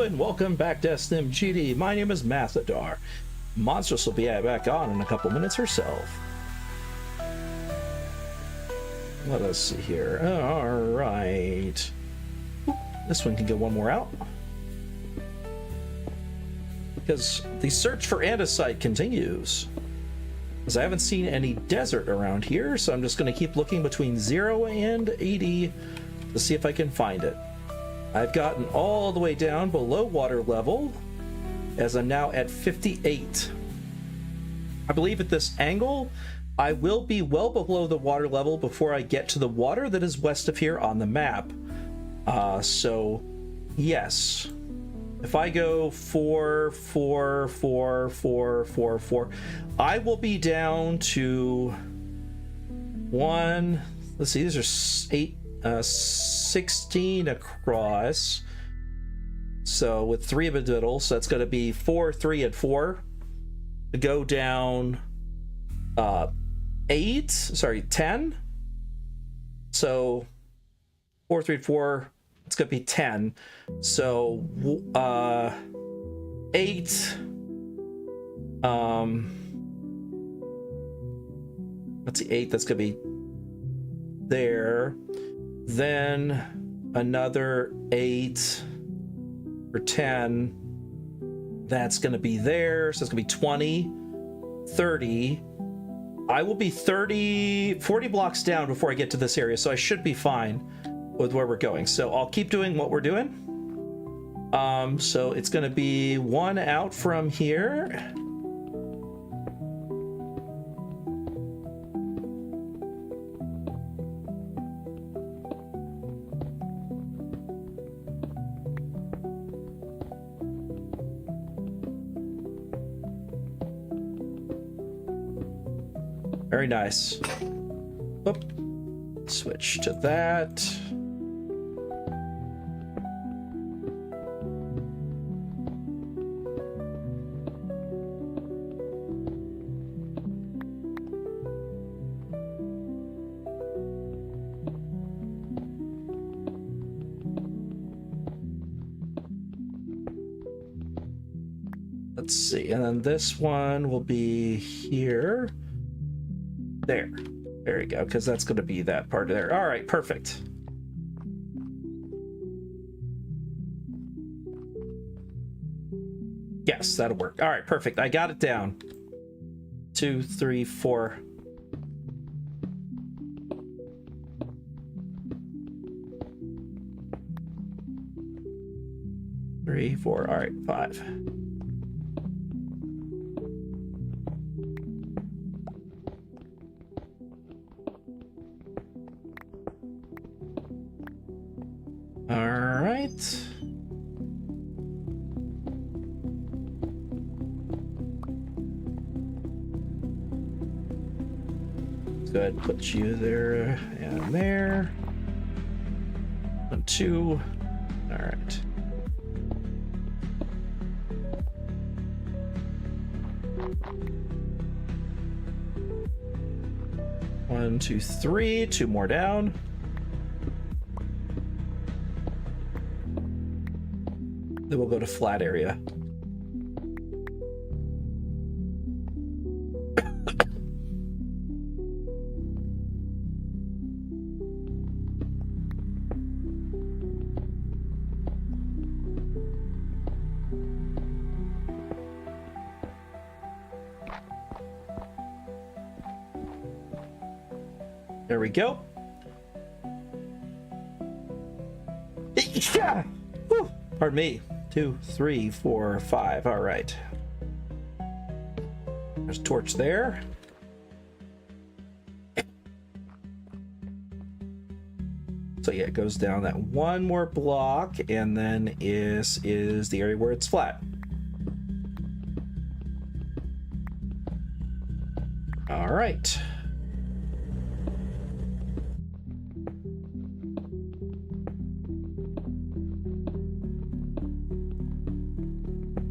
and welcome back to SNMGD. My name is Mathadar. Monsters will be back on in a couple minutes herself. Let us see here. Alright. This one can get one more out. Because the search for andesite continues. Because I haven't seen any desert around here, so I'm just going to keep looking between 0 and 80 to see if I can find it. I've gotten all the way down below water level, as I'm now at 58. I believe at this angle, I will be well below the water level before I get to the water that is west of here on the map. So, yes. If I go 4, 4, 4, 4, 4, 4, I will be down to 1. Let's see, these are 16 across. So with 3 in the middle, so that's going to be 4, 3, and 4. To go down 10. So 4, 3, 4. It's going to be 10. So 8. Let's see, 8. That's going to be there. Then another 8 or 10. That's going to be there. So it's going to be 20, 30. I will be 40 blocks down before I get to this area. So I should be fine with where we're going. So I'll keep doing what we're doing. So it's going to be 1 out from here. Very nice. Oop. Switch to that. Let's see, and then this one will be here. There we go, because that's going to be that part there. All right, perfect. Yes, that'll work. All right, perfect. I got it down. 2, 3, 4. Three, 4. All right, 5. Good, put you there and there. 1, 2. All right. One, 2, 3. 2 more down. Then we'll go to flat area. There we go. Whew. Pardon me. 2, 3, 4, 5. All right. There's a torch there. So yeah, it goes down that 1 more block, and then is the area where it's flat. All right.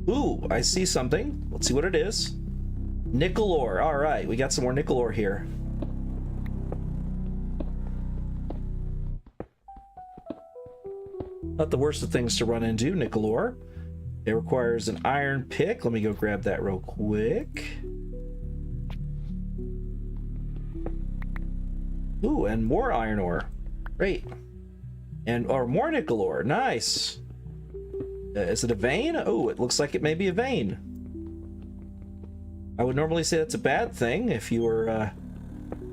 Ooh, I see something. Let's see what it is. Nickel ore. All right, we got some more nickel ore here. Not the worst of things to run into, nickel ore. It requires an iron pick. Let me go grab that real quick. Ooh, and more iron ore. Great. And or more nickel ore. Nice. Is it a vein? Oh, it looks like it may be a vein. I would normally say that's a bad thing if you were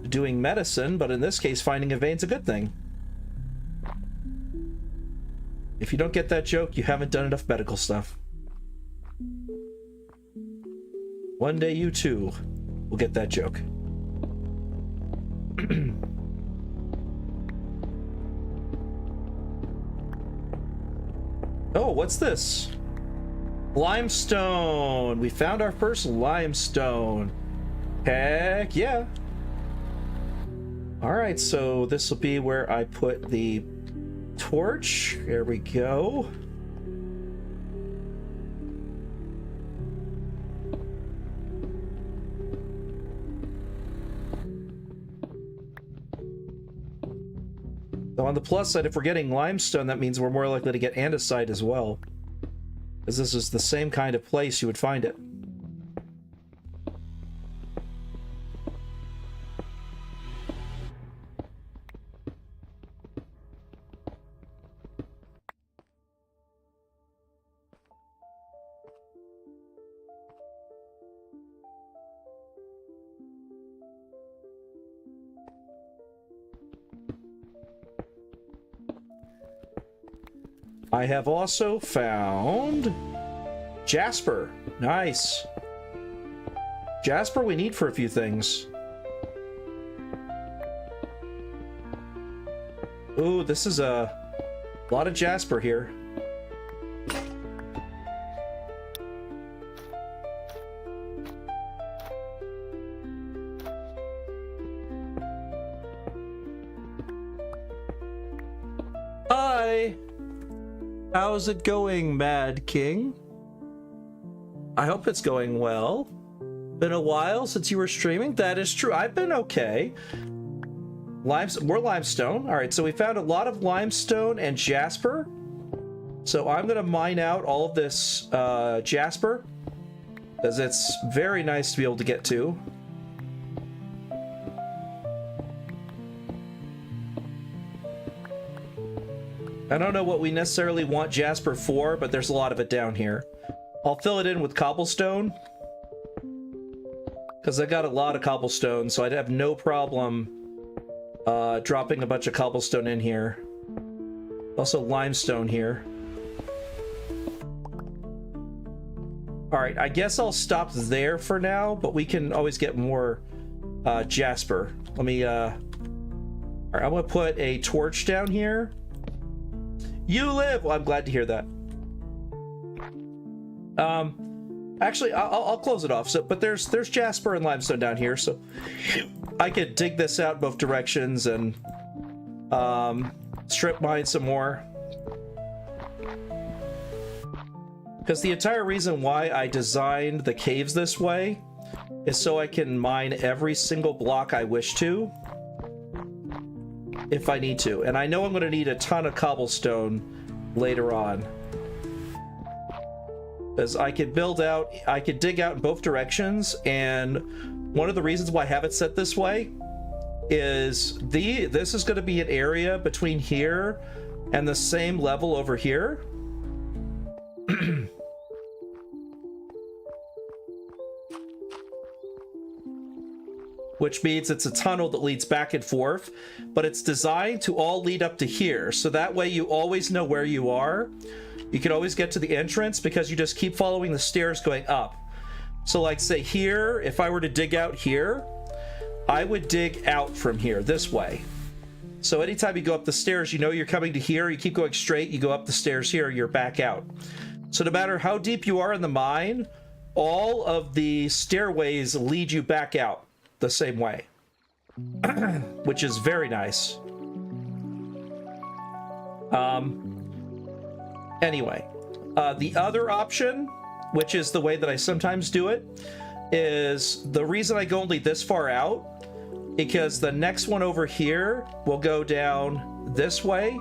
doing medicine, but in this case, finding a vein's a good thing. If you don't get that joke, you haven't done enough medical stuff. One day you too will get that joke. Oh, what's this? Limestone! We found our first limestone. Heck yeah. Alright, so this will be where I put the torch. There we go. So on the plus side, if we're getting limestone, that means we're more likely to get andesite as well. Because this is the same kind of place you would find it. I have also found Jasper. Nice. Jasper we need for a few things. Ooh, this is a lot of Jasper here. Hi. How's it going, Mad King? I hope it's going well. Been a while since you were streaming. That is true. I've been okay. More limestone. All right, so we found a lot of limestone and jasper. So I'm going to mine out all of this jasper, because it's very nice to be able to get to. I don't know what we necessarily want jasper for, but there's a lot of it down here. I'll fill it in with cobblestone, because I got a lot of cobblestone, so I'd have no problem dropping a bunch of cobblestone in here. Also limestone here. Alright, I guess I'll stop there for now, but we can always get more jasper. Let me, alright, I'm gonna put a torch down here. You live! Well, I'm glad to hear that. Actually, I'll close it off. So, but there's jasper and limestone down here, so I could dig this out both directions and strip mine some more. Because the entire reason why I designed the caves this way is so I can mine every single block I wish to, if I need to. And I know I'm going to need a ton of cobblestone later on, because I could dig out in both directions. And one of the reasons why I have it set this way is this is going to be an area between here and the same level over here. Which means it's a tunnel that leads back and forth, but it's designed to all lead up to here. So that way you always know where you are. You can always get to the entrance because you just keep following the stairs going up. So like say here, if I were to dig out here, I would dig out from here this way. So anytime you go up the stairs, you know you're coming to here, you keep going straight, you go up the stairs here, you're back out. So no matter how deep you are in the mine, all of the stairways lead you back out the same way, which is very nice. Anyway, the other option, which is the way that I sometimes do it, is the reason I go only this far out, because the next one over here will go down this way,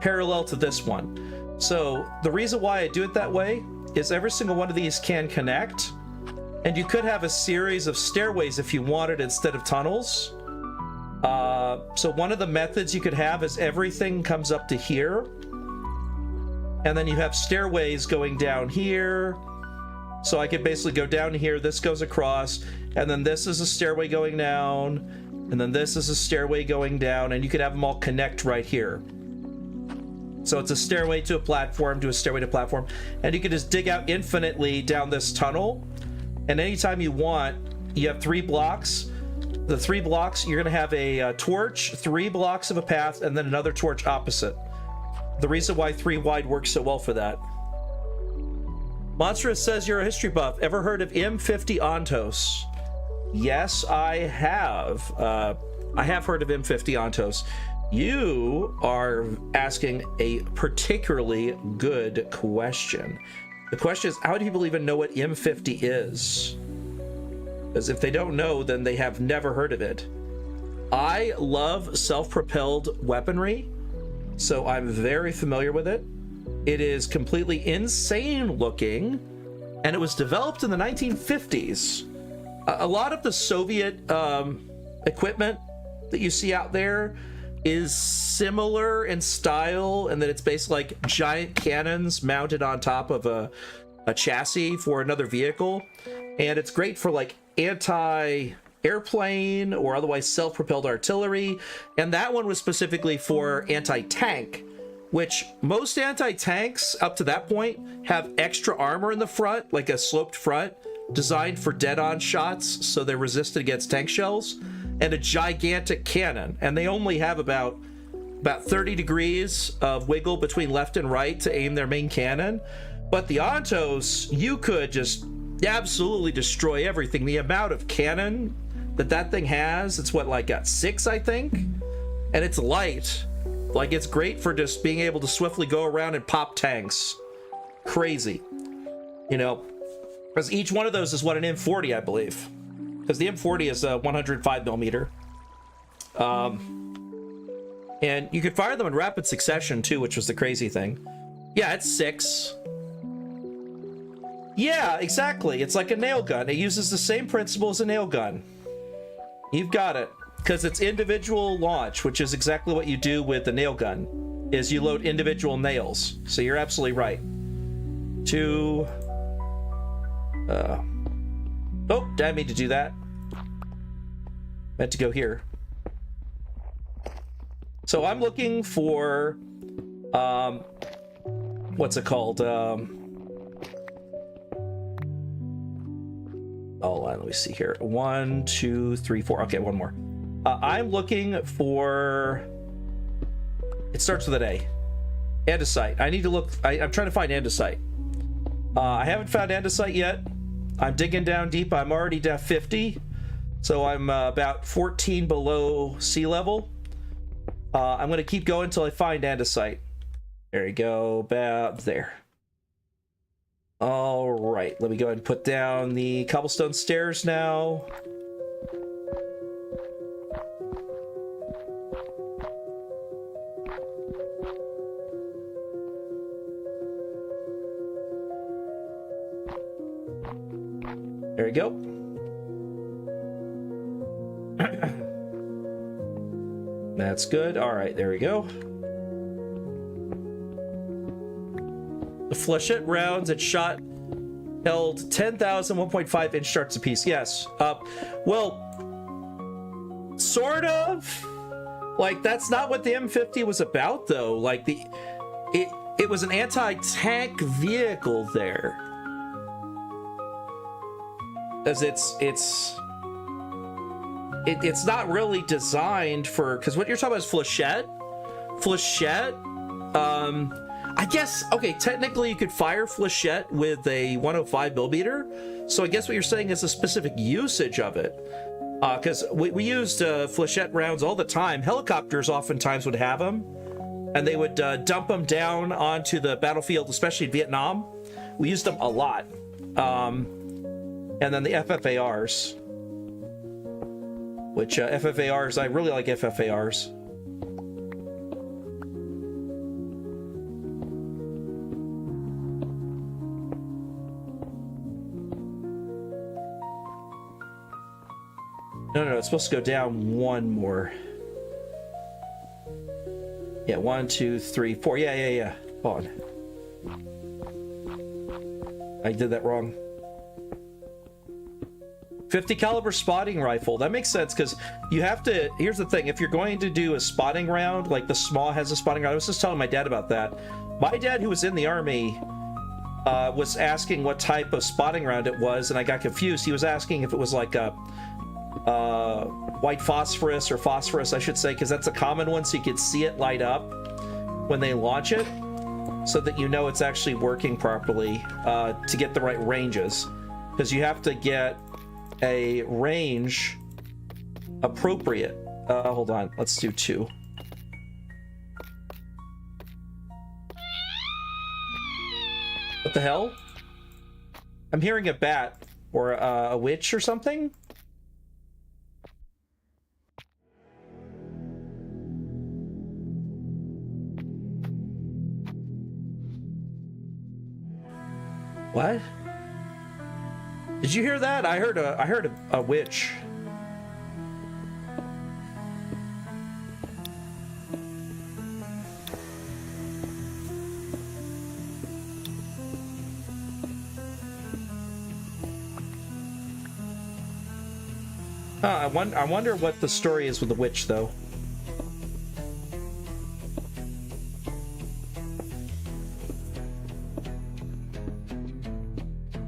parallel to this one. So the reason why I do it that way is every single one of these can connect, and you could have a series of stairways if you wanted instead of tunnels. So one of the methods you could have is everything comes up to here, and then you have stairways going down here. So I could basically go down here, this goes across, and then this is a stairway going down, and then this is a stairway going down, and you could have them all connect right here. So it's a stairway to a platform, to a stairway to a platform, and you can just dig out infinitely down this tunnel, and anytime you want, you have 3 blocks. The 3 blocks, you're going to have a torch, 3 blocks of a path, and then another torch opposite. The reason why 3 wide works so well for that. Monstrous says you're a history buff. Ever heard of M50 Ontos? Yes, I have. I have heard of M50 Ontos. You are asking a particularly good question. The question is, how do people even know what M50 is? Because if they don't know, then they have never heard of it. I love self-propelled weaponry, so I'm very familiar with it. It is completely insane looking, and it was developed in the 1950s. A lot of the Soviet equipment that you see out there is similar in style, and that it's basically like giant cannons mounted on top of a chassis for another vehicle. And it's great for like anti-airplane or otherwise self-propelled artillery. And that one was specifically for anti-tank, which most anti-tanks up to that point have extra armor in the front, like a sloped front, designed for dead-on shots so they're resistant against tank shells, and a gigantic cannon. And they only have about 30 degrees of wiggle between left and right to aim their main cannon. But the Ontos, you could just absolutely destroy everything. The amount of cannon that thing has, it's what, like got 6, I think? And it's light. Like, it's great for just being able to swiftly go around and pop tanks. Crazy. You know, because each one of those is what, an M40, I believe. Because the M40 is a 105 millimeter. And you could fire them in rapid succession, too, which was the crazy thing. Yeah, it's 6. Yeah, exactly. It's like a nail gun. It uses the same principle as a nail gun. You've got it. Because it's individual launch, which is exactly what you do with the nail gun, is you load individual nails. So you're absolutely right. Oh, didn't mean to do that. Meant to go here. So I'm looking for, what's it called? Let me see here. 1, 2, 3, 4. Okay, one more. I'm looking for, it starts with an A. Andesite. I need to look, I'm trying to find andesite. I haven't found andesite yet. I'm digging down deep. I'm already down 50. So I'm about 14 below sea level. I'm going to keep going until I find andesite. There you go, about there. All right, let me go ahead and put down the cobblestone stairs now. There we go. That's good. All right, there we go. The flechette rounds it shot held 10,000 1.5 inch darts apiece. Yes. Well, sort of. Like, that's not what the M50 was about, though. Like, it was an anti-tank vehicle there. As it's not really designed for, because what you're talking about is flechette. I guess, okay, technically you could fire flechette with a 105 millimeter. So I guess what you're saying is a specific usage of it. Because we used flechette rounds all the time. Helicopters oftentimes would have them, and they would dump them down onto the battlefield, especially in Vietnam. We used them a lot. And then the FFARs, which FFARs, I really like FFARs. No, no, it's supposed to go down one more. Yeah, 1, 2, 3, 4. Yeah. Hold on. I did that wrong. 50 caliber spotting rifle. That makes sense because you have to. Here's the thing: if you're going to do a spotting round, like the SMAW has a spotting round. I was just telling my dad about that. My dad, who was in the army, was asking what type of spotting round it was, and I got confused. He was asking if it was like a white phosphorus or phosphorus, I should say, because that's a common one, so you can see it light up when they launch it, so that you know it's actually working properly to get the right ranges, because you have to get a range appropriate. Hold on, let's do 2. What the hell? I'm hearing a bat or a witch or something. What? Did you hear that? I heard a witch. I wonder what the story is with the witch, though.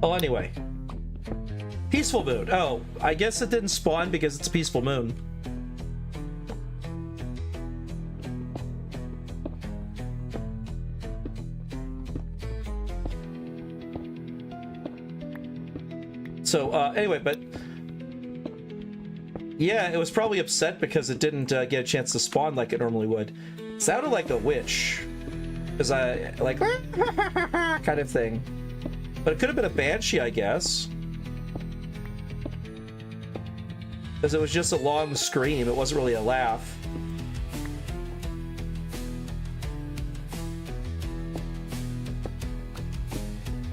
Oh, anyway. Peaceful moon. Oh, I guess it didn't spawn because it's a peaceful moon. So, anyway, but... yeah, it was probably upset because it didn't get a chance to spawn like it normally would. It sounded like a witch. Because I, like, kind of thing. But it could have been a banshee, I guess. Because it was just a long scream. It wasn't really a laugh.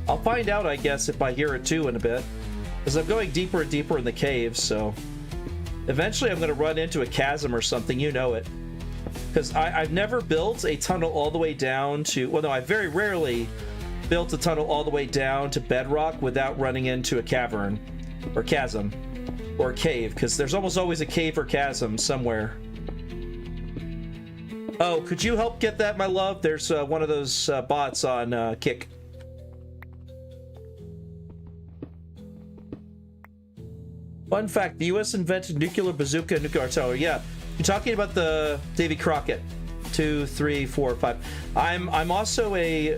I'll find out, I guess, if I hear it too in a bit. Because I'm going deeper and deeper in the cave, so... eventually I'm going to run into a chasm or something, you know it. Because I've never built a tunnel all the way down to... well, no, I very rarely built a tunnel all the way down to bedrock without running into a cavern. Or chasm. Or a cave, because there's almost always a cave or chasm somewhere. Oh, could you help get that, my love? There's one of those bots on Kick. Fun fact, the US invented nuclear bazooka and nuclear artillery. Yeah, you're talking about the Davy Crockett. 2, 3, 4, 5. I'm also a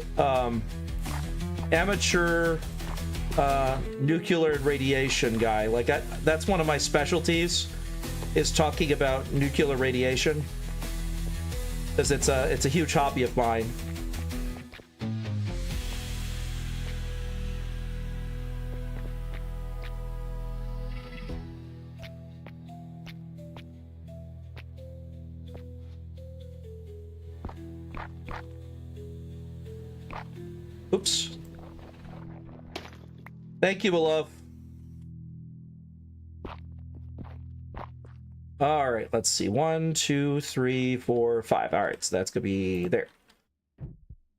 amateur nuclear and radiation guy. Like that's one of my specialties, is talking about nuclear radiation, because it's a huge hobby of mine. Oops. Thank you, my love. All right, let's see. 1, 2, 3, 4, 5. All right, so that's gonna be there.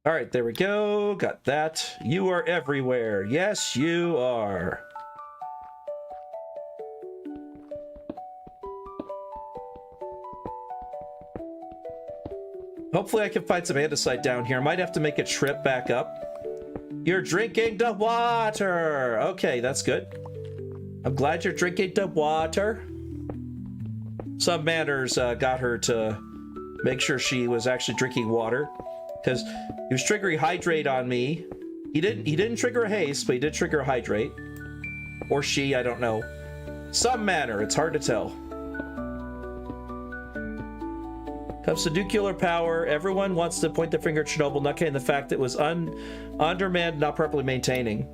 All right, there we go. Got that. You are everywhere. Yes, you are. Hopefully I can find some andesite down here. I might have to make a trip back up. You're drinking the water. Okay, that's good. I'm glad you're drinking the water. Some manners got her to make sure she was actually drinking water, because he was triggering hydrate on me. He didn't trigger a haste, but he did trigger a hydrate. Or she, I don't know. Some manner, it's hard to tell. Comes to nuclear power, everyone wants to point the finger at Chernobyl, not getting the fact that it was undermanned, not properly maintaining.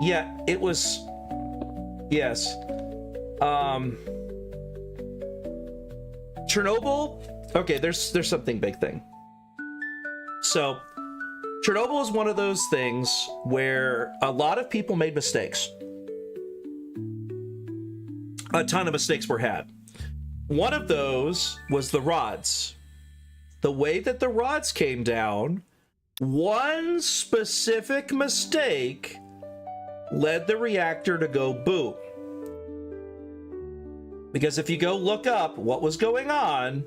Yeah, it was... yes. Chernobyl? Okay, there's something big thing. So, Chernobyl is one of those things where a lot of people made mistakes. a ton of mistakes were had. One of those was the rods. The way that the rods came down, one specific mistake led the reactor to go boom. Because if you go look up what was going on,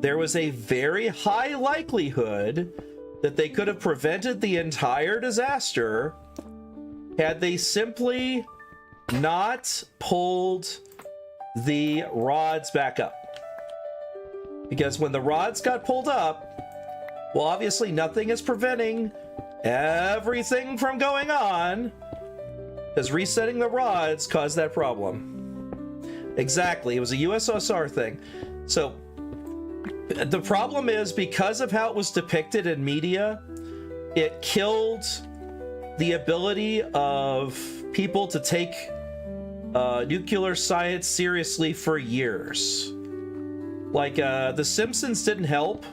there was a very high likelihood that they could have prevented the entire disaster had they simply not pulled the rods back up. Because when the rods got pulled up, well, obviously nothing is preventing everything from going on, because resetting the rods caused that problem. Exactly, it was a USSR thing. So the problem is, because of how it was depicted in media, it killed the ability of people to take nuclear science seriously for years. Like, The Simpsons didn't help.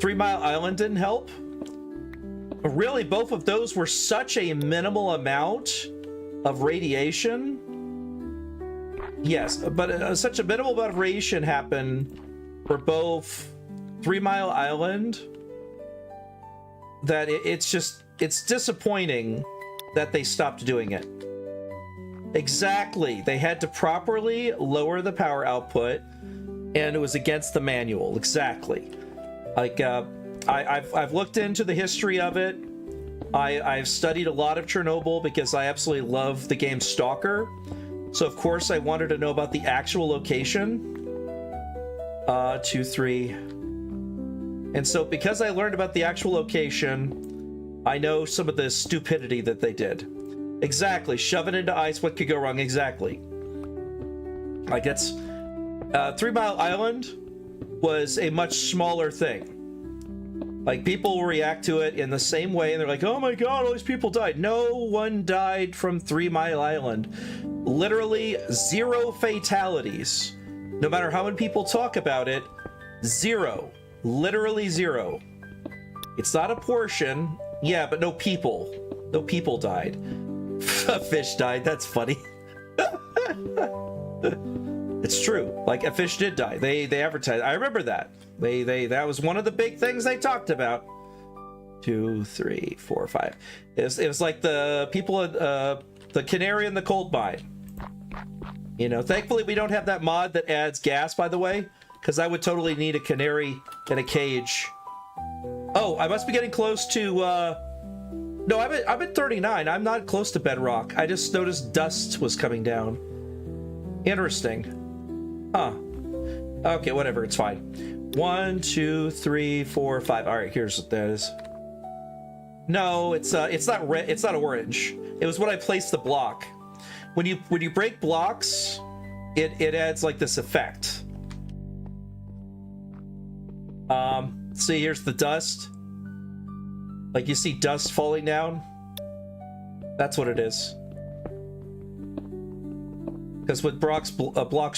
3 Mile Island didn't help. Really, both of those were such a minimal amount of radiation. Yes, but such a minimal amount of radiation happened for both 3 Mile Island that it's disappointing that they stopped doing it. Exactly. They had to properly lower the power output, and it was against the manual. Exactly. Like, I've looked into the history of it. I've studied a lot of Chernobyl because I absolutely love the game Stalker. So of course I wanted to know about the actual location. 2, 3. And so because I learned about the actual location, I know some of the stupidity that they did. Exactly. Shove it into ice. What could go wrong? Exactly. Like, it's 3 Mile Island was a much smaller thing. Like, people will react to it in the same way, and they're like, oh my god, all these people died. No one died from 3 Mile Island. Literally 0 fatalities. No matter how many people talk about it, 0. Literally 0. It's not a portion. Yeah, but no people. No people died. A fish died. That's funny. It's true. Like, a fish did die. They advertised. I remember that. That was one of the big things they talked about. 2, 3, 4, 5. It was like the people at the canary in the coal mine. You know, thankfully we don't have that mod that adds gas, by the way, because I would totally need a canary in a cage. Oh, I must be getting close to no, I'm at 39. I'm not close to bedrock. I just noticed dust was coming down. Interesting. Huh. Okay, whatever, it's fine. 1, 2, 3, 4, 5. All right, here's what that is. No, it's not red. It's not orange. It was when I placed the block. When you break blocks, it adds like this effect. See, here's the dust. Like, you see dust falling down. That's what it is. Because when blocks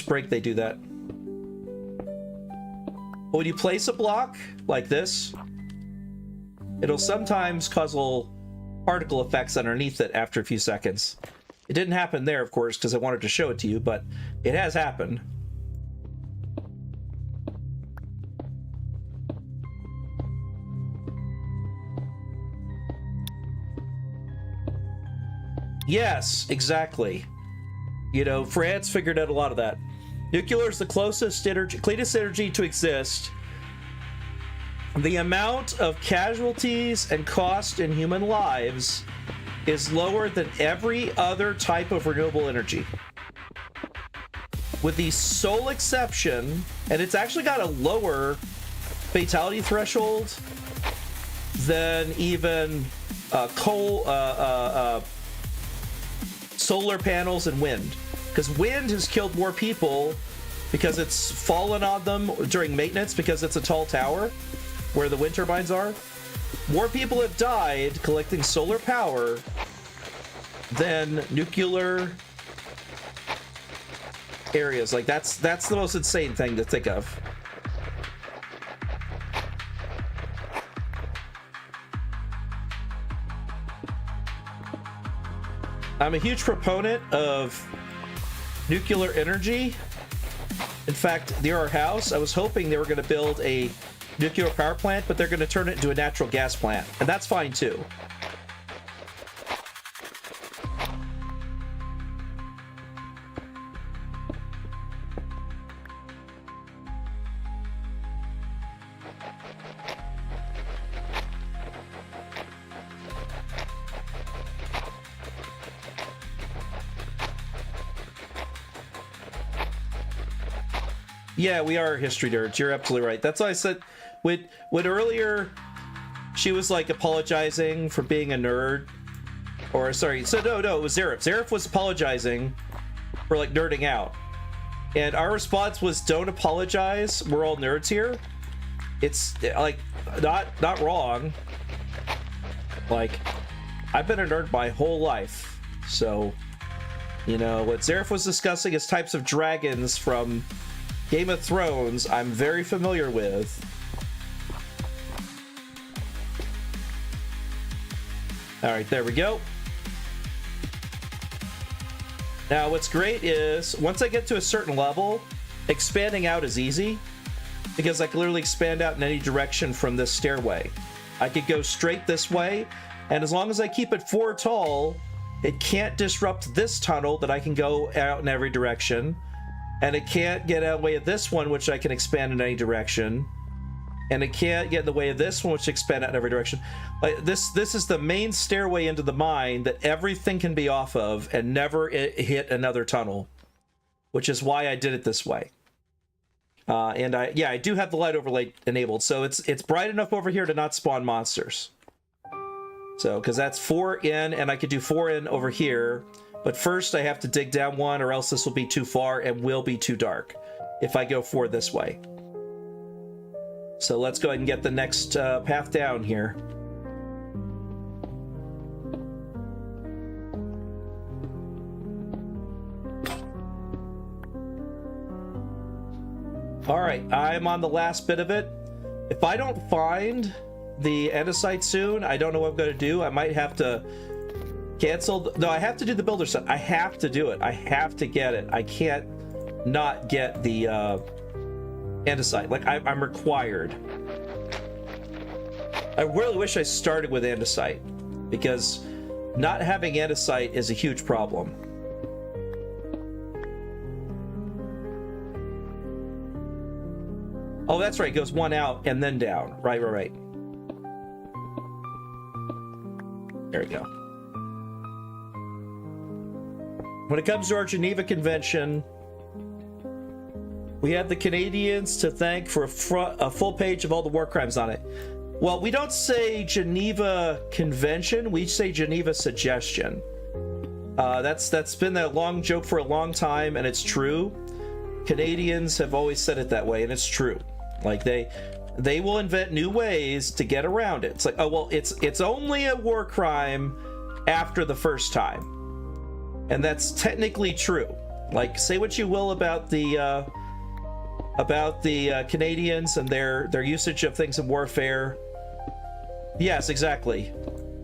break, they do that. But when you place a block like this, it'll sometimes cause little particle effects underneath it after a few seconds. It didn't happen there, of course, because I wanted to show it to you, but it has happened. Yes, exactly. You know, France figured out a lot of that. Nuclear is the closest energy, cleanest energy to exist. The amount of casualties and cost in human lives is lower than every other type of renewable energy. With the sole exception, and it's actually got a lower fatality threshold than even coal, solar panels and wind. Because wind has killed more people because it's fallen on them during maintenance because it's a tall tower where the wind turbines are. More people have died collecting solar power than nuclear areas. Like, that's the most insane thing to think of. I'm a huge proponent of nuclear energy. In fact, near our house, I was hoping they were going to build a nuclear power plant, but they're going to turn it into a natural gas plant, and that's fine too. Yeah, we are history nerds. You're absolutely right. That's why I said when earlier she was like apologizing for being a nerd, or sorry, so no, it was Zareth. Zareth was apologizing for like nerding out, and our response was, "Don't apologize. We're all nerds here." It's like not wrong. Like, I've been a nerd my whole life, so you know what Zareth was discussing is types of dragons from Game of Thrones. I'm very familiar with. All right, there we go. Now, what's great is once I get to a certain level, expanding out is easy because I can literally expand out in any direction from this stairway. I could go straight this way, and as long as I keep it 4 tall, it can't disrupt this tunnel that I can go out in every direction. And it can't get out of the way of this one, which I can expand in any direction. And it can't get in the way of this one, which expand out in every direction. Like this is the main stairway into the mine that everything can be off of and never hit another tunnel, which is why I did it this way. And I do have the light overlay enabled, so it's bright enough over here to not spawn monsters. So, because that's 4 in, and I could do 4 in over here. But first I have to dig down 1, or else this will be too far and will be too dark if I go 4 this way. So let's go ahead and get the next path down here. All right, I'm on the last bit of it. If I don't find the andesite soon, I don't know what I'm going to do. I might have to cancel. No, I have to do the builder set. I have to do it. I have to get it. I can't not get the andesite. Like, I'm required. I really wish I started with andesite, because not having andesite is a huge problem. Oh, that's right. It goes 1 out and then down. Right. There we go. When it comes to our Geneva Convention, we have the Canadians to thank for a full page of all the war crimes on it. Well, we don't say Geneva Convention, we say Geneva Suggestion. That's been a long joke for a long time, and it's true. Canadians have always said it that way, and it's true. Like, they will invent new ways to get around it. It's like, oh, well, it's only a war crime after the first time. And that's technically true. Like, say what you will about the Canadians and their usage of things in warfare. Yes, exactly.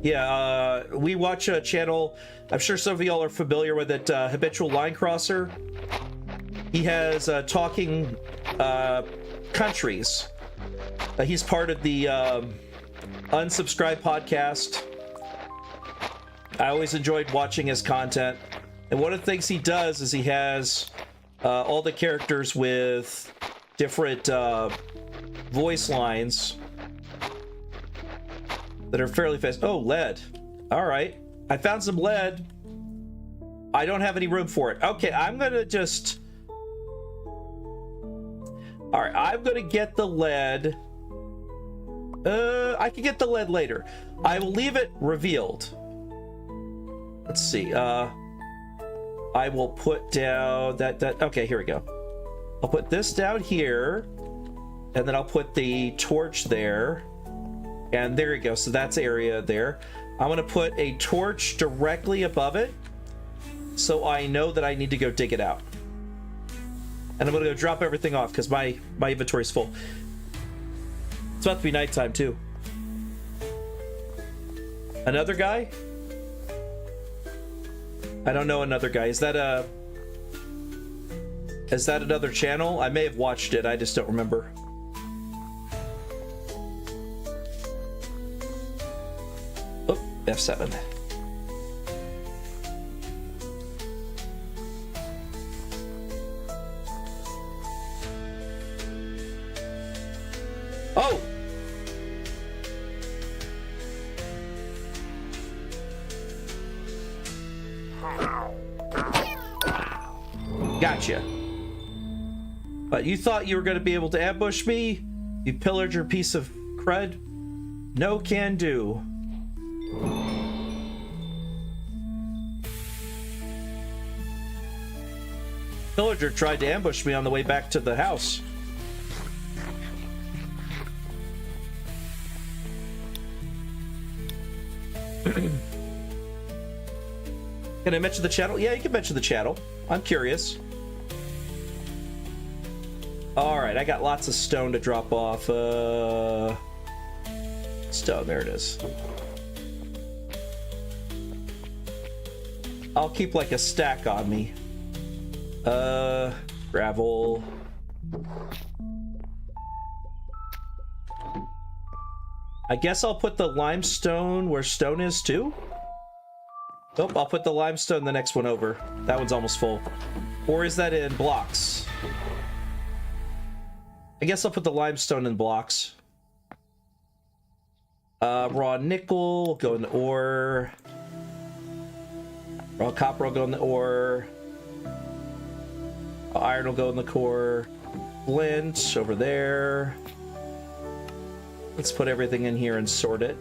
Yeah, we watch a channel, I'm sure some of y'all are familiar with it, Habitual Line Crosser. He has talking countries. He's part of the Unsubscribed podcast. I always enjoyed watching his content. And one of the things he does is he has all the characters with different voice lines that are fairly fast. Oh, lead. All right. I found some lead. I don't have any room for it. Okay, I'm going to just... All right, I'm going to get the lead. I can get the lead later. I will leave it revealed. Let's see. I will put down that. Okay, here we go. I'll put this down here, and then I'll put the torch there. And there you go. So that's area there. I'm going to put a torch directly above it, so I know that I need to go dig it out. And I'm going to go drop everything off because my inventory's full. It's about to be nighttime too. Another guy? I don't know another guy. Is that a... Is that another channel? I may have watched it, I just don't remember. Oh, F7. Oh! Gotcha. But you thought you were going to be able to ambush me? You pillager piece of crud? No can do. Pillager tried to ambush me on the way back to the house. Can I mention the channel? Yeah, you can mention the channel. I'm curious. Alright, I got lots of stone to drop off. Stone, there it is. I'll keep like a stack on me. Gravel. I guess I'll put the limestone where stone is too? Nope, I'll put the limestone the next one over. That one's almost full. Or is that in blocks? I guess I'll put the limestone in blocks. Raw nickel will go in the ore. Raw copper will go in the ore. Iron will go in the core. Flint over there. Let's put everything in here and sort it.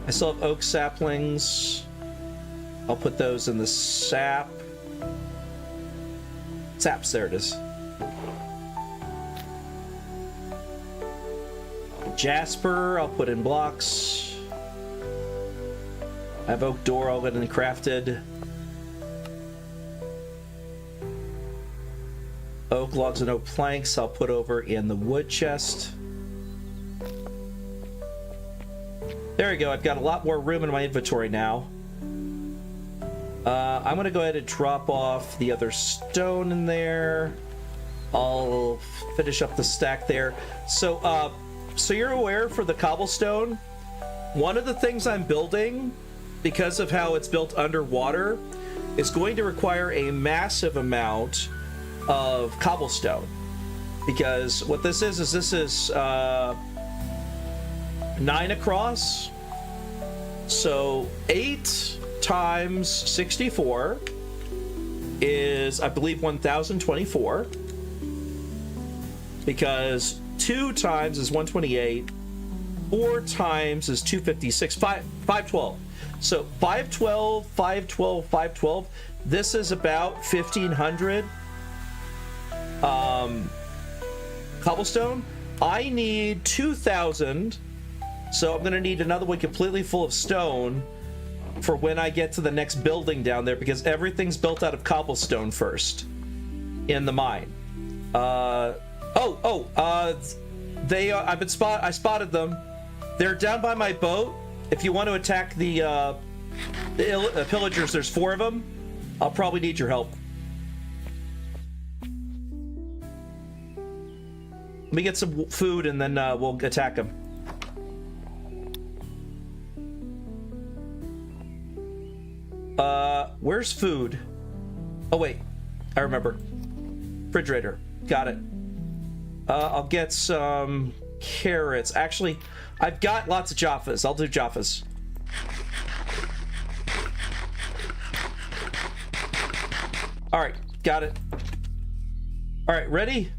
I still have oak saplings. I'll put those in the sap. Saps, there it is. Jasper, I'll put in blocks. I have oak door, I'll get in crafted. Oak logs and oak planks, I'll put over in the wood chest. There we go, I've got a lot more room in my inventory now. I'm gonna go ahead and drop off the other stone in there. I'll finish up the stack there. So you're aware, for the cobblestone, one of the things I'm building, because of how it's built underwater, is going to require a massive amount of cobblestone. Because what this is 9 across. So 8 times 64 is, I believe, 1024. Because 2 times is 128. 4 times is 256. 512. So 512, 512, 512. This is about 1500 cobblestone. I need 2000. So I'm gonna need another one completely full of stone for when I get to the next building down there, because everything's built out of cobblestone first in the mine. I spotted them. They're down by my boat. If you want to attack the pillagers, there's 4 of them. I'll probably need your help. Let me get some food and then we'll attack them. Where's food? Oh wait, I remember. Refrigerator. Got it. I'll get some carrots. Actually, I've got lots of Jaffas. I'll do Jaffas. Alright, got it. Alright, ready?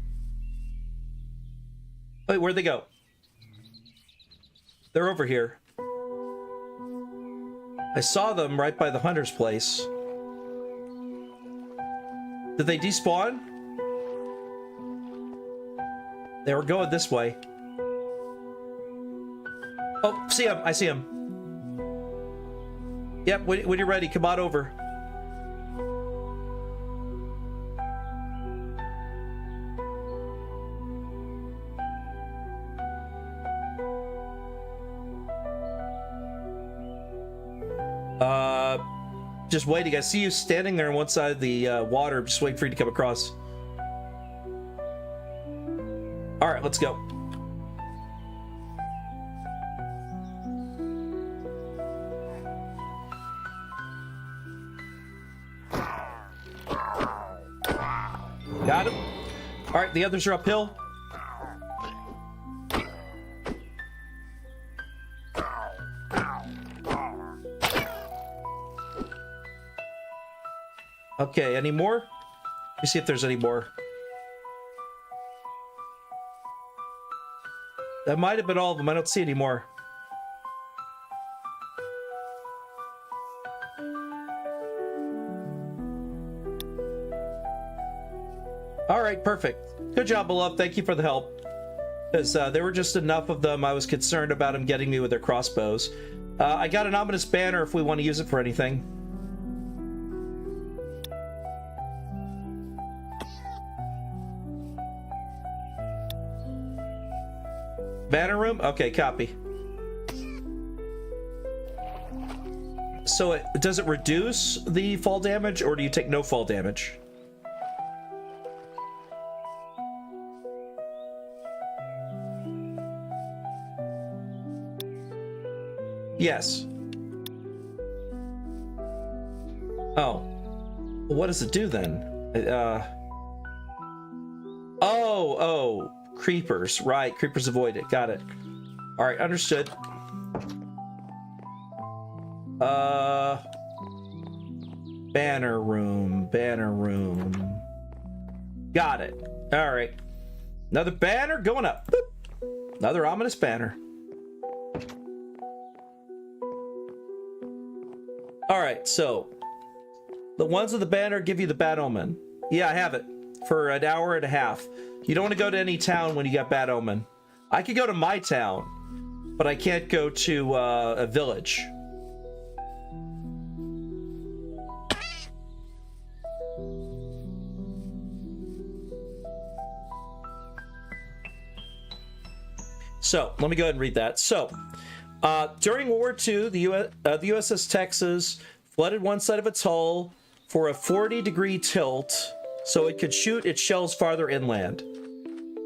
Wait, where'd they go? They're over here. I saw them right by the hunter's place. Did they despawn? They were going this way. Oh, see him. I see him. Yep, when you're ready, come on over. Just waiting. I see you standing there on one side of the water, just waiting for you to come across. All right, let's go. Got him. All right, the others are uphill. Okay, any more? Let me see if there's any more. That might have been all of them. I don't see any more. All right, perfect. Good job, beloved. Thank you for the help. Because there were just enough of them. I was concerned about them getting me with their crossbows. I got an ominous banner if we want to use it for anything. Banner room? Okay, copy. So does it reduce the fall damage, or do you take no fall damage? Yes. Oh. What does it do then? Oh. Creepers. Right. Creepers avoid it. Got it. All right. Understood. Banner room. Banner room. Got it. All right. Another banner going up. Boop. Another ominous banner. All right, so the ones with the banner give you the bad omen. Yeah, I have it for an hour and a half. You don't want to go to any town when you got bad omen. I could go to my town, but I can't go to a village. So let me go ahead and read that. So during World War II, the USS Texas flooded one side of its hull for a 40-degree tilt so it could shoot its shells farther inland.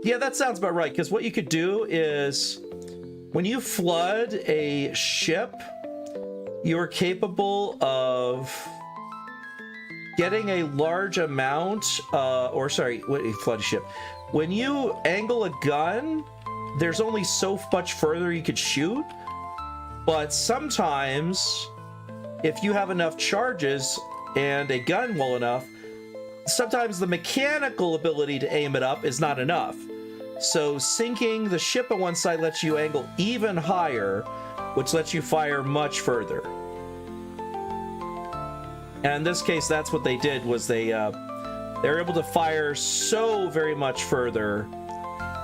Yeah, that sounds about right, because what you could do is when you flood a ship, you're capable of getting a large amount, flood a ship. When you angle a gun, there's only so much further you could shoot. But sometimes, if you have enough charges and a gun well enough, sometimes the mechanical ability to aim it up is not enough. So sinking the ship on one side lets you angle even higher, which lets you fire much further. And in this case, that's what they did, was they were able to fire so very much further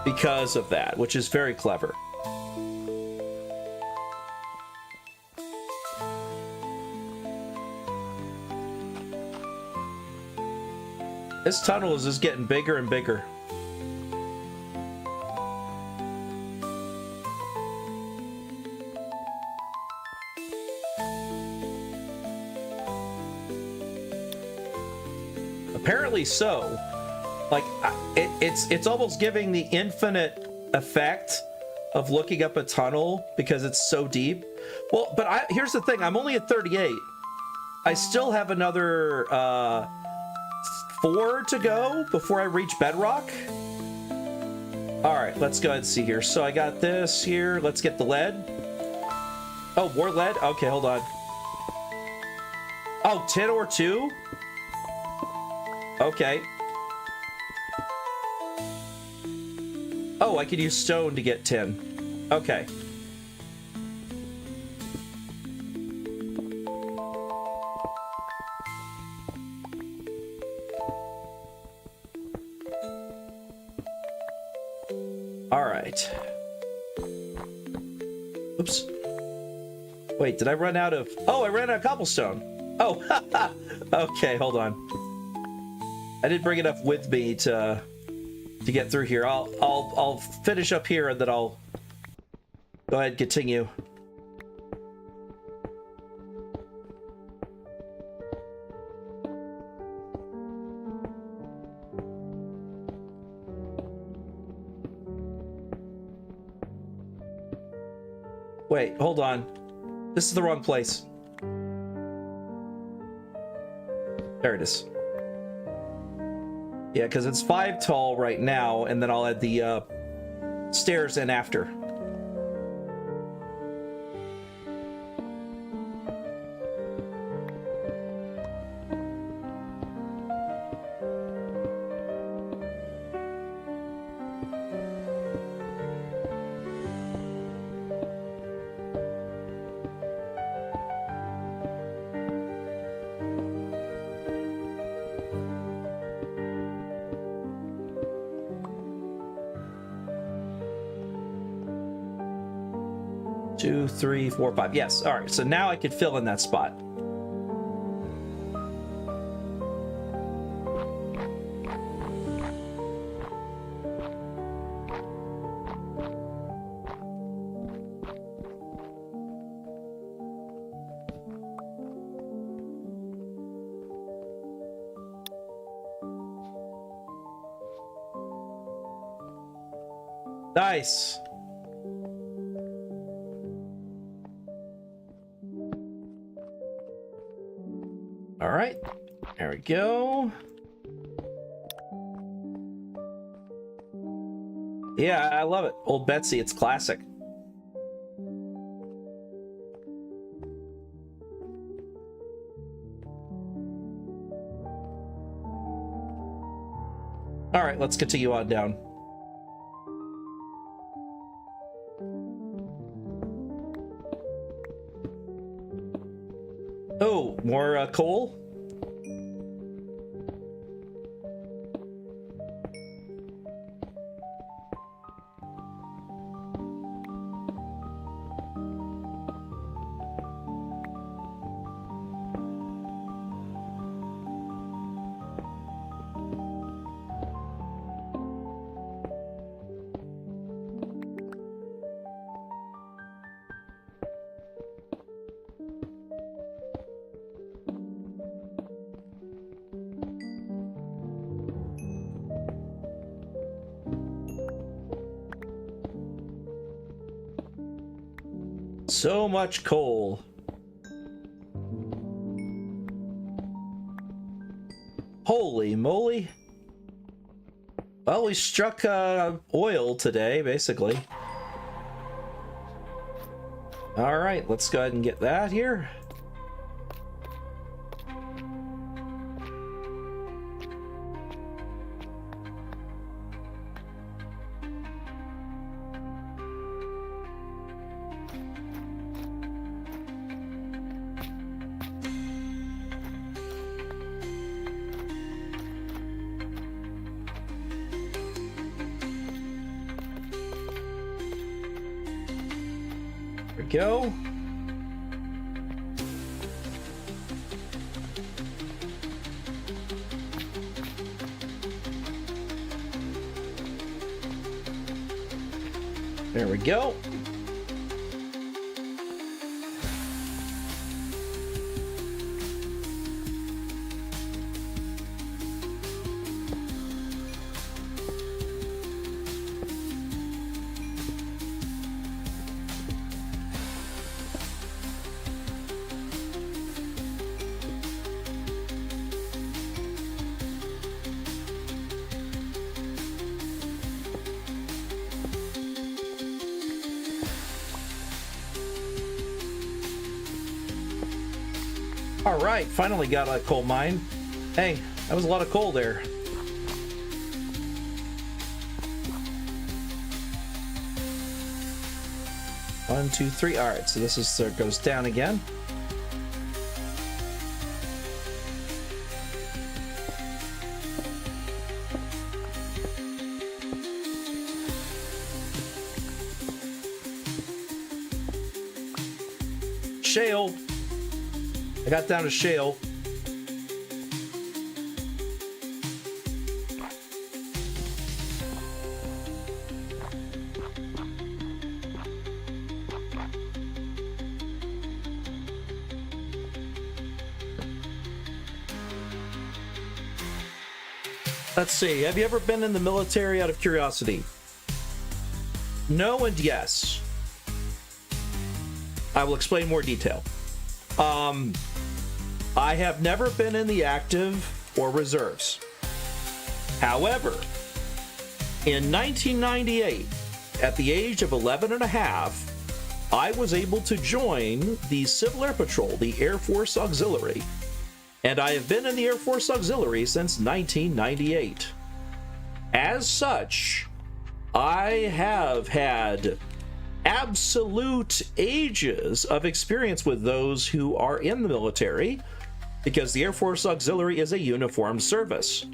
because of that, which is very clever. This tunnel is just getting bigger and bigger. Apparently so. Like, it's almost giving the infinite effect of looking up a tunnel because it's so deep. Well, but here's the thing. I'm only at 38. I still have another 4 to go before I reach bedrock. All right, let's go ahead and see here. So I got this here. Let's get the lead. Oh, more lead? Okay, hold on. Oh, 10 or 2? Okay. Oh, I could use stone to get 10. Okay. All right. Oops. Wait, did I run out of... Oh, I ran out of cobblestone. Oh, okay, hold on. I didn't bring enough with me to get through here. I'll finish up here and then I'll go ahead and continue. Wait, hold on. This is the wrong place. There it is. Yeah, because it's 5 tall right now, and then I'll add the stairs in after. Two, three, four, five. Yes. All right. So now I could fill in that spot. Nice. All right, there we go. Yeah, I love it. Old Betsy, it's classic. All right, let's continue on down. Oh, more coal? So much coal. Holy moly. Well, we struck oil today, basically. All right, let's go ahead and get that here. Go. There we go. All right, finally got a coal mine. Hey, that was a lot of coal there. One, two, three. All right, so this is so it goes down again. Shale. I got down to shale. Let's see. Have you ever been in the military out of curiosity? No and yes. I will explain more detail. I have never been in the active or reserves. However, in 1998, at the age of 11 and a half, I was able to join the Civil Air Patrol, the Air Force Auxiliary, and I have been in the Air Force Auxiliary since 1998. As such, I have had absolute ages of experience with those who are in the military, because the Air Force Auxiliary is a uniformed service.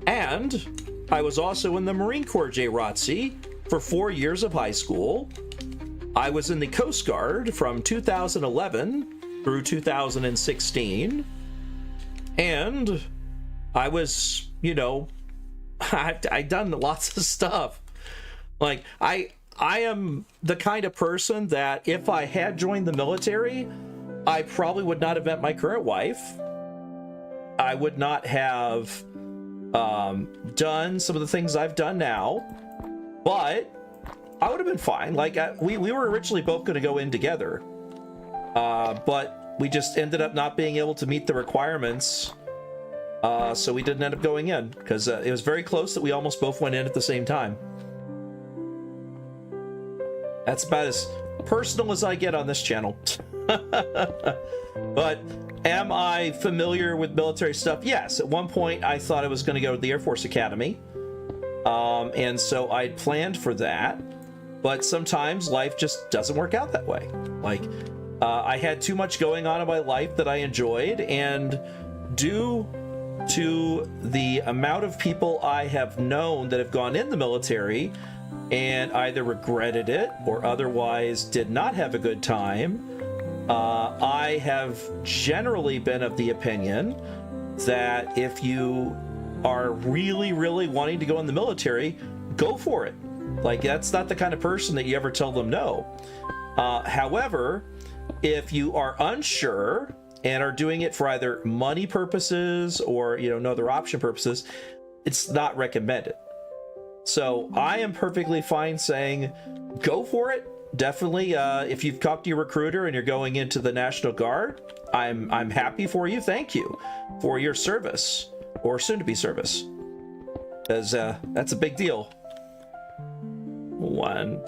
And I was also in the Marine Corps JROTC for 4 years of high school. I was in the Coast Guard from 2011 through 2016. And I was, I've done lots of stuff. Like, I am the kind of person that if I had joined the military, I probably would not have met my current wife. I would not have done some of the things I've done now, but I would have been fine. Like, we were originally both going to go in together, but we just ended up not being able to meet the requirements, so we didn't end up going in, because it was very close that we almost both went in at the same time. That's about as personal as I get on this channel. But am I familiar with military stuff? Yes. At one point, I thought I was going to go to the Air Force Academy, and so I'd planned for that. But sometimes life just doesn't work out that way. Like, I had too much going on in my life that I enjoyed, and due to the amount of people I have known that have gone in the military and either regretted it or otherwise did not have a good time, I have generally been of the opinion that if you are really, really wanting to go in the military, go for it. Like, that's not the kind of person that you ever tell them no. However, if you are unsure and are doing it for either money purposes or, no other option purposes, it's not recommended. So I am perfectly fine saying, go for it. Definitely. If you've talked to your recruiter and you're going into the National Guard, I'm happy for you. Thank you for your service, or soon to be service, because that's a big deal. 1,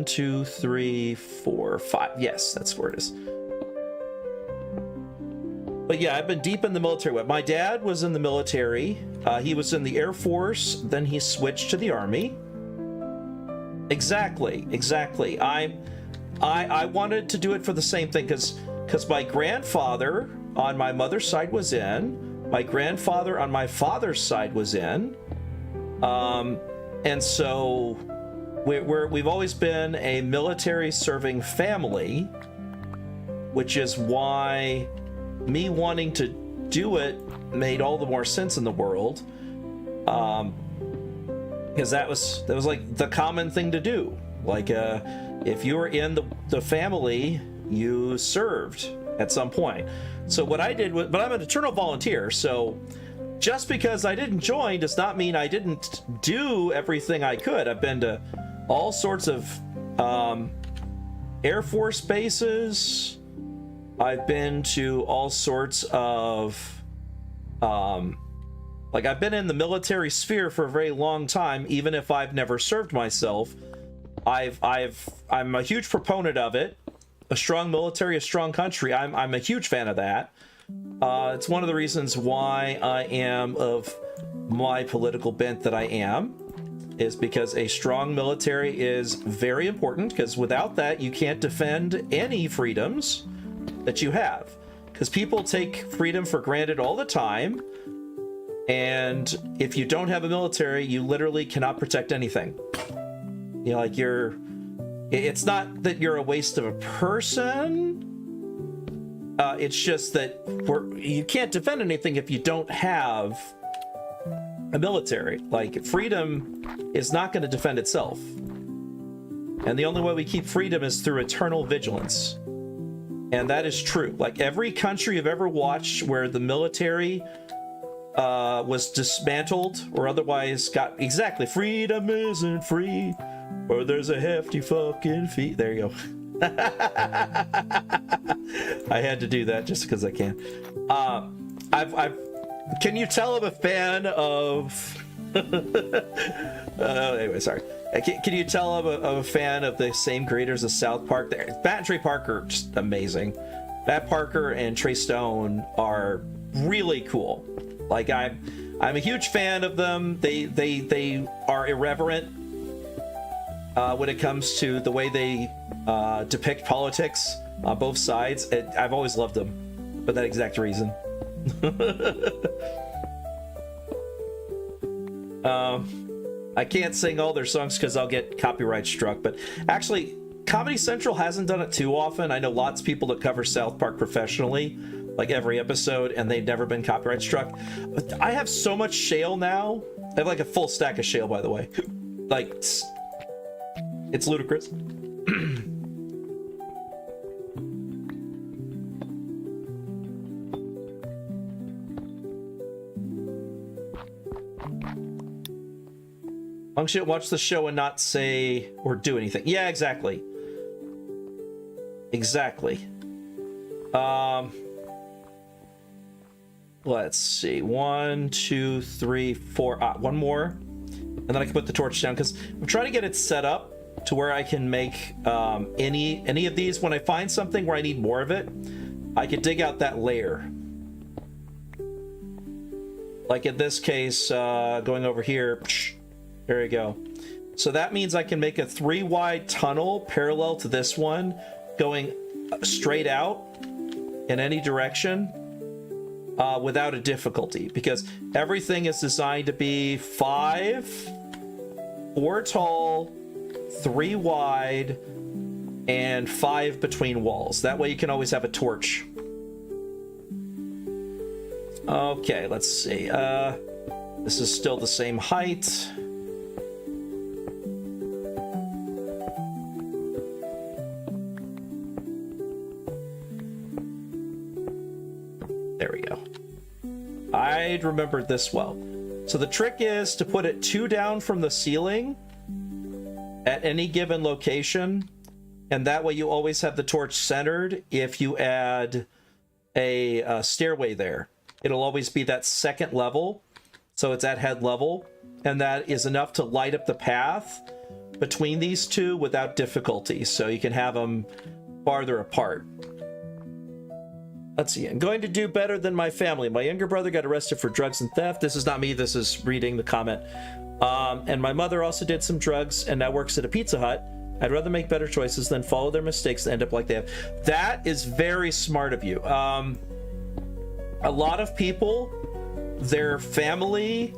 2, 3, 4, 5. Yes, that's where it is. But yeah, I've been deep in the military web. My dad was in the military. He was in the Air Force, then he switched to the Army. Exactly. I wanted to do it for the same thing, because my grandfather on my mother's side was in, my grandfather on my father's side was in, and so we've always been a military serving family, which is why me wanting to do it made all the more sense in the world, because that was like the common thing to do. Like, if you were in the family, you served at some point. So what I did was, but I'm an eternal volunteer, so just because I didn't join does not mean I didn't do everything I could. I've been to all sorts of Air Force bases. I've been to all sorts of I've been in the military sphere for a very long time, even if I've never served myself. I'm a huge proponent of it. A strong military, a strong country. I'm a huge fan of that. It's one of the reasons why I am of my political bent that I am, is because a strong military is very important, because without that, you can't defend any freedoms that you have. Because people take freedom for granted all the time, and if you don't have a military, you literally cannot protect anything. It's not that you're a waste of a person. It's just that you can't defend anything if you don't have a military. Like, freedom is not going to defend itself. And the only way we keep freedom is through eternal vigilance. And that is true. Like, every country I've ever watched where the military was dismantled or otherwise got, exactly, freedom isn't free. Or there's a hefty fucking fee. There you go. I had to do that just because I can. Can you tell I'm a fan of? Anyway, sorry. Can you tell I'm a fan of the same creators as South Park? Matt and Trey Parker are just amazing. Matt Parker and Trey Stone are really cool. Like I'm a huge fan of them. They are irreverent when it comes to the way they depict politics on both sides. I've always loved them for that exact reason. I can't sing all their songs because I'll get copyright struck, but actually Comedy Central hasn't done it too often. I know lots of people that cover South Park professionally, like every episode, and they've never been copyright struck. I have so much shale now. I have like a full stack of shale, by the way. Like, it's ludicrous. Long shit, watch the show and not say or do anything. Yeah, exactly. Exactly. Let's see. 1, 2, 3, 4. One more. And then I can put the torch down because I'm trying to get it set up to where I can make any of these. When I find something where I need more of it, I can dig out that layer. Like in this case, going over here. There you go. So that means I can make a 3-wide tunnel parallel to this one, going straight out in any direction without a difficulty, because everything is designed to be 5, 4 tall, 3 wide, and 5 between walls. That way you can always have a torch. Okay, let's see. This is still the same height. There we go. I'd remembered this well. So the trick is to put it 2 down from the ceiling at any given location, and that way you always have the torch centered. If you add a stairway there, it'll always be that second level, so it's at head level, and that is enough to light up the path between these two without difficulty, so you can have them farther apart. Let's see. I'm going to do better than my family. My younger brother got arrested for drugs and theft. This is not me. This is reading the comment. And my mother also did some drugs and now works at a Pizza Hut. I'd rather make better choices than follow their mistakes and end up like they have. That is very smart of you. A lot of people, their family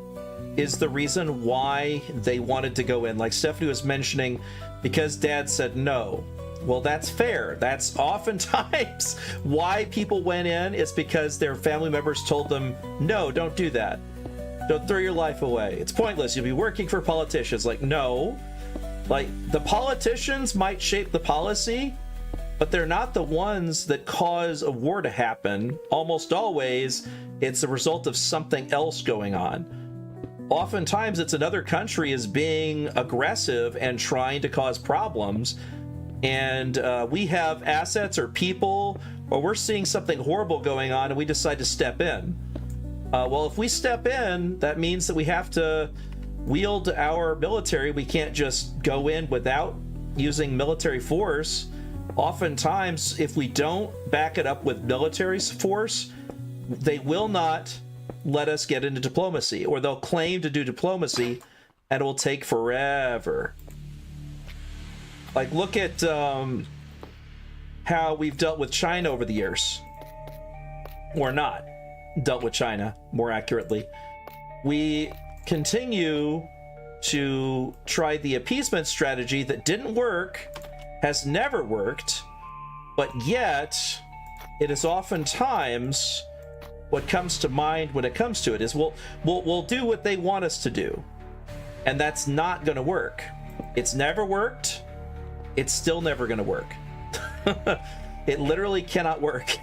is the reason why they wanted to go in. Like Stephanie was mentioning, because dad said no. Well, that's fair. That's oftentimes why people went in, is because their family members told them, no, don't do that. Don't throw your life away. It's pointless. You'll be working for politicians. Like, no. Like, the politicians might shape the policy, but they're not the ones that cause a war to happen. Almost always, it's a result of something else going on. Oftentimes, it's another country is being aggressive and trying to cause problems. And we have assets or people, or we're seeing something horrible going on and we decide to step in. Well, if we step in, that means that we have to wield our military. We can't just go in without using military force. Oftentimes, if we don't back it up with military force, they will not let us get into diplomacy, or they'll claim to do diplomacy and it will take forever. Like, look at how we've dealt with China over the years. Or not dealt with China, more accurately. We continue to try the appeasement strategy that didn't work, has never worked, but yet it is oftentimes what comes to mind when it comes to it is we'll do what they want us to do. And that's not going to work. It's never worked. It's still never going to work. It literally cannot work.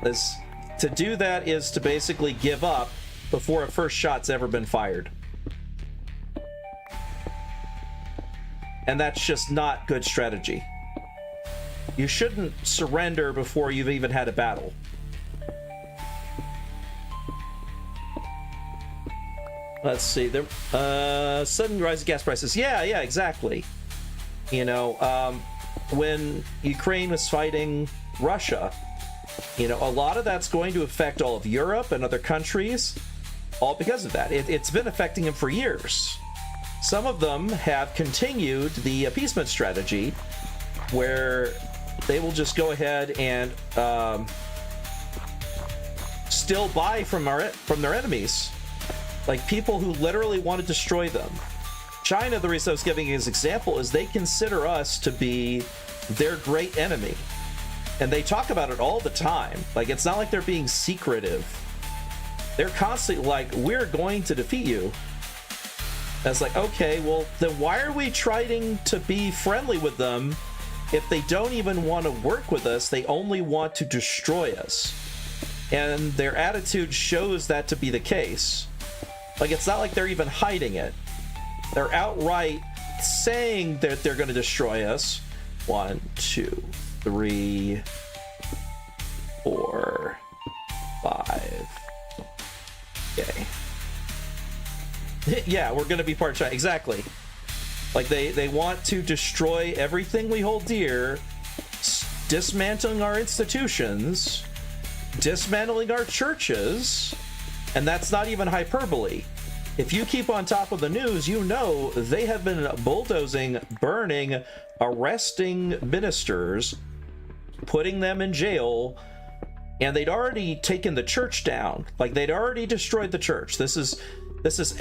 To do that is to basically give up before a first shot's ever been fired. And that's just not good strategy. You shouldn't surrender before you've even had a battle. Let's see. Sudden rise of gas prices. Yeah, exactly. You know, when Ukraine was fighting Russia, you know, a lot of that's going to affect all of Europe and other countries, all because of that. It's been affecting them for years. Some of them have continued the appeasement strategy, where they will just go ahead and still buy from their enemies. Like people who literally want to destroy them. China, the reason I was giving as an example is they consider us to be their great enemy. And they talk about it all the time. Like, it's not like they're being secretive. They're constantly like, we're going to defeat you. And it's like, okay, well, then why are we trying to be friendly with them if they don't even want to work with us? They only want to destroy us. And their attitude shows that to be the case. Like, it's not like they're even hiding it. They're outright saying that they're going to destroy us. 1, 2, 3, 4, 5. Okay. Yeah, we're going to be part of China. Exactly. Like, they want to destroy everything we hold dear, dismantling our institutions, dismantling our churches, and that's not even hyperbole. If you keep on top of the news, you know they have been bulldozing, burning, arresting ministers, putting them in jail, and they'd already taken the church down. Like, they'd already destroyed the church. This is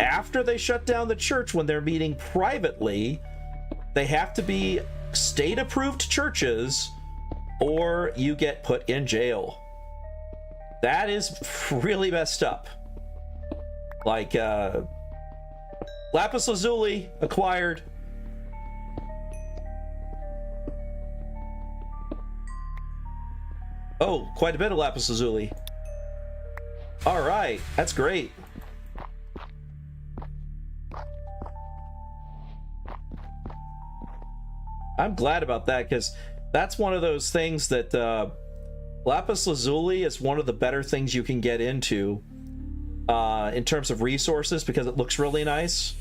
after they shut down the church. When they're meeting privately, they have to be state-approved churches, or you get put in jail. That is really messed up. Like, Lapis Lazuli acquired. Oh, quite a bit of Lapis Lazuli. All right, that's great. I'm glad about that, because that's one of those things that Lapis Lazuli is one of the better things you can get into in terms of resources, because it looks really nice,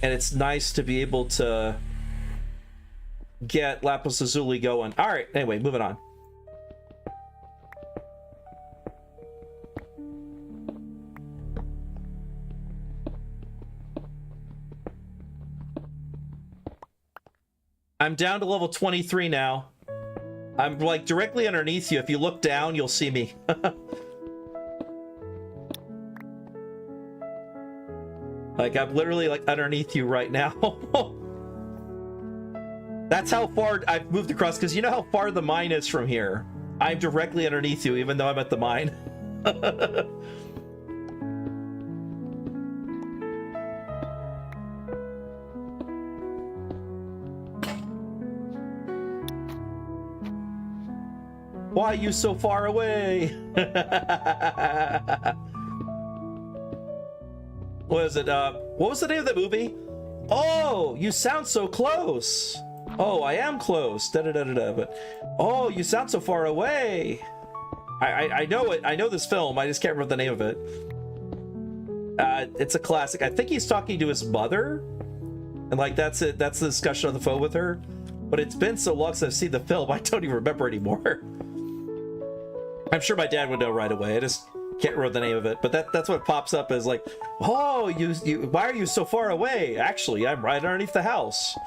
and it's nice to be able to get Lapis Lazuli going. All right, anyway, moving on. I'm down to level 23 now. I'm like directly underneath you. If you look down, you'll see me. Like, I'm literally like underneath you right now. That's how far I've moved across, because you know how far the mine is from here. I'm directly underneath you, even though I'm at the mine. Why are you so far away? What is it? What was the name of the movie? Oh, you sound so close. Oh, I am close. But oh, you sound so far away. I know it. I know this film. I just can't remember the name of it. It's a classic. I think he's talking to his mother, and like that's it. That's the discussion on the phone with her. But it's been so long since I've seen the film, I don't even remember anymore. I'm sure my dad would know right away. I just can't remember the name of it. But that's what pops up as like, oh, you why are you so far away? Actually, I'm right underneath the house.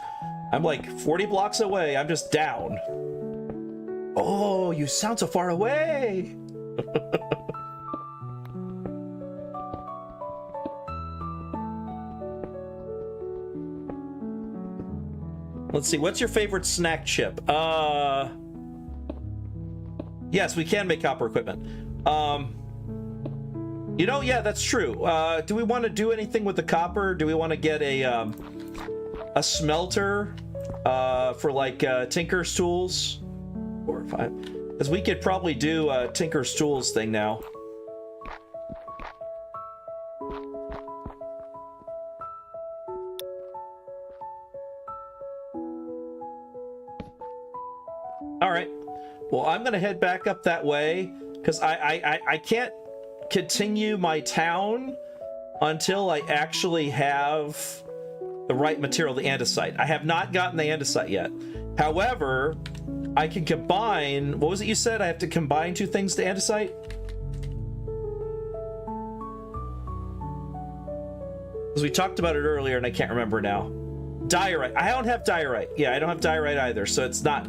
I'm like 40 blocks away. I'm just down. Oh, you sound so far away. Let's see. What's your favorite snack chip? Yes, we can make copper equipment. You know, yeah, that's true. Do we want to do anything with the copper? Do we want to get a smelter for like Tinker's Tools? 4 or 5. Because we could probably do a Tinker's Tools thing now. Well, I'm gonna head back up that way because I can't continue my town until I actually have the right material, the andesite. I have not gotten the andesite yet. However, I can combine, what was it you said? I have to combine two things to andesite? Because we talked about it earlier and I can't remember now. Diorite. I don't have diorite. Yeah, I don't have diorite either, so it's not,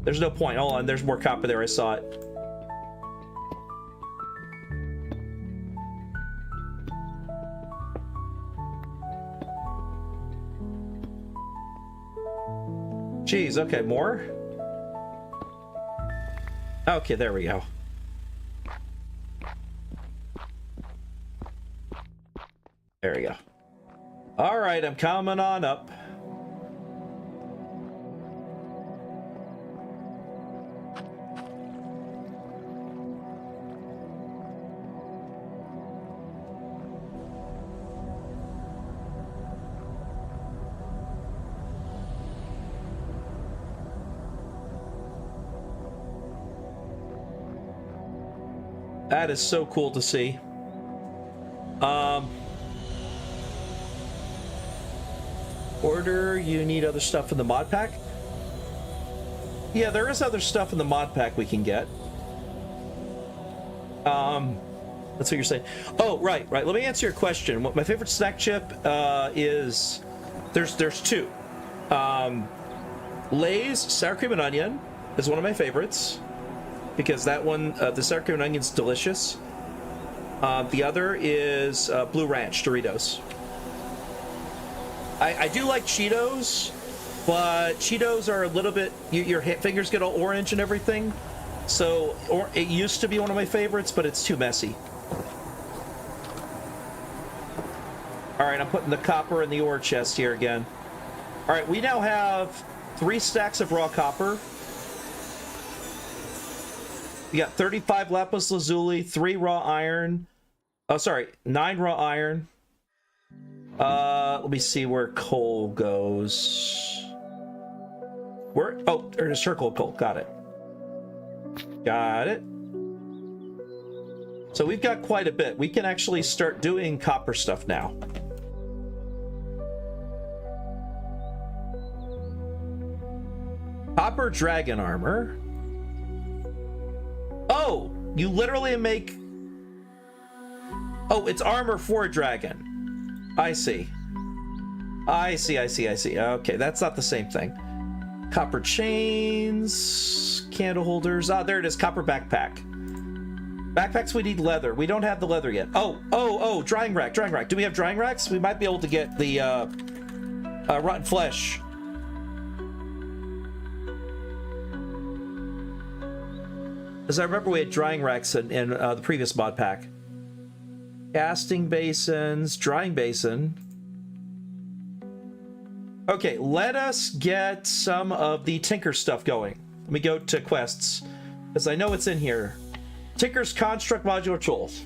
there's no point. Hold on, there's more copper there, I saw it. Jeez, okay, more? Okay, there we go. There we go. All right, I'm coming on up. That is so cool to see. Order, you need other stuff in the mod pack? Yeah, there is other stuff in the mod pack we can get. That's what you're saying. Oh, right. Let me answer your question. What my favorite snack chip is, there's two. Lay's sour cream and onion is one of my favorites because that one, the sour cream and onion is delicious. The other is Blue Ranch Doritos. I do like Cheetos, but Cheetos are a little bit, your fingers get all orange and everything. So, it used to be one of my favorites, but it's too messy. All right, I'm putting the copper in the ore chest here again. All right, we now have 3 stacks of raw copper. We got 35 lapis lazuli, 3 raw iron. Oh, sorry, 9 raw iron. Let me see where coal goes. Where? Oh, there's a circle of coal. Got it. Got it. So we've got quite a bit. We can actually start doing copper stuff now. Copper dragon armor. Oh, you literally make... Oh, it's armor for a dragon. I see. I see. Okay, that's not the same thing. Copper chains, candle holders. Ah, there it is, copper backpack. Backpacks, we need leather. We don't have the leather yet. Oh, drying rack. Do we have drying racks? We might be able to get the rotten flesh. As I remember, we had drying racks in the previous mod pack. Casting basins, drying basin. Okay, let us get some of the Tinker stuff going. Let me go to quests, because I know it's in here. Tinker's Construct Modular Tools.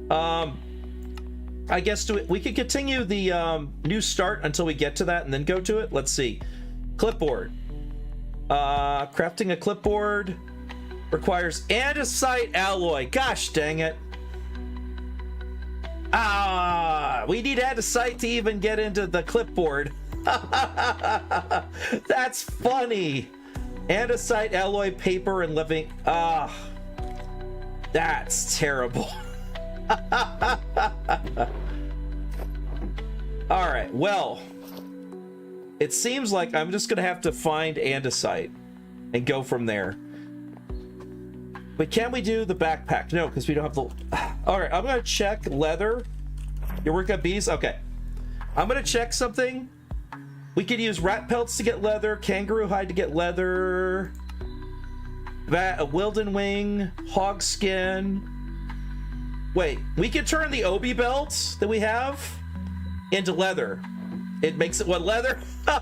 I guess we could continue the new start until we get to that and then go to it. Let's see. Clipboard. Crafting a clipboard requires andesite alloy. Gosh dang it. We need andesite to even get into the clipboard. That's funny. Andesite alloy paper and living. That's terrible. All right, well, it seems like I'm just gonna have to find andesite and go from there. But can we do the backpack? No, because we don't have the... All right, I'm gonna check leather. Your work at bees? Okay. I'm gonna check something. We could use rat pelts to get leather, kangaroo hide to get leather, a wilden wing, hog skin. Wait, we could turn the obi belts that we have into leather. It makes it what, leather?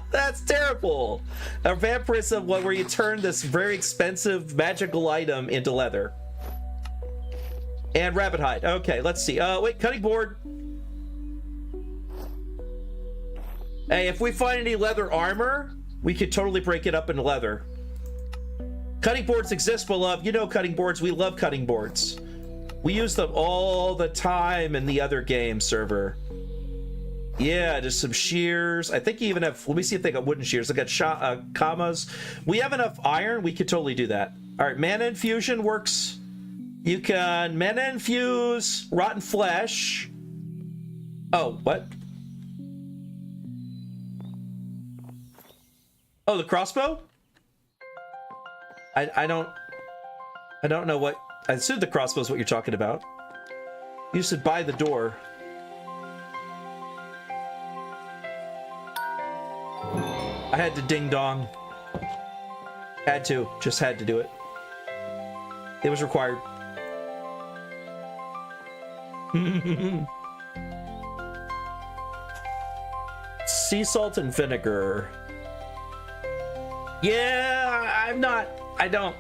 That's terrible. A vampirism one where you turn this very expensive magical item into leather. And rabbit hide. Okay, let's see. Wait, cutting board. Hey, if we find any leather armor, we could totally break it up into leather. Cutting boards exist, beloved. You know cutting boards. We love cutting boards. We use them all the time in the other game server. Yeah, just some shears. I think you even have, let me see if they got wooden shears. They got commas. We have enough iron. We could totally do that. All right, mana infusion works. You can mana infuse rotten flesh. Oh, what? Oh, the crossbow? I don't know what, I assume the crossbow is what you're talking about. You said by the door. I had to ding dong. Had to, just had to do it. It was required. Sea salt and vinegar. Yeah, I don't.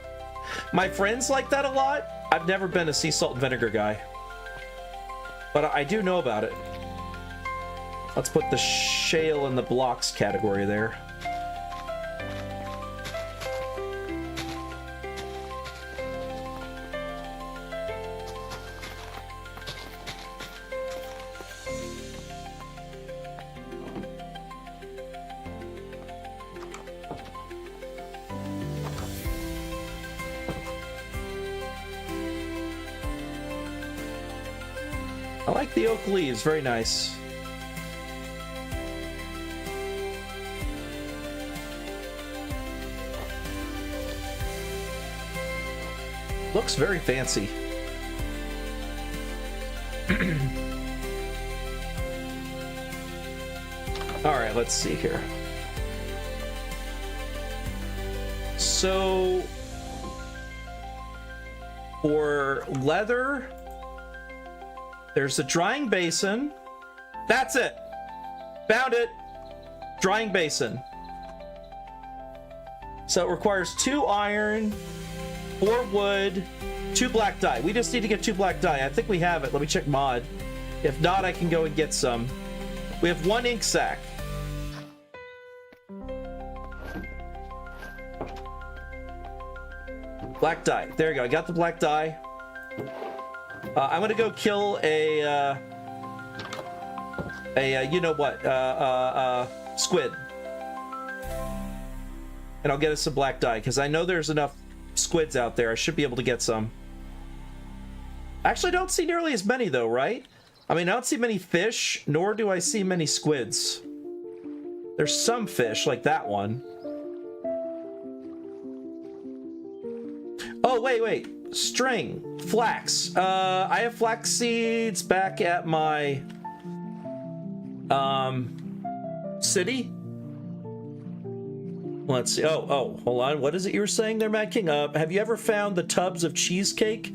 My friends like that a lot. I've never been a sea salt and vinegar guy. But I do know about it. Let's put the shale in the blocks category there. I like the oak leaves, very nice. Looks very fancy. All right, let's see here. So for leather, there's a drying basin. That's it. Found it. Drying basin. So it requires 2 iron, 4 wood, 2 black dye. We just need to get 2 black dye. I think we have it. Let me check mod. If not, I can go and get some. We have 1 ink sac. Black dye. There you go. I got the black dye. I'm gonna go kill a you know what, squid. And I'll get us some black dye, because I know there's enough squids out there. I should be able to get some. Actually, I don't see nearly as many, though, right? I mean, I don't see many fish, nor do I see many squids. There's some fish, like that one. Oh, wait. String. Flax. I have flax seeds back at my city. Let's see. Oh, hold on. What is it you were saying there, Mad King? Have you ever found the tubs of cheesecake?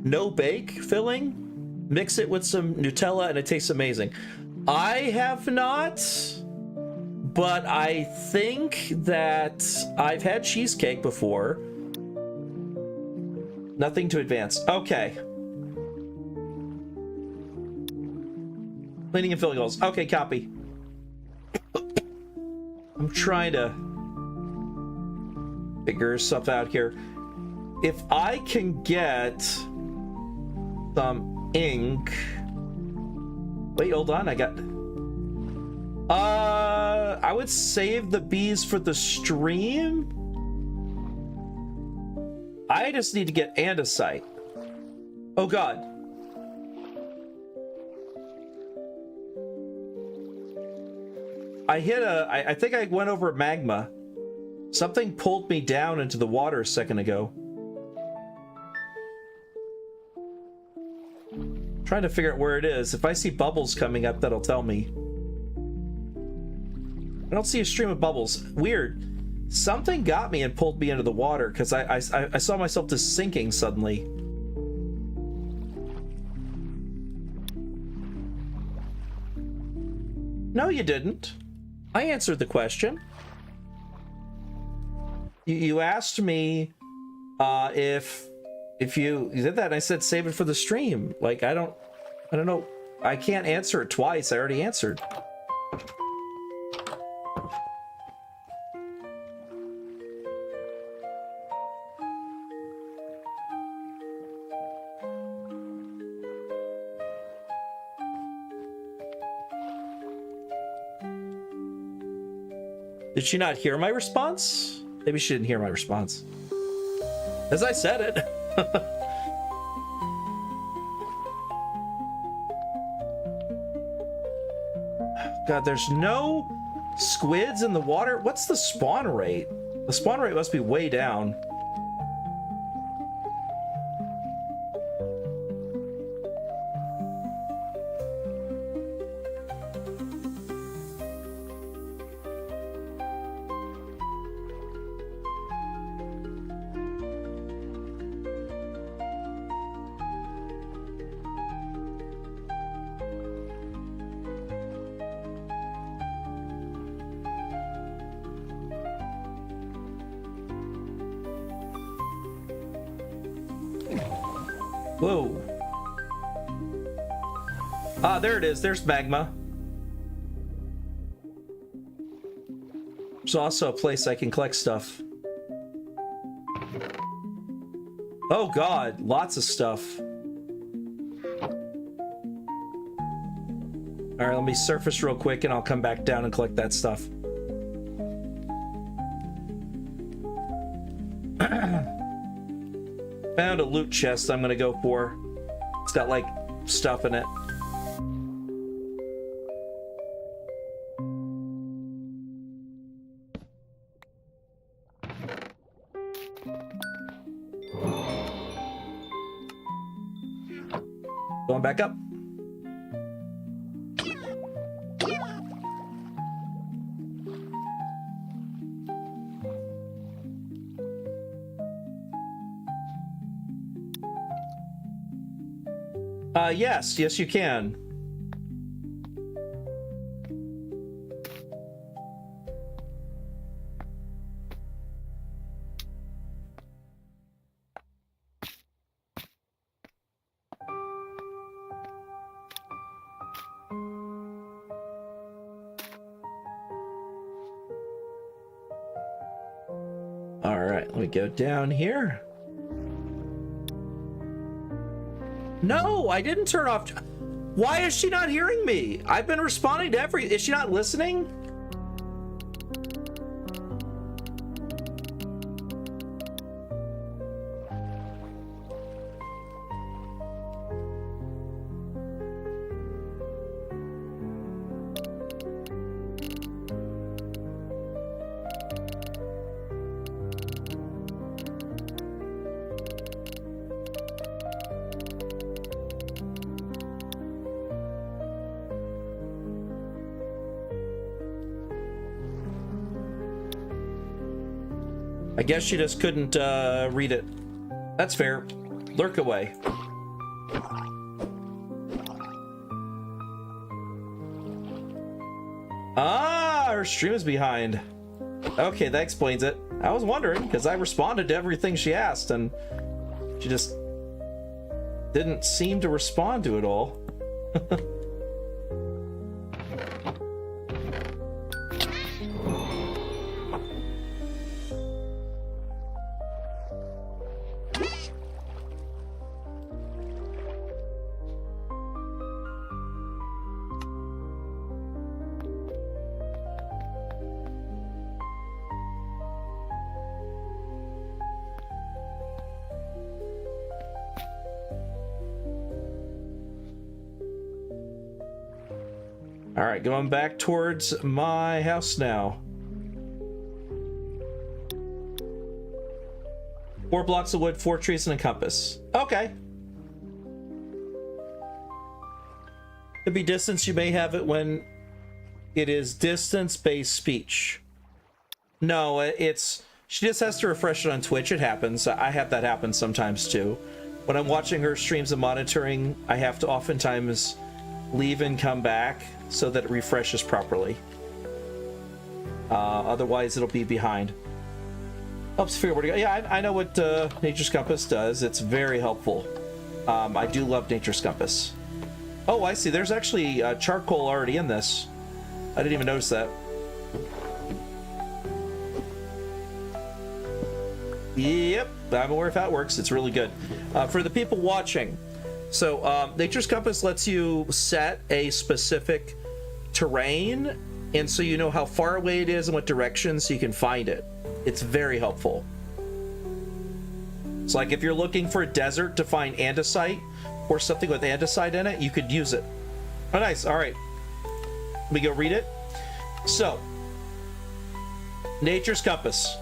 No bake filling? Mix it with some Nutella and it tastes amazing. I have not, but I think that I've had cheesecake before. Nothing to advance. Okay. Cleaning and filling holes. Okay, copy. I'm trying to figure stuff out here. If I can get some ink. Wait, hold on. I got... I would save the bees for the stream. I just need to get andesite. Oh god. I hit I think I went over magma. Something pulled me down into the water a second ago. Trying to figure out where it is. If I see bubbles coming up, that'll tell me. I don't see a stream of bubbles. Weird. Something got me and pulled me into the water because I saw myself just sinking suddenly. No, you didn't. I answered the question. You asked me if you did that, and I said save it for the stream. Like, I don't know. I can't answer it twice. I already answered. Did she not hear my response? Maybe she didn't hear my response. As I said it. God, there's no squids in the water. What's the spawn rate? The spawn rate must be way down. Whoa. Ah, there it is. There's magma. There's also a place I can collect stuff. Oh God, lots of stuff. All right, let me surface real quick and I'll come back down and collect that stuff. Found a loot chest I'm gonna go for. It's got like stuff in it. Going back up. Yes, you can. All right, let me go down here. No, I didn't turn off. Why is she not hearing me? I've been responding to every... Is she not listening? I guess she just couldn't read it. That's fair. Lurk away. Ah, her stream is behind. Okay, that explains it. I was wondering, because I responded to everything she asked, and she just didn't seem to respond to it all. All right, going back towards my house now. 4 blocks of wood, 4 trees, and a compass. Okay. Could be distance. You may have it when it is distance-based speech. No, it's... She just has to refresh it on Twitch. It happens. I have that happen sometimes, too. When I'm watching her streams and monitoring, I have to oftentimes leave and come back so that it refreshes properly. Otherwise, it'll be behind. Helps figure where to go. Yeah, I know what Nature's Compass does. It's very helpful. I do love Nature's Compass. Oh, I see. There's actually charcoal already in this. I didn't even notice that. Yep, I'm aware of how it works. It's really good. For the people watching, so Nature's Compass lets you set a specific terrain And so you know how far away it is and what direction, so you can find it. It's very helpful. It's like if you're looking for a desert to find andesite or something with andesite in it, you could use it. Oh, nice. All right. Let me go read it. So, Nature's Compass.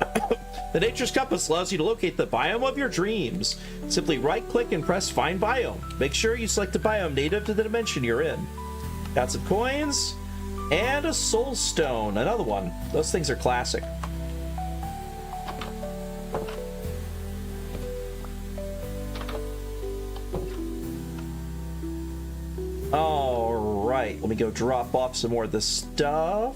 The Nature's Compass allows you to locate the biome of your dreams. Simply right-click and press Find Biome. Make sure you select a biome native to the dimension you're in. Got some coins and a soul stone. Another one. Those things are classic. All right, let me go drop off some more of this stuff.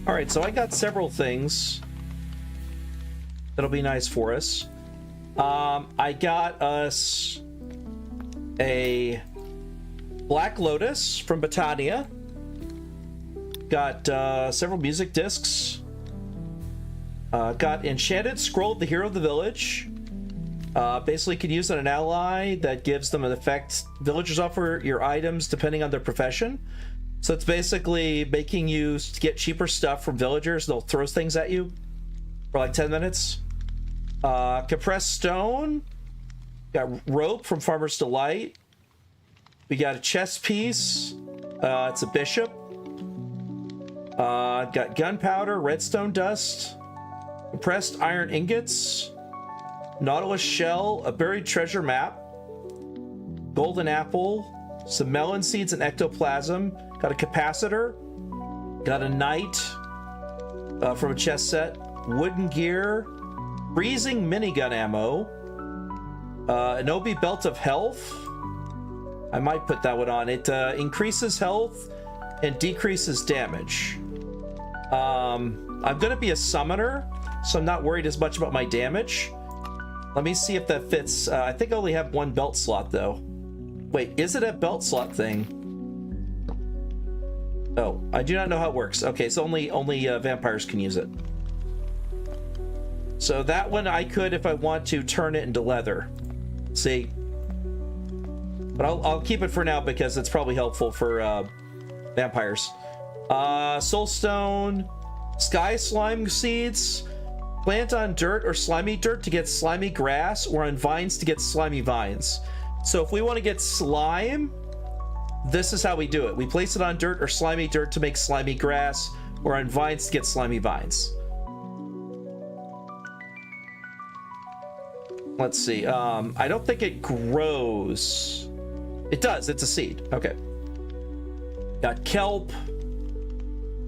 All right, so I got several things that'll be nice for us. I got us a Black Lotus from Botania. Got several music discs. Got Enchanted Scroll of the Hero of the Village. Basically, you can use on an ally that gives them an effect. Villagers offer your items depending on their profession. So it's basically making you get cheaper stuff from villagers. They'll throw things at you for like 10 minutes. Compressed Stone. Got Rope from Farmer's Delight. We got a chess piece. It's a bishop. Got Gunpowder, Redstone Dust, Compressed Iron Ingots, Nautilus Shell, a Buried Treasure Map, Golden Apple, some melon seeds and ectoplasm. Got a capacitor. Got a knight from a chess set. Wooden gear. Freezing minigun ammo. An Obi belt of health. I might put that one on. It increases health and decreases damage. I'm gonna be a summoner, so I'm not worried as much about my damage. Let me see if that fits. I think I only have one belt slot though. Wait, is it a belt slot thing? Oh, I do not know how it works. Okay, so only vampires can use it. So that one I could, if I want to, turn it into leather. See? But I'll keep it for now because it's probably helpful for vampires. Soulstone, Sky Slime Seeds. Plant on dirt or slimy dirt to get slimy grass, or on vines to get slimy vines. So if we want to get slime, this is how we do it. We place it on dirt or slimy dirt to make slimy grass, or on vines to get slimy vines. Let's see. I don't think it grows. It does. It's a seed. Okay. Got kelp.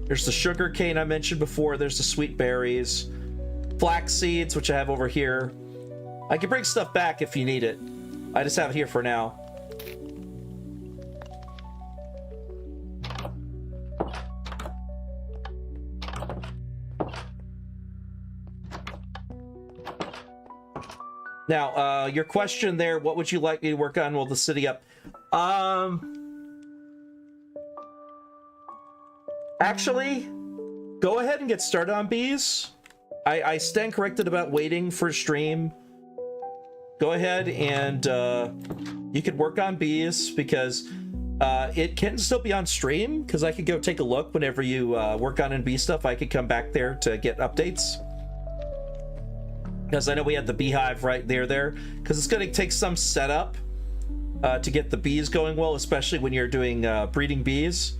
There's the sugar cane I mentioned before. There's the sweet berries. Flax seeds, which I have over here. I can bring stuff back if you need it. I just have it here for now. Now, your question there, what would you like me to work on while the city up? Actually, go ahead and get started on bees. I stand corrected about waiting for stream. Go ahead and you could work on bees because it can still be on stream, because I could go take a look whenever you work on bee stuff. I could come back there to get updates. Because I know we had the beehive right there, because it's going to take some setup to get the bees going well, especially when you're doing breeding bees.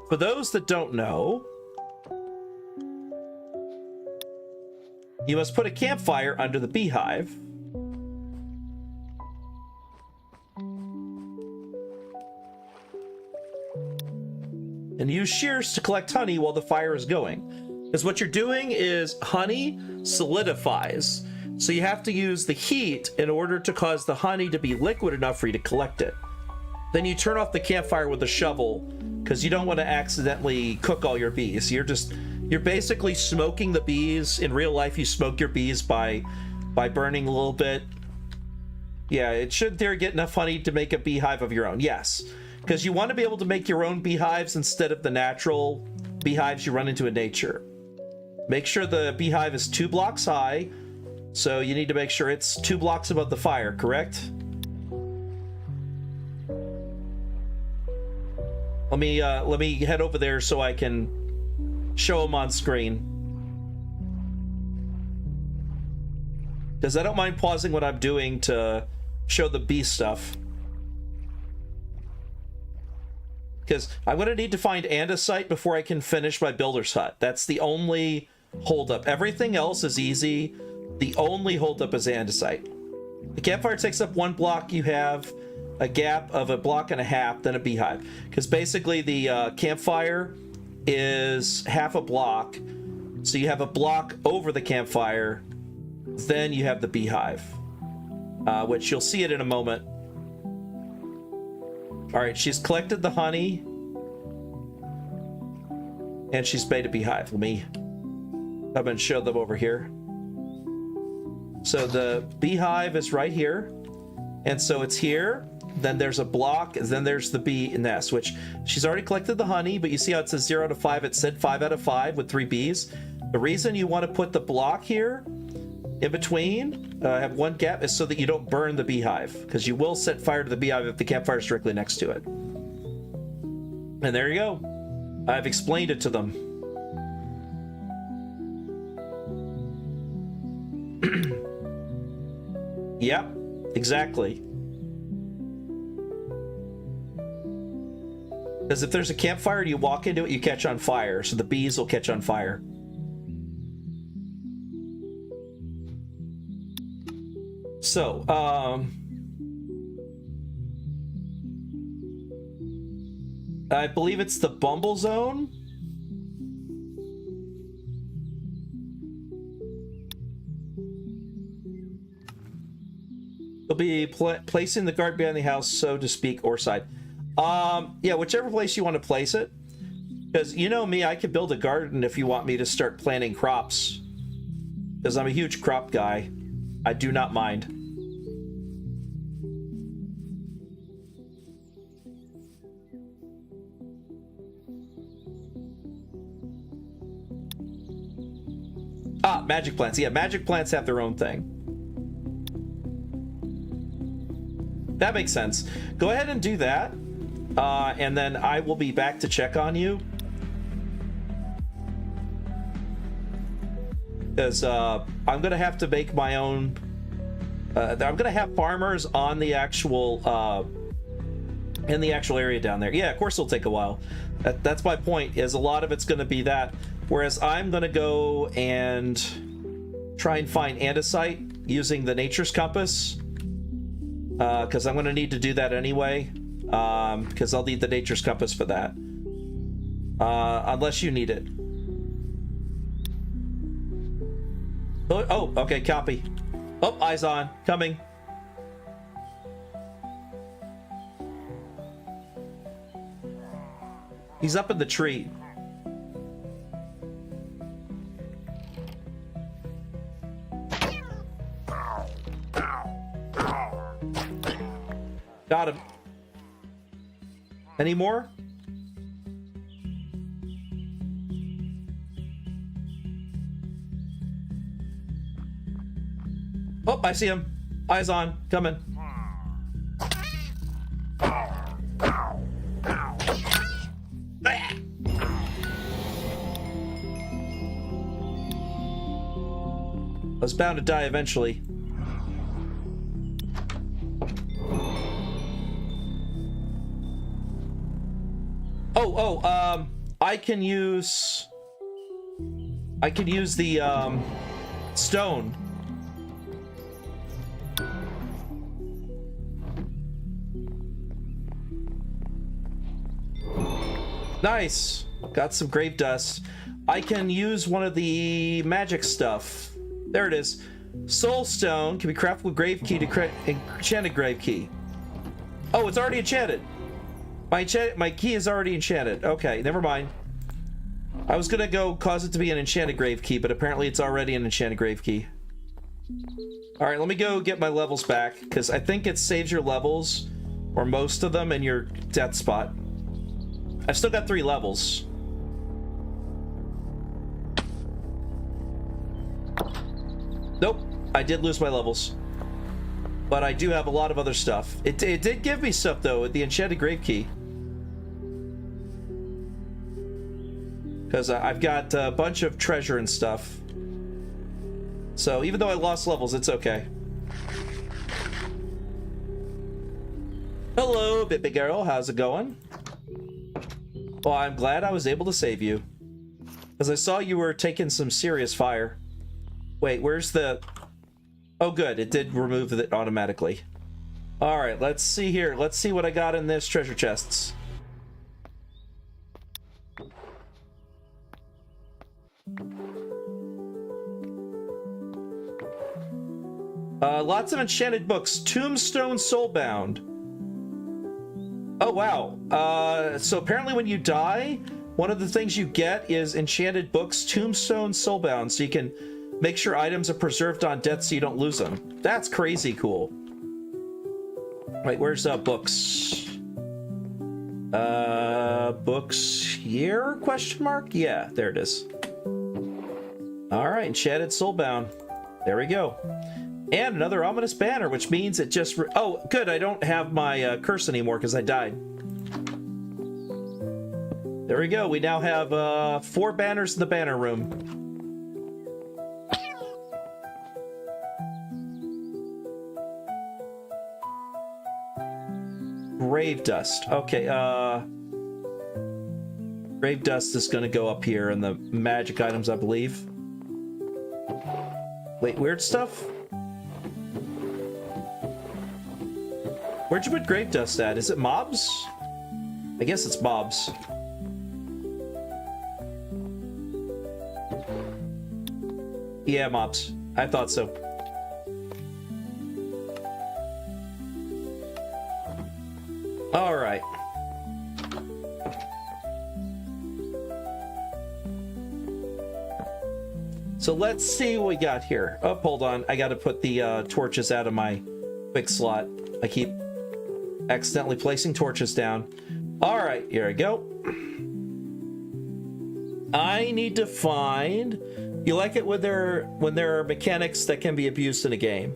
For those that don't know, you must put a campfire under the beehive. And use shears to collect honey while the fire is going. Because what you're doing is honey solidifies. So you have to use the heat in order to cause the honey to be liquid enough for you to collect it. Then you turn off the campfire with a shovel because you don't want to accidentally cook all your bees. You're basically smoking the bees. In real life, you smoke your bees by burning a little bit. Yeah, it should there get enough honey to make a beehive of your own. Yes, because you want to be able to make your own beehives instead of the natural beehives you run into in nature. Make sure the beehive is 2 blocks high. So you need to make sure it's 2 blocks above the fire, correct? Let me head over there so I can show them on screen. Because I don't mind pausing what I'm doing to show the bee stuff. Because I'm going to need to find andesite before I can finish my builder's hut. That's the only holdup. Everything else is easy. The only holdup is andesite. The campfire takes up 1 block. You have a gap of 1.5 blocks, then a beehive. Because basically the campfire is half a block. So you have a block over the campfire. Then you have the beehive. Which you'll see it in a moment. Alright, she's collected the honey. And she's made a beehive. Let me come and show them over here. So the beehive is right here. And so it's here. Then there's a block. And then there's the bee nest, which she's already collected the honey. But you see how it says 0 to 5? It said 5 out of 5 with 3 bees. The reason you want to put the block here in between, have 1 gap, is so that you don't burn the beehive. Because you will set fire to the beehive if the campfire is directly next to it. And there you go. I've explained it to them. Yep, exactly. Because if there's a campfire and you walk into it, you catch on fire. So the bees will catch on fire. So, I believe it's the Bumble Zone. They'll be placing the guard behind the house, so to speak, or side. Yeah, whichever place you want to place it. Because you know me, I could build a garden if you want me to start planting crops. Because I'm a huge crop guy. I do not mind. Ah, magic plants. Yeah, magic plants have their own thing. That makes sense. Go ahead and do that. And then I will be back to check on you. Because I'm going to have to make my own... I'm going to have farmers on the actual... in the actual area down there. Yeah, of course it'll take a while. That's my point, is a lot of it's going to be that. Whereas I'm going to go and try and find andesite using the Nature's Compass. Because I'm going to need to do that anyway. Because I'll need the Nature's Compass for that. Unless you need it. Oh, okay, copy. Oh, eyes on. Coming. He's up in the tree. Got him. Any more? Oh, I see him. Eyes on. Coming. I was bound to die eventually. I can use the stone. Nice. Got some grave dust. I can use one of the magic stuff. There it is. Soul Stone can be crafted with Grave Key to enchanted Grave Key. Oh, it's already enchanted. My key is already enchanted. Okay, never mind. I was gonna go cause it to be an enchanted Grave Key, but apparently it's already an enchanted Grave Key. Alright, let me go get my levels back, because I think it saves your levels, or most of them, in your death spot. I've still got 3 levels. Nope, I did lose my levels. But I do have a lot of other stuff. It did give me stuff, though, with the enchanted Grave Key. Because I've got a bunch of treasure and stuff. So even though I lost levels, it's okay. Hello, baby girl. How's it going? Well, I'm glad I was able to save you. Because I saw you were taking some serious fire. Wait, where's the... Oh, good. It did remove it automatically. Alright, let's see here. Let's see what I got in this treasure chests. Lots of enchanted books. Tombstone Soulbound. Oh, wow. So apparently when you die, one of the things you get is enchanted books, Tombstone Soulbound, so you can make sure items are preserved on death so you don't lose them. That's crazy cool. Wait, where's books? Books here? Question mark? Yeah, there it is. Alright, enchanted Soulbound. There we go. And another ominous banner, which means it just... Oh, good, I don't have my curse anymore because I died. There we go, we now have 4 banners in the banner room. Grave Dust. Okay, Grave Dust is going to go up here in the magic items, I believe. Wait, weird stuff? Where'd you put Grave Dust at? Is it mobs? I guess it's mobs. Yeah, mobs. I thought so. All right. So let's see what we got here. Oh, hold on. I got to put the torches out of my quick slot. I keep accidentally placing torches down. All right, here I go. I need to find... You like it when there are mechanics that can be abused in a game?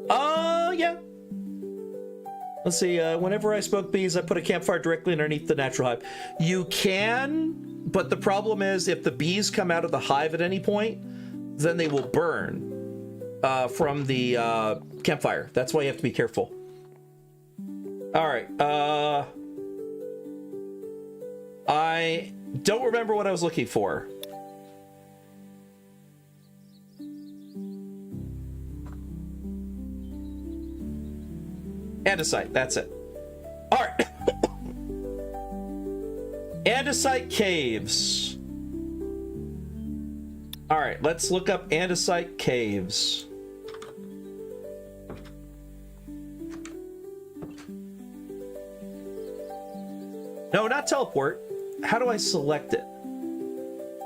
Yeah. Let's see, whenever I smoke bees, I put a campfire directly underneath the natural hive. You can, but the problem is if the bees come out of the hive at any point, then they will burn from the campfire. That's why you have to be careful. All right, I don't remember what I was looking for. Andesite, that's it. All right. Andesite caves. All right, let's look up andesite caves. No, not teleport. How do I select it?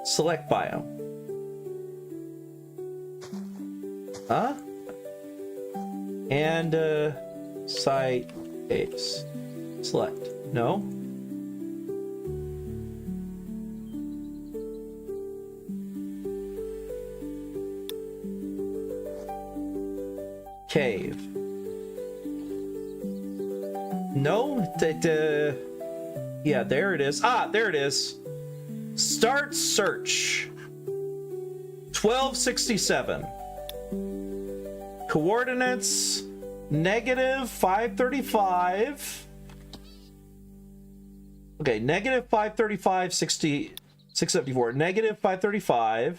Select biome. Huh? And site caves. Select. No. Cave. No. Yeah, there it is. Ah, there it is. Start search. 1267. Coordinates -535. Okay, -535, 674. -535.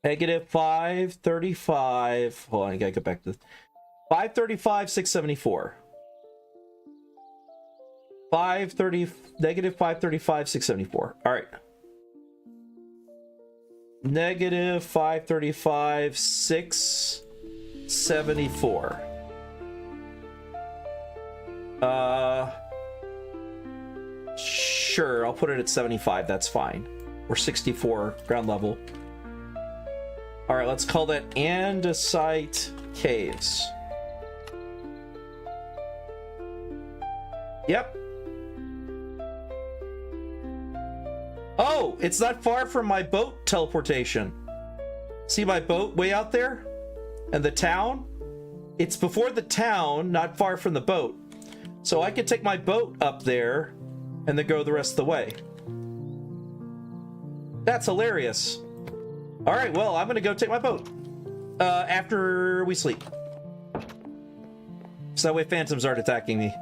-535. Hold on, I gotta go back to this. 535, 674. 530, -535, 674. All right. Negative 535, 674. Sure, I'll put it at 75, that's fine. Or 64, ground level. Alright, let's call that Andesite Caves. Yep. Oh, it's not far from my boat teleportation. See my boat way out there? And the town? It's before the town, not far from the boat. So I could take my boat up there and then go the rest of the way. That's hilarious. All right, well, I'm gonna go take my boat after we sleep. So that way phantoms aren't attacking me.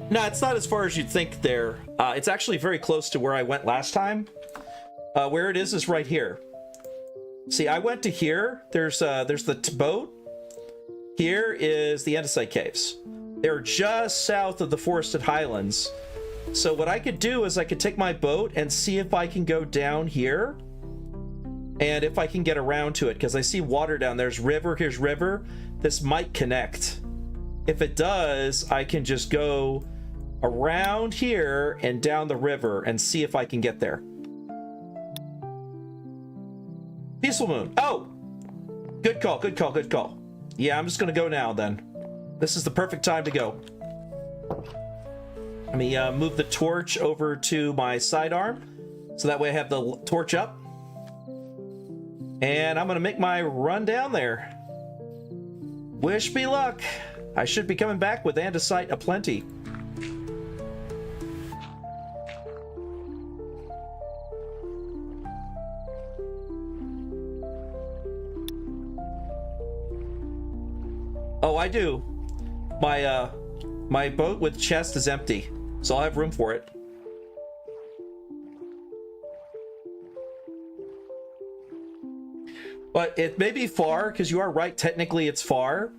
No, it's not as far as you'd think there. It's actually very close to where I went last time. Where it is right here. See, I went to here. There's the boat. Here is the Andesite Caves. They're just south of the Forested Highlands. So what I could do is I could take my boat and see if I can go down here. And if I can get around to it, because I see water down there. There's river, here's river. This might connect. If it does, I can just go around here and down the river and see if I can get there. Peaceful Moon. Oh! Good call, good call, good call. Yeah, I'm just gonna go now then. This is the perfect time to go. Let me move the torch over to my sidearm. So that way I have the torch up. And I'm gonna make my run down there. Wish me luck. I should be coming back with andesite aplenty. Oh, I do. My boat with chest is empty, so I'll have room for it. But it may be far, because you are right, technically it's far,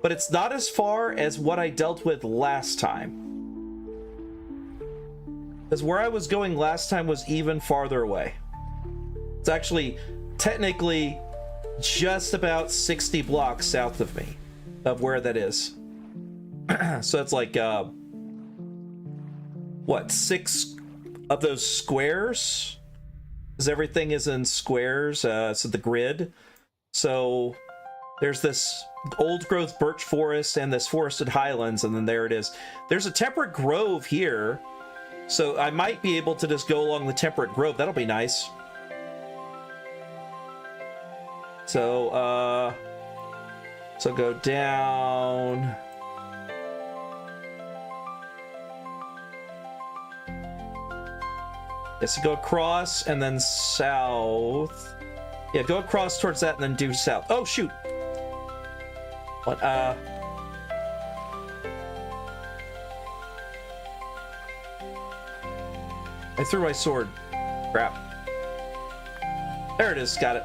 but it's not as far as what I dealt with last time. Because where I was going last time was even farther away. It's actually technically just about 60 blocks south of me, of where that is. So it's like, what, 6 of those squares? Because everything is in squares, so the grid. So there's this old growth birch forest and this forested highlands, and then there it is. There's a temperate grove here, so I might be able to just go along the temperate grove. That'll be nice. So go down. Yeah, so go across and then south. Yeah, go across towards that and then do south. Oh, shoot. What, I threw my sword. Crap. There it is, got it.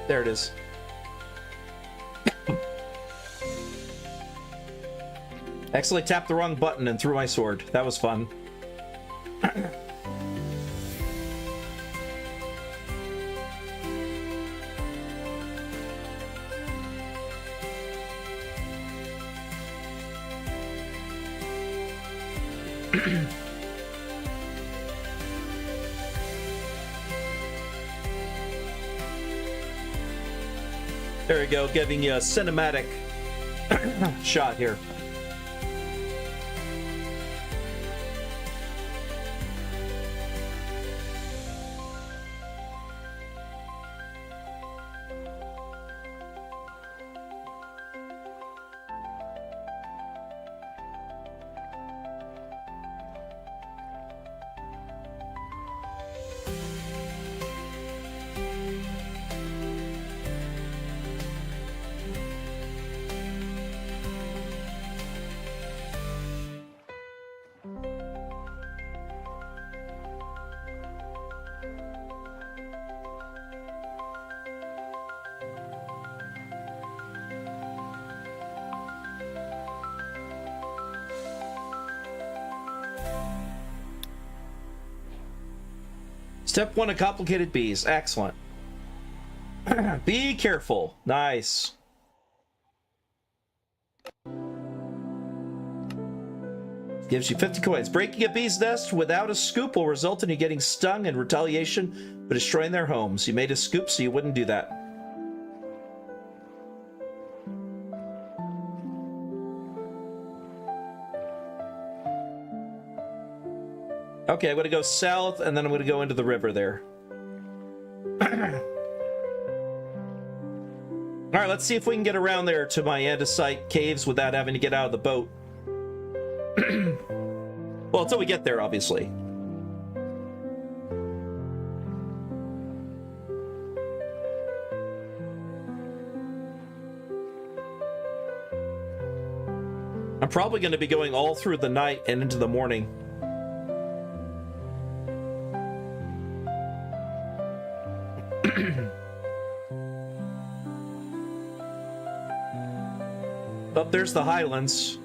There it is. Actually tapped the wrong button and threw my sword. That was fun. There we go, giving you a cinematic shot here. Step 1 of complicated bees. Excellent. Be careful. Nice. Gives you 50 coins. Breaking a bee's nest without a scoop will result in you getting stung in retaliation for destroying their homes. You made a scoop so you wouldn't do that. Okay, I'm going to go south, and then I'm going to go into the river there. All right, let's see if we can get around there to my andesite caves without having to get out of the boat. Well, until we get there, obviously. I'm probably going to be going all through the night and into the morning. Oh, there's the Highlands.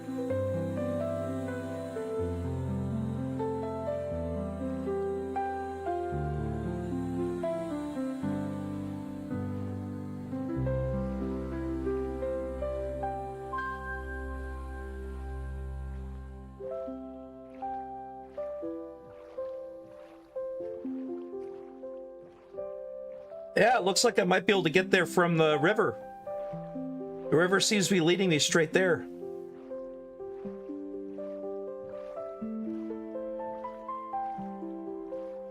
Yeah, it looks like I might be able to get there from the river. The river seems to be leading me straight there.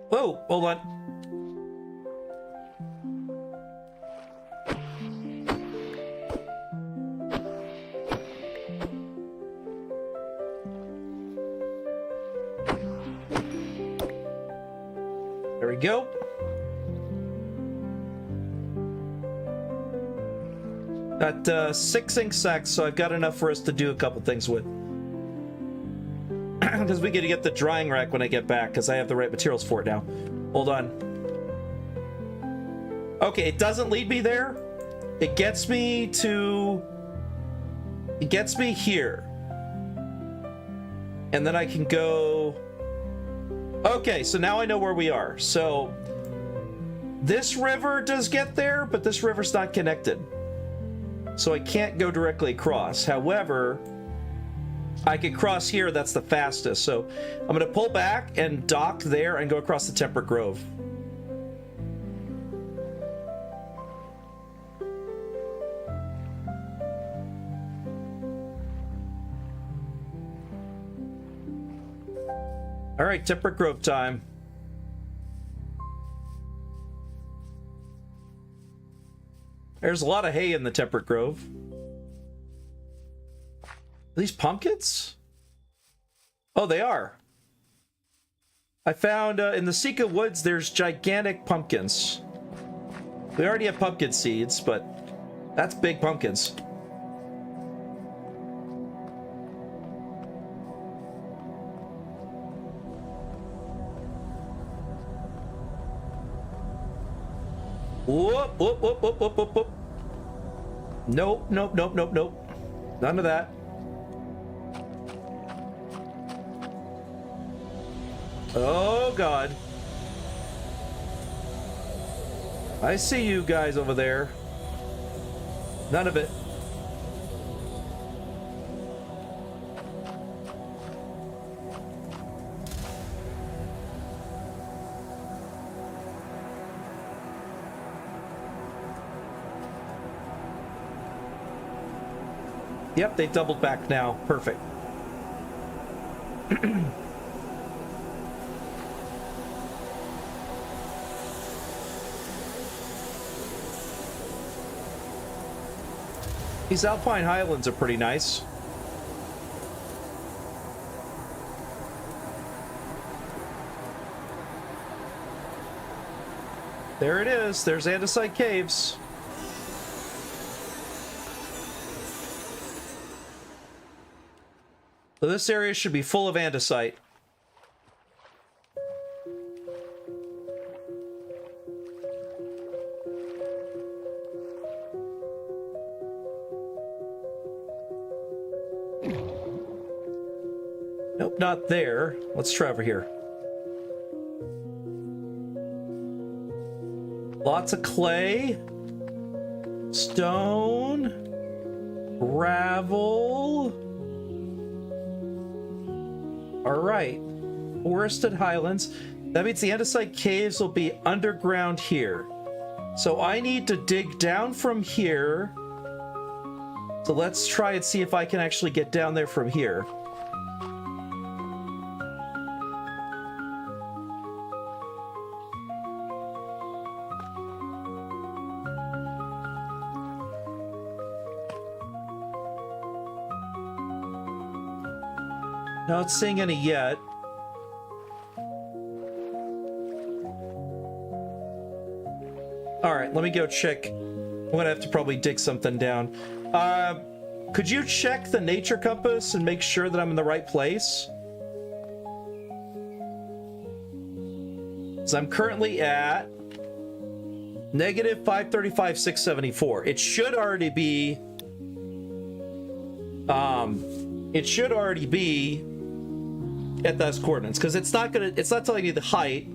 Whoa, hold on. There we go. Got 6 ink sacs, so I've got enough for us to do a couple things with. Because we gotta get the drying rack when I get back, because I have the right materials for it now. Hold on. Okay, it doesn't lead me there. It gets me to... It gets me here. And then I can go... Okay, so now I know where we are. So, this river does get there, but this river's not connected. So I can't go directly across. However, I could cross here. That's the fastest. So I'm going to pull back and dock there and go across the Temperate Grove. All right, Temperate Grove time. There's a lot of hay in the Temperate Grove. Are these pumpkins? Oh, they are. I found in the Sika Woods, there's gigantic pumpkins. We already have pumpkin seeds, but that's big pumpkins. Whoop, whoop, whoop, whoop, whoop, whoop, whoop. Nope, nope, nope, nope, nope. None of that. Oh, God. I see you guys over there. None of it. Yep, they doubled back now. Perfect. These Alpine Highlands are pretty nice. There it is. There's Andesite Caves. So this area should be full of andesite. Nope, not there. Let's try over here. Lots of clay, stone, gravel. All right, forested highlands. That means the andesite caves will be underground here. So I need to dig down from here. So let's try and see if I can actually get down there from here. Not seeing any yet. All right, let me go check. I'm gonna have to probably dig something down. Could you check the nature compass and make sure that I'm in the right place? So I'm currently at negative 535, 674. It should already be. It should already be at those coordinates, because it's not telling me the height,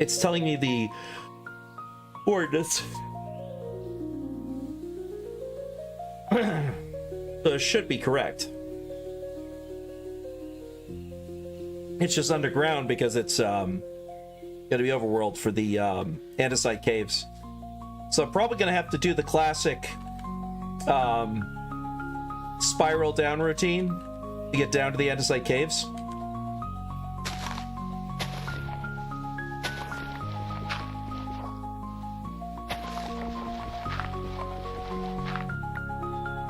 it's telling me the coordinates. So it should be correct. It's just underground because it's gonna be overworld for the andesite caves. So I'm probably gonna have to do the classic spiral down routine to get down to the andesite caves.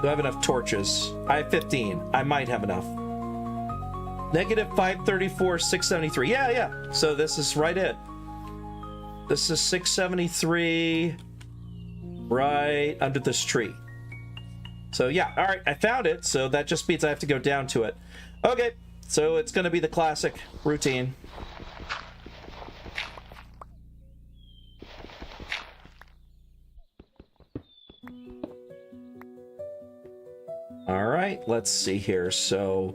Do I have enough torches? I have 15. I might have enough. Negative 534, 673. Yeah. So this is right it. This is 673 right under this tree. So yeah, all right, I found it. So that just means I have to go down to it. Okay, so it's going to be the classic routine. All right, let's see here. So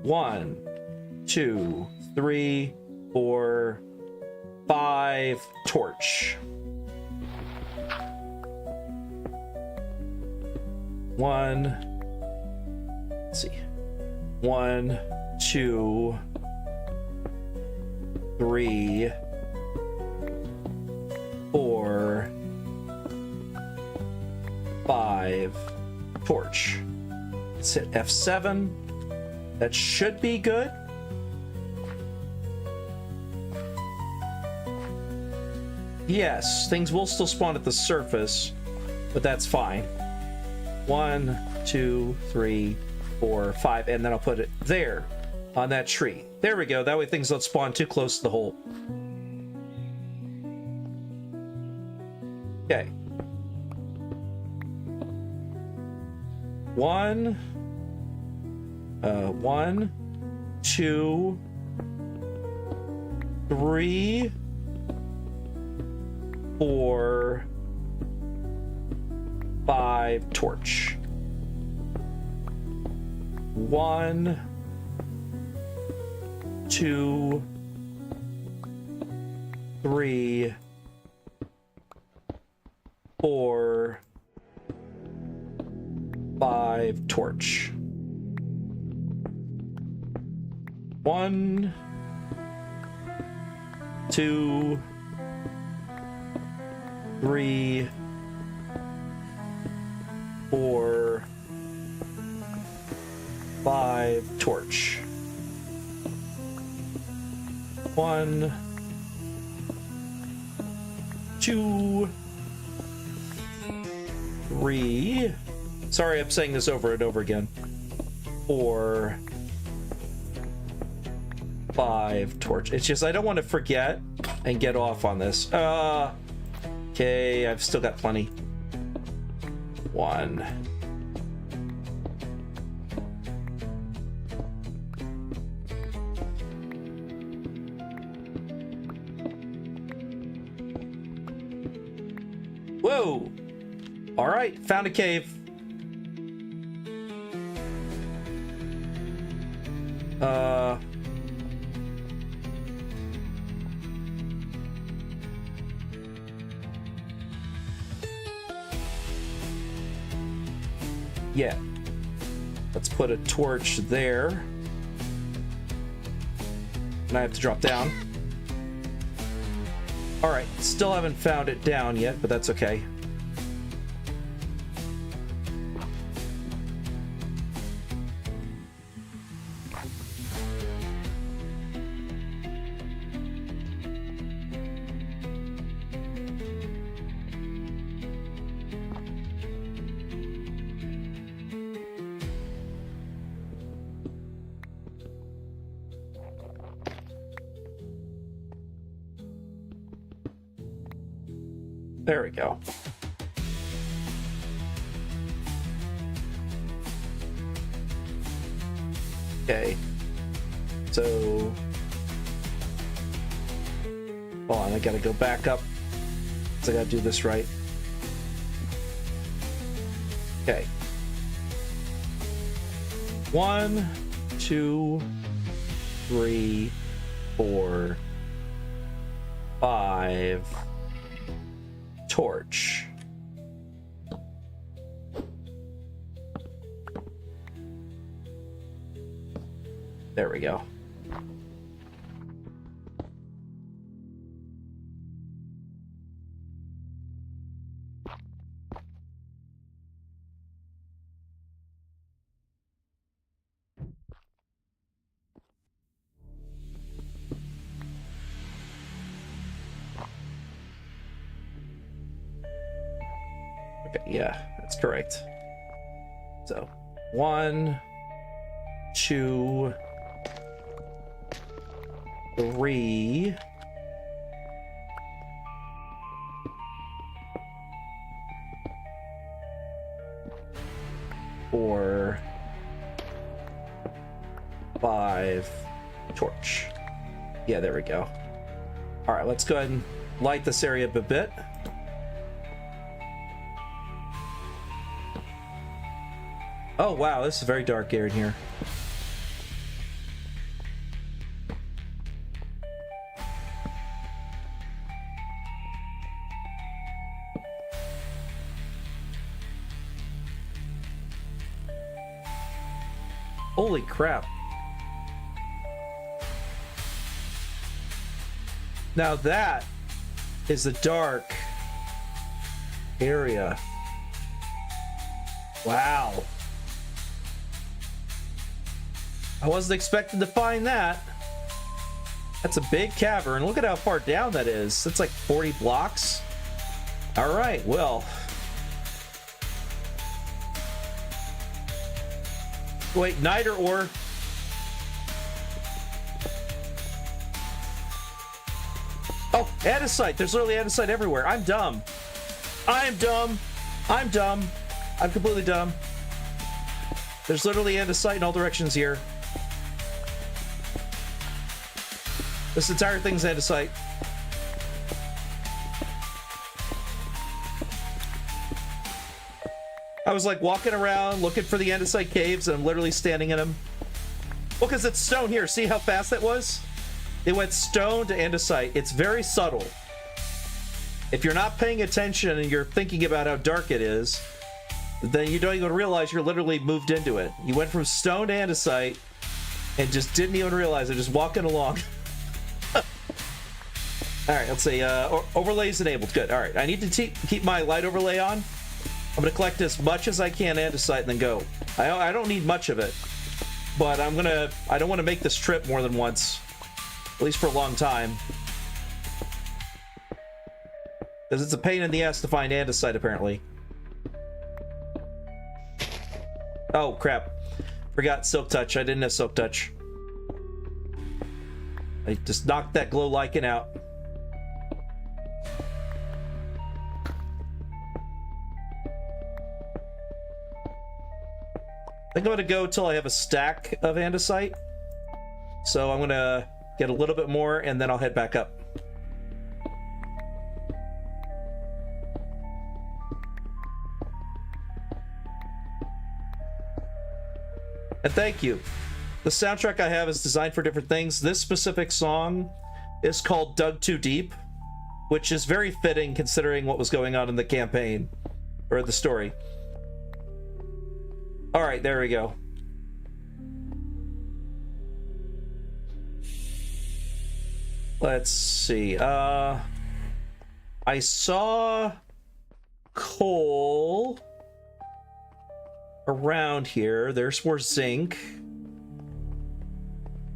1, 2, 3, 4, 5 torch. 1, let's see. 1, 2, 3, 4, 5 torch. Let's hit F7. That should be good. Yes, things will still spawn at the surface, but that's fine. 1, 2, 3, 4, 5, and then I'll put it there on that tree. There we go. That way things don't spawn too close to the hole. Okay. 1, 2, 3, 4, 5 torch. 1, 2, 3, 4, 5 torch. 1, 2, 3, 4, 5 torch. 1, 2, 3. Sorry, I'm saying this over and over again. 4, 5 torch. It's just I don't want to forget and get off on this. Okay, I've still got plenty. 1. Whoa! All right, found a cave. yet. Let's put a torch there. And I have to drop down. Alright, still haven't found it down yet, but that's okay. There we go. Okay. So... hold on, I gotta go back up. So I gotta do this right. Okay. 1, 2, 3, 4, 5... torch. There we go. Yeah, that's correct. So, 1, 2, 3, 4, 5, torch. Yeah, there we go. All right, let's go ahead and light this area up a bit. Oh wow, this is very dark here in here. Holy crap. Now that is a dark area. Wow. I wasn't expecting to find that. That's a big cavern. Look at how far down that is. It's like 40 blocks. All right, well. Wait, niter ore. Oh, andesite. There's literally andesite everywhere. I'm dumb. I'm dumb. I'm dumb. I'm completely dumb. There's literally andesite in all directions here. This entire thing's andesite. I was like walking around looking for the andesite caves and I'm literally standing in them. Well, because it's stone here. See how fast that was? It went stone to andesite. It's very subtle. If you're not paying attention and you're thinking about how dark it is, then you don't even realize you're literally moved into it. You went from stone to andesite and just didn't even realize it, just walking along. All right, let's see. Overlays enabled. Good. All right, I need to keep my light overlay on. I'm going to collect as much as I can andesite and then go. I don't need much of it, but I don't want to make this trip more than once, at least for a long time. Because it's a pain in the ass to find andesite, apparently. Oh, crap. Forgot Silk Touch. I didn't have Silk Touch. I just knocked that glow lichen out. I think I'm going to go till I have a stack of andesite. So I'm going to get a little bit more and then I'll head back up. And thank you. The soundtrack I have is designed for different things. This specific song is called Dug Too Deep, which is very fitting considering what was going on in the campaign, or the story. All right, there we go. Let's see. I saw coal around here. There's more zinc.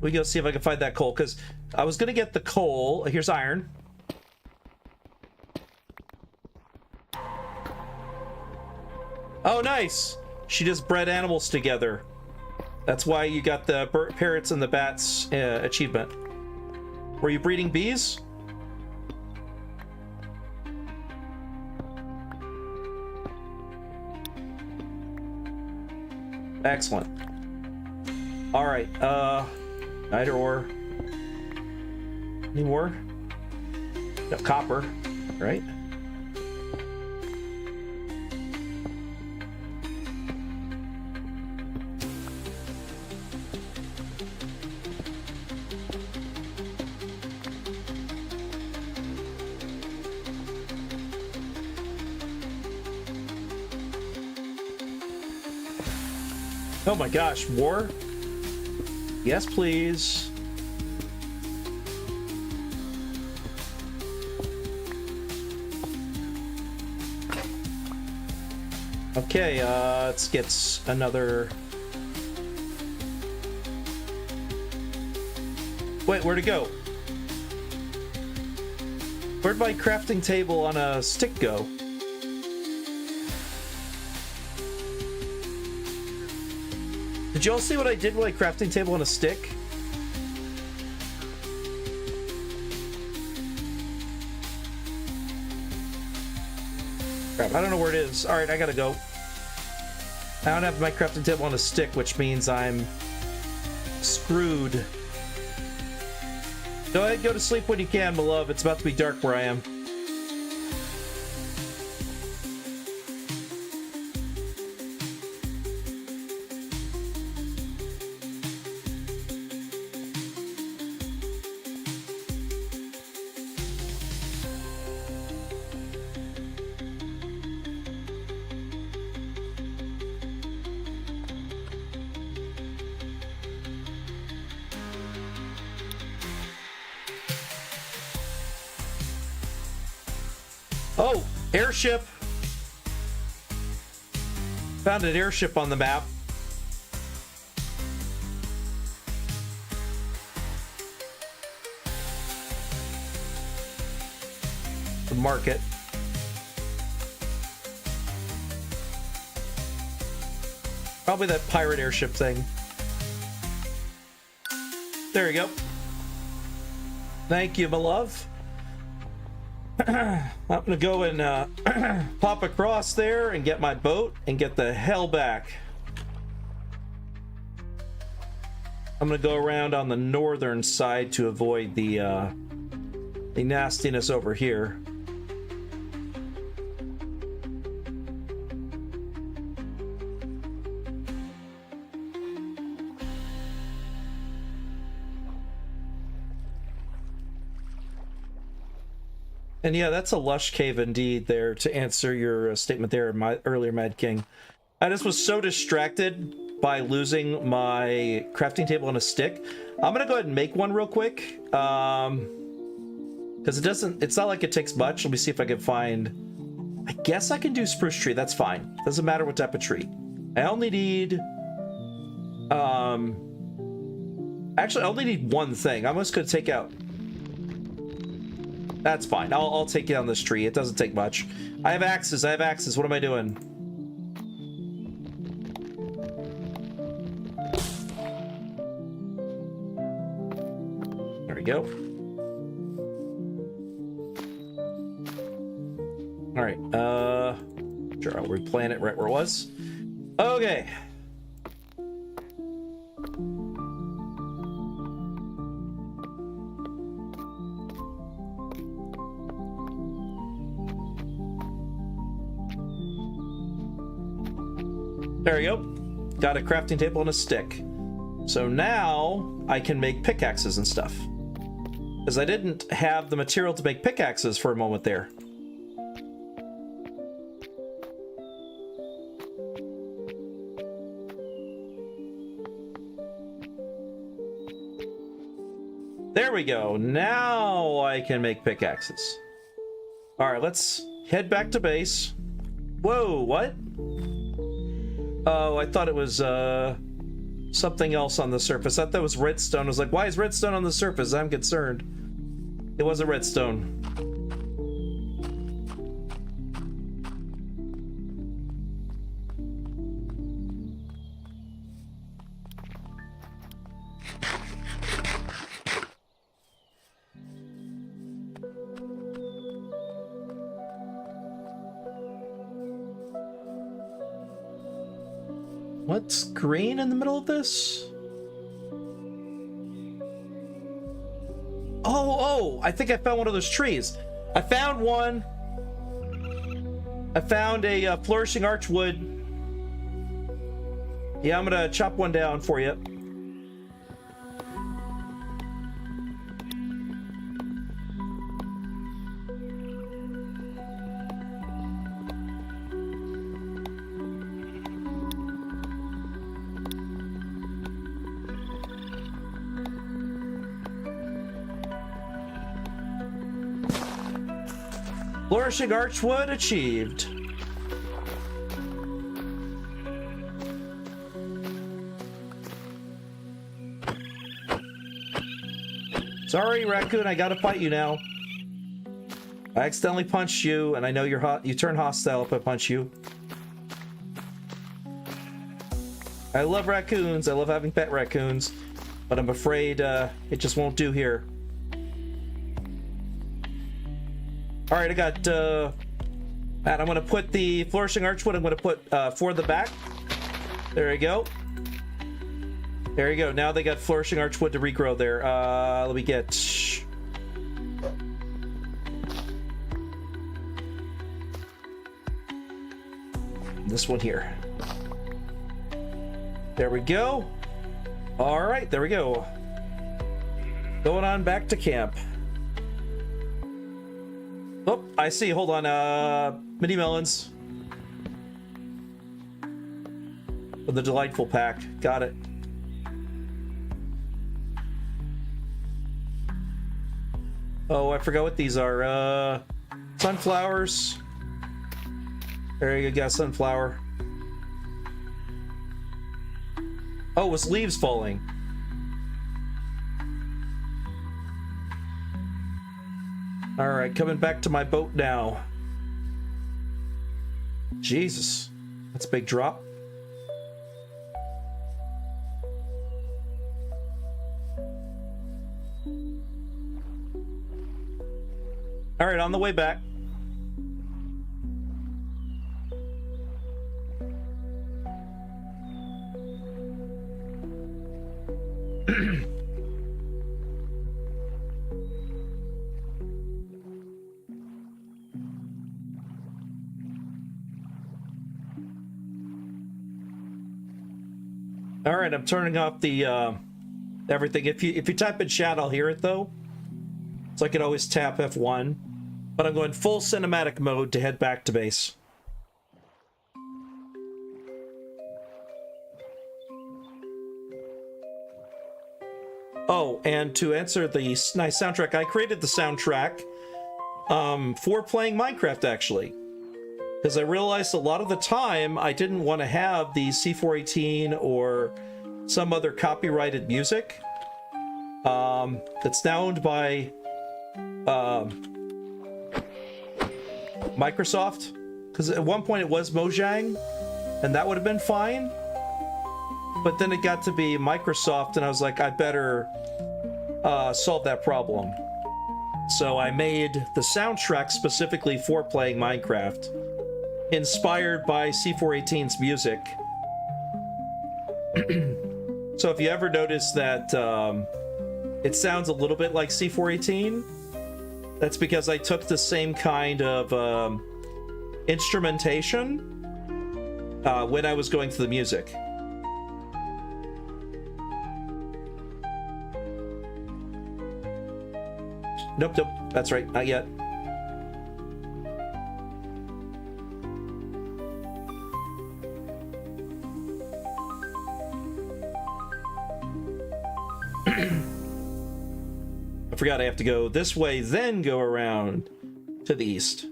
We go see if I can find that coal, because I was gonna get the coal. Here's iron. Oh, nice. She just bred animals together. That's why you got the parrots and the bats achievement. Were you breeding bees? Excellent. All right. Either or. Any more? No, copper, right? Oh my gosh, war? Yes, please. Okay, let's get another... Wait, where'd it go? Where'd my crafting table on a stick go? Did you all see what I did with my crafting table on a stick? Crap, I don't know where it is. Alright, I gotta go. I don't have my crafting table on a stick, which means I'm screwed. Go ahead, go to sleep when you can, my love. It's about to be dark where I am. Oh, airship. Found an airship on the map. The market. Probably that pirate airship thing. There you go. Thank you, my love. I'm gonna go and pop across there and get my boat and get the hell back. I'm gonna go around on the northern side to avoid the nastiness over here. And yeah, that's a lush cave indeed there, to answer your statement there, my earlier, Mad King. I just was so distracted by losing my crafting table on a stick. I'm gonna go ahead and make one real quick. Because it's not like it takes much. Let me see if I can find... I guess I can do spruce tree, that's fine. Doesn't matter what type of tree. I only need... Actually, I only need one thing. I'm just gonna take out... That's fine. I'll take it on this tree. It doesn't take much. I have axes. I have axes. What am I doing? There we go. All right. Sure, I'll replant it right where it was. Okay. There we go. Got a crafting table and a stick. So now I can make pickaxes and stuff. Because I didn't have the material to make pickaxes for a moment there. we go. Now I can make pickaxes. All right, let's head back to base. Whoa, what? Oh, I thought it was something else on the surface. I thought that was redstone. I was like, why is redstone on the surface? I'm concerned. It wasn't redstone. What's green in the middle of this? Oh, I think I found one of those trees. I found one. I found a flourishing archwood. Yeah, I'm gonna chop one down for you. Flourishing archwood achieved. Sorry, raccoon, I gotta fight you now. I accidentally punched you, and I know you're hot. You turn hostile if I punch you. I love raccoons. I love having pet raccoons, but I'm afraid it just won't do here. All right, I got, Matt, I'm going to put the flourishing archwood, I'm going to put for the back. There you go. There you go. Now they got flourishing archwood to regrow there. Let me get... this one here. There we go. All right, there we go. Going on back to camp. Oh, I see. Hold on. Mini melons. For the delightful pack. Got it. Oh, I forgot what these are. Sunflowers. There you go, sunflower. Oh, it was leaves falling. All right, coming back to my boat now. Jesus, that's a big drop. All right, on the way back. All right, I'm turning off the everything. If you type in chat, I'll hear it though. So I can always tap F1. But I'm going full cinematic mode to head back to base. Oh, and to answer the nice soundtrack, I created the soundtrack for playing Minecraft, actually. Because I realized a lot of the time I didn't want to have the C418 or some other copyrighted music that's now owned by Microsoft. Because at one point it was Mojang, and that would have been fine. But then it got to be Microsoft, and I was like, I better solve that problem. So I made the soundtrack specifically for playing Minecraft, inspired by C418's music. So if you ever notice that it sounds a little bit like C418, that's because I took the same kind of instrumentation when I was going through the music. Nope, that's right, not yet. forgot I have to go this way, then go around to the east.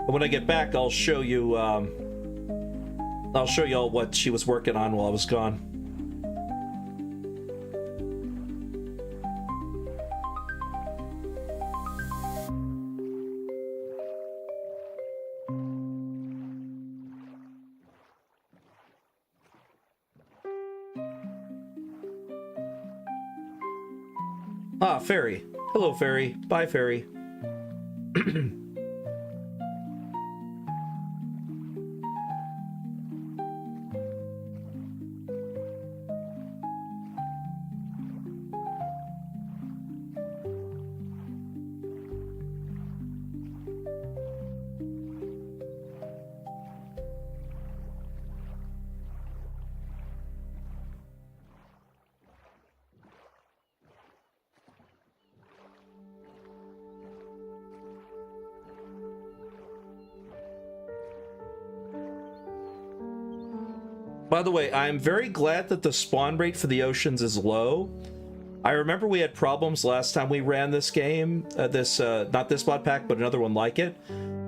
When I get back, I'll show you all what she was working on while I was gone. Ah, Fairy. Hello, Fairy. Bye, Fairy. By the way, I'm very glad that the spawn rate for the oceans is low. I remember we had problems last time we ran this game, not this mod pack, but another one like it,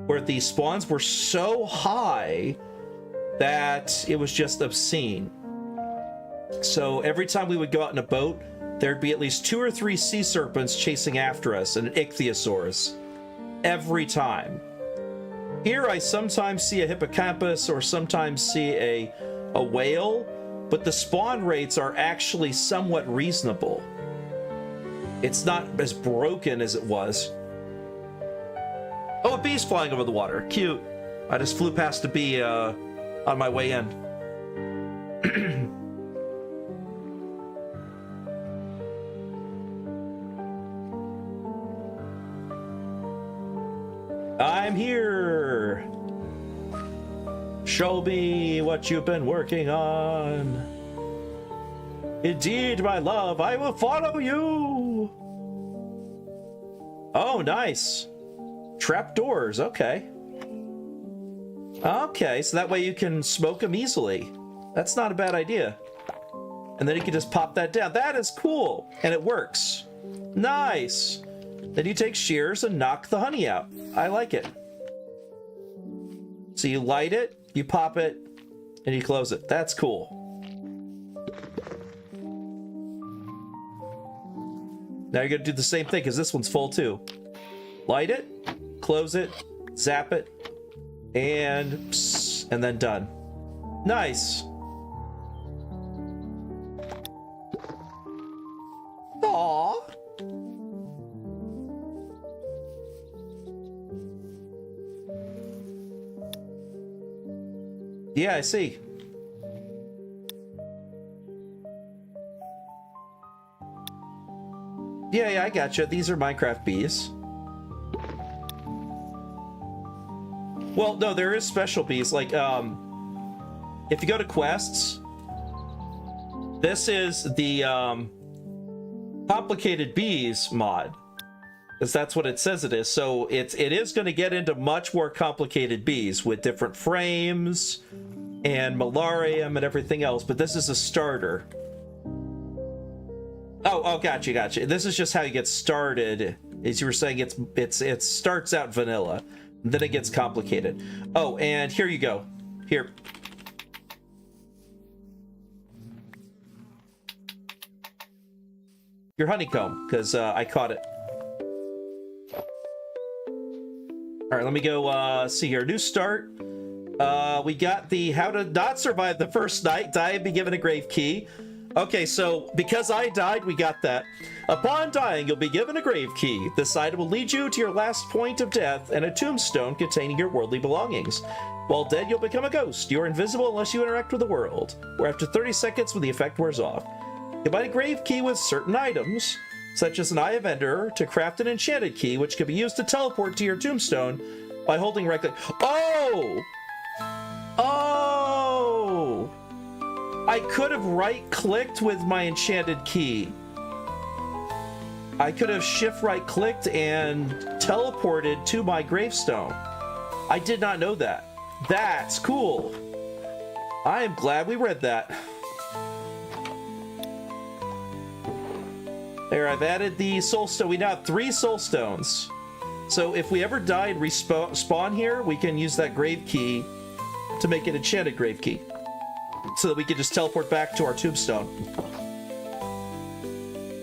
where the spawns were so high that it was just obscene. So every time we would go out in a boat, there'd be at least 2 or 3 sea serpents chasing after us and an ichthyosaurus. Every time. Here I sometimes see a hippocampus or sometimes see a whale, but the spawn rates are actually somewhat reasonable. It's not as broken as it was. Oh, a bee's flying over the water. Cute. I just flew past a bee on my way in. I'm here. Show me what you've been working on. Indeed, my love, I will follow you. Oh, nice. Trapdoors, okay. Okay, so that way you can smoke them easily. That's not a bad idea. And then you can just pop that down. That is cool, and it works. Nice. Then you take shears and knock the honey out. I like it. So you light it, you pop it, and you close it. That's cool. Now you're gonna do the same thing because this one's full too. Light it, close it, zap it, and psst, and then done. Nice. Aww. Yeah, I see. Yeah, I gotcha. These are Minecraft bees. Well, no, there is special bees. Like, if you go to quests, this is the complicated bees mod, because that's what it says it is. So it is going to get into much more complicated bees with different frames and malarium and everything else. But this is a starter. Oh, gotcha. This is just how you get started. As you were saying, it starts out vanilla, and then it gets complicated. Oh, and here you go. Here. Your honeycomb, because I caught it. All right, let me go see here. New start. We got the how to not survive the first night, die and be given a grave key. Okay, so because I died, we got that. Upon dying, you'll be given a grave key. This item will lead you to your last point of death and a tombstone containing your worldly belongings. While dead, you'll become a ghost. You're invisible unless you interact with the world, or after 30 seconds when the effect wears off. Combine a grave key with certain items, such as an Eye of Ender, to craft an enchanted key, which can be used to teleport to your tombstone by holding right click. Oh! Oh! I could have right-clicked with my enchanted key. I could have shift right-clicked and teleported to my gravestone. I did not know that. That's cool. I am glad we read that. There, I've added the soul stone. We now have 3 soul stones. So if we ever die and respawn here, we can use that grave key to make an enchanted grave key. So that we can just teleport back to our tombstone.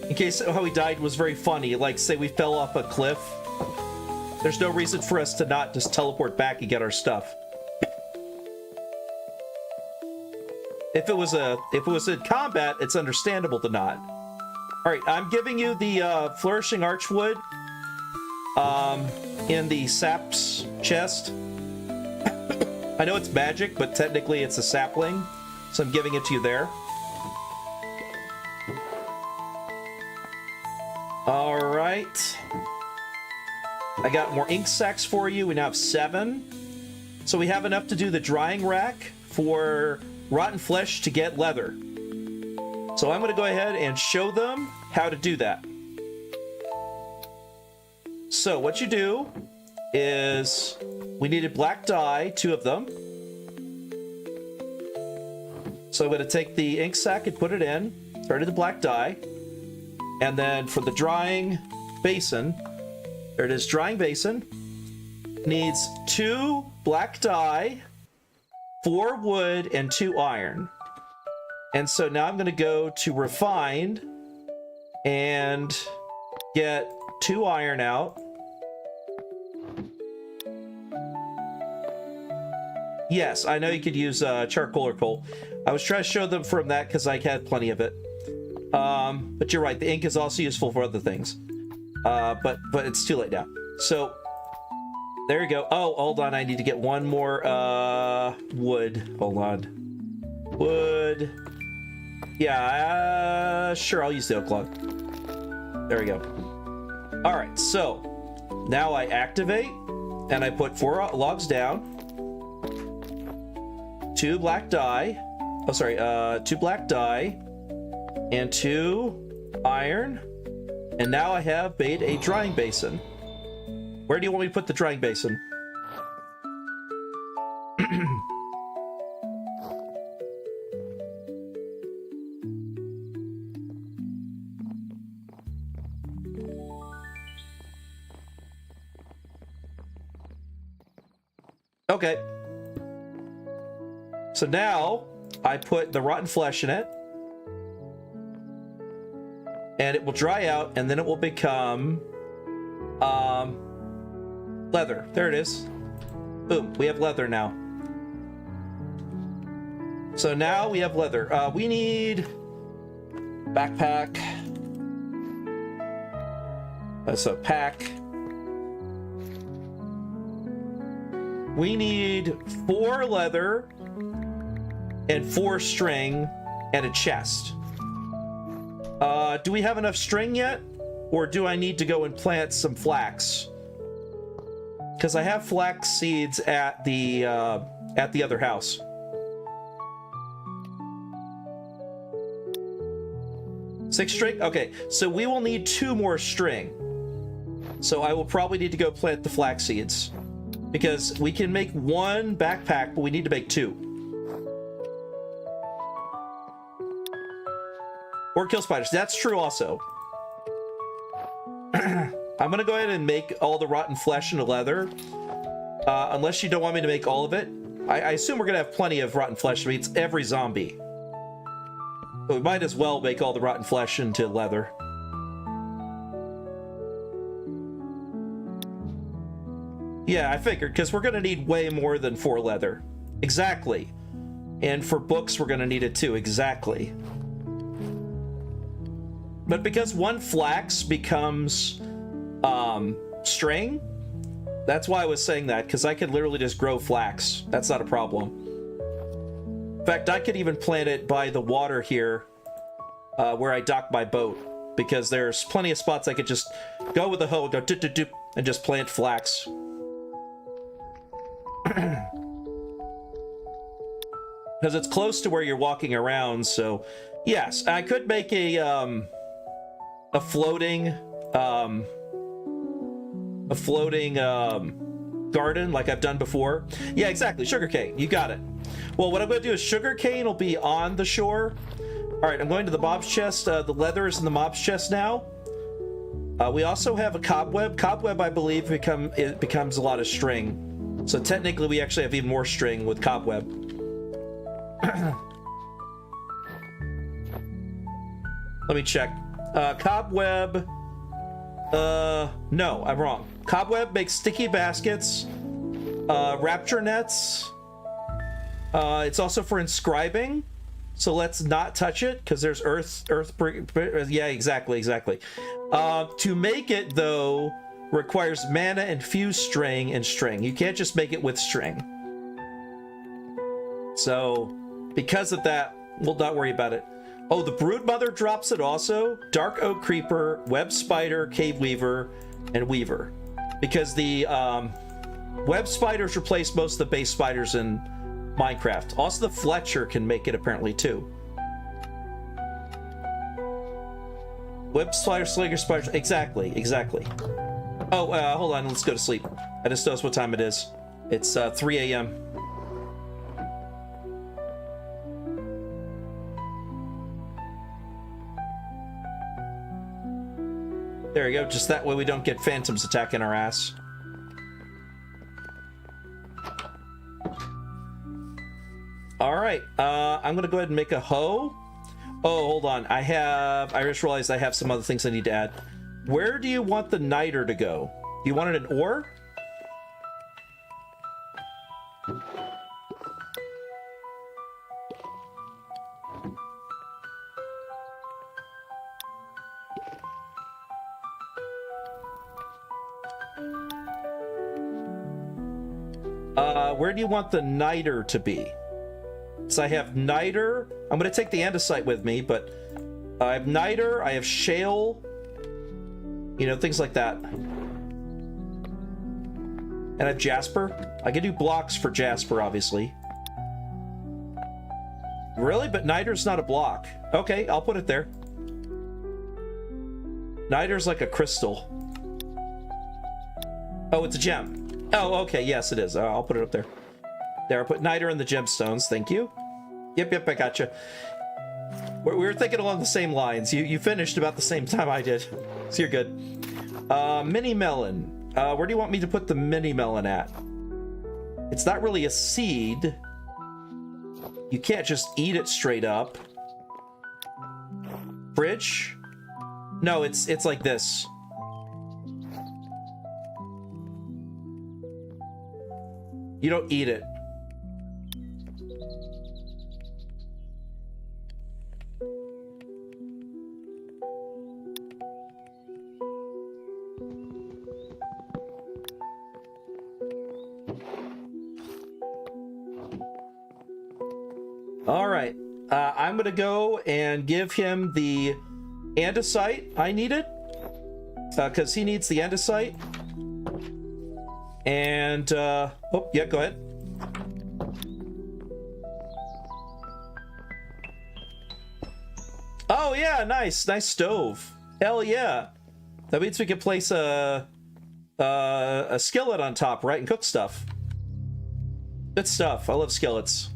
In case how he died was very funny, like say we fell off a cliff. There's no reason for us to not just teleport back and get our stuff. If it was in combat, it's understandable to not. All right, I'm giving you the flourishing archwood in the sap's chest. I know it's magic, but technically it's a sapling, so I'm giving it to you there. All right. I got more ink sacks for you. We now have 7. So we have enough to do the drying rack for rotten flesh to get leather. So I'm going to go ahead and show them how to do that. So what you do is we needed black dye, 2 of them. So I'm going to take the ink sac and put it in, turn it to black dye. And then for the drying basin, there it is, drying basin, needs 2 black dye, 4 wood, and 2 iron. And so now I'm going to go to refined and get 2 iron out. Yes, I know you could use charcoal or coal. I was trying to show them from that because I had plenty of it. But you're right, the ink is also useful for other things. But it's too late now. So there you go. Oh, hold on, I need to get 1 more wood. Hold on. Wood. Yeah, sure, I'll use the oak log. There we go. All right, so now I activate and I put 4 logs down. 2 black dye. Oh, sorry, 2 black dye and 2 iron. And now I have made a drying basin. Where do you want me to put the drying basin? Okay. So now I put the rotten flesh in it. And it will dry out, and then it will become leather. There it is. Boom, we have leather now. So now we have leather. We need backpack. That's a pack. We need 4 leather and 4 string and a chest. Do we have enough string yet? Or do I need to go and plant some flax? Because I have flax seeds at the other house. Six string? Okay, so we will need 2 more string. So I will probably need to go plant the flax seeds. Because we can make 1 backpack, but we need to make 2. Or kill spiders. That's true also. I'm going to go ahead and make all the rotten flesh into leather. Unless you don't want me to make all of it. I assume we're going to have plenty of rotten flesh. I mean, it's every zombie. But we might as well make all the rotten flesh into leather. Yeah, I figured, because we're going to need way more than 4 leather. Exactly. And for books, we're going to need it too. Exactly. But because 1 flax becomes string, that's why I was saying that, because I could literally just grow flax. That's not a problem. In fact, I could even plant it by the water here where I dock my boat, because there's plenty of spots I could just go with a hoe, go doop doop doop, and just plant flax. Because it's close to where you're walking around, so yes, I could make a floating garden like I've done before. Yeah, exactly. Sugarcane. You got it. Well, what I'm going to do is sugarcane will be on the shore. All right, I'm going to the mob's chest. The leather is in the mob's chest now. We also have a cobweb. Cobweb, I believe, it becomes a lot of string. So technically, we actually have even more string with cobweb. Let me check. Cobweb. No, I'm wrong. Cobweb makes sticky baskets, rapture nets. It's also for inscribing, so let's not touch it because there's earth. Yeah, exactly. To make it though requires mana infused string and string. You can't just make it with string. So because of that, we'll not worry about it. Oh, the Broodmother drops it also. Dark Oak Creeper, Web Spider, Cave Weaver, and Weaver. Because the web spiders replace most of the base spiders in Minecraft. Also, the Fletcher can make it apparently too. Web spider, slinger spiders. Exactly. Oh, hold on. Let's go to sleep. I just noticed what time it is. It's 3 a.m. There we go. Just that way we don't get phantoms attacking our ass. All right. I'm gonna go ahead and make a hoe. Oh, hold on. I just realized I have some other things I need to add. Where do you want the niter to go? Do you want it in ore? Where do you want the niter to be? So I have niter. I'm going to take the andesite with me, but I have niter, I have shale, you know, things like that. And I have jasper. I can do blocks for jasper, obviously. Really? But niter's not a block. Okay, I'll put it there. Niter's like a crystal. Oh, it's a gem. Oh, okay, yes, it is. I'll put it up there. There, I put niter in the gemstones. Thank you. Yep, I gotcha. We were thinking along the same lines. You finished about the same time I did, so you're good. Mini melon. Where do you want me to put the mini melon at? It's not really a seed. You can't just eat it straight up. Fridge? No, it's like this. You don't eat it. All right. I'm going to go and give him the andesite I needed. Because he needs the andesite. And, oh, yeah, go ahead. Oh, yeah, nice stove. Hell yeah. That means we can place a skillet on top, right, and cook stuff. Good stuff. I love skillets.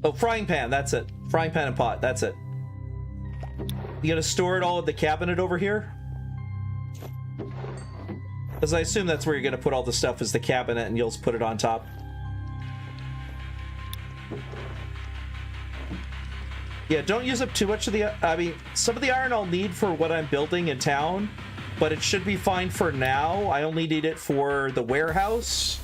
Oh, frying pan, that's it. Frying pan and pot, that's it. You gonna store it all in the cabinet over here? Because I assume that's where you're going to put all the stuff is the cabinet, and you'll just put it on top. Yeah, don't use up too much of the... I mean, some of the iron I'll need for what I'm building in town, but it should be fine for now. I only need it for the warehouse,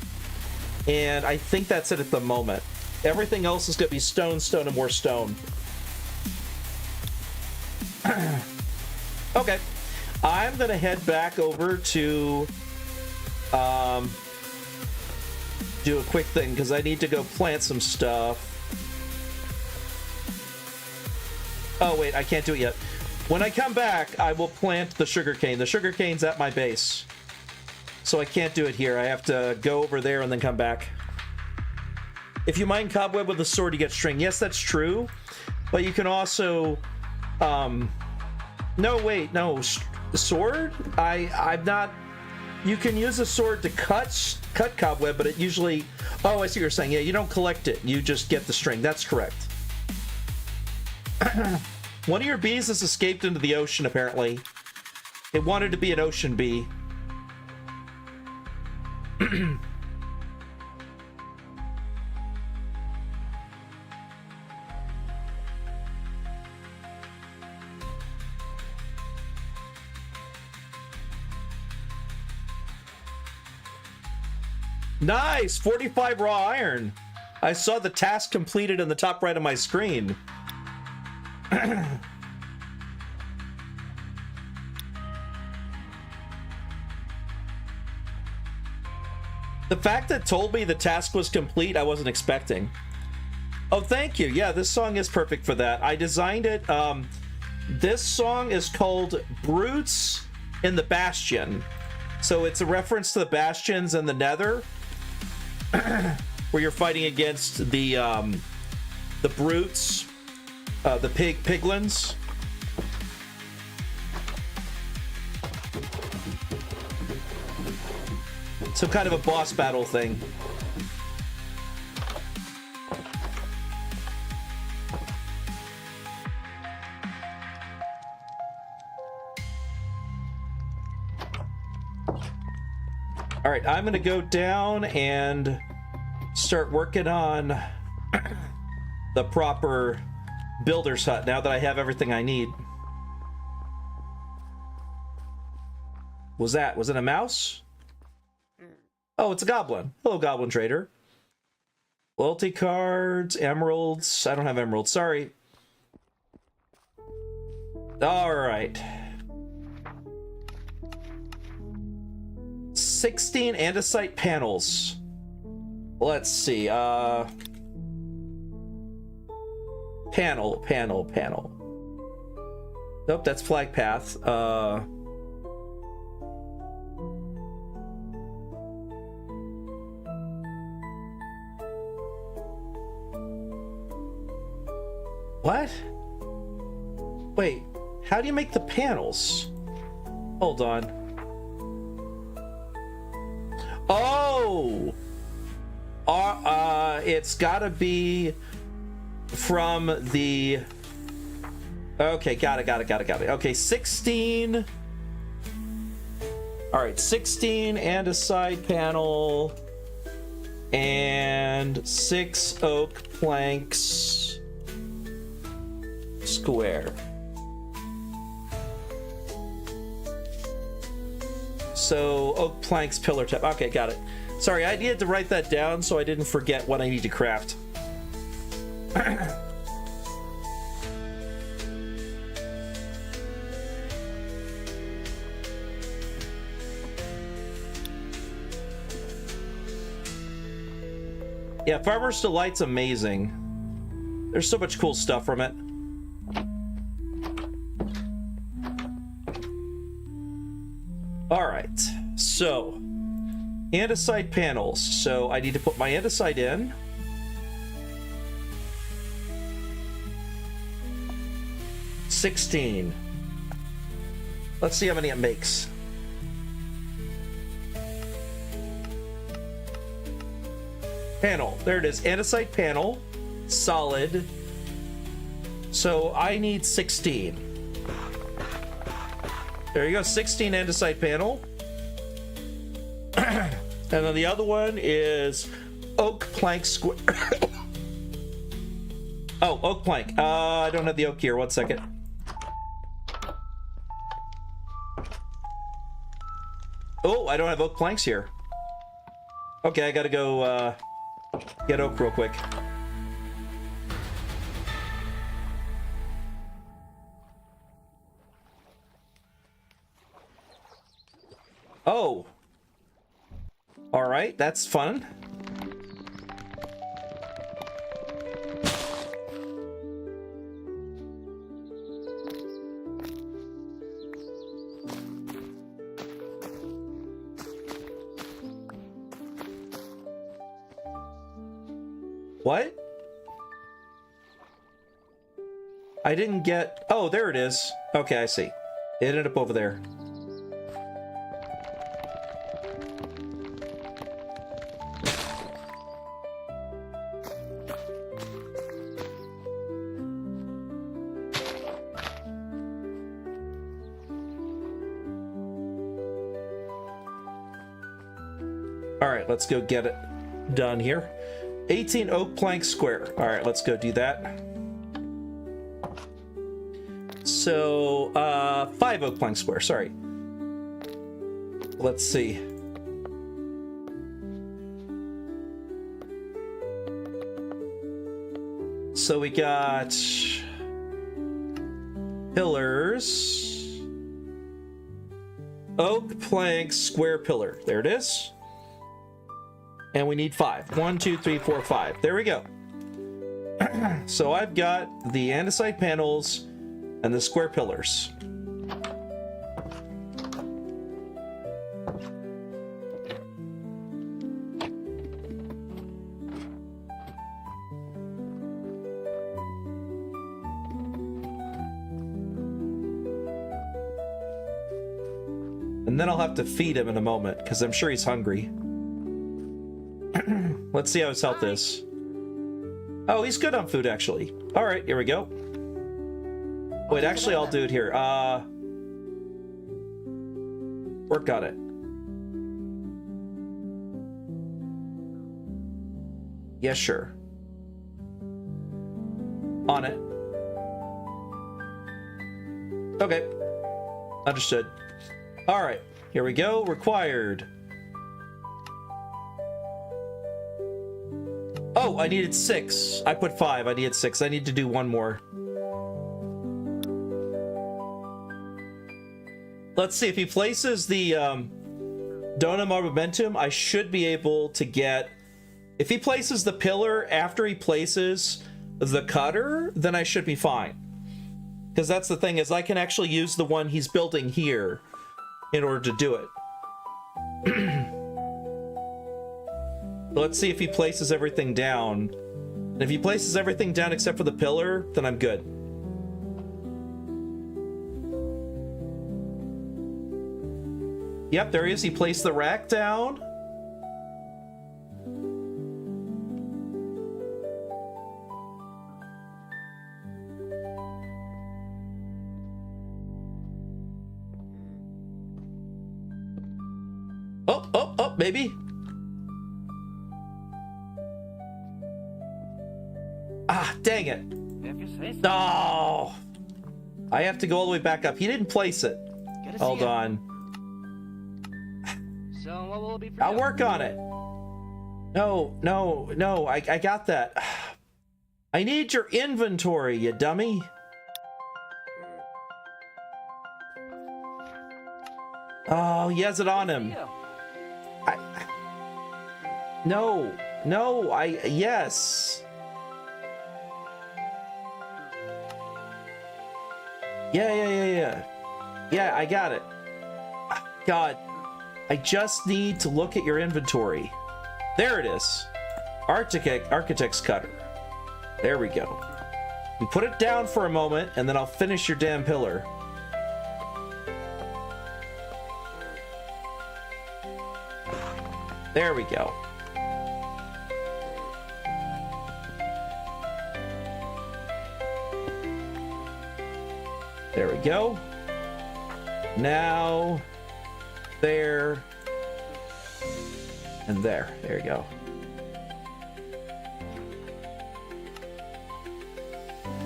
and I think that's it at the moment. Everything else is going to be stone, and more stone. Okay. I'm going to head back over to... do a quick thing because I need to go plant some stuff. Oh wait, I can't do it yet. When I come back, I will plant the sugarcane. The sugarcane's at my base, so I can't do it here. I have to go over there and then come back. If you mine cobweb with a sword, you get string. Yes, that's true, but you can also no, wait, no, sword. I'm not You can use a sword to cut cobweb, but it usually... Oh, I see what you're saying. Yeah, you don't collect it. You just get the string. That's correct. One of your bees has escaped into the ocean, apparently. It wanted to be an ocean bee. Nice! 45 raw iron. I saw the task completed in the top right of my screen. The fact that told me the task was complete, I wasn't expecting. Oh, thank you. Yeah, this song is perfect for that. I designed it. This song is called Brutes in the Bastion. So it's a reference to the Bastions and the Nether, where you're fighting against the brutes, the piglins. Some kind of a boss battle thing. All right, I'm gonna go down and start working on the proper builder's hut now that I have everything I need. Was it a mouse? Oh, it's a goblin. Hello, goblin trader. Loyalty cards, emeralds. I don't have emeralds, sorry. All right. 16 andesite panels. Let's see. Panel. Nope, that's flag path. What? Wait, how do you make the panels? Hold on. Oh! It's gotta be from the... Okay, got it. Okay, 16... Alright, 16 andesite panel and 6 oak planks square. So oak planks pillar top. Okay, got it. Sorry, I needed to write that down so I didn't forget what I need to craft. Yeah, Farmer's Delight's amazing. There's so much cool stuff from it. Alright, so andesite panels. So I need to put my andesite in. $16. Let's see how many it makes. Panel. There it is. Andesite panel. Solid. So I need 16. There you go. 16 andesite panel. And then the other one is oak plank square. Oh, oak plank. I don't have the oak here. 1 second. Oh, I don't have oak planks here. Okay, I gotta go get oak real quick. Oh. All right, that's fun. What? I didn't get... Oh, there it is. Okay, I see. It ended up over there. All right, let's go get it done here. 18 oak plank square. All right, let's go do that. So, 5 oak plank square, sorry. Let's see. So we got pillars, oak plank square pillar. There it is. And we need 5. 1, 2, 3, 4, 5. There we go. So I've got the andesite panels and the square pillars. And then I'll have to feed him in a moment, because I'm sure he's hungry. Let's see how his health is. Oh, he's good on food, actually. All right, here we go. Wait, actually, I'll do it here. Work on it. Yeah, sure. On it. Okay. Understood. All right, here we go. Required. Oh, I needed 6. I put 5. I needed 6. I need to do 1 more. Let's see, if he places the Donum Armamentum, I should be able to get... If he places the pillar after he places the cutter, then I should be fine. Because that's the thing, is I can actually use the one he's building here in order to do it. Let's see if he places everything down. And if he places everything down except for the pillar, then I'm good. Yep, there he is. He placed the rack down. Oh, maybe. Ah, dang it. No. I have to go all the way back up. He didn't place it. Hold on. So what will it be for I'll you? work on it. No. I got that. I need your inventory, you dummy. Oh, he has it on him. No, yes. Yeah. Yeah, I got it. God, I just need to look at your inventory. There it is. Architect's cutter. There we go. We put it down for a moment, and then I'll finish your damn pillar. There we go. There we go. Now, there, and there. There you go.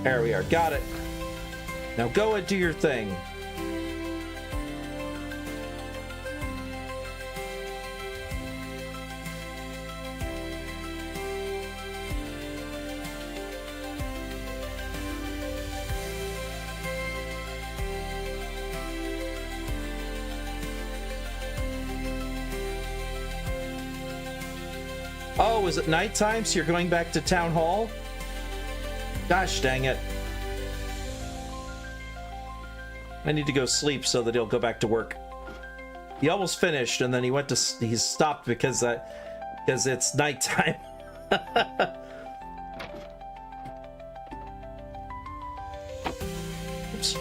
There we are. Got it. Now go and do your thing. Oh, is it nighttime, so you're going back to town hall? Gosh dang it. I need to go sleep so that he'll go back to work. He almost finished, and then he he stopped because it's nighttime. Oops.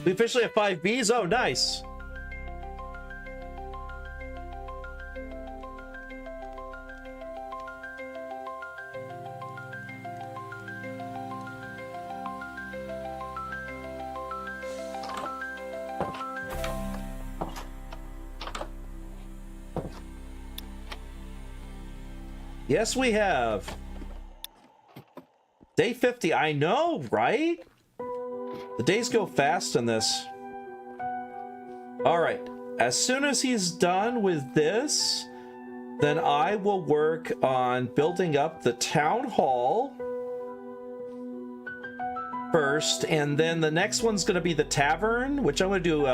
We officially have 5 Bs? Oh, nice. Yes, we have. Day 50. I know, right? The days go fast in this. All right. As soon as he's done with this, then I will work on building up the town hall first, and then the next one's going to be the tavern, which I'm going to do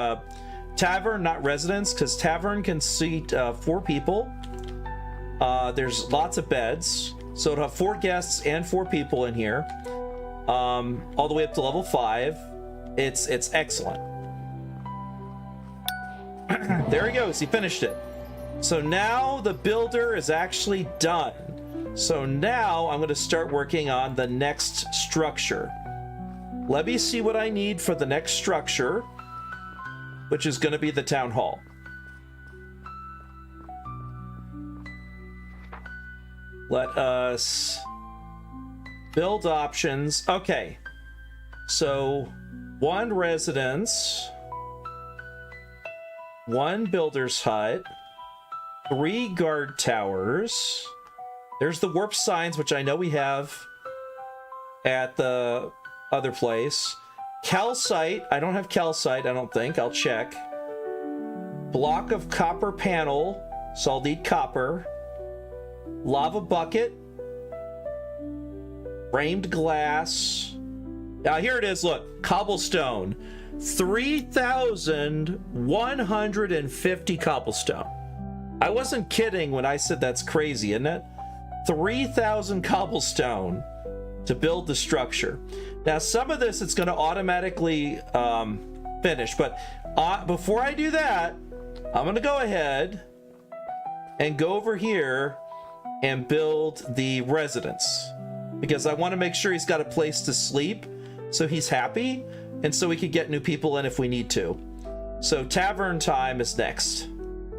tavern, not residence, because tavern can seat 4 people. There's lots of beds, so it'll have 4 guests and 4 people in here, all the way up to level 5. It's excellent. There he goes. He finished it. So now the builder is actually done. So now I'm going to start working on the next structure. Let me see what I need for the next structure, which is going to be the town hall. Let us build options. Okay. So 1 residence, 1 builder's hut, 3 guard towers. There's the warp signs, which I know we have at the other place. Calcite. I don't have calcite, I don't think. I'll check. Block of copper panel. So I'll need copper. Lava bucket. Framed glass. Now here it is, look. Cobblestone. 3,150 cobblestone. I wasn't kidding when I said that's crazy, isn't it? 3,000 cobblestone to build the structure. Now, some of this it's going to automatically finish, but before I do that, I'm going to go ahead and go over here and build the residence, because I want to make sure he's got a place to sleep so he's happy, and so we could get new people in if we need to. So tavern time is next,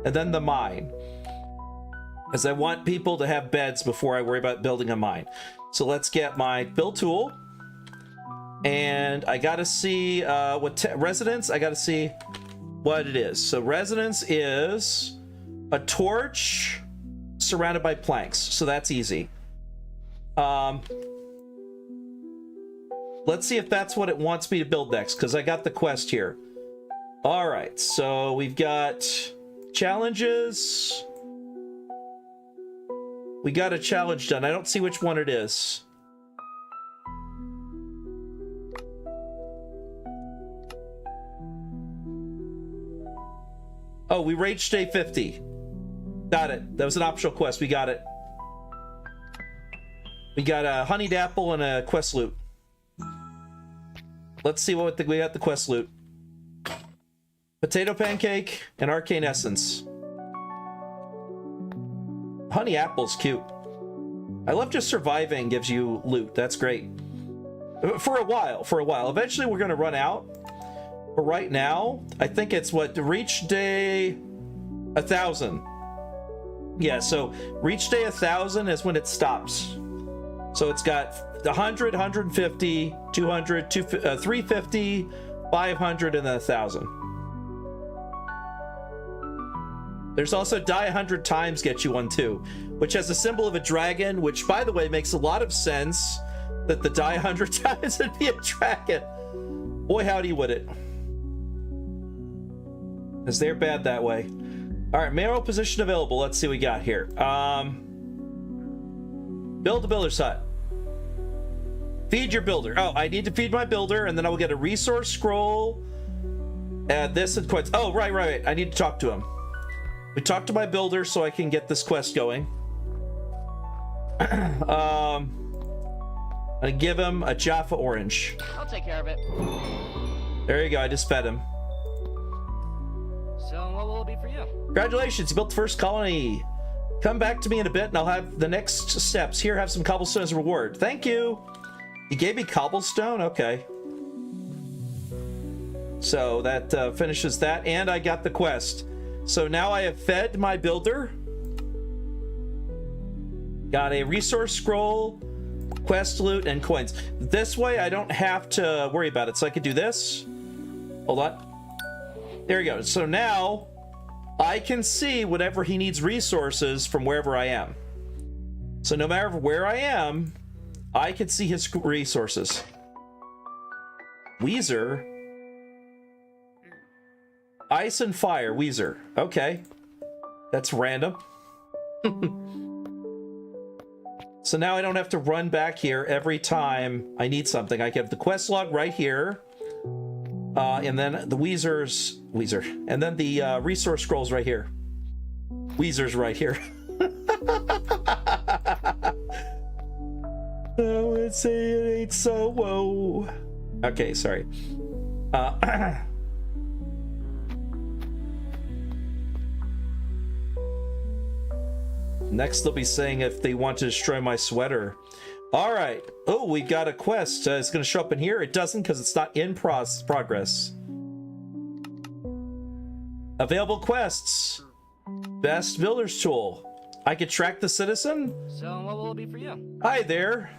and then the mine, because I want people to have beds before I worry about building a mine. So let's get my build tool, and I gotta see what residence. I gotta see what it is. So residence is a torch surrounded by planks, so that's easy. Let's see if that's what it wants me to build next, because I got the quest here. All right, so we've got challenges. We got a challenge done. I don't see which one it is. Oh, we reached day 50. Got it. That was an optional quest. We got it. We got a honeyed apple and a quest loot. Let's see what we got the quest loot. Potato pancake and arcane essence. Honey apple's cute. I love just surviving gives you loot. That's great. For a while. Eventually we're going to run out. But right now, I think it's what? To reach day 1,000. Yeah, so reach day 1,000 is when it stops. So it's got 100, 150, 200, 350, 500, and then 1,000. There's also die 100 times get you one too, which has a symbol of a dragon, which by the way makes a lot of sense that the die 100 times would be a dragon. Boy, howdy would it. Because they're bad that way. All right, mayoral position available. Let's see what we got here. Build a builder's hut. Feed your builder. Oh, I need to feed my builder, and then I will get a resource scroll. Add this and quits. Oh, right. I need to talk to him. We talked to my builder so I can get this quest going. I give him a Jaffa orange. I'll take care of it. There you go. I just fed him. So what will it be for you? Congratulations, you built the first colony. Come back to me in a bit and I'll have the next steps. Here, have some cobblestone as a reward. Thank you. You gave me cobblestone? Okay. So that finishes that, and I got the quest. So now I have fed my builder. Got a resource scroll, quest loot, and coins. This way I don't have to worry about it. So I could do this. Hold on. There you go. So now I can see whatever he needs resources from wherever I am. So no matter where I am, I can see his resources. Weezer? Ice and fire, Weezer. Okay. That's random. So now I don't have to run back here every time I need something. I get the quest log right here. And then the Weezer. And then the resource scrolls right here. Weezer's right here. Oh, let's say it ain't so. Whoa. Okay, sorry. Next, they'll be saying if they want to destroy my sweater. All right. Oh, we got a quest. It's going to show up in here. It doesn't because it's not in progress. Available quests. Best builder's tool. I could track the citizen. So what will it be for you? Hi there.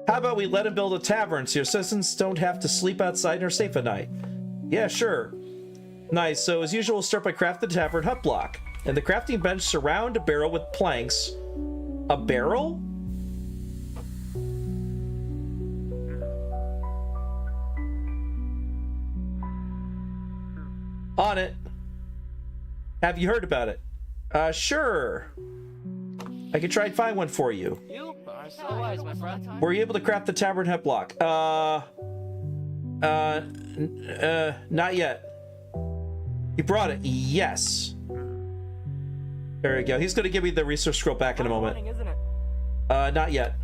How about we let him build a tavern so your citizens don't have to sleep outside and are safe at night? Yeah, sure. Nice. So as usual, we'll start by crafting the tavern hut block. And the crafting bench surround a barrel with planks. A barrel? On it. Have you heard about it? Sure. I can try and find one for you. You are so wise, my friend. Were you able to craft the tavern hut block? Not yet. He brought it. Yes. There we go. He's going to give me the resource scroll back in a moment. Isn't it? Not yet.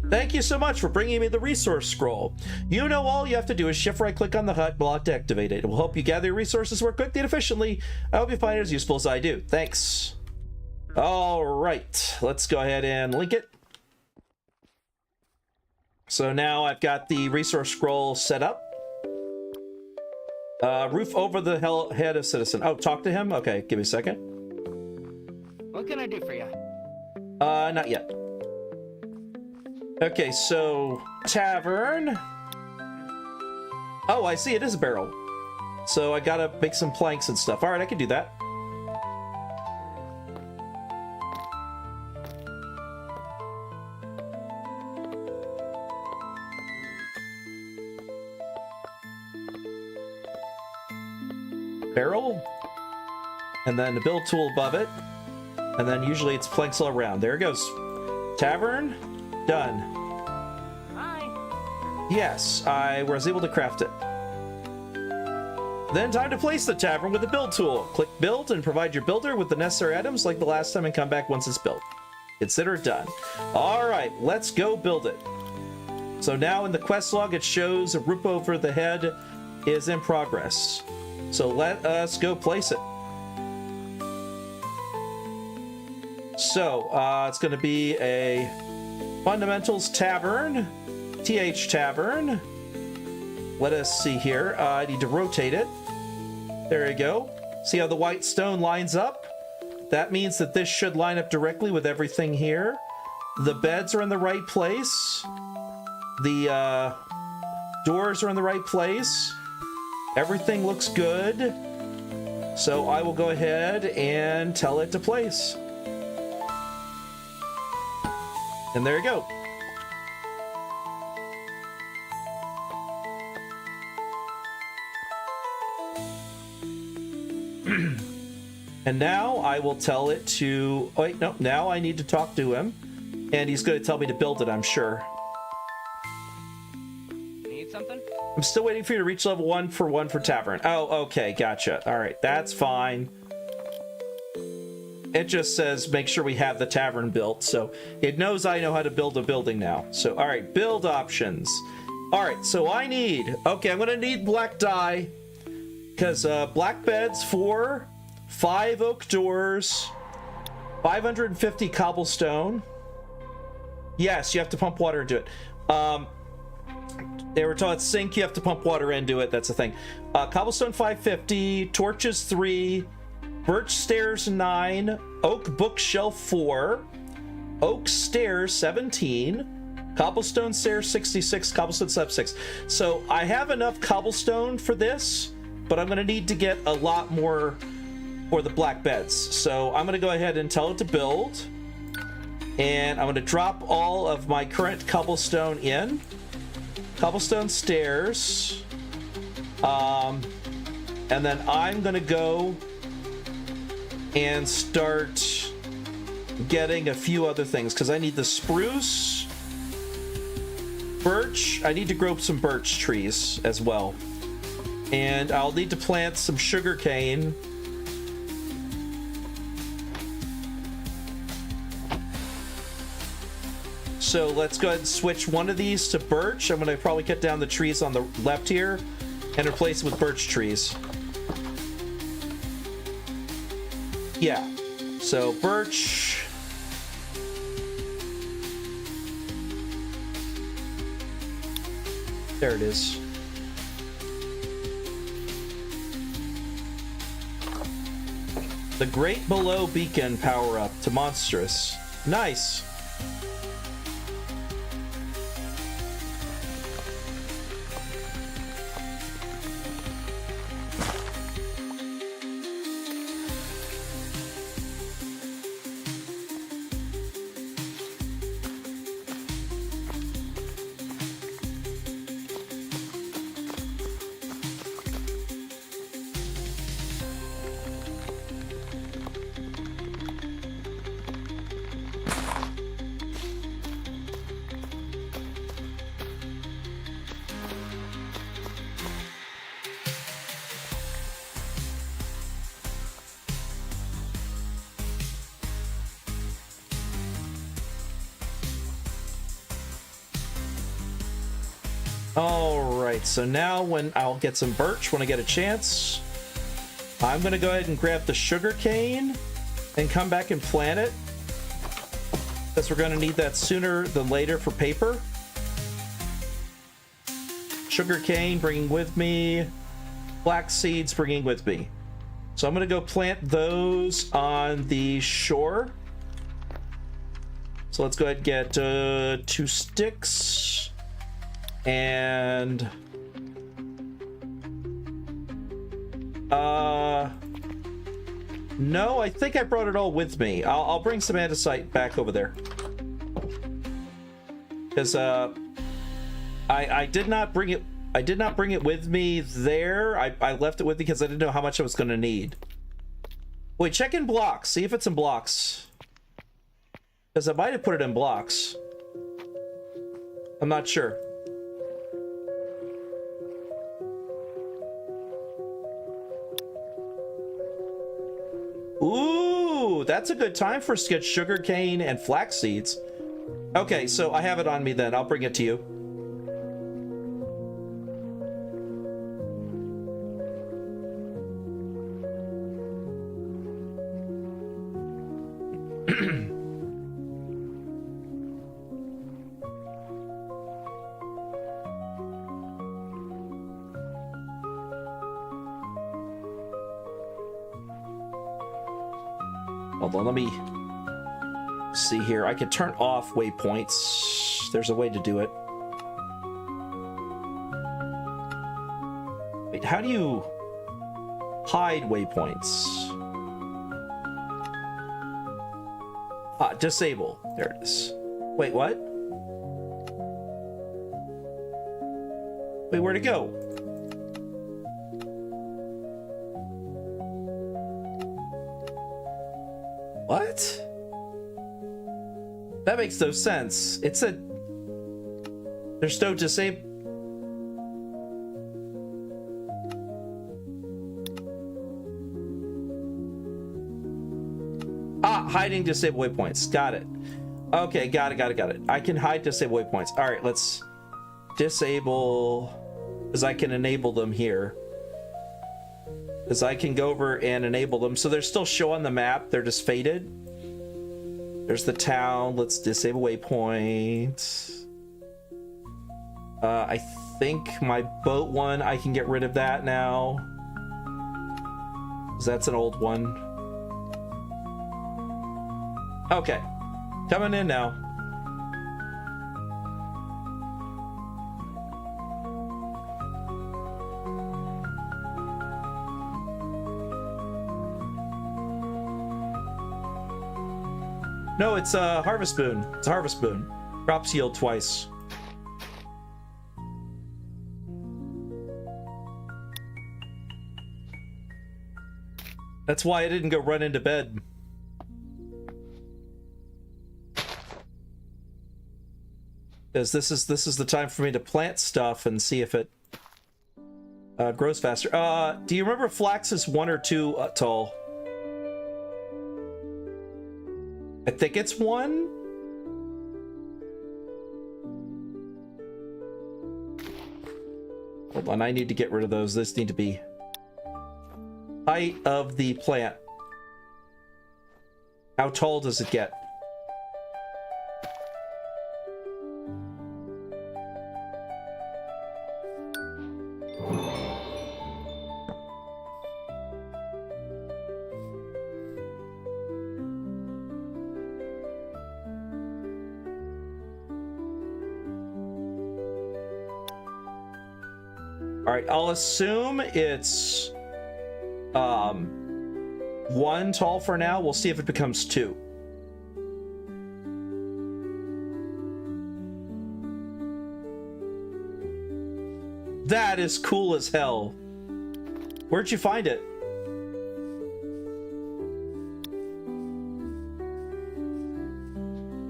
Thank you so much for bringing me the resource scroll. You know, all you have to do is shift right click on the hut block to activate it. It will help you gather your resources more quickly and efficiently. I hope you find it as useful as I do. Thanks. All right. Let's go ahead and link it. So now I've got the resource scroll set up. Roof over the head of citizen. Oh, talk to him? Okay, give me a second. What can I do for you? Not yet. Okay, so tavern. Oh, I see. It is a barrel. So I gotta make some planks and stuff. All right, I can do that. Barrel, and then the build tool above it, and then usually it's planks all around. There it goes. Tavern, done. Hi. Yes, I was able to craft it. Then time to place the tavern with the build tool. Click build and provide your builder with the necessary items like the last time and come back once it's built. Consider it done. All right, let's go build it. So now in the quest log, it shows a roof over the head is in progress. So let us go place it. So it's going to be a Fundamentals Tavern, TH Tavern. Let us see here. I need to rotate it. There you go. See how the white stone lines up? That means that this should line up directly with everything here. The beds are in the right place. The doors are in the right place. Everything looks good. So I will go ahead and tell it to place. And there you go. And now I will tell it to... Oh, wait, no. Now I need to talk to him. And he's going to tell me to build it, I'm sure. Something? I'm still waiting for you to reach level 1 for tavern. Oh, okay, gotcha. All right, that's fine. It just says make sure we have the tavern built, so it knows I know how to build a building now. So, all right, build options. All right, so I need... Okay, I'm going to need black dye, because black beds for 5 oak doors, 550 cobblestone. Yes, you have to pump water into it. They were taught sink, you have to pump water into it. That's the thing. Cobblestone 550, torches 3, birch stairs 9, oak bookshelf 4, oak stairs 17, cobblestone stairs 66, cobblestone slab 6. So I have enough cobblestone for this, but I'm going to need to get a lot more for the black beds. So I'm going to go ahead and tell it to build. And I'm going to drop all of my current cobblestone in. Cobblestone stairs. And then I'm going to go and start getting a few other things because I need the spruce, birch. I need to grow some birch trees as well. And I'll need to plant some sugar cane. So let's go ahead and switch one of these to birch. I'm going to probably cut down the trees on the left here and replace it with birch trees. Yeah. So birch. There it is. The Great Below Beacon power up to monstrous. Nice. All right, so now when I'll get some birch when I get a chance, I'm gonna go ahead and grab the sugar cane and come back and plant it, because we're gonna need that sooner than later for paper. Sugar cane bringing with me, flax seeds bringing with me. So I'm gonna go plant those on the shore. So let's go ahead and get 2 sticks. And no, I think I brought it all with me. I'll bring some andesite back over there, because I did not bring it. I did not bring it with me there. I left it with me because I didn't know how much I was going to need. Wait, check in blocks. See if it's in blocks, because I might have put it in blocks. I'm not sure. Ooh, that's a good time for us to get sugar cane and flax seeds. Okay, so I have it on me then. I'll bring it to you. Hold on, let me see here. I could turn off waypoints. There's a way to do it. Wait, how do you hide waypoints? Ah, disable. There it is. Wait, what? Wait, where'd it go? What? That makes no sense. It said there's no disable. Ah, hiding disable waypoints. Got it. Okay, got it. I can hide disable waypoints. All right, let's disable, because I can enable them here. Because I can go over and enable them. So they're still show on the map. They're just faded. There's the town. Let's disable waypoint. I think my boat one, I can get rid of that now, because that's an old one. Okay. Coming in now. No, it's a harvest boon. It's a harvest boon. Crops yield twice. That's why I didn't go run into bed. Because this is the time for me to plant stuff and see if it grows faster. Do you remember flax is 1 or 2 tall? I think it's 1. Hold on, I need to get rid of those. Those need to be height of the plant. How tall does it get? All right, I'll assume it's 1 tall for now. We'll see if it becomes 2. That is cool as hell. Where'd you find it?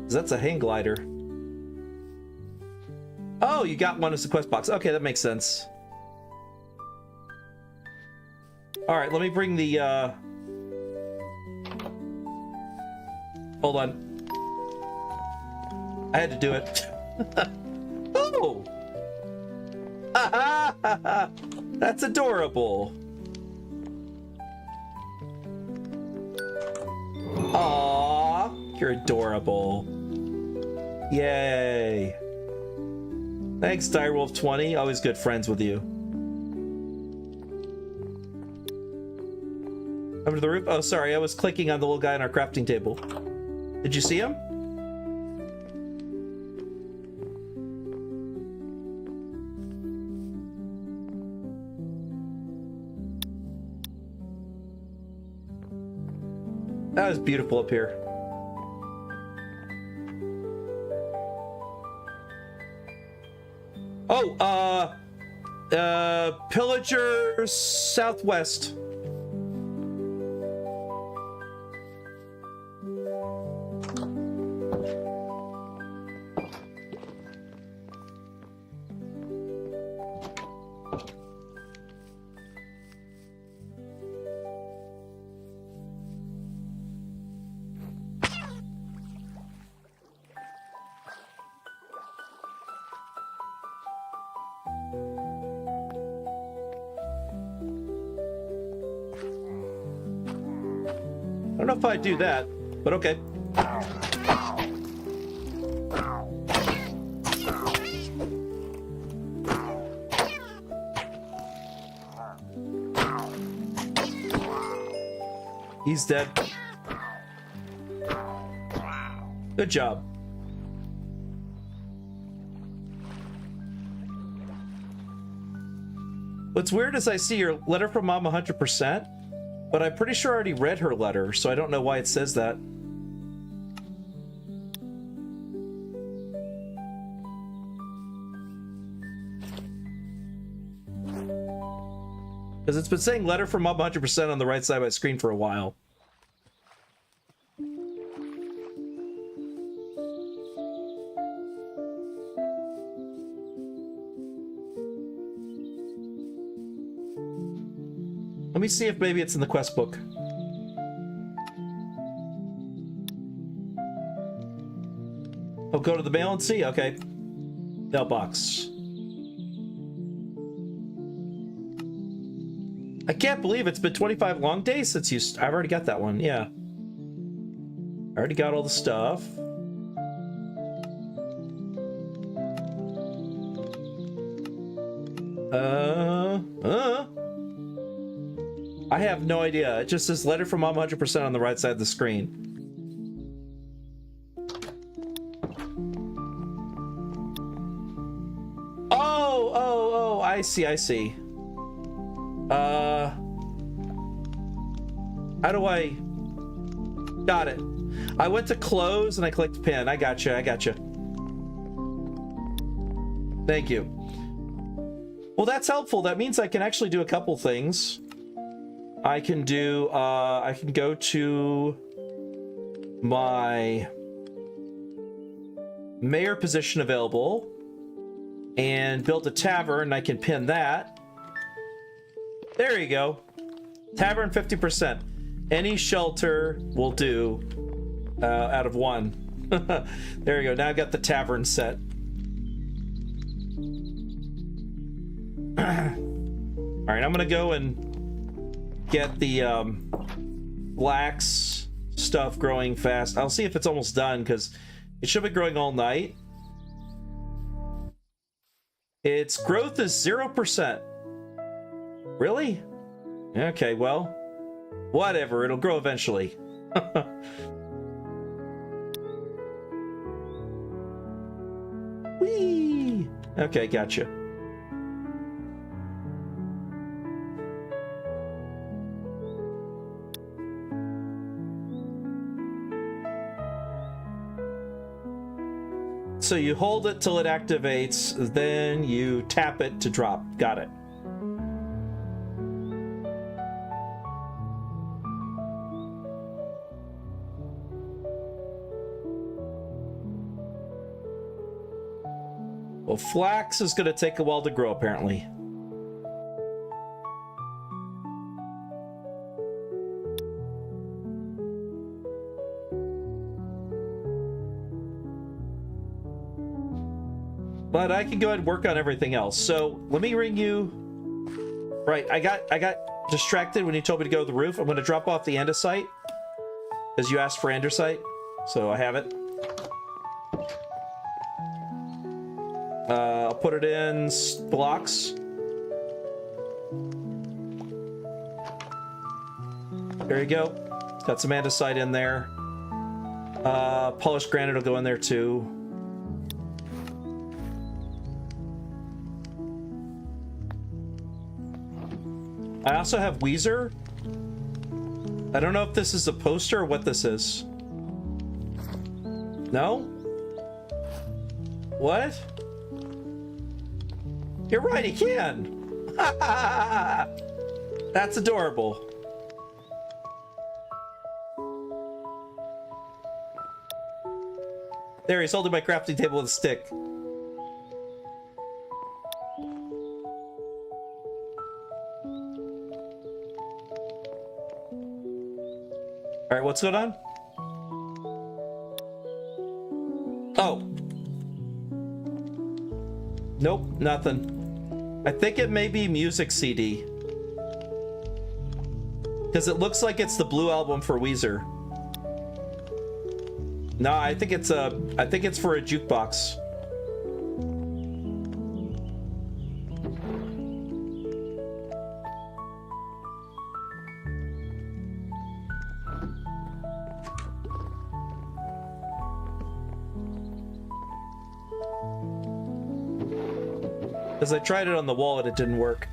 That's a hang glider. Oh, you got one as a quest box. Okay, that makes sense. All right, let me bring the, hold on. I had to do it. Oh! That's adorable. Aww, you're adorable. Yay. Thanks, Direwolf20. Always good friends with you. Over to the roof? Oh, sorry, I was clicking on the little guy on our crafting table. Did you see him? That was beautiful up here. Oh, Pillager Southwest. I don't know if I'd do that, but okay. He's dead. Good job. What's weird is I see your letter from Mom 100%. But I'm pretty sure I already read her letter, so I don't know why it says that. Because it's been saying letter from Mom 100% on the right side of my screen for a while. Let me see if maybe it's in the quest book. Oh, go to the mail and see? Okay. Mailbox. I can't believe it's been 25 long days since you... I've already got that one, yeah. I already got all the stuff. I have no idea. It just says letter from Mom 100% on the right side of the screen. Oh, I see. How do I... Got it. I went to close and I clicked pin. I gotcha. I gotcha. Thank you. Well, that's helpful. That means I can actually do a couple things. I can do, I can go to my mayor position available and build a tavern. I can pin that. There you go. Tavern 50%. Any shelter will do out of one. There you go. Now I've got the tavern set. All right, I'm gonna go and get the flax stuff growing fast. I'll see if it's almost done because it should be growing all night. Its growth is 0%. Really? Okay, well, whatever. It'll grow eventually. Whee! Okay, gotcha. So you hold it till it activates, then you tap it to drop. Got it. Well, flax is going to take a while to grow, apparently. But I can go ahead and work on everything else. So let me ring you. Right, I got distracted when you told me to go to the roof. I'm going to drop off the andesite because you asked for andesite, so I have it. I'll put it in blocks. There you go. Got some andesite in there. Polished granite will go in there too. I also have Weezer. I don't know if this is a poster or what this is. No? What? You're right, he can. That's adorable. There, he's holding my crafting table with a stick. All right, what's going on? Oh. Nope, nothing. I think it may be music CD. Because it looks like it's the Blue Album for Weezer. No, I think it's for a jukebox. Because I tried it on the wall and it didn't work.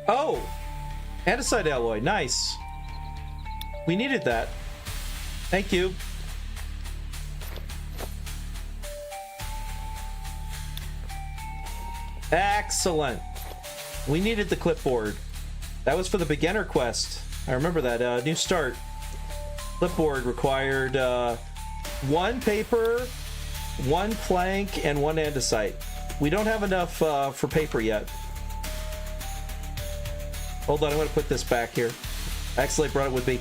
Oh, andesite alloy, nice. We needed that. Thank you. Excellent. We needed the clipboard. That was for the beginner quest. I remember that, new start. Clipboard required 1 paper, 1 plank, and 1 andesite. We don't have enough for paper yet. Hold on, I'm going to put this back here. I accidentally brought it with me.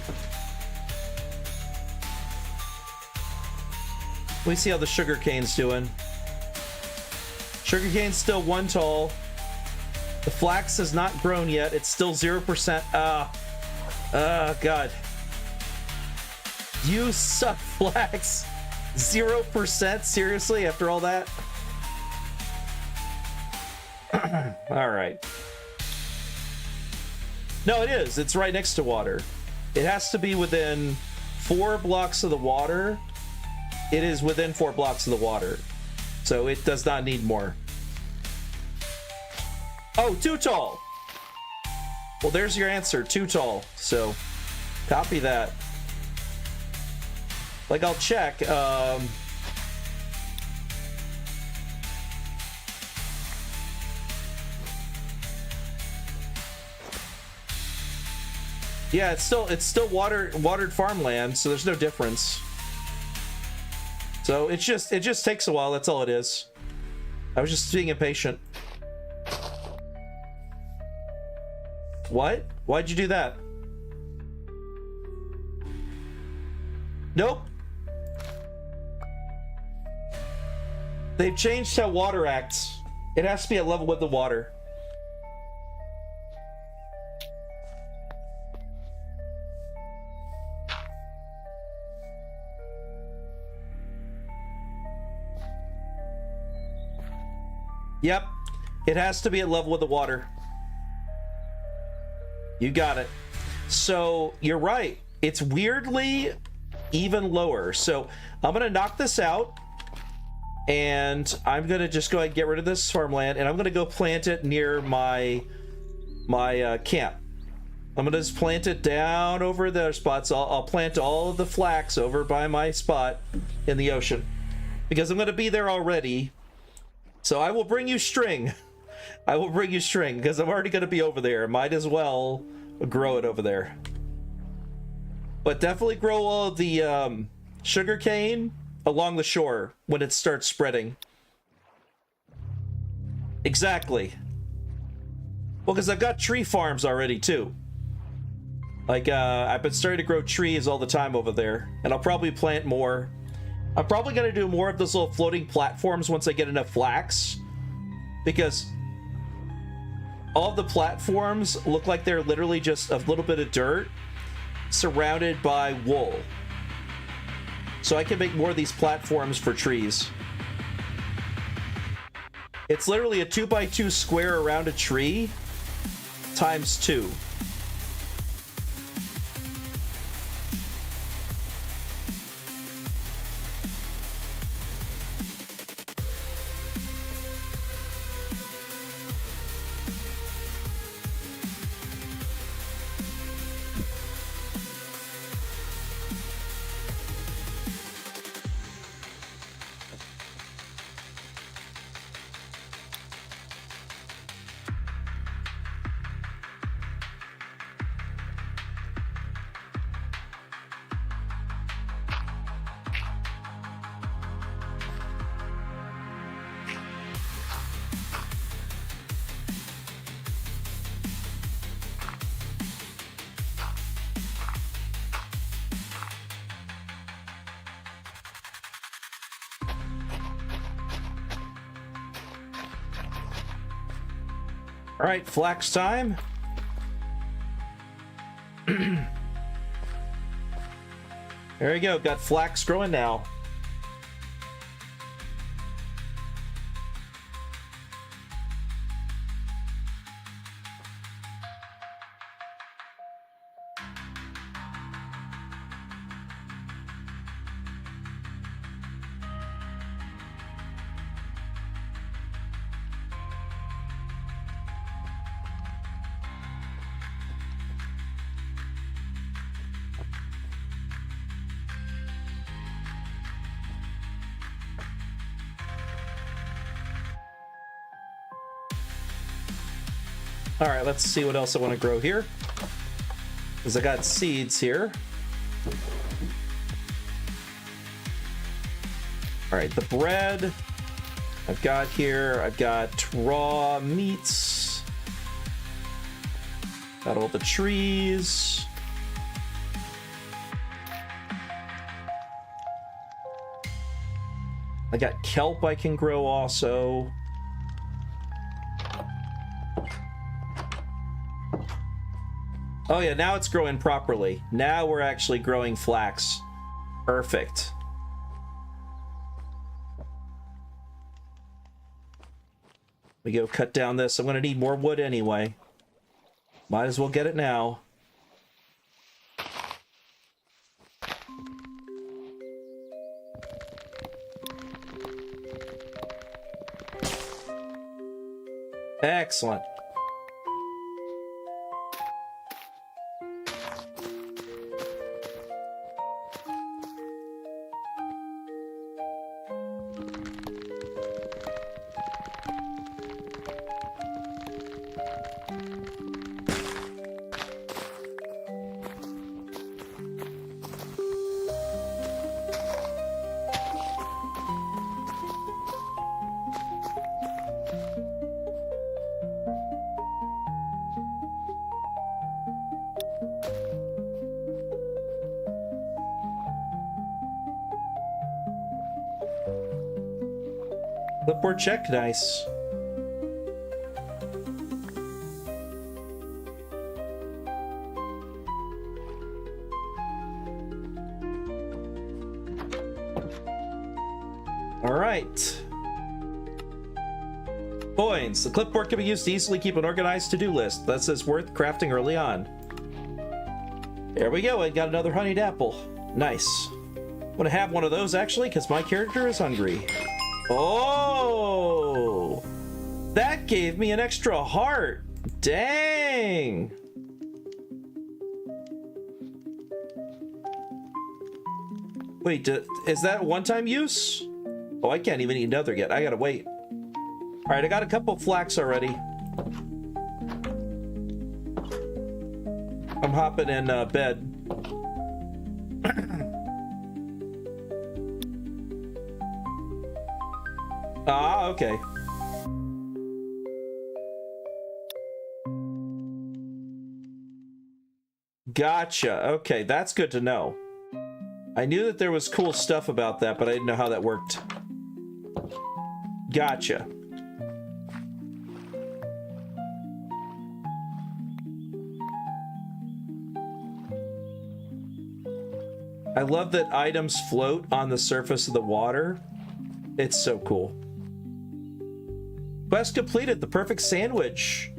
Let me see how the sugar cane's doing. Sugar cane's still 1 tall. The flax has not grown yet. It's still 0%. God. You suck, flax. 0%? Seriously? After all that? All right. No, it is. It's right next to water. It has to be within 4 blocks of the water. It is within 4 blocks of the water. So it does not need more. Oh, too tall. Well, there's your answer. Too tall. So copy that. Like, I'll check. Yeah, it's still watered farmland, so there's no difference. So it just takes a while. That's all it is. I was just being impatient. What? Why'd you do that? Nope. They've changed how water acts. It has to be at level with the water. Yep. It has to be at level with the water. You got it. So you're right. It's weirdly even lower. So I'm going to knock this out. And I'm going to just go ahead and get rid of this farmland. And I'm going to go plant it near my camp. I'm going to just plant it down over the spots. I'll plant all of the flax over by my spot in the ocean. Because I'm going to be there already. So I will bring you string. I will bring you string because I'm already going to be over there. Might as well grow it over there. But definitely grow all of the sugar cane along the shore when it starts spreading. Exactly. Well, because I've got tree farms already too. Like, I've been starting to grow trees all the time over there. And I'll probably plant more. I'm probably going to do more of those little floating platforms once I get enough flax. Because all of the platforms look like they're literally just a little bit of dirt surrounded by wool. So I can make more of these platforms for trees. It's literally a 2x2 square around a tree times 2. All right, flax time. There you go. Got flax growing now. All right, let's see what else I want to grow here. Because I got seeds here. All right, the bread I've got here. I've got raw meats. Got all the trees. I got kelp I can grow also. Oh yeah, now it's growing properly. Now we're actually growing flax. Perfect. We go cut down this. I'm gonna need more wood anyway. Might as well get it now. Excellent. Clipboard check, nice. All right. Coins. The clipboard can be used to easily keep an organized to-do list. That says worth crafting early on. There we go. I got another honeyed apple. Nice. I'm gonna have one of those actually because my character is hungry. Oh, that gave me an extra heart. Dang. Wait, is that one-time use? Oh, I can't even eat another yet. I gotta wait. All right, I got a couple flax already. I'm hopping in bed. Ah, okay. Gotcha. Okay, that's good to know. I knew that there was cool stuff about that, but I didn't know how that worked. Gotcha. I love that items float on the surface of the water. It's so cool. Quest completed, the perfect sandwich.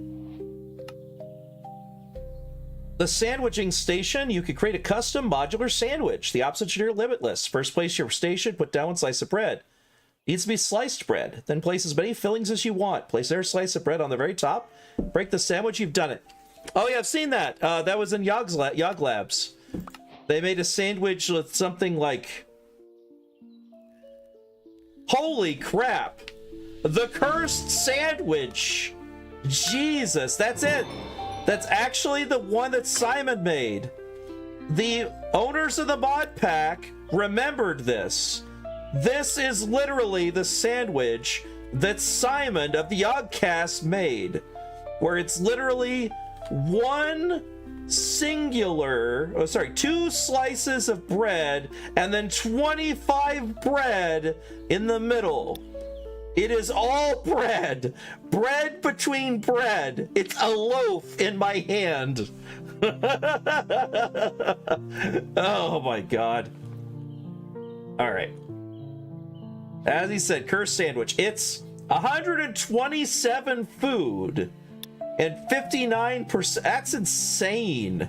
The sandwiching station, you can create a custom modular sandwich. The options are limitless. First, place your station, put down one slice of bread. Needs to be sliced bread. Then place as many fillings as you want. Place their slice of bread on the very top. Break the sandwich, you've done it. Oh yeah, I've seen that. That was in Yog Labs. They made a sandwich with something like... Holy crap! The cursed sandwich! Jesus, that's it! That's actually the one that Simon made. The owners of the mod pack remembered this. This is literally the sandwich that Simon of the Yogcast made, where it's literally one singular, oh sorry, 2 slices of bread and then 25 bread in the middle. It is all bread. Bread between bread. It's a loaf in my hand. Oh my god. All right. As he said, cursed sandwich. It's 127 food and 59%. That's insane.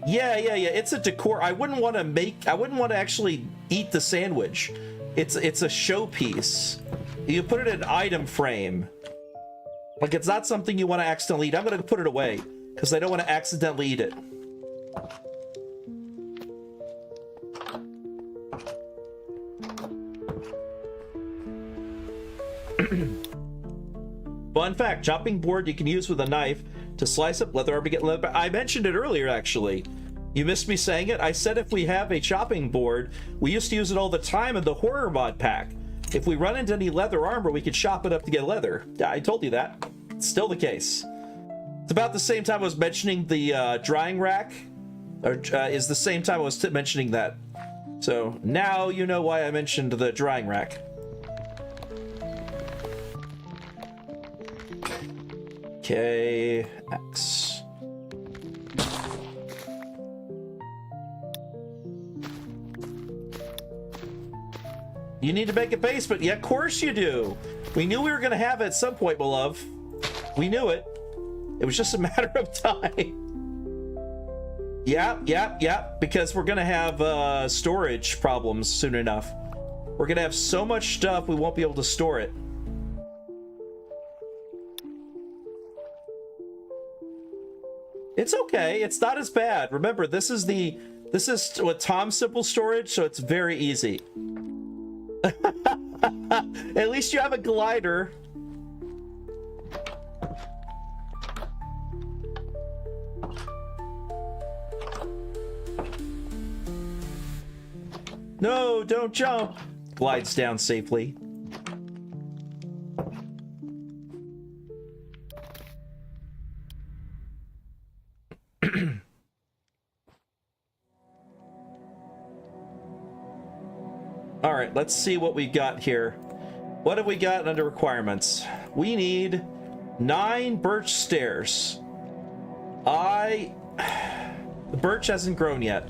Yeah. It's a decor. I wouldn't want to actually eat the sandwich. It's a showpiece. You put it in an item frame. Like, it's not something you want to accidentally eat. I'm going to put it away because I don't want to accidentally eat it. Fun fact, chopping board you can use with a knife to slice up leather or get leather. I mentioned it earlier, actually. You missed me saying it. I said if we have a chopping board, we used to use it all the time in the horror mod pack. if we run into any leather armor, we could shop it up to get leather. Yeah, I told you that. It's still the case. It's about the same time I was mentioning the drying rack, or is the same time I was mentioning that. So now you know why I mentioned the drying rack. KX. You need to make a basement. Yeah, of course you do. We knew we were going to have it at some point, my love. We knew it. It was just a matter of time. Yeah, because we're going to have storage problems soon enough. We're going to have so much stuff we won't be able to store it. It's okay. It's not as bad. Remember, this is what Tom's simple storage, so it's very easy. At least you have a glider. No, don't jump. Glides down safely. All right, let's see what we got here. What have we got under requirements? We need 9 birch stairs. The birch hasn't grown yet.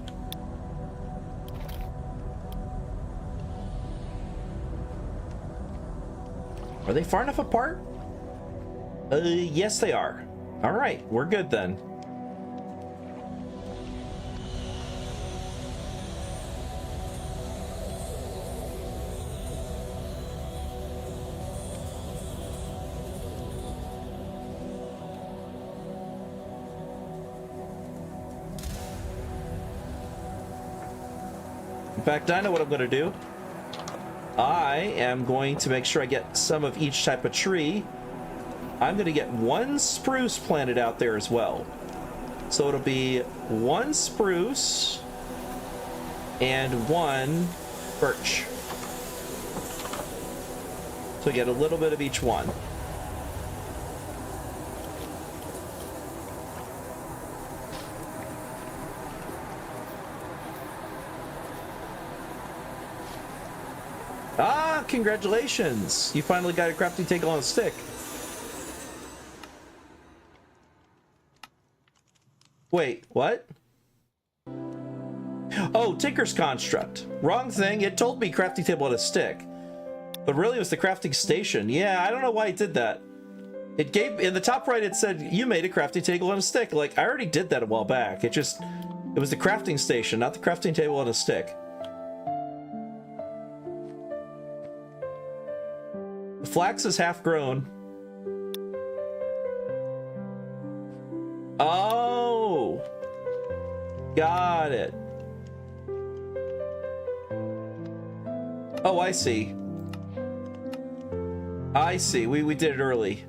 Are they far enough apart? Yes, they are. All right, we're good then. In fact, I know what I'm going to do. I am going to make sure I get some of each type of tree. I'm going to get 1 spruce planted out there as well. So it'll be 1 spruce and 1 birch. So we get a little bit of each one. Ah, congratulations! You finally got a crafting table on a stick. Wait, what? Oh, Tinker's Construct. Wrong thing. It told me crafting table on a stick. But really it was the crafting station. Yeah, I don't know why it did that. It gave, in the top right it said, you made a crafting table on a stick. Like, I already did that a while back. It was the crafting station, not the crafting table on a stick. The flax is half grown. Oh! Got it. Oh, I see. I see. We did it early.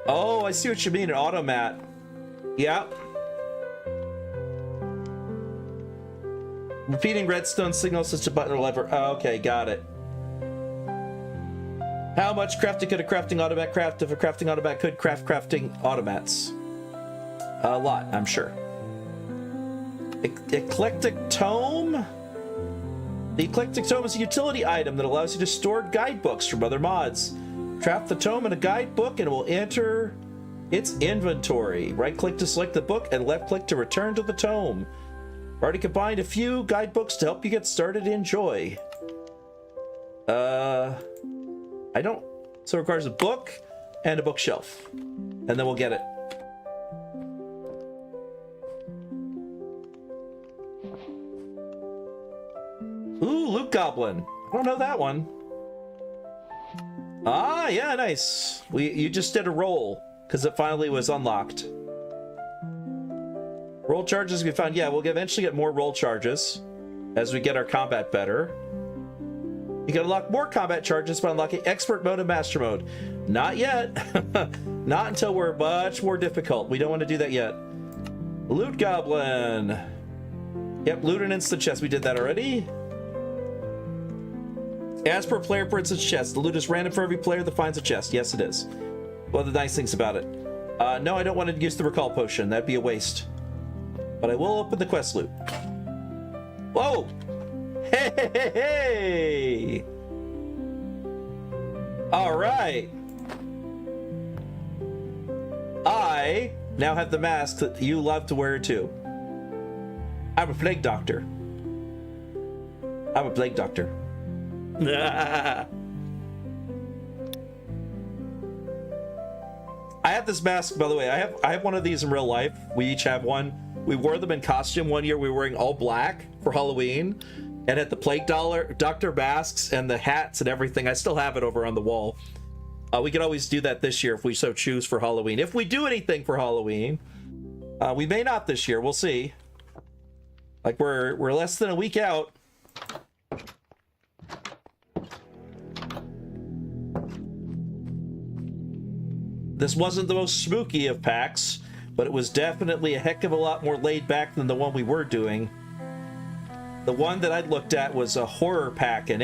Oh, I see what you mean, an automat. Yeah. Repeating redstone signals such a button or lever. Oh, okay, got it. How much crafting could a crafting automat craft if a crafting automat could craft crafting automats? A lot, I'm sure. Eclectic Tome? The Eclectic Tome is a utility item that allows you to store guidebooks from other mods. Trap the tome in a guidebook and it will enter its inventory. Right-click to select the book and left-click to return to the tome. I've already combined a few guidebooks to help you get started. Enjoy. I don't... So it requires a book and a bookshelf. And then we'll get it. Ooh, Loot Goblin. I don't know that one. Ah, yeah, nice. You just did a roll because it finally was unlocked. Roll charges we found. Yeah, we'll eventually get more roll charges as we get our combat better. You can unlock more combat charges by unlocking expert mode and master mode. Not yet. Not until we're much more difficult. We don't want to do that yet. Loot Goblin. Yep, loot and instant chest. We did that already. As per player person's chest, the loot is random for every player that finds a chest. Yes, it is. One of the nice things about it. No, I don't want to use the recall potion. That'd be a waste. But I will open the quest loot. Whoa! Hey, hey, hey, hey! All right. I now have the mask that you love to wear too. I'm a plague doctor. I'm a plague doctor. I have this mask, by the way. I have one of these in real life. We each have one. We wore them in costume one year. We were wearing all black for Halloween, and had the plague doctor masks and the hats and everything. I still have it over on the wall. We could always do that this year if we so choose for Halloween. If we do anything for Halloween, we may not this year. We'll see. Like we're less than a week out. This wasn't the most spooky of packs, but it was definitely a heck of a lot more laid back than the one we were doing. The one that I looked at was a horror pack, and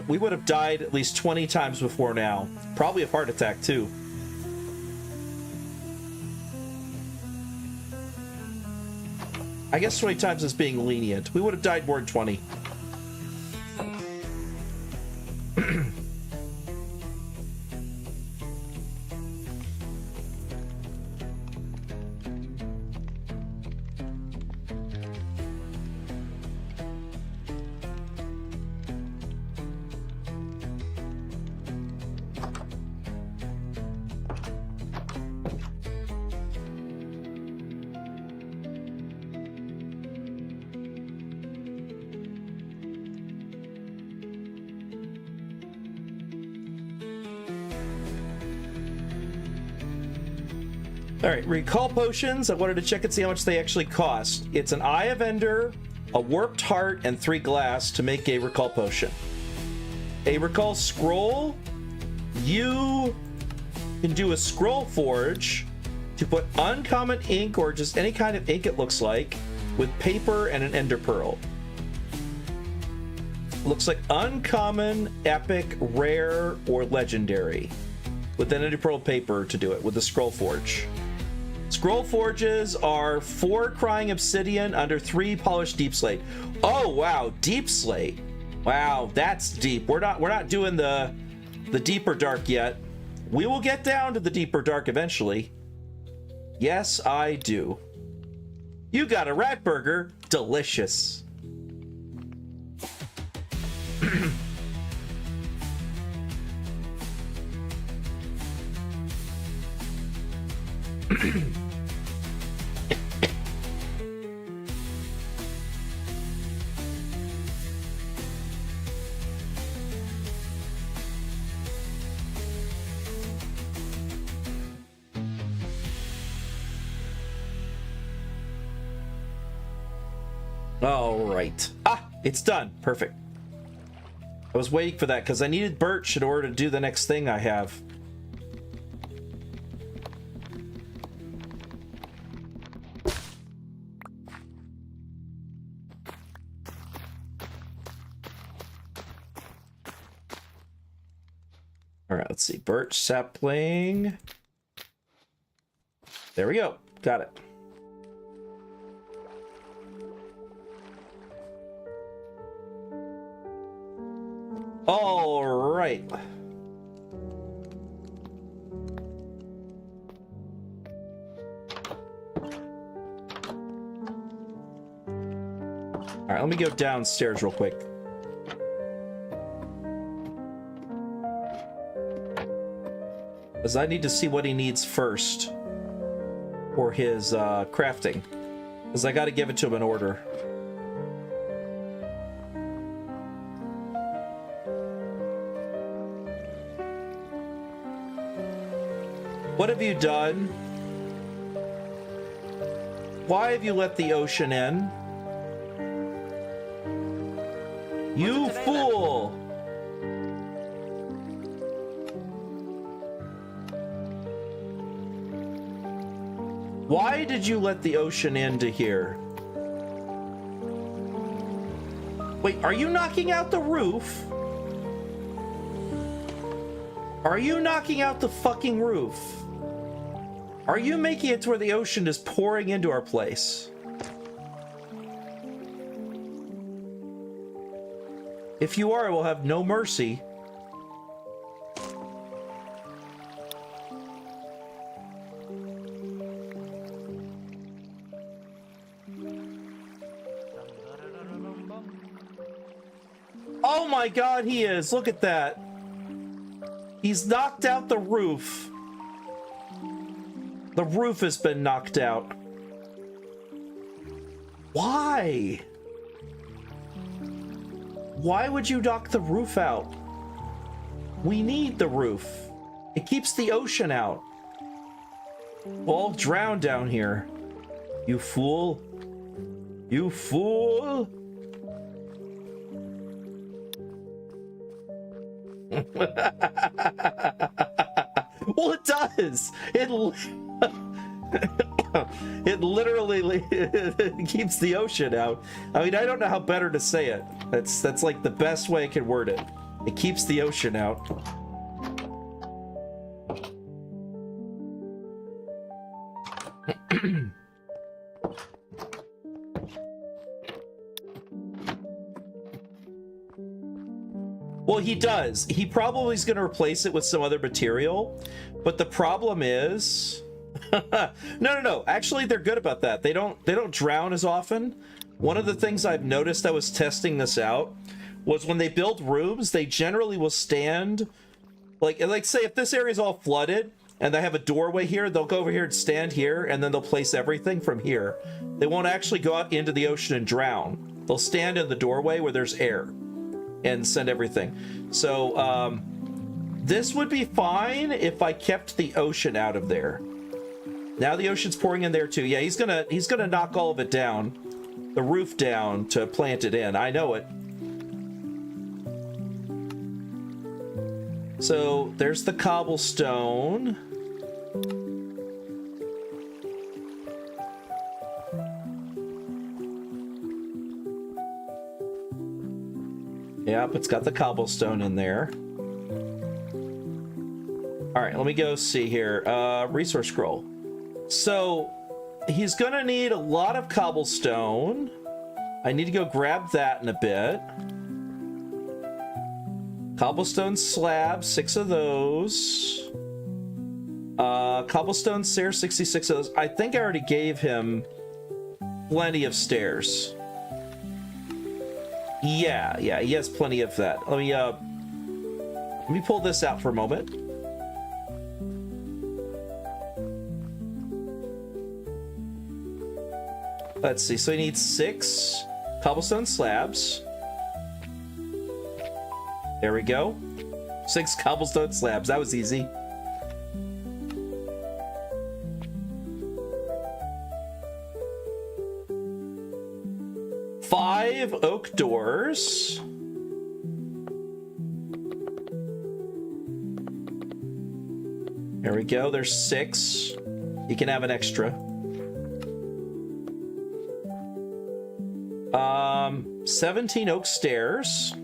we would have died at least 20 times before now. Probably a heart attack too. I guess 20 times is being lenient. We would have died more than 20. All right, recall potions. I wanted to check and see how much they actually cost. It's an Eye of Ender, a warped heart, and 3 glass to make a recall potion. A recall scroll. You can do a scroll forge to put uncommon ink or just any kind of ink it looks like with paper and an ender pearl. Looks like uncommon, epic, rare, or legendary with an ender pearl paper to do it with the scroll forge. Scroll forges are 4 crying obsidian under 3 polished deep slate. Oh wow, deep slate. Wow, that's deep. We're not doing the deeper dark yet. We will get down to the deeper dark eventually. Yes, I do. You got a rat burger. Delicious. All right. It's done. Perfect. I was waiting for that because I needed birch in order to do the next thing I have. All right, let's see. Birch sapling. There we go. Got it. All right. All right, let me go downstairs real quick. Because I need to see what he needs first for his crafting. Because I got to give it to him in order. What have you done? Why have you let the ocean in? You fool! Why did you let the ocean into here? Wait, are you knocking out the roof? Are you knocking out the fucking roof? Are you making it to where the ocean is pouring into our place? If you are, I will have no mercy. Oh my god, he is. Look at that. He's knocked out the roof. The roof has been knocked out. Why? Why would you knock the roof out? We need the roof. It keeps the ocean out. We'll all drown down here. You fool. You fool. Well, it does. It literally keeps the ocean out. I mean, I don't know how better to say it. That's like the best way I can word it. It keeps the ocean out. Well, he does. He probably is going to replace it with some other material, but the problem is, no. Actually, they're good about that. They don't drown as often. One of the things I've noticed, I was testing this out, was when they build rooms, they generally will stand like say if this area is all flooded and they have a doorway here, they'll go over here and stand here, and then they'll place everything from here. They won't actually go out into the ocean and drown. They'll stand in the doorway where there's air and send everything. So this would be fine if I kept the ocean out of there. Now the ocean's pouring in there too. Yeah, he's gonna knock all of it down, the roof down, to plant it in. I know it. So there's the cobblestone. Yep, it's got the cobblestone in there. All right, let me go see here. Resource scroll. So he's gonna need a lot of cobblestone. I need to go grab that in a bit. Cobblestone slab, 6 of those. Cobblestone stairs, 66 of those. I think I already gave him plenty of stairs. Yeah, he has plenty of that. Let me pull this out for a moment. Let's see, so he needs 6 cobblestone slabs. There we go. 6 cobblestone slabs, that was easy. Five oak doors. There we go. There's 6. You can have an extra. 17 oak stairs.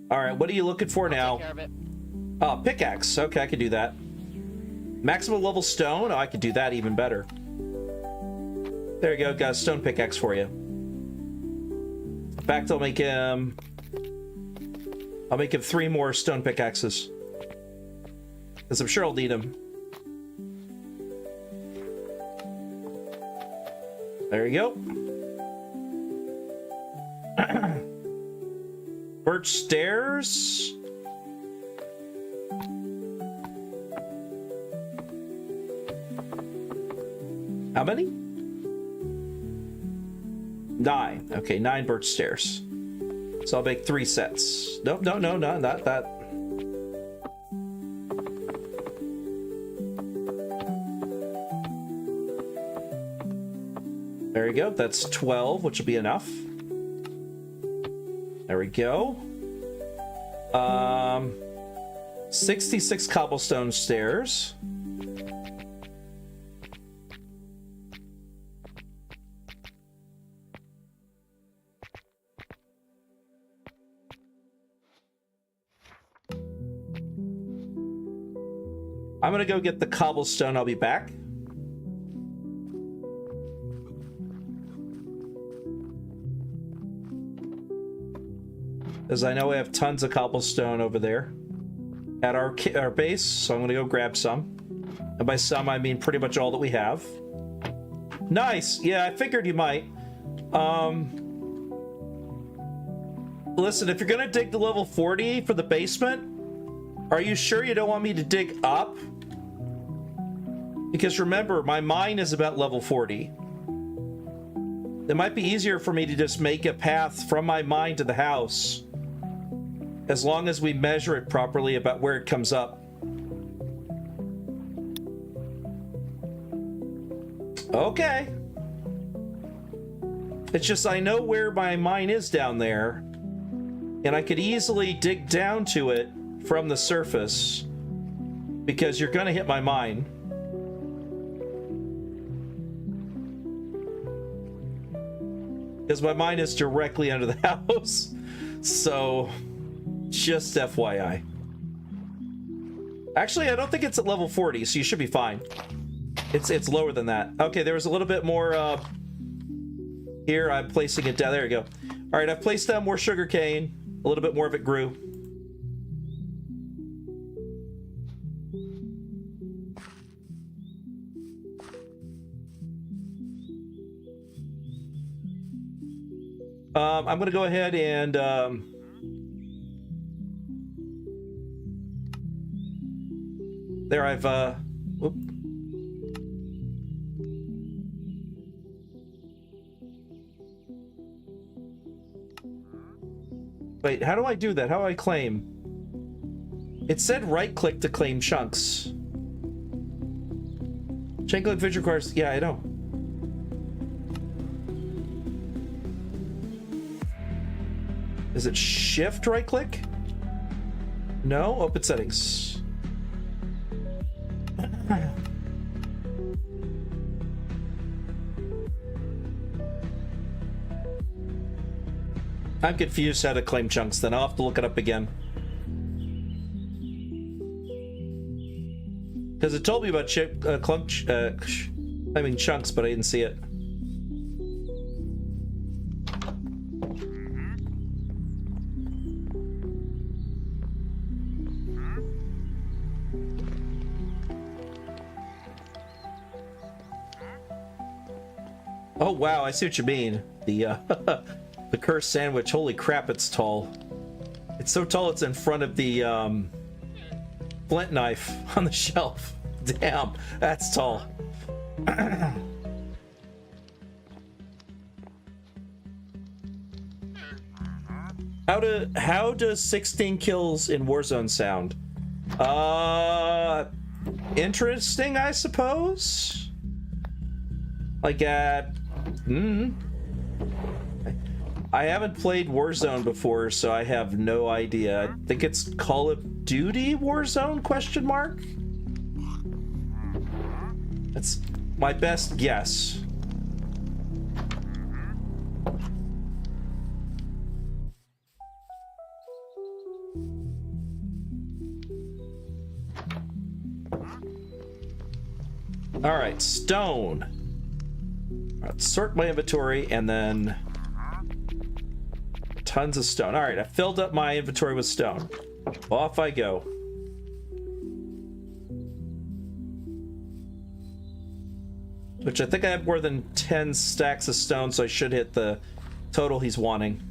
All right, what are you looking for now? Take care of it. Oh, pickaxe. Okay, I can do that. Maximum level stone. Oh, I could do that even better. There you go. Got a stone pickaxe for you. In fact, I'll make him 3 more stone pickaxes, because I'm sure I'll need them. There you go. Birch stairs. How many? 9. Okay, 9 birch stairs. So I'll make 3 sets. Nope, no, not that. There There you go. That's 12, which will be enough. There we go. 66 cobblestone stairs. I'm gonna go get the cobblestone. I'll be back. As I know we have tons of cobblestone over there at our base, so I'm gonna go grab some. And by some, I mean pretty much all that we have. Nice! Yeah, I figured you might. Listen, if you're gonna dig to level 40 for the basement, are you sure you don't want me to dig up? Because remember, my mine is about level 40. It might be easier for me to just make a path from my mine to the house, as long as we measure it properly about where it comes up. Okay. It's just I know where my mine is down there, and I could easily dig down to it from the surface, because you're gonna hit my mine. Because my mine is directly under the house. So, just FYI. Actually, I don't think it's at level 40, so you should be fine. It's lower than that. Okay, there was a little bit more here. I'm placing it down. There you go. All right, I've placed down more sugar cane. A little bit more of it grew. I'm going to go ahead and there I've whoop. Wait, how do I do that? How do I claim? It said right click to claim chunks. Chain click vision requires, yeah, I know. Is it shift right click? No, open settings. I'm confused how to claim chunks, then I'll have to look it up again. Because it told me about claiming chunks, but I didn't see it. Oh wow, I see what you mean. The the cursed sandwich. Holy crap, it's tall. It's so tall it's in front of the flint knife on the shelf. Damn, that's tall. How does 16 kills in Warzone sound? Interesting, I suppose. Like I haven't played Warzone before, so I have no idea. I think it's Call of Duty Warzone, question mark? That's my best guess. All right, stone. Let's sort my inventory and then tons of stone. All right, I filled up my inventory with stone. Off I go. Which I think I have more than 10 stacks of stone, so I should hit the total he's wanting.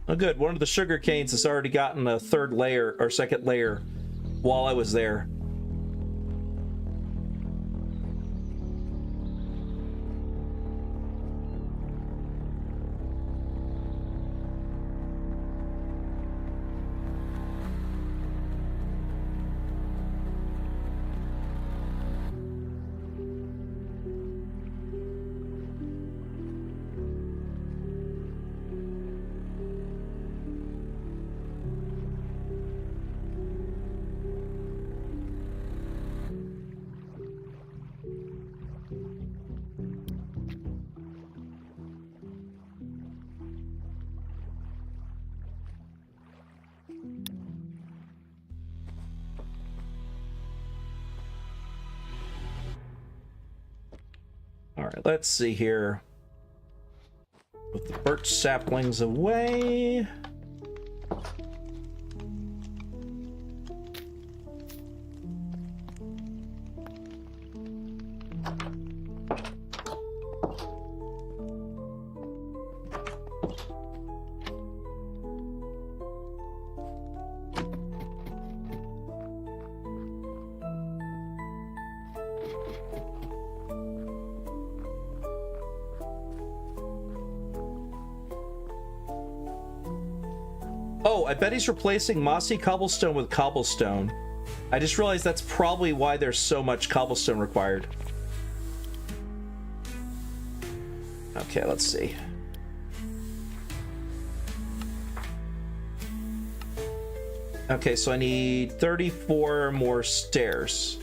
Oh good, one of the sugar canes has already gotten a third layer or second layer while I was there. right, let's see here. Put the birch saplings away. Oh, I bet he's replacing mossy cobblestone with cobblestone. I just realized that's probably why there's so much cobblestone required. Okay, let's see. Okay, so I need 34 more stairs.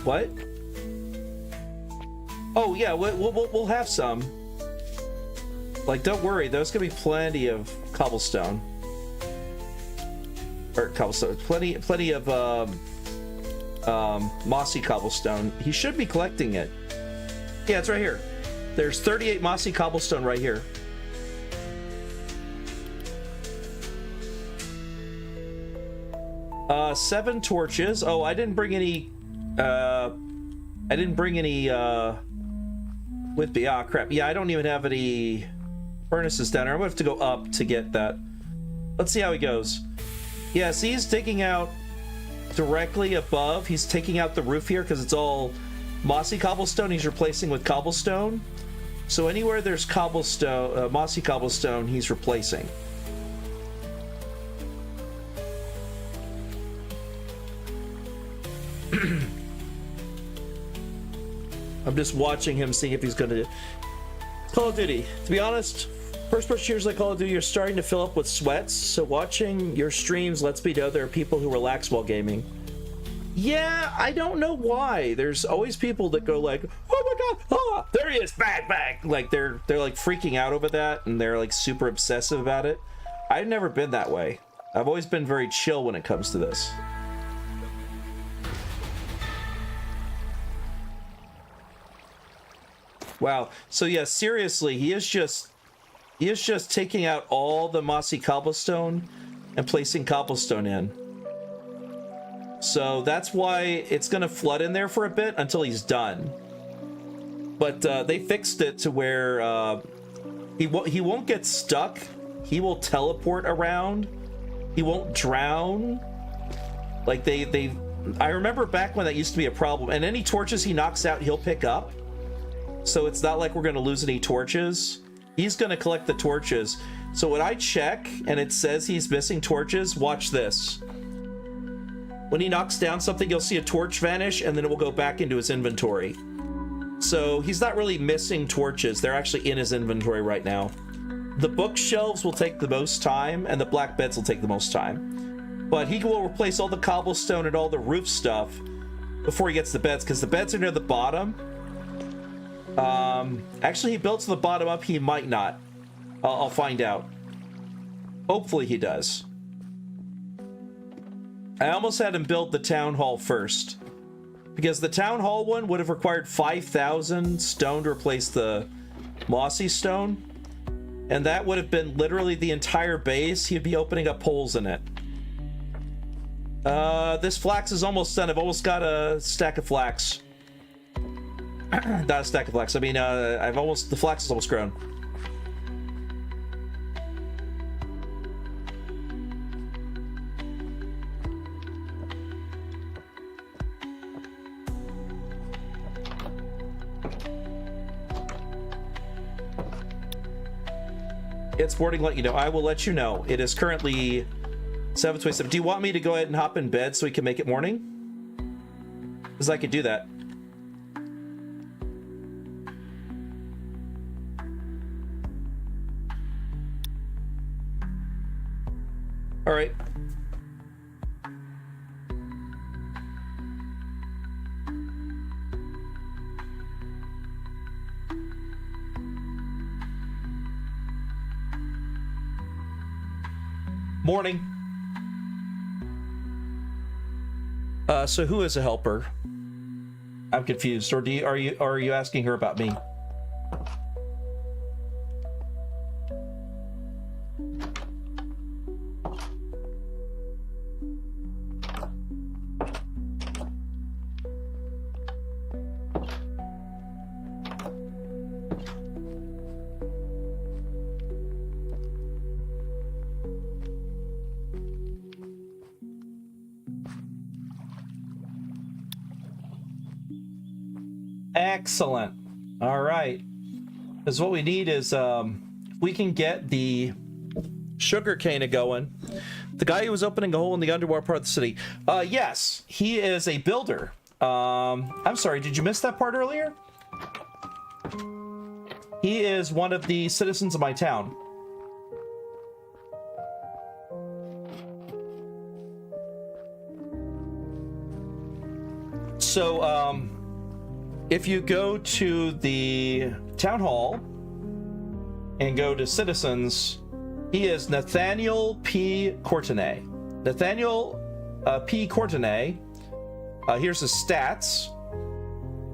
What? Oh yeah, we'll have some. Like, don't worry, there's gonna be plenty of cobblestone. Or cobblestone, plenty of mossy cobblestone. He should be collecting it. Yeah, it's right here. There's 38 mossy cobblestone right here. Seven torches. Oh, I didn't bring any with me. Ah, crap. Yeah, I don't even have any furnaces down there. I'm gonna have to go up to get that. Let's see how he goes. Yeah, see, he's digging out directly above. He's taking out the roof here because it's all mossy cobblestone. He's replacing with cobblestone. So anywhere there's cobblestone, mossy cobblestone, he's replacing. I'm just watching him, seeing if he's gonna... Call of Duty. To be honest, first-person shooters like Call of Duty are starting to fill up with sweats, so watching your streams lets me know there are people who relax while gaming. Yeah, I don't know why. There's always people that go like, oh my god, ah, there he is, bang, bang. Like, they're like freaking out over that, and they're like super obsessive about it. I've never been that way. I've always been very chill when it comes to this. Wow. So yeah, seriously, he is just taking out all the mossy cobblestone and placing cobblestone in. So that's why it's gonna flood in there for a bit until he's done. But they fixed it to where he won't get stuck. He will teleport around. He won't drown. Like I remember back when that used to be a problem. And any torches he knocks out, he'll pick up. So it's not like we're going to lose any torches. He's going to collect the torches. So when I check and it says he's missing torches, watch this. When he knocks down something, you'll see a torch vanish and then it will go back into his inventory. So he's not really missing torches. They're actually in his inventory right now. The bookshelves will take the most time and the black beds will take the most time. But he will replace all the cobblestone and all the roof stuff before he gets the beds, because the beds are near the bottom. Actually, he builds the bottom up. He might not. I'll find out. Hopefully he does. I almost had him build the town hall first, because the town hall one would have required 5,000 stone to replace the mossy stone, and that would have been literally the entire base. He'd be opening up holes in it. This flax is almost done. I've almost got a stack of flax. Not a stack of flax. I mean, the flax is almost grown. It's boarding, let you know. I will let you know. It is currently 7:27. Do you want me to go ahead and hop in bed so we can make it morning? Because I could do that. All right. Morning. So who is a helper? I'm confused. Or are you asking her about me? Excellent. All right. Because what we need is if we can get the sugar cane going. The guy who was opening a hole in the underwater part of the city. Yes, he is a builder. I'm sorry, did you miss that part earlier? He is one of the citizens of my town. So, if you go to the town hall and go to citizens, he is Nathaniel P. Courtenay. Nathaniel P. Courtenay, here's his stats.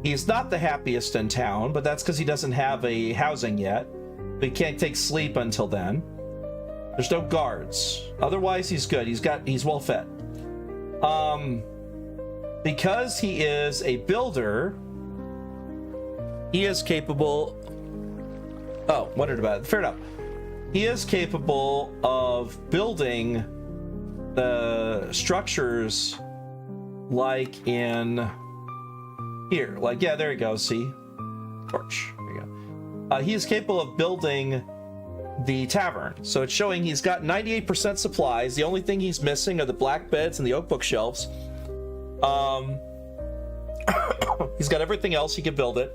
He's not the happiest in town, but that's because he doesn't have a housing yet. But he can't take sleep until then. There's no guards. Otherwise, he's good. He's well fed. Because he is a builder, he is capable. Oh, wondered about it. Fair enough. He is capable of building the structures like in here. Like, yeah, there you go. See? Torch. There you go. He is capable of building the tavern. So it's showing he's got 98% supplies. The only thing he's missing are the black beds and the oak bookshelves. He's got everything else. He can build it.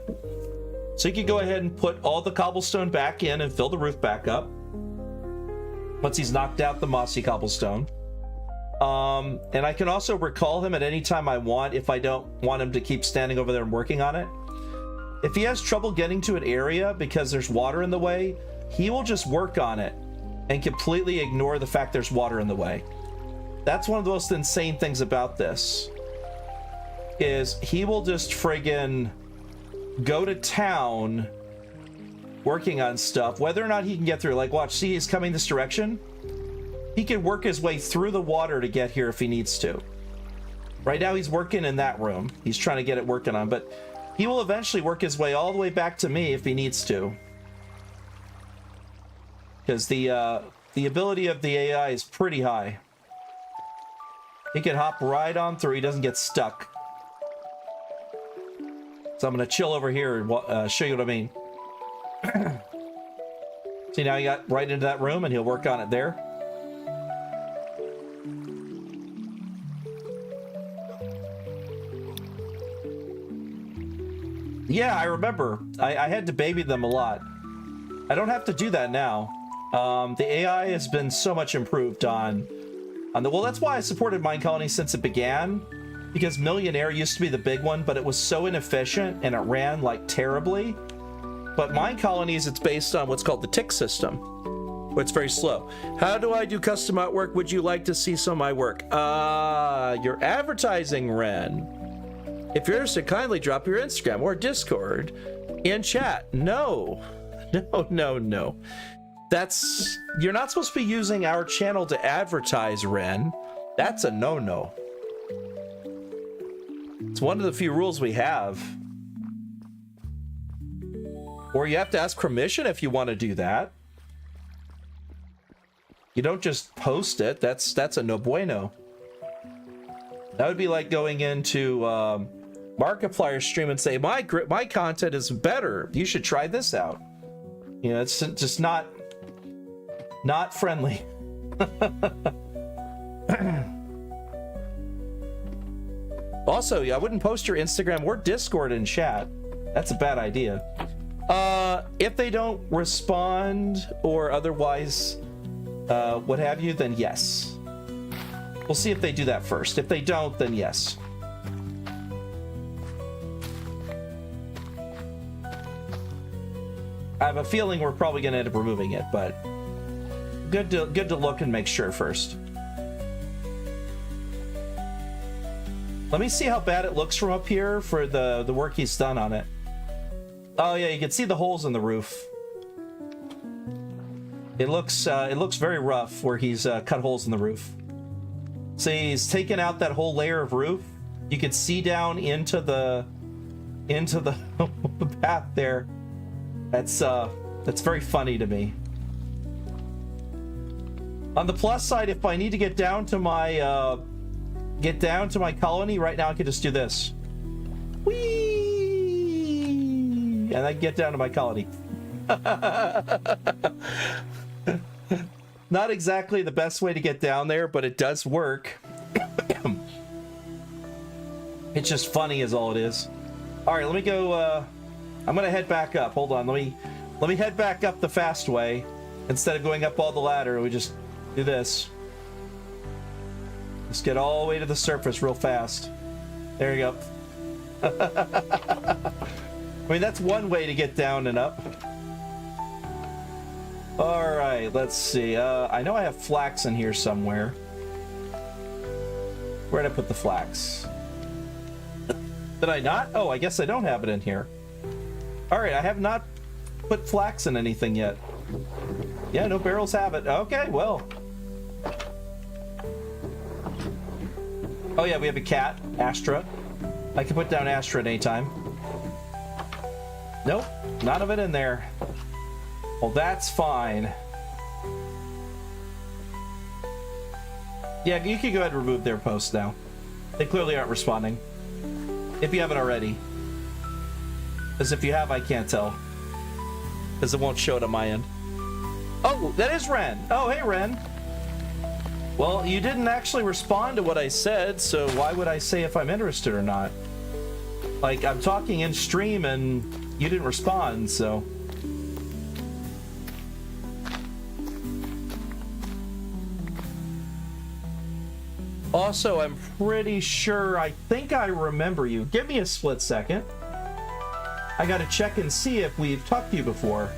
So he can go ahead and put all the cobblestone back in and fill the roof back up once he's knocked out the mossy cobblestone. And I can also recall him at any time I want if I don't want him to keep standing over there and working on it. If he has trouble getting to an area because there's water in the way, he will just work on it and completely ignore the fact there's water in the way. That's one of the most insane things about this, is he will just friggin' go to town working on stuff, whether or not he can get through. Like, watch, see, he's coming this direction. He can work his way through the water to get here if he needs to. Right now he's working in that room. He's trying to get it working on, but he will eventually work his way all the way back to me if he needs to. Because the ability of the AI is pretty high. He can hop right on through. He doesn't get stuck. So I'm going to chill over here and show you what I mean. See, now he got right into that room and he'll work on it there. Yeah, I remember. I had to baby them a lot. I don't have to do that now. The AI has been so much improved on the... Well, that's why I supported Mine Colony since it began. Because Millionaire used to be the big one, but it was so inefficient and it ran like terribly. But Mine Colonies, it's based on what's called the tick system, where it's very slow. How do I do custom artwork? Would you like to see some of my work? You're advertising, Ren. If you're interested, kindly drop your Instagram or Discord in chat. No. That's... You're not supposed to be using our channel to advertise, Ren. That's a no-no. It's one of the few rules we have. Or you have to ask permission if you want to do that. You don't just post it. That's a no bueno. That would be like going into Markiplier's stream and say, my content is better. You should try this out. You know, it's just not friendly. Also, I wouldn't post your Instagram or Discord in chat. That's a bad idea. If they don't respond or otherwise what have you, then yes. We'll see if they do that first. If they don't, then yes. I have a feeling we're probably going to end up removing it, but good to look and make sure first. Let me see how bad it looks from up here for the work he's done on it. Oh yeah, you can see the holes in the roof. It looks very rough where he's cut holes in the roof. See, he's taken out that whole layer of roof. You can see down into the path there. That's very funny to me. On the plus side, if I need to get down to my colony right now, I can just do this. Whee! And I get down to my colony. Not exactly the best way to get down there, but it does work. It's just funny is all it is. All right, let me go. I'm gonna head back up. Hold on, let me head back up the fast way instead of going up all the ladder. We just do this. Let's get all the way to the surface real fast. There you go. I mean, that's one way to get down and up. All right, let's see. I know I have flax in here somewhere. Where'd I put the flax? Did I not? Oh, I guess I don't have it in here. All right, I have not put flax in anything yet. Yeah, no barrels have it. Okay, well. Oh yeah, we have a cat, Astra. I can put down Astra at any time. Nope, none of it in there. Well, that's fine. Yeah, you can go ahead and remove their posts now. They clearly aren't responding. If you haven't already. Because if you have, I can't tell. Because it won't show it on my end. Oh, that is Ren. Oh, hey, Ren. Well, you didn't actually respond to what I said, so why would I say if I'm interested or not? Like, I'm talking in stream and you didn't respond, so... Also, I'm pretty sure, I think I remember you. Give me a split second. I gotta check and see if we've talked to you before.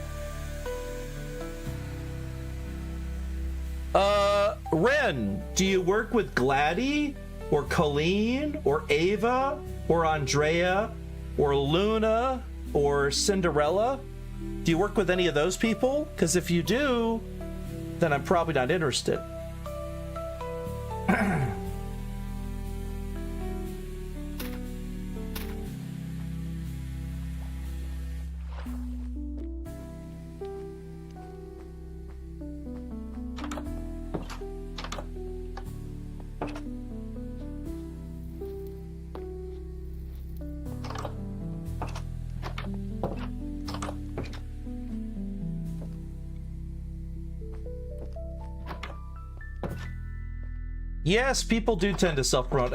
Ren, do you work with Gladdy, or Colleen, or Ava, or Andrea, or Luna, or Cinderella? Do you work with any of those people? Because if you do, then I'm probably not interested. Yes, people do tend to self-promote.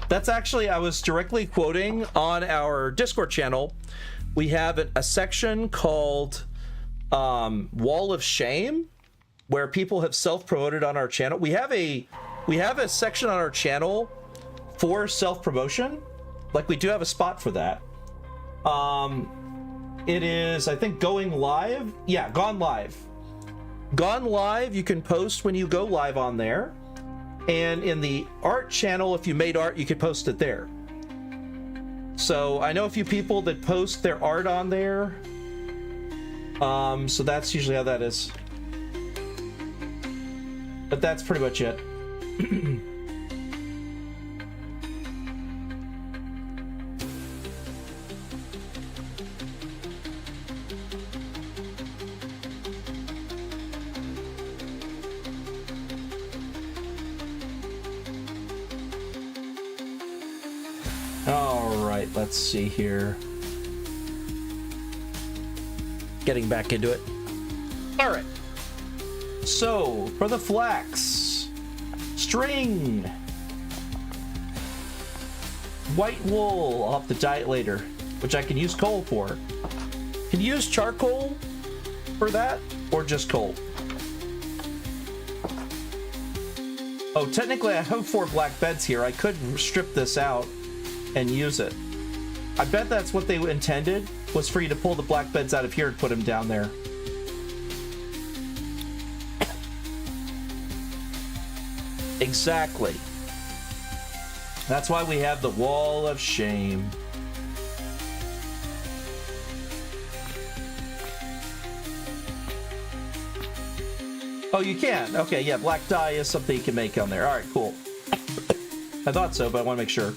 That's actually, I was directly quoting on our Discord channel. We have a section called Wall of Shame, where people have self-promoted on our channel. We have a section on our channel for self-promotion. Like, we do have a spot for that. It is, I think, going live. Yeah, gone live. Gone live, you can post when you go live on there. And in the art channel, if you made art, you could post it there. So I know a few people that post their art on there. So that's usually how that is. But that's pretty much it. Let's see here. Getting back into it. All right. So, for the flax, string, white wool. I'll have to dye it later, which I can use coal for. Can you use charcoal for that, or just coal? Oh, technically I have 4 black beds here. I could strip this out and use it. I bet that's what they intended, was for you to pull the black beds out of here and put them down there. Exactly. That's why we have the wall of shame. Oh, you can? Okay, yeah, black dye is something you can make on there. All right, cool. I thought so, but I want to make sure.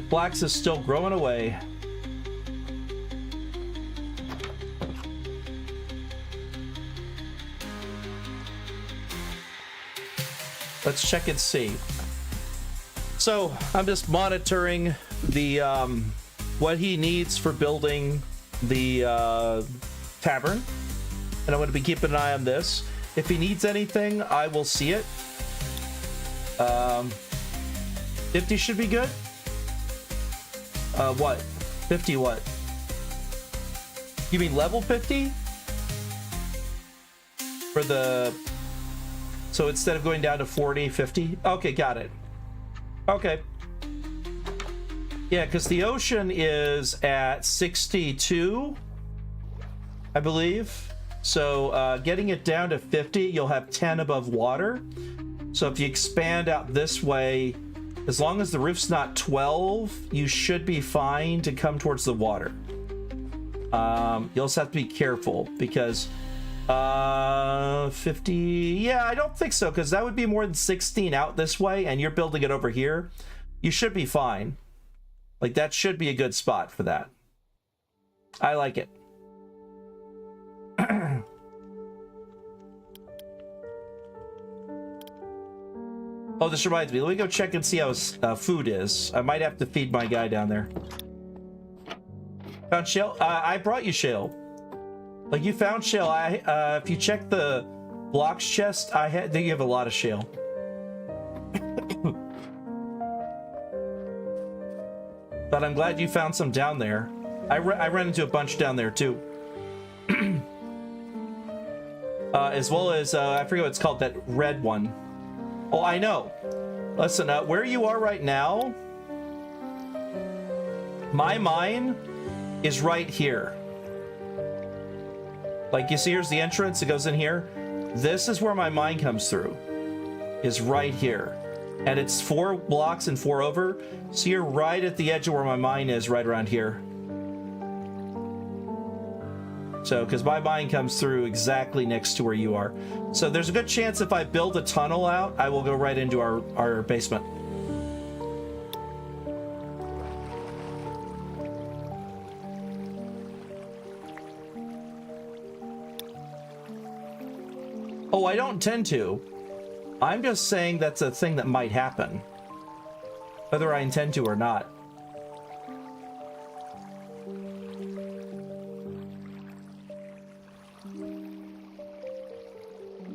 Blacks is still growing away. Let's check and see. So I'm just monitoring the what he needs for building the tavern, and I'm going to be keeping an eye on this. If he needs anything, I will see it. 50 should be good. What? 50 what? You mean level 50? For the... So instead of going down to 40, 50? Okay, got it. Okay. Yeah, because the ocean is at 62, I believe. So getting it down to 50, you'll have 10 above water. So if you expand out this way, as long as the roof's not 12, you should be fine to come towards the water. You also have to be careful because 50, yeah, I don't think so, because that would be more than 16 out this way, and you're building it over here. You should be fine. Like, that should be a good spot for that. I like it. Oh, this reminds me. Let me go check and see how his food is. I might have to feed my guy down there. Found shale? I brought you shale. Like, you found shale. If you check the blocks chest, think you have a lot of shale. But I'm glad you found some down there. I ran into a bunch down there too. As well as I forget what it's called, that red one. Oh, I know. Listen, where you are right now, my mine is right here. Like, you see, here's the entrance. It goes in here. This is where my mine comes through. Is right here. And it's 4 blocks and 4 over. So you're right at the edge of where my mine is, right around here. So, because my mine comes through exactly next to where you are. So there's a good chance if I build a tunnel out, I will go right into our basement. Oh, I don't intend to. I'm just saying that's a thing that might happen. Whether I intend to or not.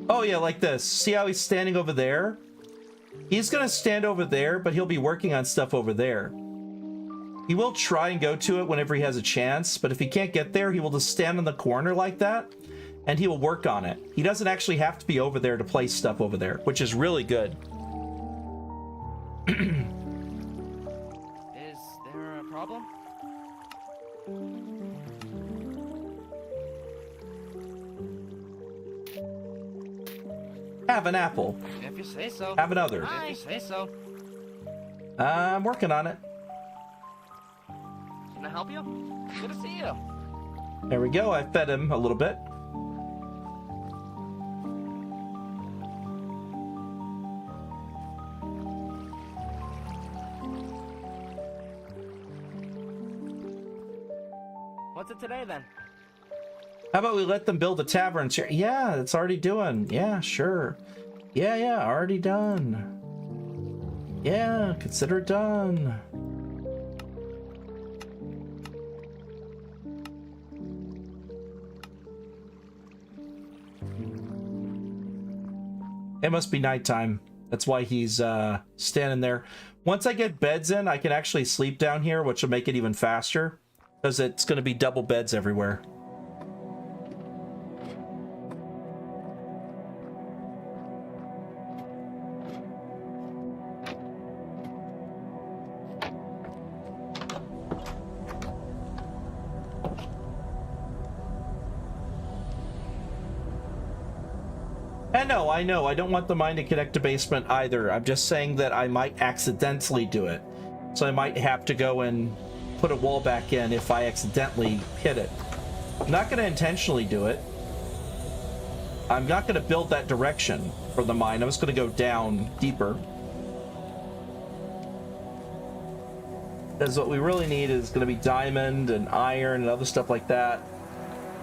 Oh yeah, like this. See how he's standing over there? He's gonna stand over there, but he'll be working on stuff over there. He will try and go to it whenever he has a chance, but if he can't get there, he will just stand in the corner like that, and he will work on it. He doesn't actually have to be over there to place stuff over there, which is really good. Is there a problem? Have an apple. If you say so. Have another. If you say so. I'm working on it. Can I help you? Good to see you. There we go. I fed him a little bit. What's it today then? How about we let them build a tavern? Yeah, it's already doing. Yeah, sure. Yeah, already done. Yeah, consider it done. It must be nighttime. That's why he's standing there. Once I get beds in, I can actually sleep down here, which will make it even faster. Because it's going to be double beds everywhere. Yeah, no, I know. I don't want the mine to connect to basement either. I'm just saying that I might accidentally do it. So I might have to go and put a wall back in if I accidentally hit it. I'm not going to intentionally do it. I'm not going to build that direction for the mine. I'm just going to go down deeper. Because what we really need is going to be diamond and iron and other stuff like that.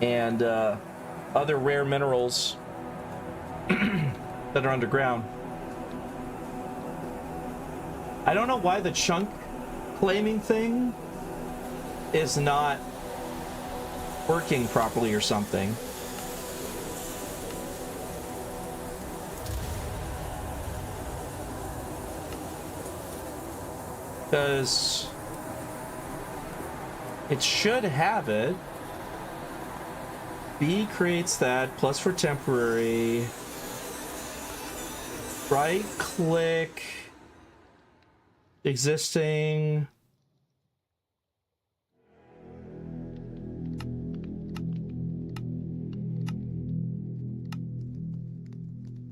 And other rare minerals that are underground. I don't know why the chunk claiming thing is not working properly or something. Because it should have it. B creates that, plus for temporary. Right click. Existing.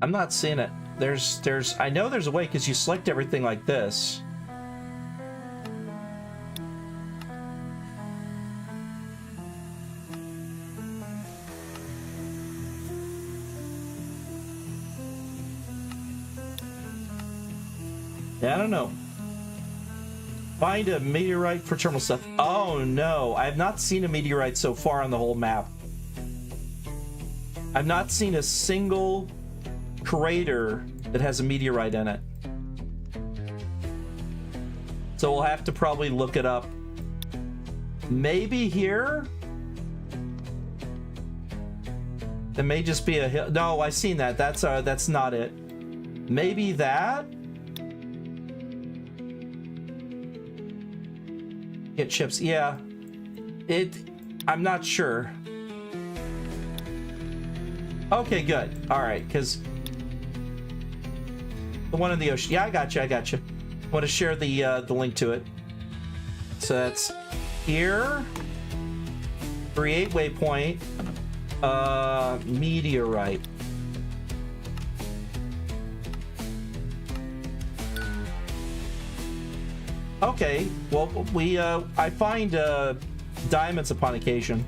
I'm not seeing it. I know there's a way because you select everything like this. Yeah, I don't know. Find a meteorite for terminal stuff. Oh no, I have not seen a meteorite so far on the whole map. I've not seen a single crater that has a meteorite in it. So we'll have to probably look it up. Maybe here? It may just be a hill. No, I've seen that. That's not it. Maybe that? Get chips. Yeah. I'm not sure. Okay, good. All right, because the one in the ocean. Yeah, I got you. I want to share the link to it. So that's here. Create waypoint. Meteorite. Okay. Well, I find diamonds upon occasion.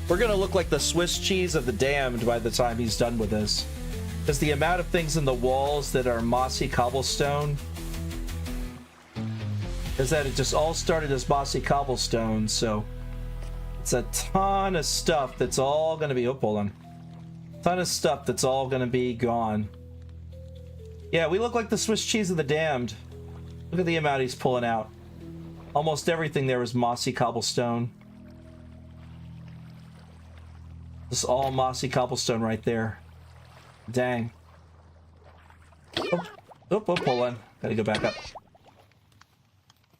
We're gonna look like the Swiss cheese of the damned by the time he's done with this. Because the amount of things in the walls that are mossy cobblestone is that it just all started as mossy cobblestone, so it's a ton of stuff that's all gonna be, oh, hold on. Ton of stuff that's all gonna be gone. Yeah, we look like the Swiss cheese of the damned. Look at the amount he's pulling out. Almost everything there was mossy cobblestone. This is all mossy cobblestone right there. Dang. Oh, hold on. Gotta go back up.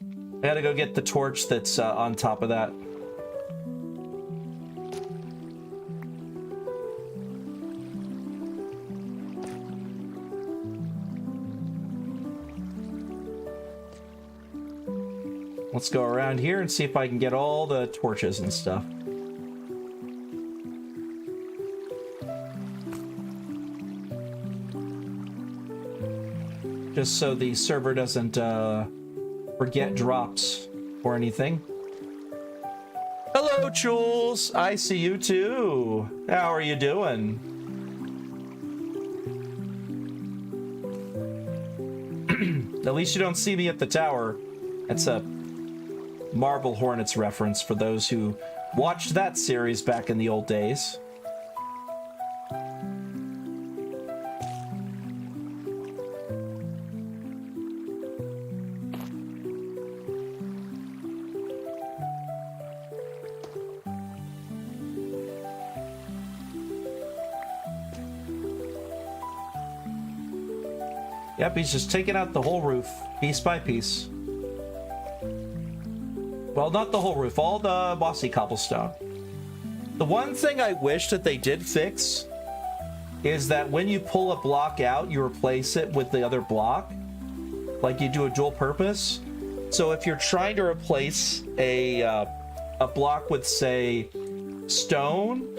I gotta go get the torch that's on top of that. Let's go around here and see if I can get all the torches and stuff. Just so the server doesn't forget drops or anything. Hello, Jules. I see you too. How are you doing? At least you don't see me at the tower. That's a Marble Hornets reference for those who watched that series back in the old days. Yep, he's just taking out the whole roof, piece by piece. Well, not the whole roof, all the mossy cobblestone. The one thing I wish that they did fix is that when you pull a block out, you replace it with the other block. Like you do a dual purpose. So if you're trying to replace a block with, say, stone,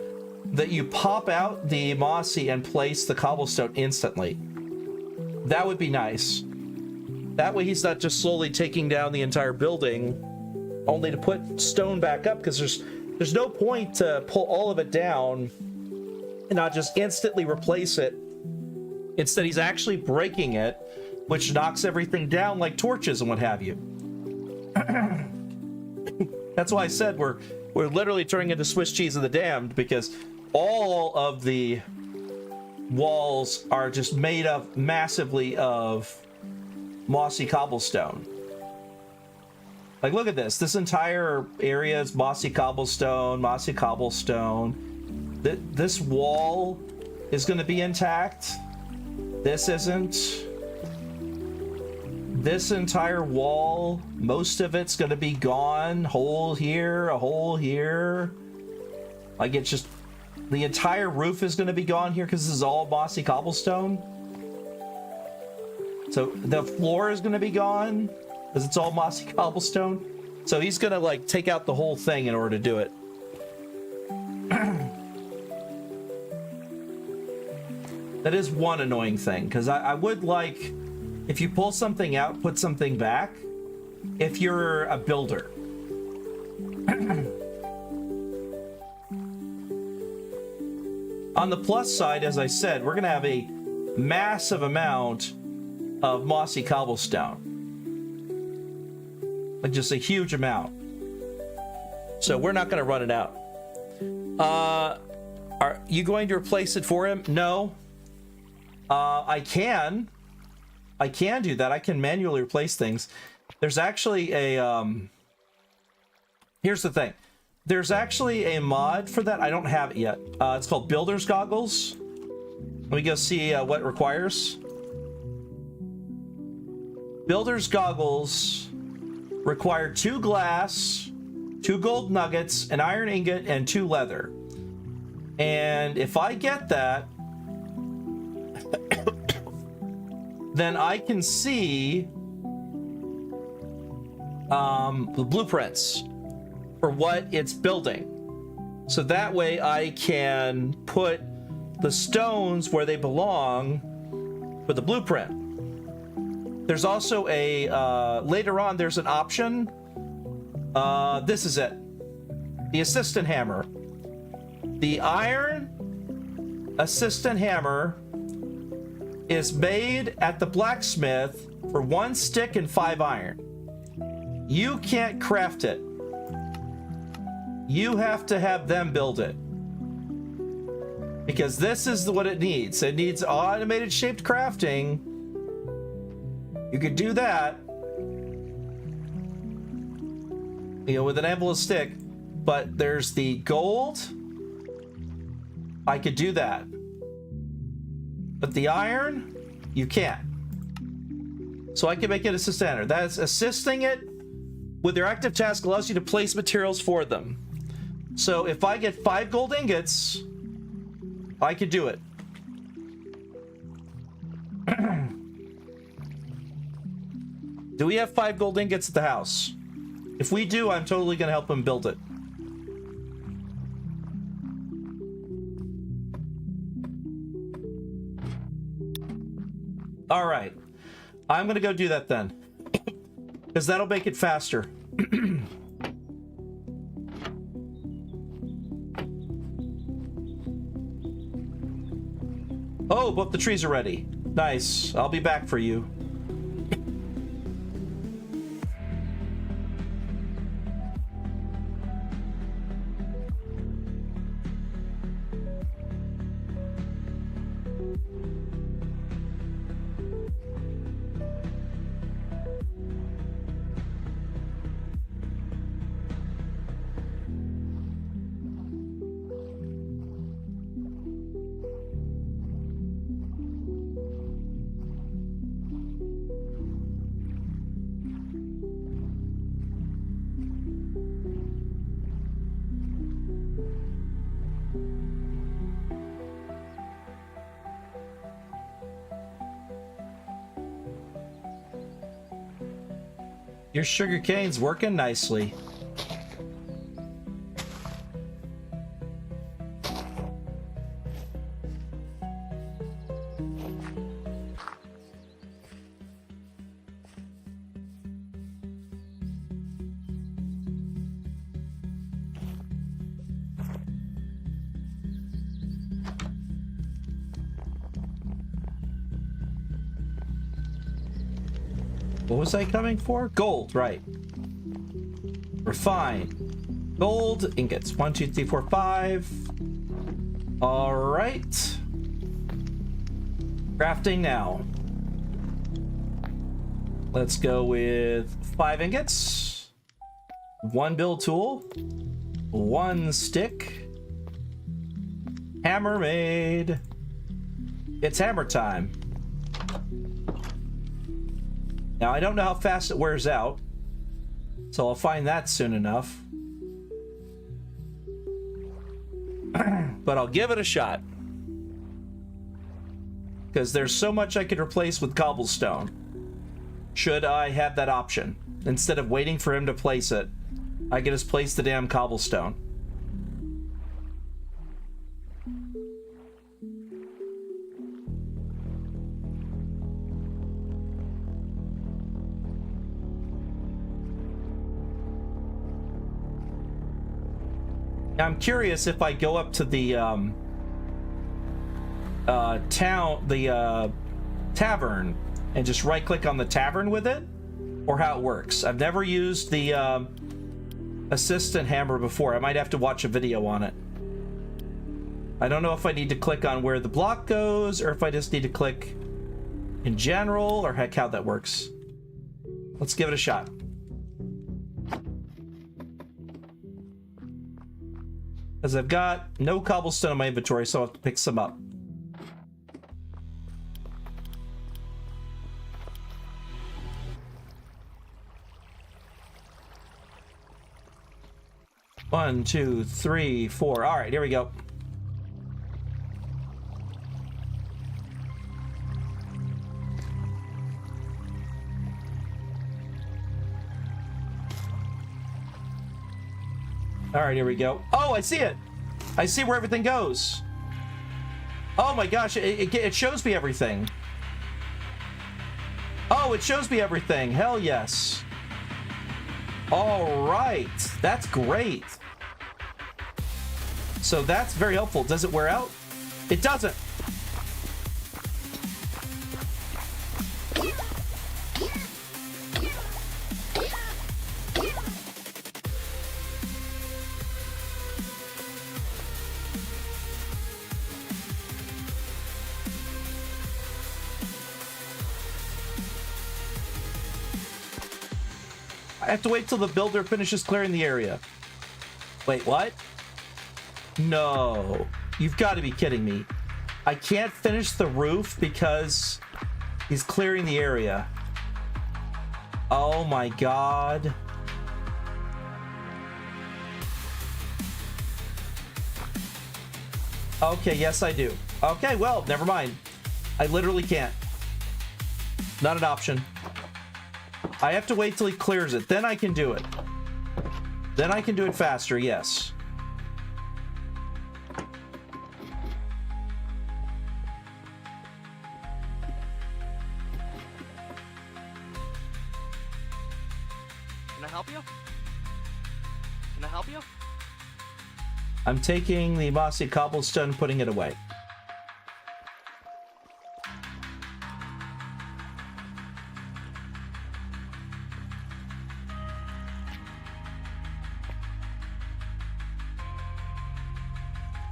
that you pop out the mossy and place the cobblestone instantly. That would be nice. That way he's not just slowly taking down the entire building only to put stone back up, because there's no point to pull all of it down and not just instantly replace it. Instead, he's actually breaking it, which knocks everything down like torches and what have you. That's why I said we're literally turning into Swiss cheese of the damned, because all of the walls are just made up massively of mossy cobblestone. Like, look at this. This entire area is mossy cobblestone, mossy cobblestone. This wall is going to be intact. This isn't. This entire wall, most of it's going to be gone. Hole here, a hole here. Like, it's just, the entire roof is going to be gone here because this is all mossy cobblestone. So the floor is going to be gone because it's all mossy cobblestone. So he's going to, like, take out the whole thing in order to do it. That is one annoying thing, because I would like, if you pull something out, put something back, if you're a builder. On the plus side, as I said, we're going to have a massive amount of mossy cobblestone. Like, just a huge amount. So we're not going to run it out. Are you going to replace it for him? No. I can do that. I can manually replace things. There's actually a, here's the thing. There's actually a mod for that. I don't have it yet. It's called Builder's Goggles. Let me go see what it requires. Builder's Goggles require 2 glass, 2 gold nuggets, an iron ingot, and 2 leather. And if I get that, then I can see the blueprints for what it's building. So that way I can put the stones where they belong with the blueprint. There's also a, later on, there's an option. This is it. The assistant hammer. The iron assistant hammer is made at the blacksmith for 1 stick and 5 iron. You can't craft it. You have to have them build it. Because this is what it needs. It needs automated shaped crafting. You could do that, you know, with an anvil and stick, but there's the gold. I could do that. But the iron, you can't. So I can make it assistant hammer. That's assisting it with their active task allows you to place materials for them. So if I get 5 gold ingots, I could do it. Do we have 5 gold ingots at the house? If we do, I'm totally going to help him build it. All right. I'm going to go do that then. Because that'll make it faster. Oh, both the trees are ready. Nice. I'll be back for you. Your sugar cane's working nicely. What was I coming for? Gold, right. Refine. Gold ingots. 1, 2, 3, 4, 5. All right. Crafting now. Let's go with 5 ingots. 1 build tool. 1 stick. Hammer made. It's hammer time. Now, I don't know how fast it wears out, so I'll find that soon enough. But I'll give it a shot. Because there's so much I could replace with cobblestone. Should I have that option. Instead of waiting for him to place it, I can just place the damn cobblestone. Now, I'm curious if I go up to the tavern and just right click on the tavern with it, or how it works. I've never used the assistant hammer before. I might have to watch a video on it. I don't know if I need to click on where the block goes, or if I just need to click in general, or heck, how that works. Let's give it a shot. Because I've got no cobblestone in my inventory, so I'll have to pick some up. One, two, three, four. All right, here we go. All right, here we go. Oh, I see it. I see where everything goes. Oh my gosh, it shows me everything. Oh, it shows me everything. Hell yes. All right, that's great. So that's very helpful. Does it wear out? It doesn't. I have to wait till the builder finishes clearing the area. Wait, what? No. You've got to be kidding me. I can't finish the roof because he's clearing the area. Oh my god. Okay, yes I do. Okay, well, never mind. I literally can't. Not an option. I have to wait till he clears it. Then I can do it. Then I can do it faster, yes. Can I help you? Can I help you? I'm taking the mossy cobblestone, putting it away.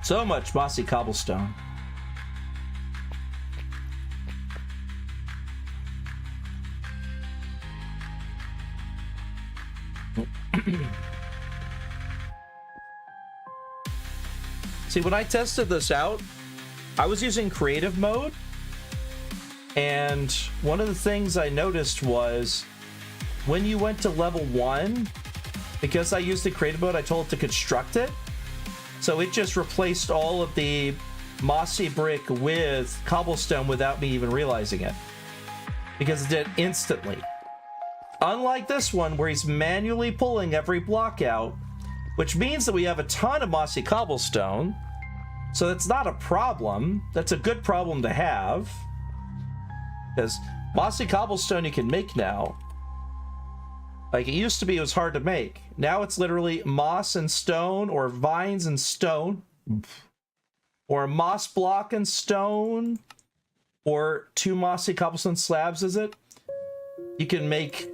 So much mossy cobblestone. See, when I tested this out, I was using creative mode, and one of the things I noticed was when you went to level 1, because I used the creative mode, I told it to construct it. So it just replaced all of the mossy brick with cobblestone without me even realizing it. Because it did instantly. unlike this one where he's manually pulling every block out, which means that we have a ton of mossy cobblestone. So that's not a problem. That's a good problem to have. Because mossy cobblestone you can make now. Like, it used to be, it was hard to make. Now it's literally moss and stone, or vines and stone, or a moss block and stone, or 2 mossy cobblestone slabs, is it? You can make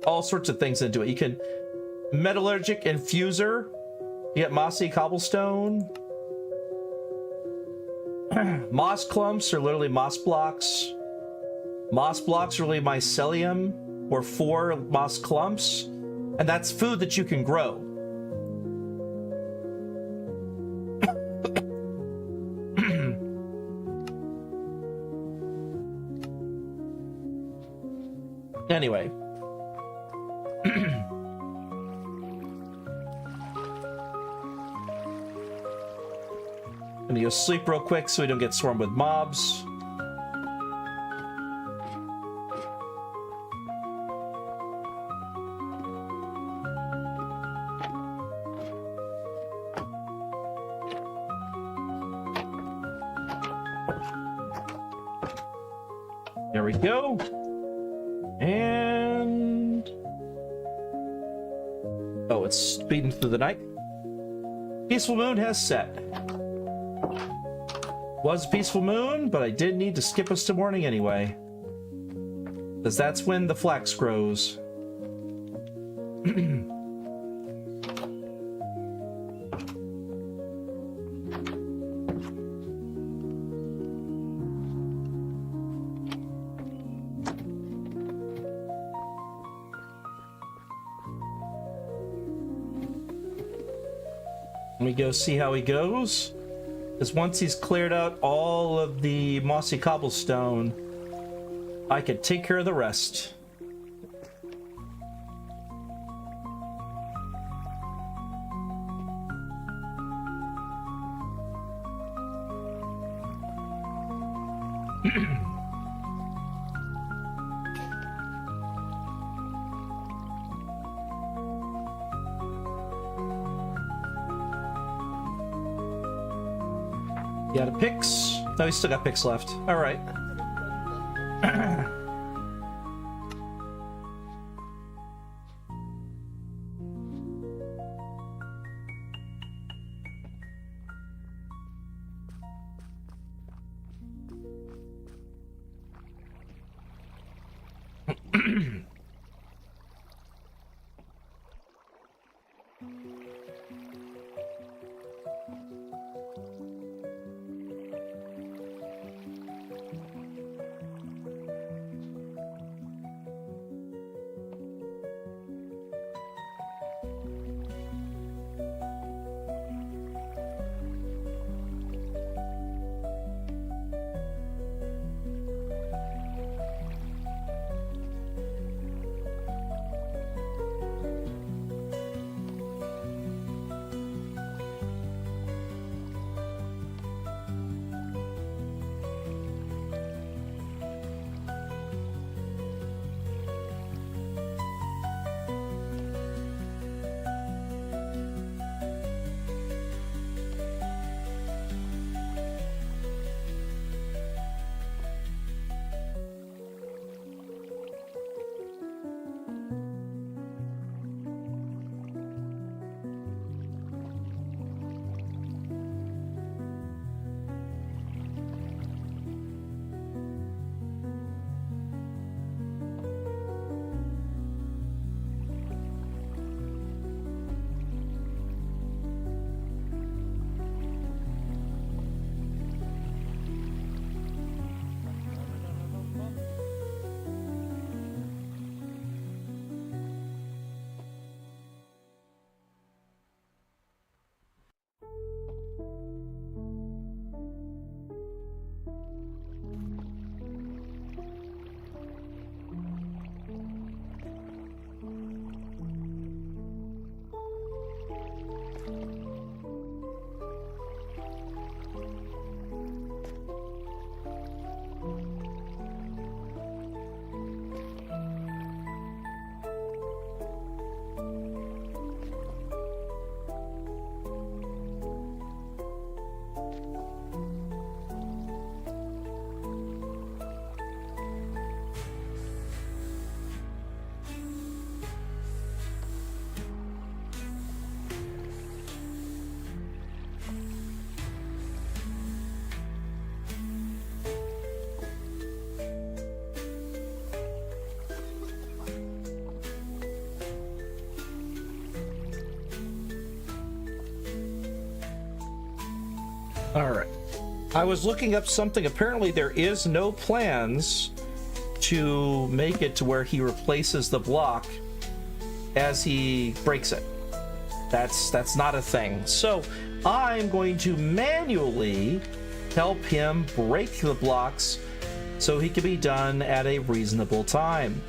all sorts of things into it. You can metallurgic infuser, you get mossy cobblestone. Moss clumps are literally moss blocks. Moss blocks are really mycelium, or 4 moss clumps, and that's food that you can grow. Anyway. I'm gonna go sleep real quick so we don't get swarmed with mobs. There we go. And... oh, it's speeding through the night. Peaceful moon has set. Was a peaceful moon, but I did need to skip us to morning anyway. Because that's when the flax grows. Let me go see how he goes. Because once he's cleared out all of the mossy cobblestone, I could take care of the rest. You got a picks? No, he's still got picks left. All right. All right. I was looking up something. Apparently, there is no plans to make it to where he replaces the block as he breaks it. That's not a thing. So I'm going to manually help him break the blocks so he can be done at a reasonable time.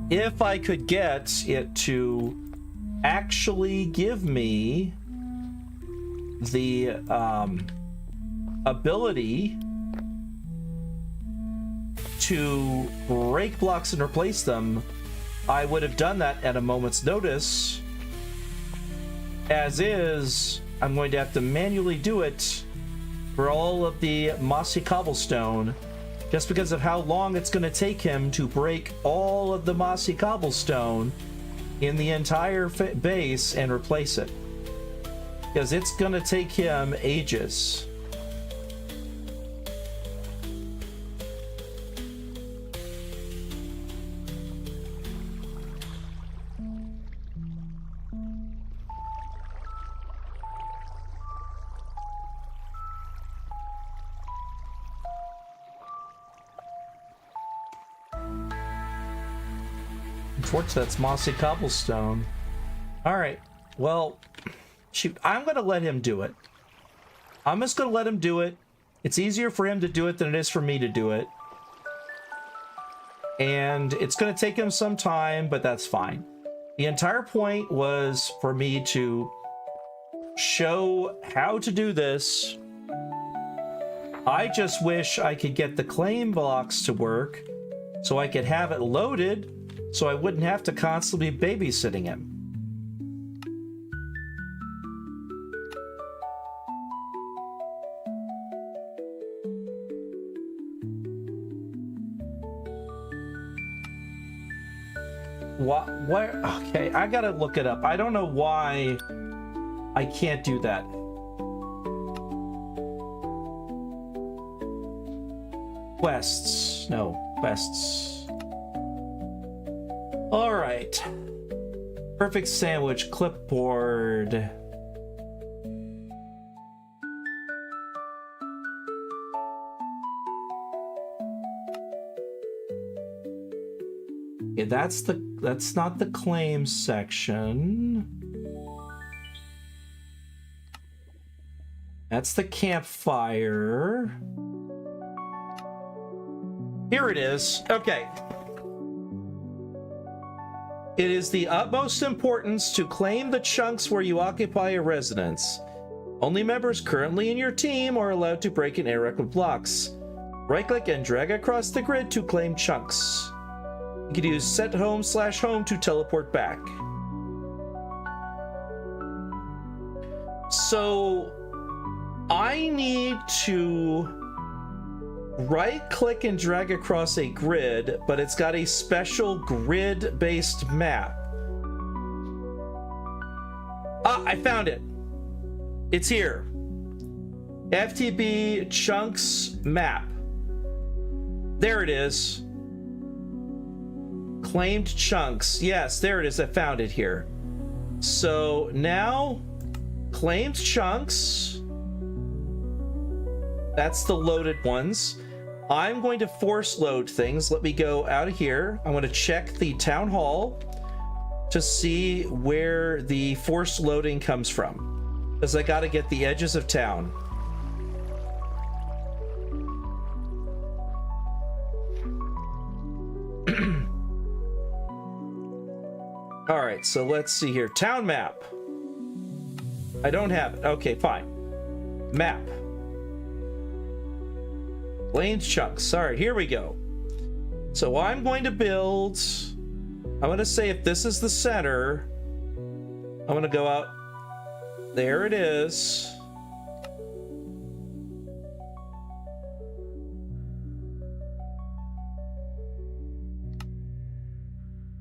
If I could get it to actually give me the ability to break blocks and replace them, I would have done that at a moment's notice. As is, I'm going to have to manually do it for all of the mossy cobblestone, just because of how long it's going to take him to break all of the mossy cobblestone in the entire base and replace it. Because it's going to take him ages. Unfortunately, that's mossy cobblestone. All right. Well, shoot, I'm going to let him do it. I'm just going to let him do it. It's easier for him to do it than it is for me to do it. And it's going to take him some time, but that's fine. The entire point was for me to show how to do this. I just wish I could get the claim blocks to work so I could have it loaded so I wouldn't have to constantly be babysitting him. Where? Okay, I gotta look it up. I don't know why I can't do that. Quests. No, quests. All right. Perfect sandwich, clipboard. Okay, that's not the claims section. That's the campfire. Here it is. Okay. It is the utmost importance to claim the chunks where you occupy a residence. Only members currently in your team are allowed to break and interact with blocks. Right-click and drag across the grid to claim chunks. You can use set home/home to teleport back. So I need to right-click and drag across a grid, but it's got a special grid-based map. Ah, I found it. It's here. FTB chunks map. There it is. Claimed chunks. Yes, there it is. I found it here. So now, claimed chunks. That's the loaded ones. I'm going to force load things. Let me go out of here. I'm going to check the town hall to see where the forced loading comes from, because I got to get the edges of town. All right, so let's see here. Town map. I don't have it. Okay, fine. Map. Lanes chunks. All right, here we go. So I'm going to build. I'm going to say if this is the center, I'm going to go out. There it is.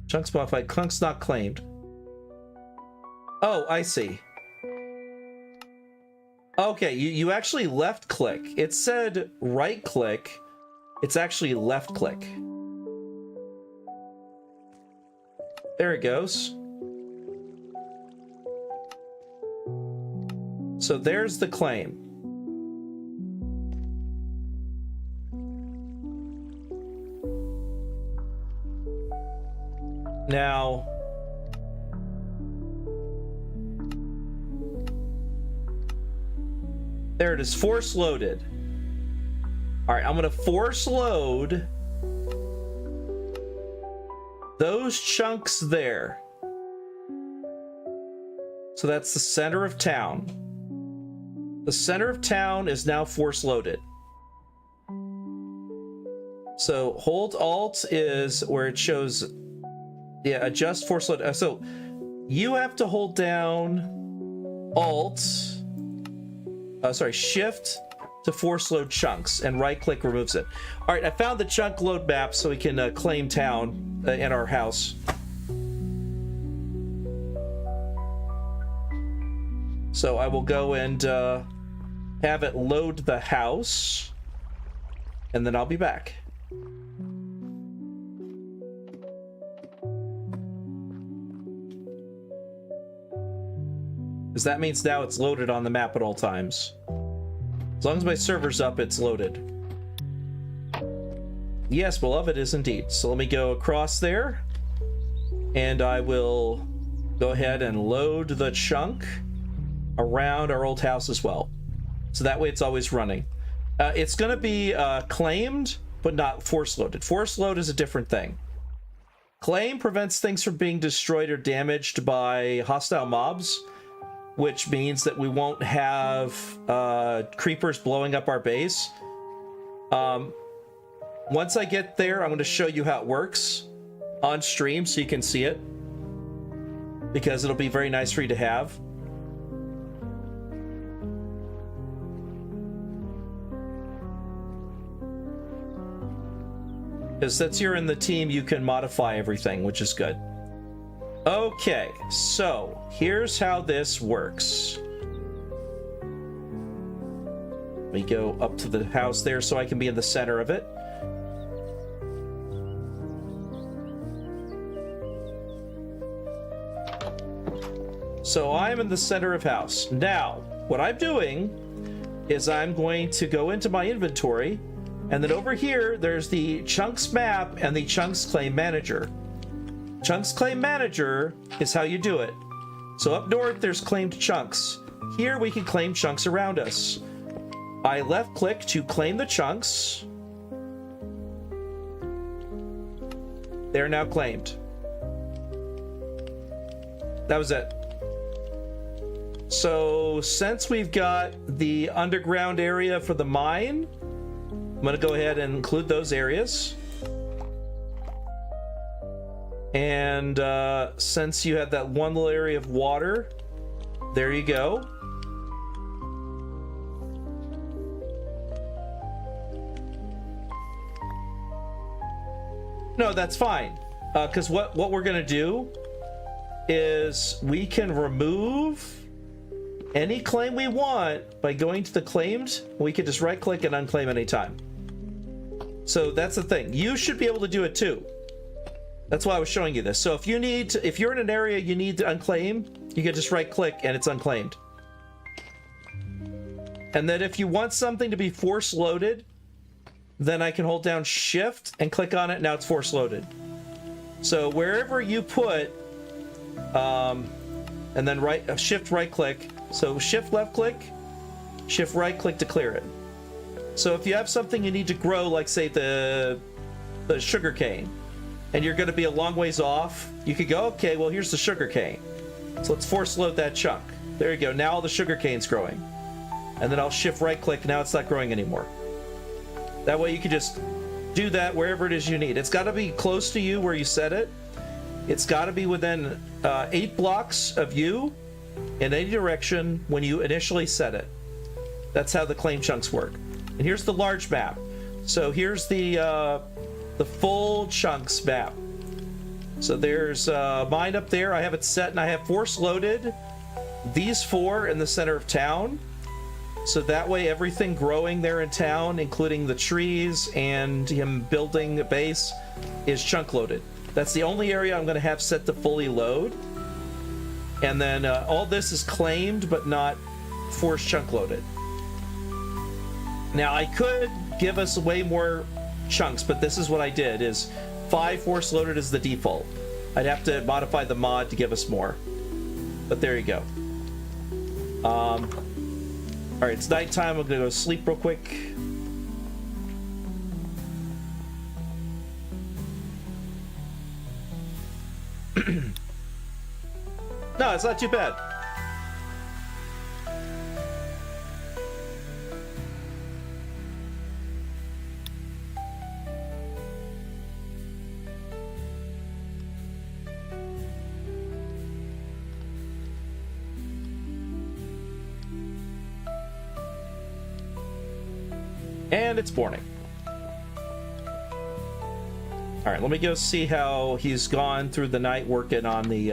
Chunks modified. Clunks not claimed. Oh, I see. Okay, you actually left click. It said right click. It's actually left click. There it goes. So there's the claim. Now, there it is, force loaded. All right, I'm gonna force load those chunks there. So that's the center of town. The center of town is now force loaded. So hold Alt is where it shows, yeah, adjust force load. So you have to hold down Alt, Shift to force load chunks, and right click removes it. All right, I found the chunk load map so we can claim town in our house. So I will go and have it load the house, and then I'll be back. Because that means now it's loaded on the map at all times. As long as my server's up, it's loaded. Yes, beloved is indeed. So let me go across there, and I will go ahead and load the chunk around our old house as well. So that way it's always running. It's going to be claimed, but not force loaded. Force load is a different thing. Claim prevents things from being destroyed or damaged by hostile mobs, which means that we won't have creepers blowing up our base. Once I get there, I'm going to show you how it works on stream so you can see it, because it'll be very nice for you to have. Because since you're in the team, you can modify everything, which is good. Okay, so here's how this works. Let me go up to the house there so I can be in the center of it. So I'm in the center of house. Now, what I'm doing is I'm going to go into my inventory, and then over here, there's the Chunks map and the Chunks Claim Manager. Chunks Claim Manager is how you do it. So up north, there's claimed chunks. Here, we can claim chunks around us. I left click to claim the chunks. They're now claimed. That was it. So since we've got the underground area for the mine, I'm going to go ahead and include those areas. And since you had that one little area of water, there you go. No, that's fine. Because what we're going to do is we can remove any claim we want by going to the claimed. We can just right click and unclaim anytime. So that's the thing. You should be able to do it too. That's why I was showing you this. So if you're in an area you need to unclaim, you can just right click and it's unclaimed. And then if you want something to be force loaded, then I can hold down shift and click on it. Now it's force loaded. So wherever you put, and then shift right click. So shift left click, shift right click to clear it. So if you have something you need to grow, like say the sugar cane, and you're going to be a long ways off, you could go, okay, well, here's the sugar cane. So let's force load that chunk. There you go. Now all the sugar cane's growing. And then I'll shift right click. Now it's not growing anymore. That way you can just do that wherever it is you need. It's got to be close to you where you set it. It's got to be within 8 blocks of you in any direction when you initially set it. That's how the claim chunks work. And here's the large map. So here's the full chunks map. So there's mine up there. I have it set and I have force loaded these 4 in the center of town. So that way everything growing there in town, including the trees and him building a base, is chunk loaded. That's the only area I'm going to have set to fully load. And then all this is claimed but not force chunk loaded. Now I could give us way more chunks, but this is what I did, is 5 force loaded is the default. I'd have to modify the mod to give us more. But there you go. Alright, it's nighttime. I'm gonna go sleep real quick. No, it's not too bad. And it's morning. All right, let me go see how he's gone through the night working on the,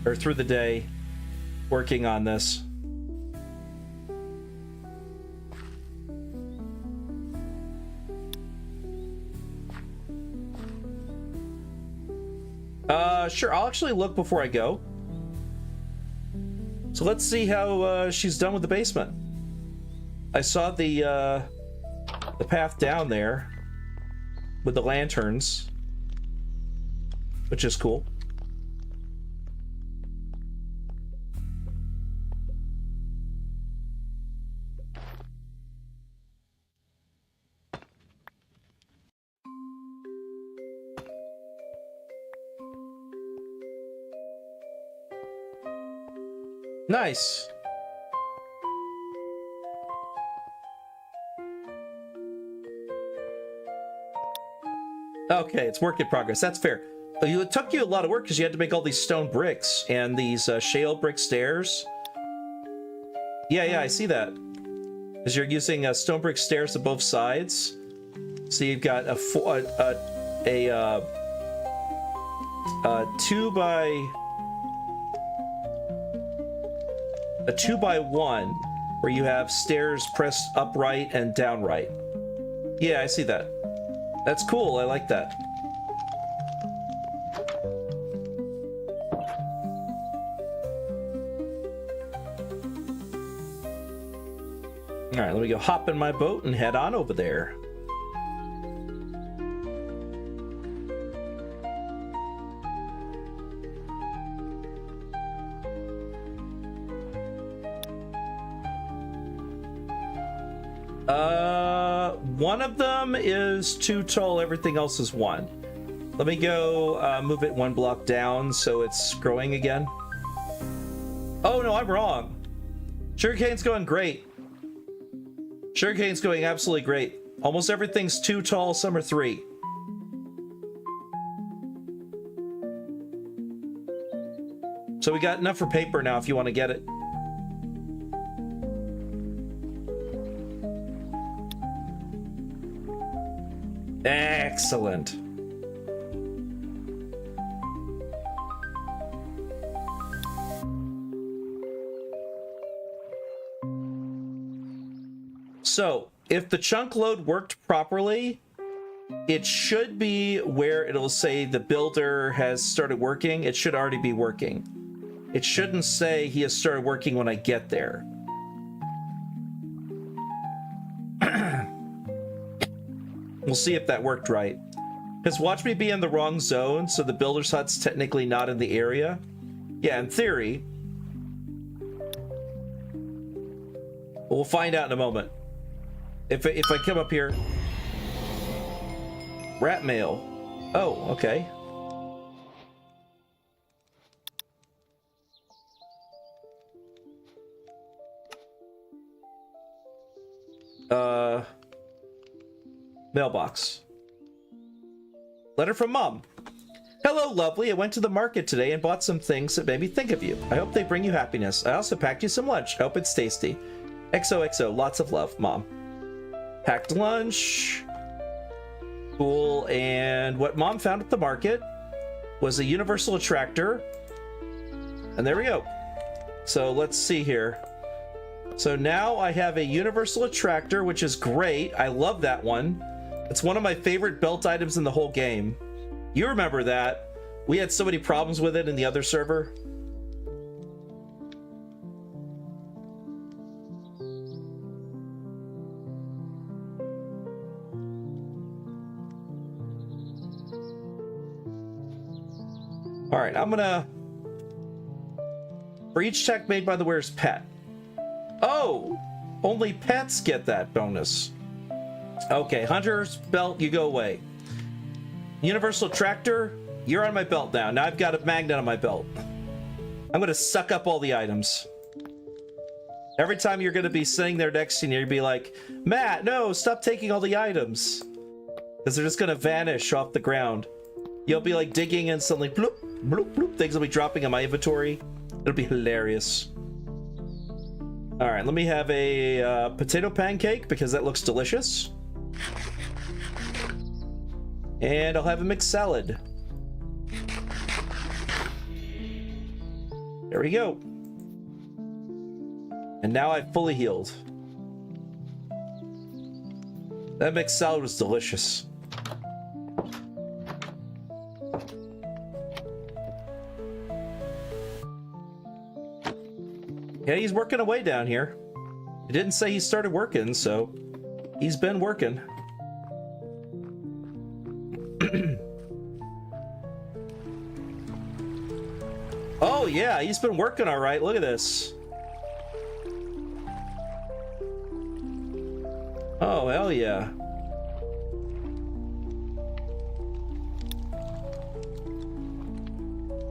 or through the day working on this. Sure, I'll actually look before I go. So let's see how she's done with the basement. I saw the path down there with the lanterns, which is cool. Nice. Okay, it's work in progress. That's fair. It took you a lot of work because you had to make all these stone bricks and these shale brick stairs. Yeah, I see that. Because you're using stone brick stairs to both sides. So you've got a 2x1 where you have stairs pressed upright and downright. Yeah, I see that. That's cool. I like that. All right, let me go hop in my boat and head on over there. One of them is 2 tall, everything else is 1. Let me go move it 1 block down so it's growing again. Oh no, I'm wrong. Sugarcane's going great. Sugarcane's going absolutely great. Almost everything's 2 tall, some are 3. So we got enough for paper now if you want to get it. Excellent. So, if the chunk load worked properly, it should be where it'll say the builder has started working. It should already be working. It shouldn't say he has started working when I get there. We'll see if that worked right. Because watch me be in the wrong zone, so the builder's hut's technically not in the area. Yeah, in theory. We'll find out in a moment. If I come up here... Rat mail. Oh, okay. Mailbox. Letter from Mom. Hello, lovely. I went to the market today and bought some things that made me think of you. I hope they bring you happiness. I also packed you some lunch. I hope it's tasty. XOXO. Lots of love, Mom. Packed lunch. Cool. And what Mom found at the market was a universal attractor. And there we go. So let's see here. So now I have a universal attractor, which is great. I love that one. It's one of my favorite belt items in the whole game. You remember that. We had so many problems with it in the other server. All right, I'm gonna... For each check made by the wearer's pet. Oh! Only pets get that bonus. Okay, Hunter's belt, you go away. Universal Tractor, you're on my belt now. Now I've got a magnet on my belt. I'm gonna suck up all the items. Every time you're gonna be sitting there next to me, you'll be like, Matt, no, stop taking all the items. Because they're just gonna vanish off the ground. You'll be like digging and suddenly bloop, bloop, bloop, things will be dropping in my inventory. It'll be hilarious. All right, let me have a potato pancake because that looks delicious. And I'll have a mixed salad. There we go. And now I've fully healed. That mixed salad was delicious. Yeah, he's working away down here. He didn't say he started working, so he's been working. Oh yeah, he's been working all right. Look at this. Oh, hell yeah.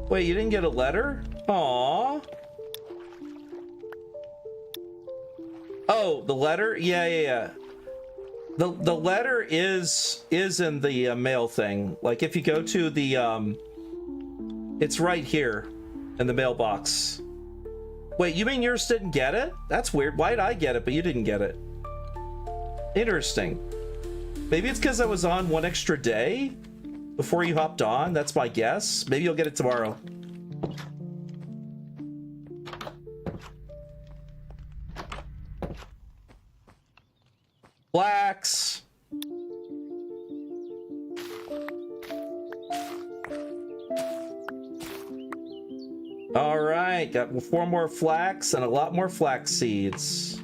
Wait, you didn't get a letter? Aww. Oh, the letter? Yeah. The letter is in the mail thing. Like if you go to the it's right here in the mailbox. Wait, you mean yours didn't get it? That's weird. Why did I get it but you didn't get it? Interesting. Maybe it's because I was on one extra day before you hopped on. That's my guess. Maybe you'll get it tomorrow. Flax. All right, got 4 more flax and a lot more flax seeds.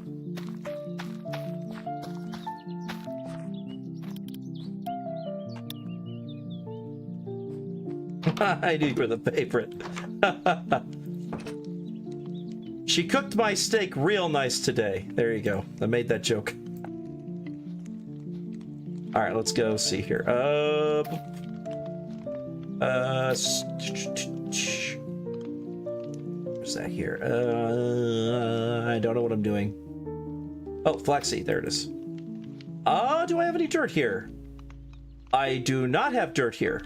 I knew you were the favorite. She cooked my steak real nice today. There you go. I made that joke. All right, let's go see here. Where's that here? I don't know what I'm doing. Oh, flaxseed. There it is. Do I have any dirt here? I do not have dirt here.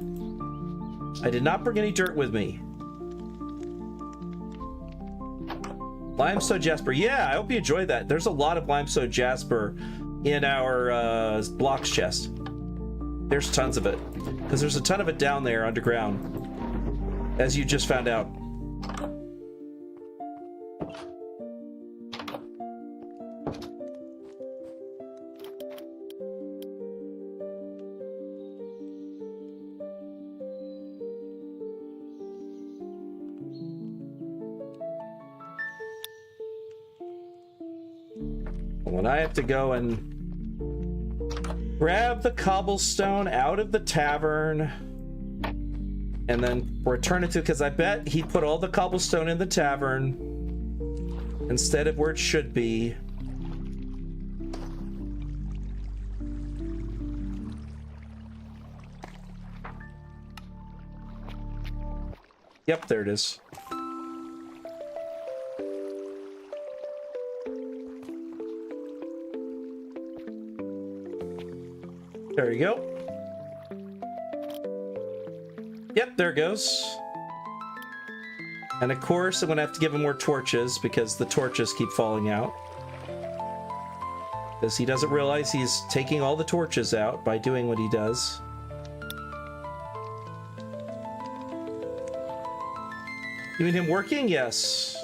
I did not bring any dirt with me. Limestone jasper. Yeah, I hope you enjoyed that. There's a lot of limestone jasper in our blocks chest. There's tons of it. Because there's a ton of it down there underground. As you just found out. When I have to go and grab the cobblestone out of the tavern and then return it to, because I bet he put all the cobblestone in the tavern instead of where it should be. Yep, there it is. There you go. Yep, there it goes. And of course, I'm gonna have to give him more torches because the torches keep falling out. Because he doesn't realize he's taking all the torches out by doing what he does. You mean him working? Yes.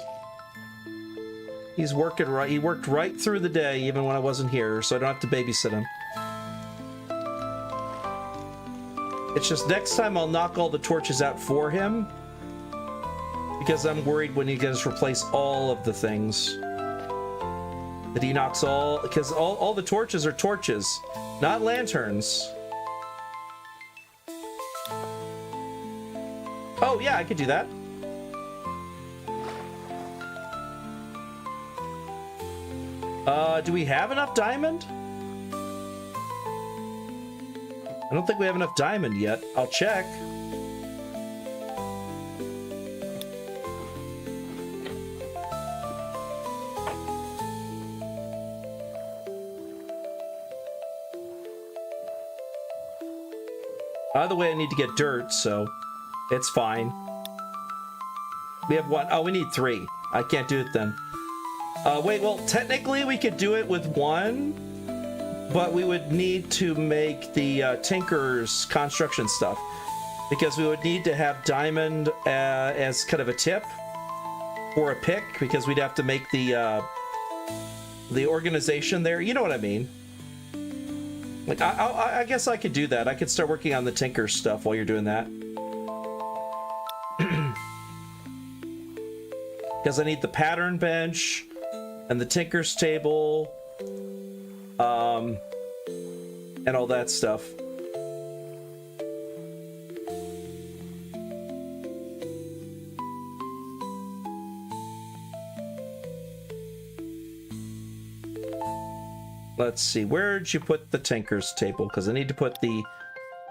He's working right. He worked right through the day, even when I wasn't here, so I don't have to babysit him. It's just next time I'll knock all the torches out for him because I'm worried when he gets replace all of the things that he knocks all, because all the torches are torches, not lanterns. Oh, yeah, I could do that. Do we have enough diamond? I don't think we have enough diamond yet. I'll check. Either way, I need to get dirt, so it's fine. We have one. Oh, we need 3. I can't do it then. Wait, well, technically we could do it with 1, but we would need to make the Tinker's construction stuff, because we would need to have diamond as kind of a tip or a pick, because we'd have to make the organization there. You know what I mean? Like, I guess I could do that. I could start working on the Tinker stuff while you're doing that. Because I need the pattern bench and the Tinker's table, and all that stuff. Let's see, where'd you put the Tinker's table? Because I need to put the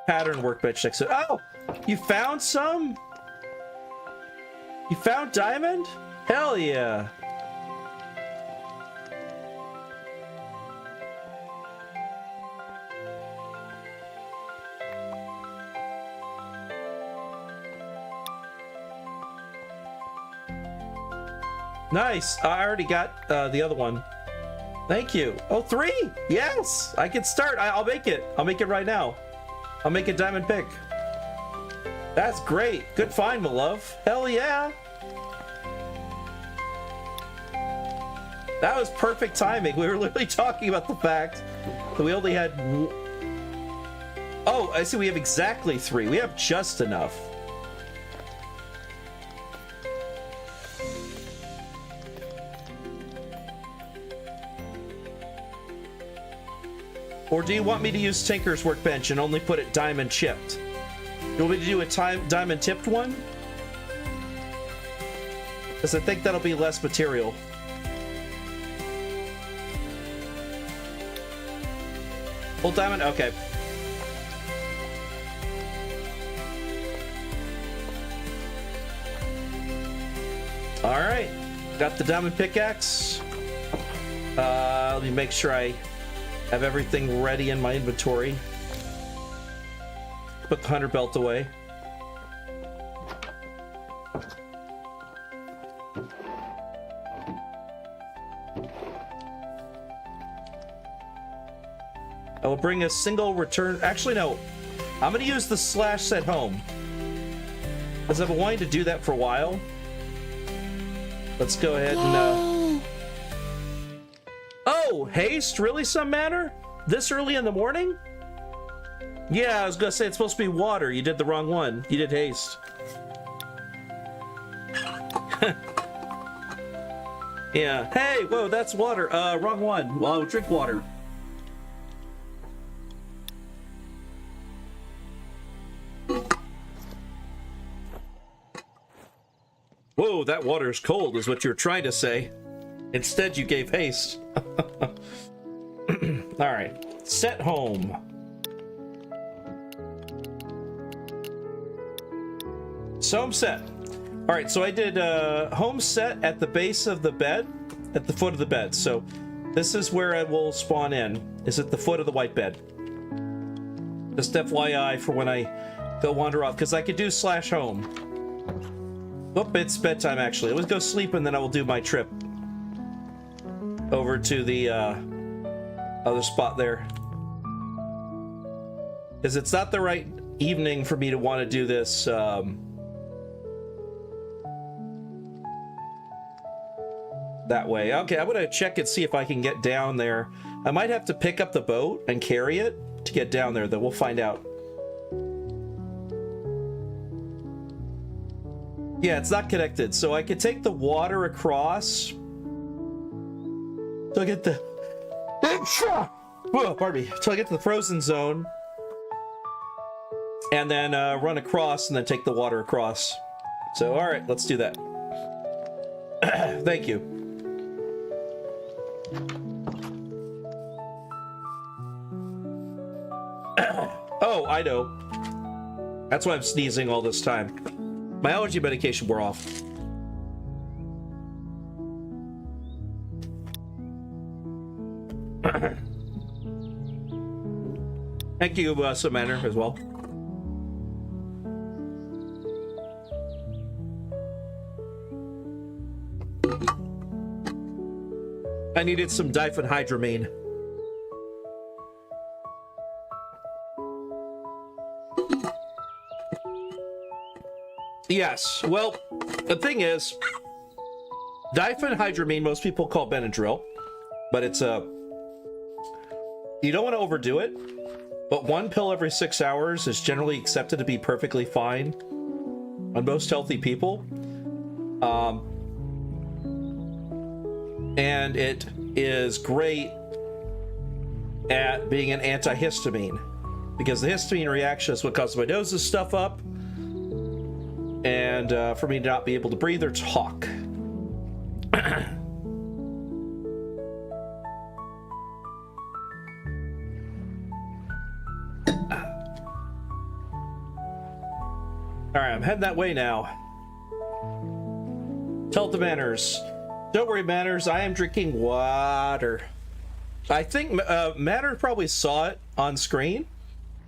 pattern workbench next to it. Oh, you found some? You found diamond? Hell yeah. Nice. I already got the other one. Thank you. Oh, 3. Yes, I can start. I'll make it. I'll make it right now. I'll make a diamond pick. That's great. Good find, my love. Hell yeah. That was perfect timing. We were literally talking about the fact that we only had... Oh, I see. We have exactly 3. We have just enough. Or do you want me to use Tinker's workbench and only put it diamond chipped? You want me to do a diamond tipped one? Because I think that'll be less material. Full diamond? Okay. Alright. Got the diamond pickaxe. Let me make sure I have everything ready in my inventory. Put the hunter belt away. I will bring a single return. Actually, no. I'm going to use the slash set home, because I've been wanting to do that for a while. Let's go ahead and... Oh, haste? Really, some manner? This early in the morning? Yeah, I was gonna say it's supposed to be water. You did the wrong one. You did haste. Yeah. Hey, whoa, that's water. Wrong one. Well, drink water. Whoa, that water's cold, is what you're trying to say. Instead, you gave haste. All right, set home. So home set. All right, so I did home set at the base of the bed, at the foot of the bed. So this is where I will spawn in, is at the foot of the white bed. Just FYI for when I go wander off, because I could do slash home. Oh, it's bedtime actually. Let's go sleep and then I will do my trip over to the other spot there. Because it's not the right evening for me to want to do this. That way. Okay, I'm gonna check and see if I can get down there. I might have to pick up the boat and carry it to get down there, though. We'll find out. Yeah, it's not connected, so I could take the water across. So I get the... Oh, pardon me. Till I get to the frozen zone. and then run across and then take the water across. So, all right, let's do that. Thank you. Oh, I know. That's why I'm sneezing all this time. My allergy medication wore off. Thank you, Samantha, as well. I needed some diphenhydramine. Yes, well, the thing is, diphenhydramine most people call Benadryl, but it's a... You don't want to overdo it, but one pill every 6 hours is generally accepted to be perfectly fine on most healthy people. And it is great at being an antihistamine, because the histamine reaction is what causes my nose to stuff up and for me to not be able to breathe or talk. Alright, I'm heading that way now. Tell the manners. Don't worry, Manners, I am drinking water. I think Manners probably saw it on screen,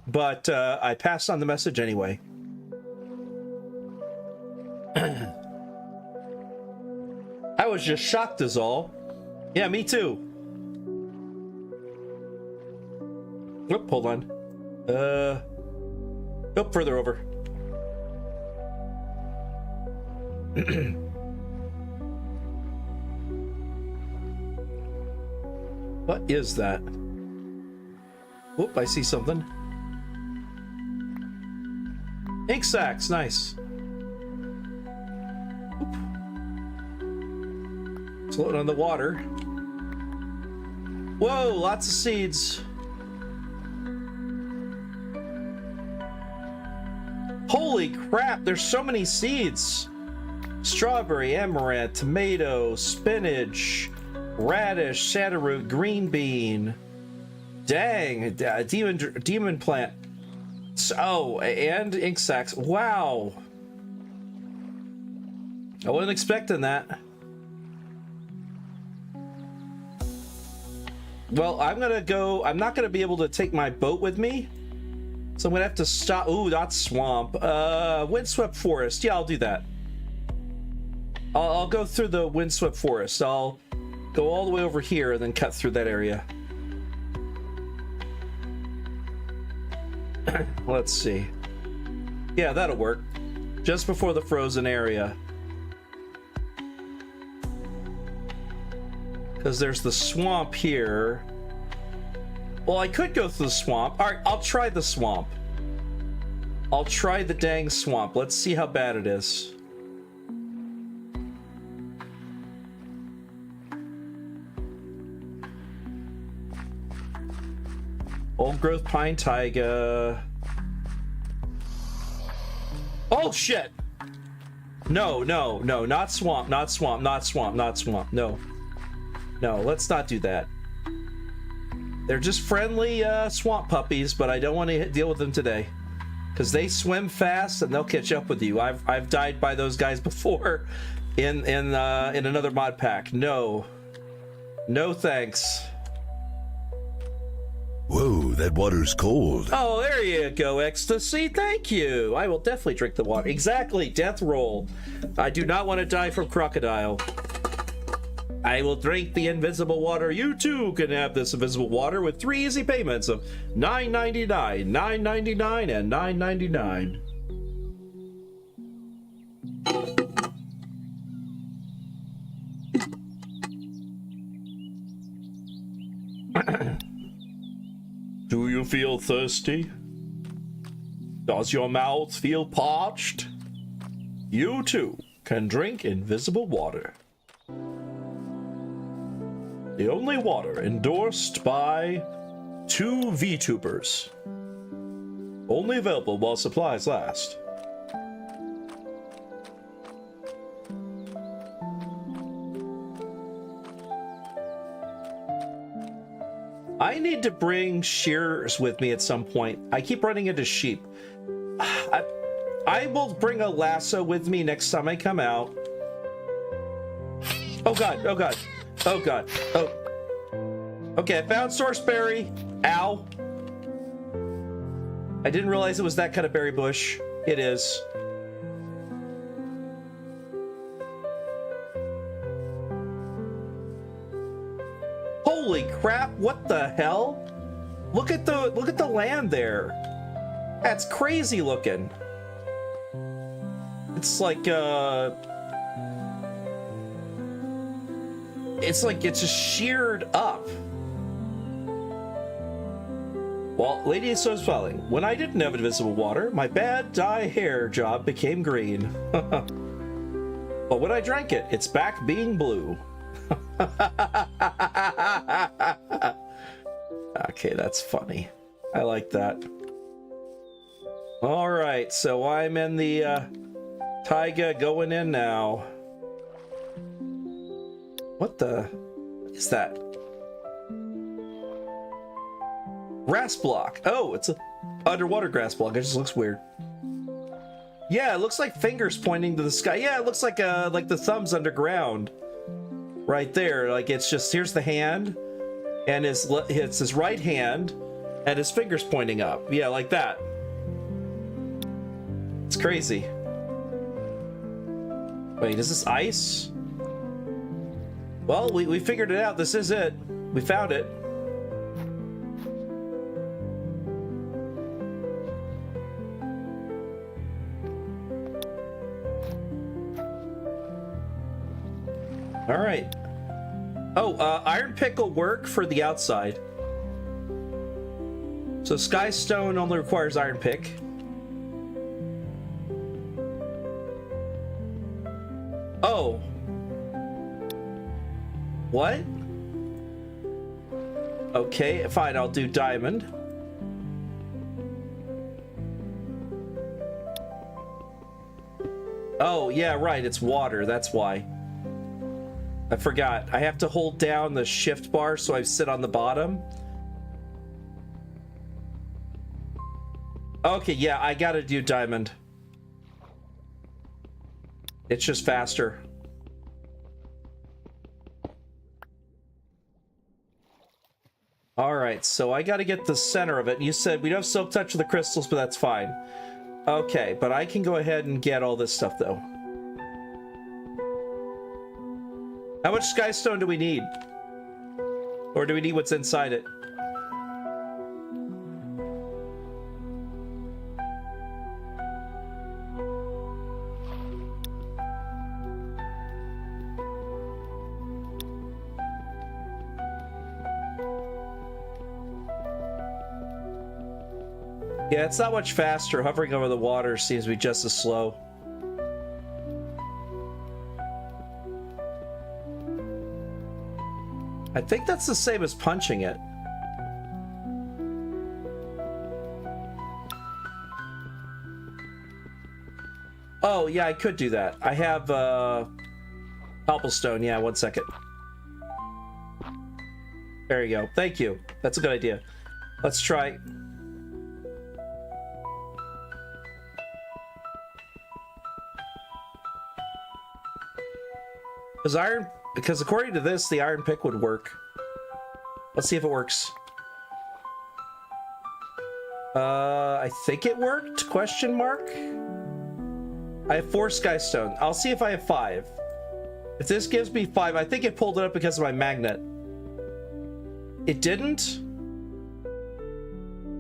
but I passed on the message anyway. I was just shocked is all. Yeah, me too. Oop, hold on. Nope, further over. What is that? Whoop, I see something. Ink sacks, nice. Oop. Floating on the water. Whoa, lots of seeds. Holy crap, there's so many seeds. Strawberry, amaranth, tomato, spinach, radish, shadowroot, green bean. Dang, demon plant. So, and ink sacks. Wow. I wasn't expecting that. Well, I'm gonna go. I'm not gonna be able to take my boat with me, so I'm gonna have to stop. Ooh, that's swamp. Windswept forest. Yeah, I'll do that. I'll go through the windswept forest. I'll go all the way over here and then cut through that area. Let's see. Yeah, that'll work. Just before the frozen area. Because there's the swamp here. Well, I could go through the swamp. All right, I'll try the swamp. I'll try the dang swamp. Let's see how bad it is. Old growth pine taiga. Oh shit! No, no, no, not swamp, not swamp, not swamp, not swamp. No. No, let's not do that. They're just friendly swamp puppies, but I don't want to deal with them today. Because they swim fast and they'll catch up with you. I've died by those guys before in another mod pack. No. No thanks. Whoa, that water's cold. Oh, there you go, Ecstasy. Thank you. I will definitely drink the water. Exactly, death roll. I do not want to die from crocodile. I will drink the invisible water. You too can have this invisible water with 3 easy payments of $9.99, $9.99, and $9.99. Do you feel thirsty? Does your mouth feel parched? You too can drink invisible water. The only water endorsed by 2 VTubers. Only available while supplies last. I need to bring shears with me at some point. I keep running into sheep. I will bring a lasso with me next time I come out. Oh god, oh god, oh god, oh. Okay, I found sourceberry. Ow. I didn't realize it was that kind of berry bush. It is. Holy crap, what the hell? Look at the land there. That's crazy looking. It's like it's just sheared up. Well, Lady is so swelling. When I didn't have invisible water, my bad dye hair job became green. But when I drank it, it's back being blue. Okay, that's funny. I like that. All right, so I'm in the taiga going in now. What is that? Grass block. Oh, it's a underwater grass block. It just looks weird. Yeah, it looks like fingers pointing to the sky. Yeah, it looks like the thumbs underground. Right there. Like it's just, here's the hand, and it's his right hand, and his fingers pointing up. Yeah, like that. It's crazy. Wait, is this ice? Well, we figured it out. This is it. We found it. All right. Oh, iron pick will work for the outside. So sky stone only requires iron pick. Oh. What? Okay, fine, I'll do diamond. Oh, yeah, right, it's water, that's why. I forgot. I have to hold down the shift bar so I sit on the bottom. Okay, yeah, I gotta do diamond. It's just faster. Alright, so I gotta get the center of it. You said we don't have soap touch with the crystals, but that's fine. Okay, but I can go ahead and get all this stuff, though. How much sky stone do we need? Or do we need what's inside it? Yeah, it's not much faster. Hovering over the water seems to be just as slow. I think that's the same as punching it. Oh, yeah, I could do that. I have, cobblestone. Yeah, 1 second. There you go. Thank you. That's a good idea. Let's try. Because according to this, the iron pick would work. Let's see if it works. I think it worked? Question mark? I have 4 sky stone. I'll see if I have 5. If this gives me 5, I think it pulled it up because of my magnet. It didn't?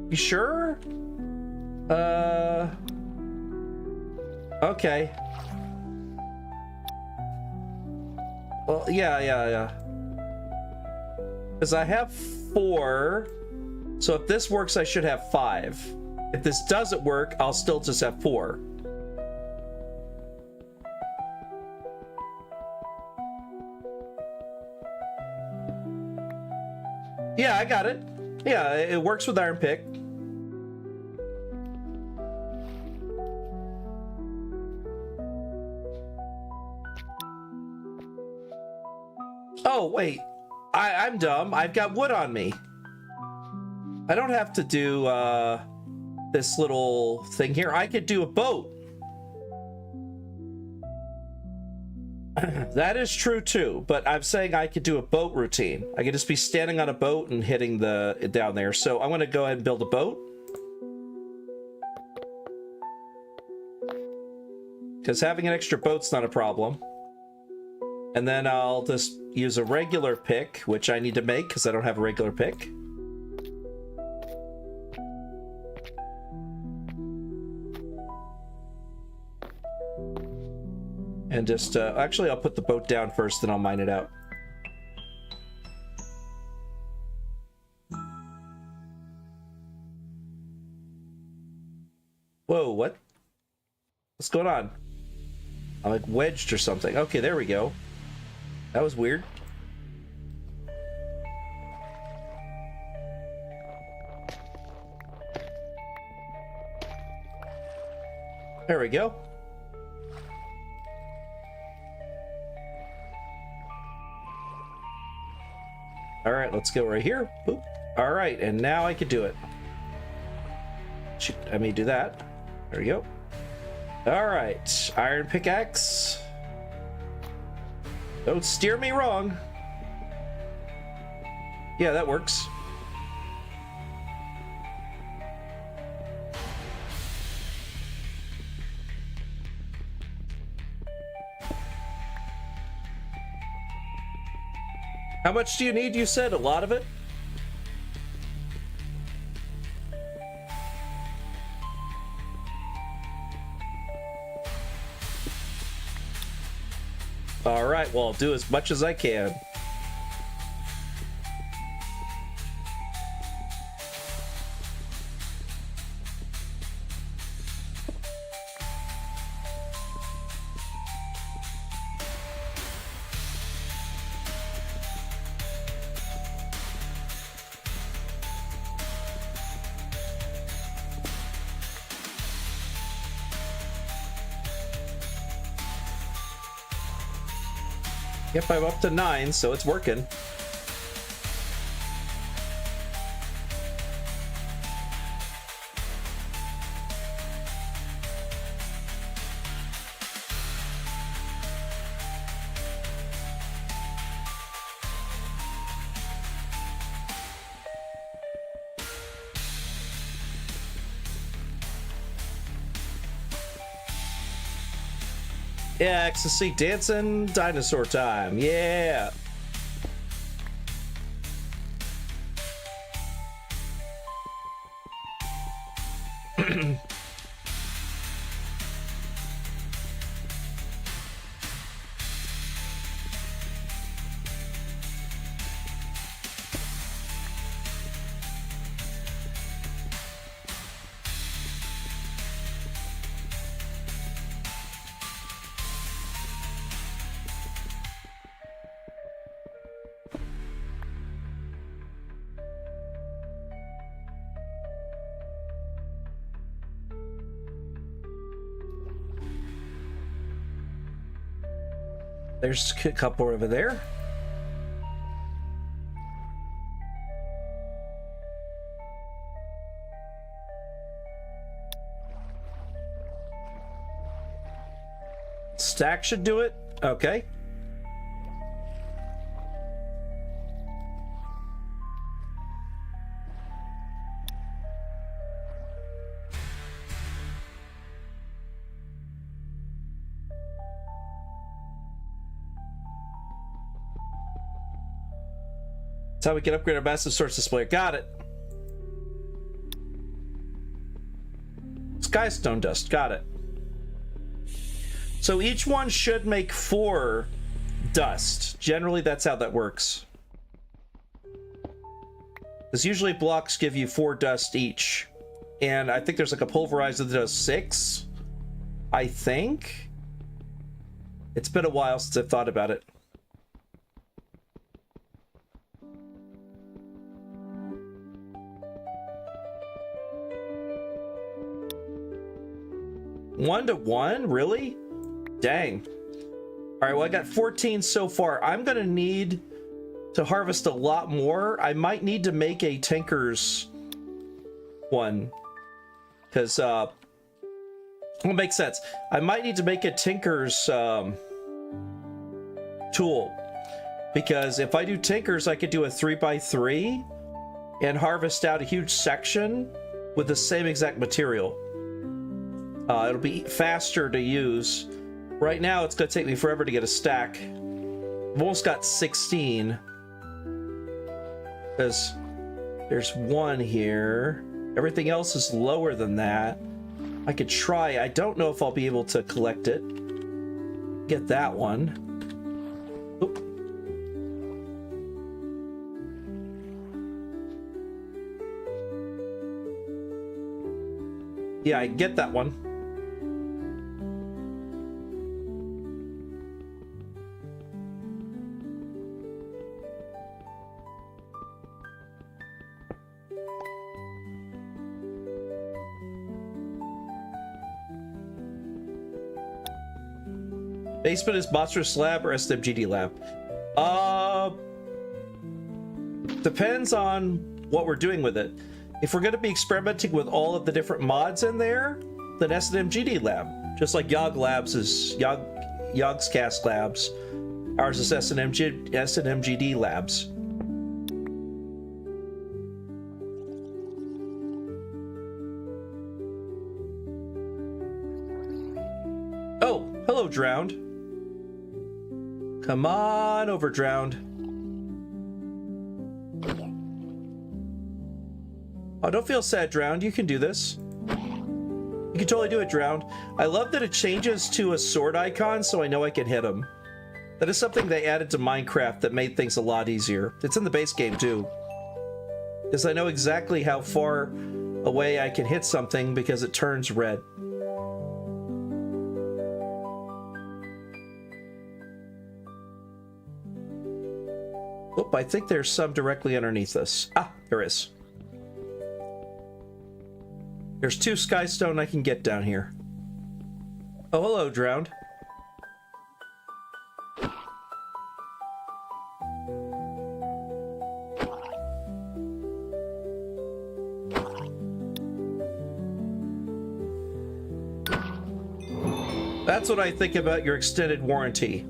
You sure? Okay. Well, yeah. Because I have 4. So if this works, I should have 5. If this doesn't work, I'll still just have 4. Yeah, I got it. Yeah, it works with iron pick. Oh, wait. I'm dumb. I've got wood on me. I don't have to do this little thing here. I could do a boat. That is true too, but I'm saying I could do a boat routine. I could just be standing on a boat and hitting the down there. So I'm going to go ahead and build a boat. Because having an extra boat's not a problem. And then I'll just use a regular pick, which I need to make because I don't have a regular pick. And just, actually I'll put the boat down first, then I'll mine it out. Whoa, what? What's going on? I'm like wedged or something. Okay, there we go. That was weird. There we go. All right, let's go right here. Boop. All right, and now I can do it. Shoot, I may do that. There we go. All right, iron pickaxe. Don't steer me wrong. Yeah, that works. How much do you need? You said a lot of it? All right, well, I'll do as much as I can. Yep, I'm up to 9, so it's working. Yeah, ecstasy, dancing, dinosaur time. Yeah. There's a couple over there. Stack should do it. Okay. That's how we can upgrade our massive source display. Got it. Sky stone dust. Got it. So each one should make 4 dust. Generally, that's how that works. Because usually blocks give you 4 dust each. And I think there's like a pulverizer that does 6. I think. It's been a while since I've thought about it. One to one? Really? Dang. All right, well, I got 14 so far. I'm going to need to harvest a lot more. I might need to make a Tinker's one, because well, it makes sense. I might need to make a Tinker's tool, because if I do Tinker's, I could do a 3x3 and harvest out a huge section with the same exact material. It'll be faster to use. Right now, it's going to take me forever to get a stack. I've almost got 16. Because there's one here. Everything else is lower than that. I could try. I don't know if I'll be able to collect it. Get that one. Oop. Yeah, I get that one. Basement is Monstrous Lab or SNMGD Lab? Depends on what we're doing with it. If we're going to be experimenting with all of the different mods in there, then SNMGD Lab. Just like Yogg Labs is Yogg's Cast Labs. Ours is SNMGD Labs. Oh, hello, Drowned. Come on over, Drowned. Oh, don't feel sad, Drowned. You can do this. You can totally do it, Drowned. I love that it changes to a sword icon so I know I can hit him. That is something they added to Minecraft that made things a lot easier. It's in the base game, too. Because I know exactly how far away I can hit something because it turns red. Oop, I think there's some directly underneath us. Ah, there is. There's 2 skystone I can get down here. Oh, hello, Drowned. That's what I think about your extended warranty.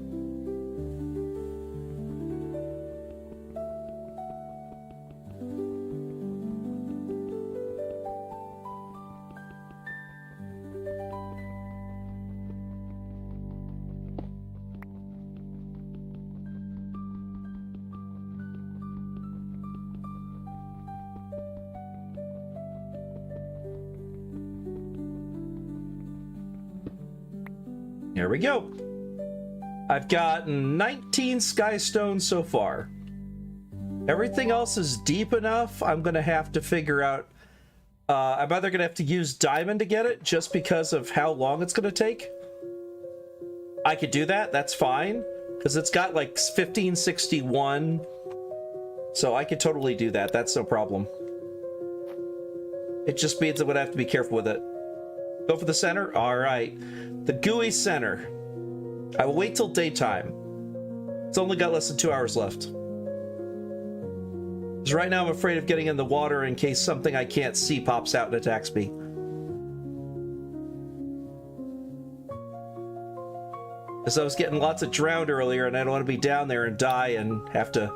Here we go. I've got 19 skystones so far. Everything else is deep enough. I'm going to have to figure out... I'm either going to have to use diamond to get it, just because of how long it's going to take. I could do that. That's fine. Because it's got like 1561. So I could totally do that. That's no problem. It just means I'm going to have to be careful with it. Go for the center? Alright. The gooey center. I will wait till daytime. It's only got less than 2 hours left. Because right now I'm afraid of getting in the water in case something I can't see pops out and attacks me. Because I was getting lots of drowned earlier and I don't want to be down there and die and have to...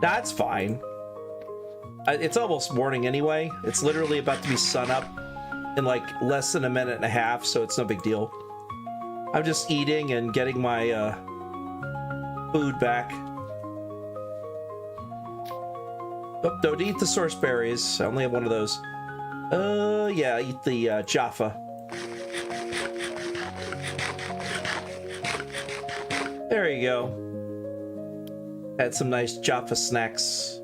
That's fine. It's almost morning anyway. It's literally about to be sun up in like less than a minute and a half, so it's no big deal. I'm just eating and getting my food back. Oh, don't eat the source berries. I only have one of those. Yeah, eat the Jaffa. There you go. Had some nice Jaffa snacks.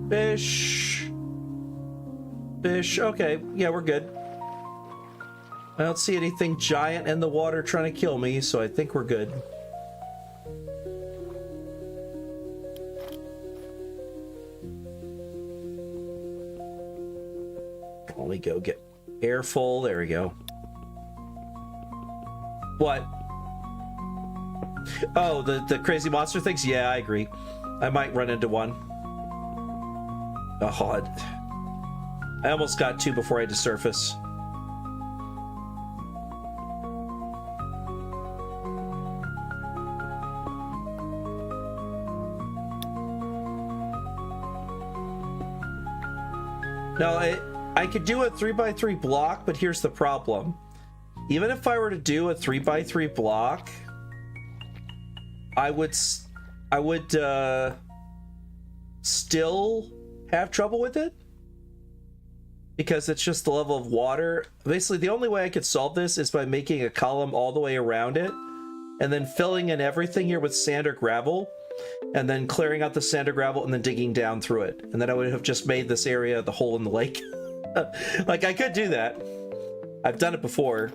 Fish. Fish. Okay. Yeah, we're good. I don't see anything giant in the water trying to kill me, so I think we're good. Let me go get air full. There we go. What? Oh, the crazy monster things? Yeah, I agree. I might run into one. Oh, I almost got two before I had to surface. No, I could do a 3x3 block, but here's the problem. Even if I were to do a 3x3 block, I would still have trouble with it because it's just the level of water. Basically, the only way I could solve this is by making a column all the way around it and then filling in everything here with sand or gravel and then clearing out the sand or gravel and then digging down through it. And then I would have just made this area the hole in the lake. Like, I could do that. I've done it before.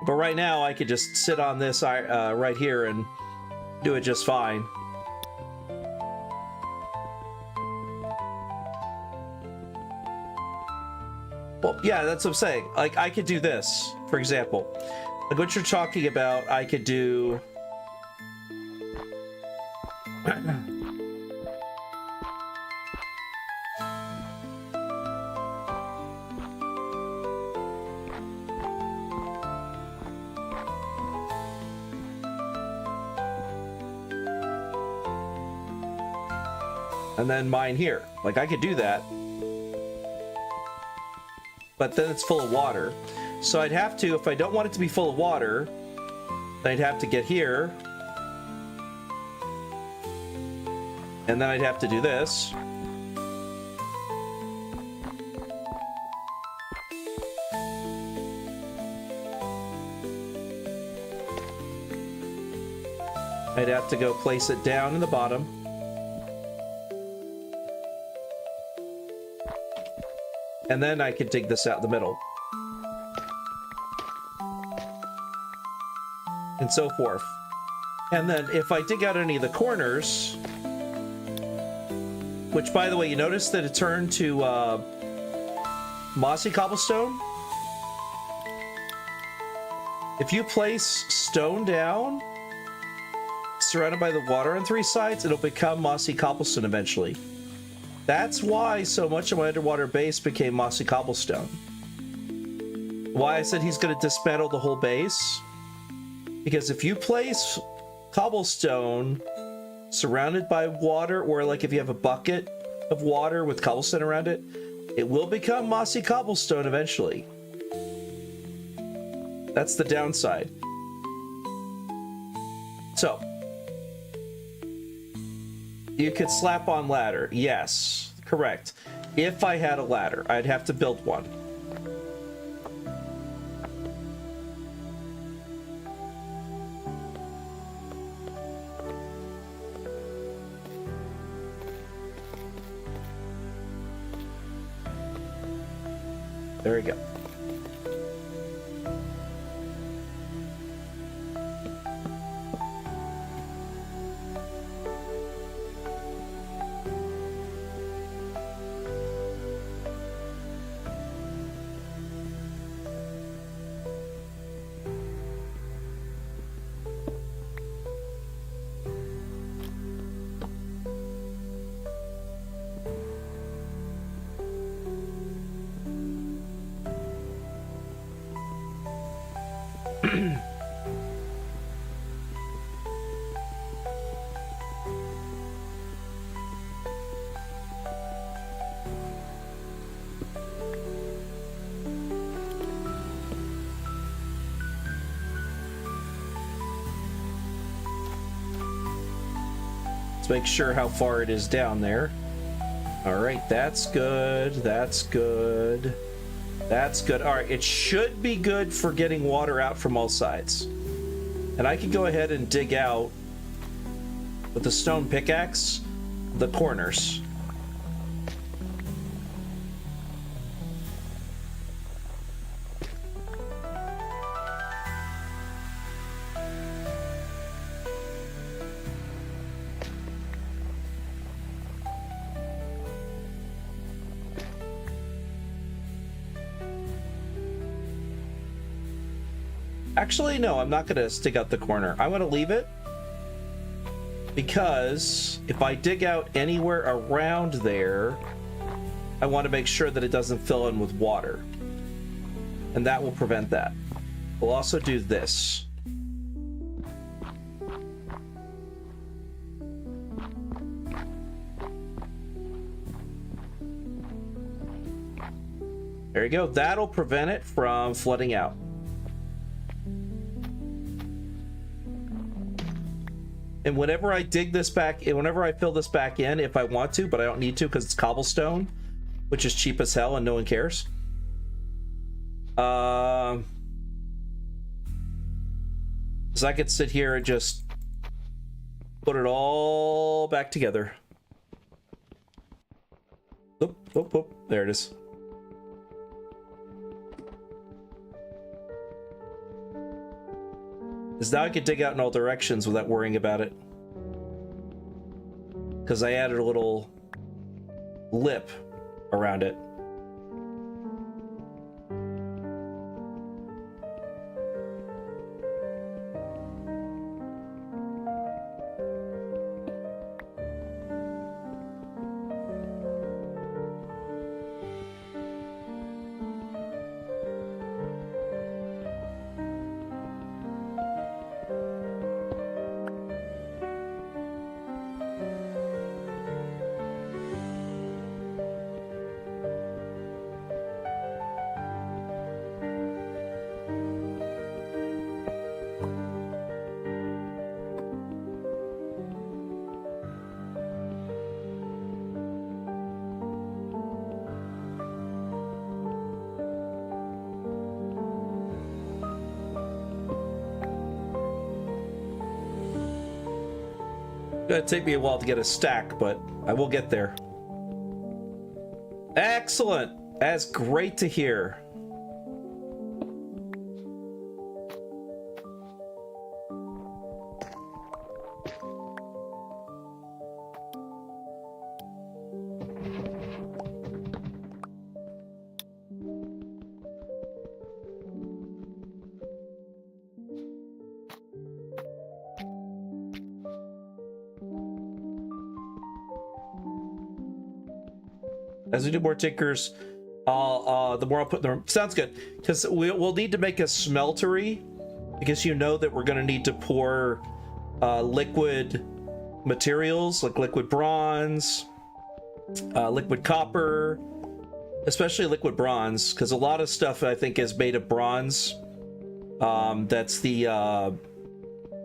But right now, I could just sit on this right here and do it just fine. Well, yeah, that's what I'm saying. Like, I could do this, for example. Like what you're talking about, I could do... and then mine here. Like, I could do that. But then it's full of water. So I'd have to, if I don't want it to be full of water, then I'd have to get here. And then I'd have to do this. I'd have to go place it down in the bottom. And then I could dig this out in the middle. And so forth. And then if I dig out any of the corners, which, by the way, you notice that it turned to mossy cobblestone? If you place stone down, surrounded by the water on three sides, it'll become mossy cobblestone eventually. That's why so much of my underwater base became mossy cobblestone. Why I said he's going to dismantle the whole base? Because if you place cobblestone surrounded by water, or like if you have a bucket of water with cobblestone around it, it will become mossy cobblestone eventually. That's the downside. So, you could slap on ladder. Yes, correct. If I had a ladder, I'd have to build one. There we go. Make sure how far it is down there. All right, that's good. That's good. That's good. All right, it should be good for getting water out from all sides. And I can go ahead and dig out with the stone pickaxe the corners. Actually, no, I'm not gonna stick out the corner. I want to leave it because if I dig out anywhere around there, I want to make sure that it doesn't fill in with water, and that will prevent that. We'll also do this. There you go. That'll prevent it from flooding out. And whenever I dig this back, whenever I fill this back in, if I want to, but I don't need to because it's cobblestone, which is cheap as hell and no one cares. So I could sit here and just put it all back together. Oop, oop, oop. There it is. Because now I can dig out in all directions without worrying about it. Because I added a little lip around it. It'll take me a while to get a stack, but I will get there. Excellent! That's great to hear. As we do more tinkers, the more I'll put them. Sounds good, because we'll need to make a smeltery, because you know that we're going to need to pour liquid materials like liquid bronze, liquid copper, especially liquid bronze, because a lot of stuff I think is made of bronze. That's the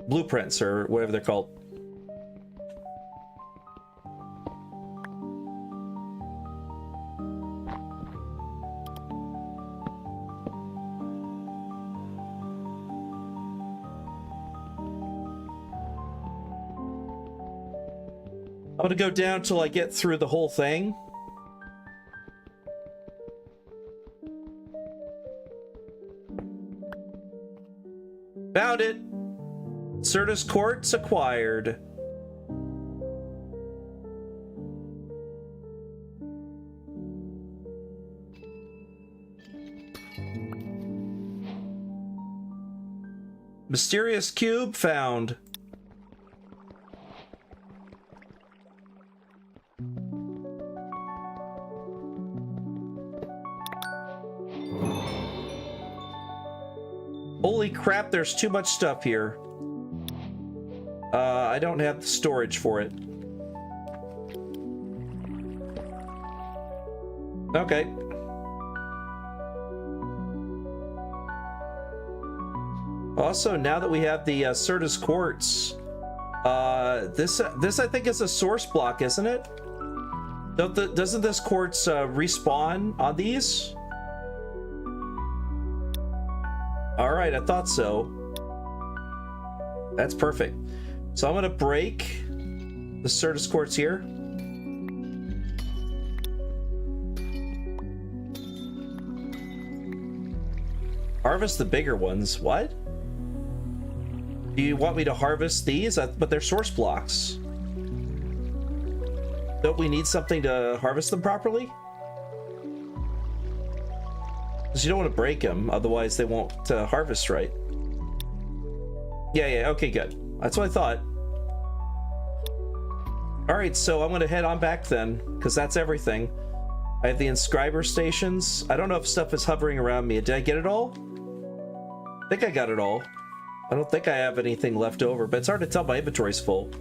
blueprints or whatever they're called. I'm gonna go down till I get through the whole thing. Found it! Certus quartz acquired. Mysterious cube found. Holy crap, there's too much stuff here. I don't have the storage for it. Okay. Also, now that we have the Certus quartz, this I think is a source block, isn't it? Doesn't this quartz respawn on these? All right, I thought so. That's perfect. So I'm gonna break the Certus quartz here. Harvest the bigger ones. What? Do you want me to harvest these? But they're source blocks. Don't we need something to harvest them properly? Because you don't want to break them, otherwise they won't harvest right. Yeah, okay, good. That's what I thought. All right, so I'm gonna head on back then, because that's everything. I have the inscriber stations. I don't know if stuff is hovering around me. Did I get it all? I think I got it all. I don't think I have anything left over, but it's hard to tell. My inventory's full.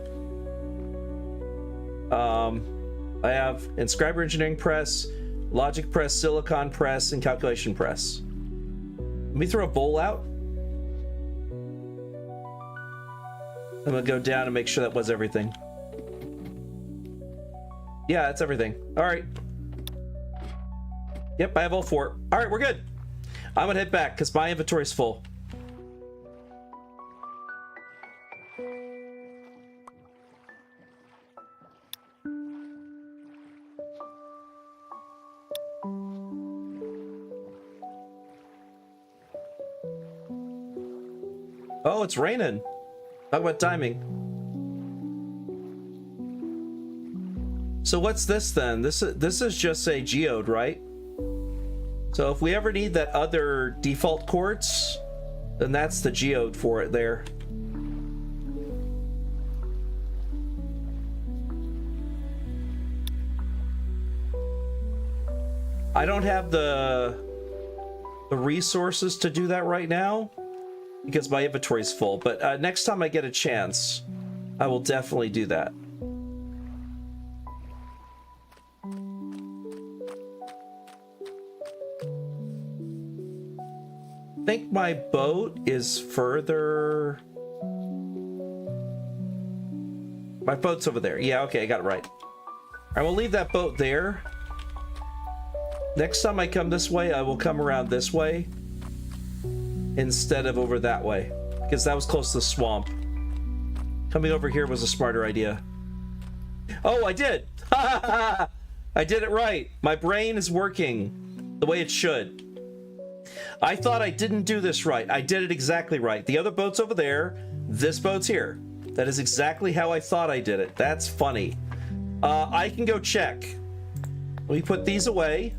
I have inscriber engineering press, logic press, silicon press, and calculation press. Let me throw a bowl out. I'm gonna go down and make sure that was everything. Yeah, that's everything. All right. Yep, I have all 4. All right, we're good. I'm gonna head back because my inventory's full. Oh, it's raining. Talk about timing. So what's this then? This is just a geode, right? So if we ever need that other default quartz, then that's the geode for it there. I don't have the resources to do that right now because my inventory is full, but next time I get a chance, I will definitely do that. I think my boat is further. My boat's over there. Yeah, okay, I got it right. I will leave that boat there. Next time I come this way, I will come around this way instead of over that way, because that was close to the swamp. Coming over here was a smarter idea. Oh, I did! I did it right. My brain is working the way it should. I thought I didn't do this right. I did it exactly right. The other boat's over there. This boat's here. That is exactly how I thought I did it. That's funny. I can go check. Let me put these away.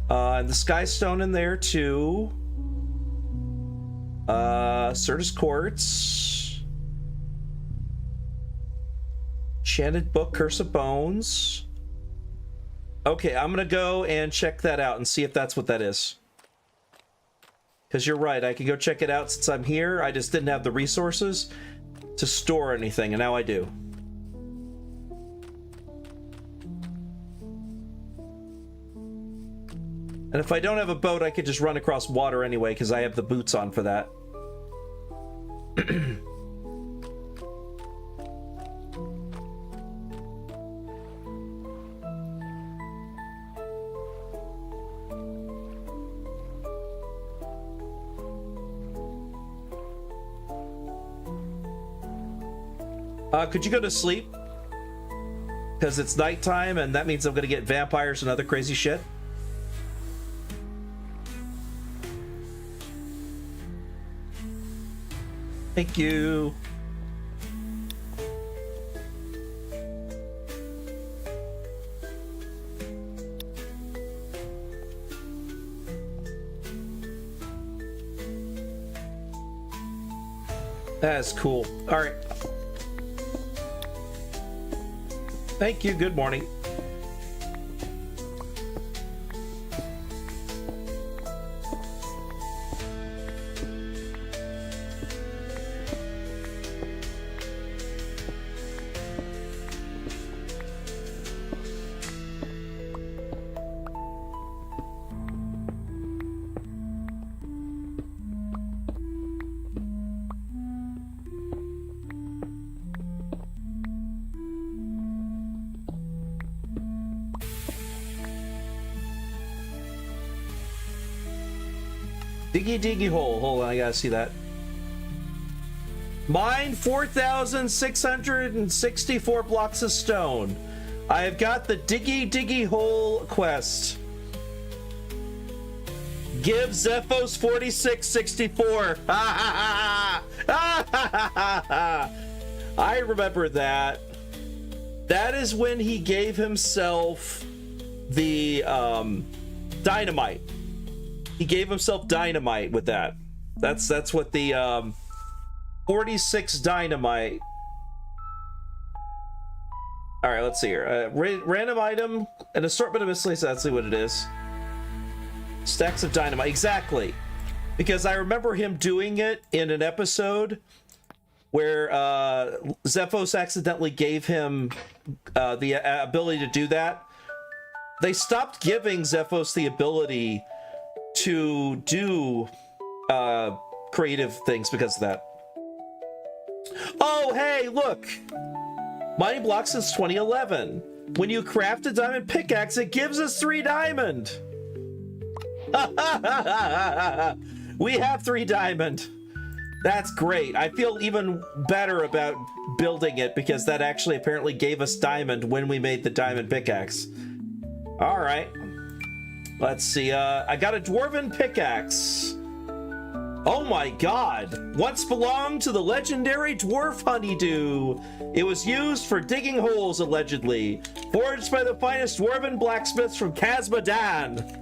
And the sky stone in there too. Certus quartz. Enchanted book, Curse of Bones. Okay, I'm gonna go and check that out and see if that's what that is. Because you're right, I can go check it out since I'm here. I just didn't have the resources to store anything, and now I do. And if I don't have a boat, I could just run across water anyway, because I have the boots on for that. Could you go to sleep? Because it's nighttime, and that means I'm going to get vampires and other crazy shit. Thank you. That's cool. All right. Thank you. Good morning. Diggy hole. Hold on, I gotta see that. Mine 4,664 blocks of stone. I have got the diggy hole quest. Give Zephos 4664. I remember that. That is when he gave himself the dynamite. He gave himself dynamite with that. That's what the 46 dynamite. All right, let's see here. Random item, an assortment of miscellaneous. That's what it is. Stacks of dynamite. Exactly. Because I remember him doing it in an episode where Zephos accidentally gave him the ability to do that. They stopped giving Zephos the ability to do creative things because of that. Oh, hey, look! Mining blocks since 2011. When you craft a diamond pickaxe, it gives us 3 diamond. We have 3 diamond. That's great. I feel even better about building it because that actually apparently gave us diamond when we made the diamond pickaxe. All right. Let's see. I got a dwarven pickaxe. Oh my god. Once belonged to the legendary dwarf honeydew. It was used for digging holes, allegedly. Forged by the finest dwarven blacksmiths from Kazmadan.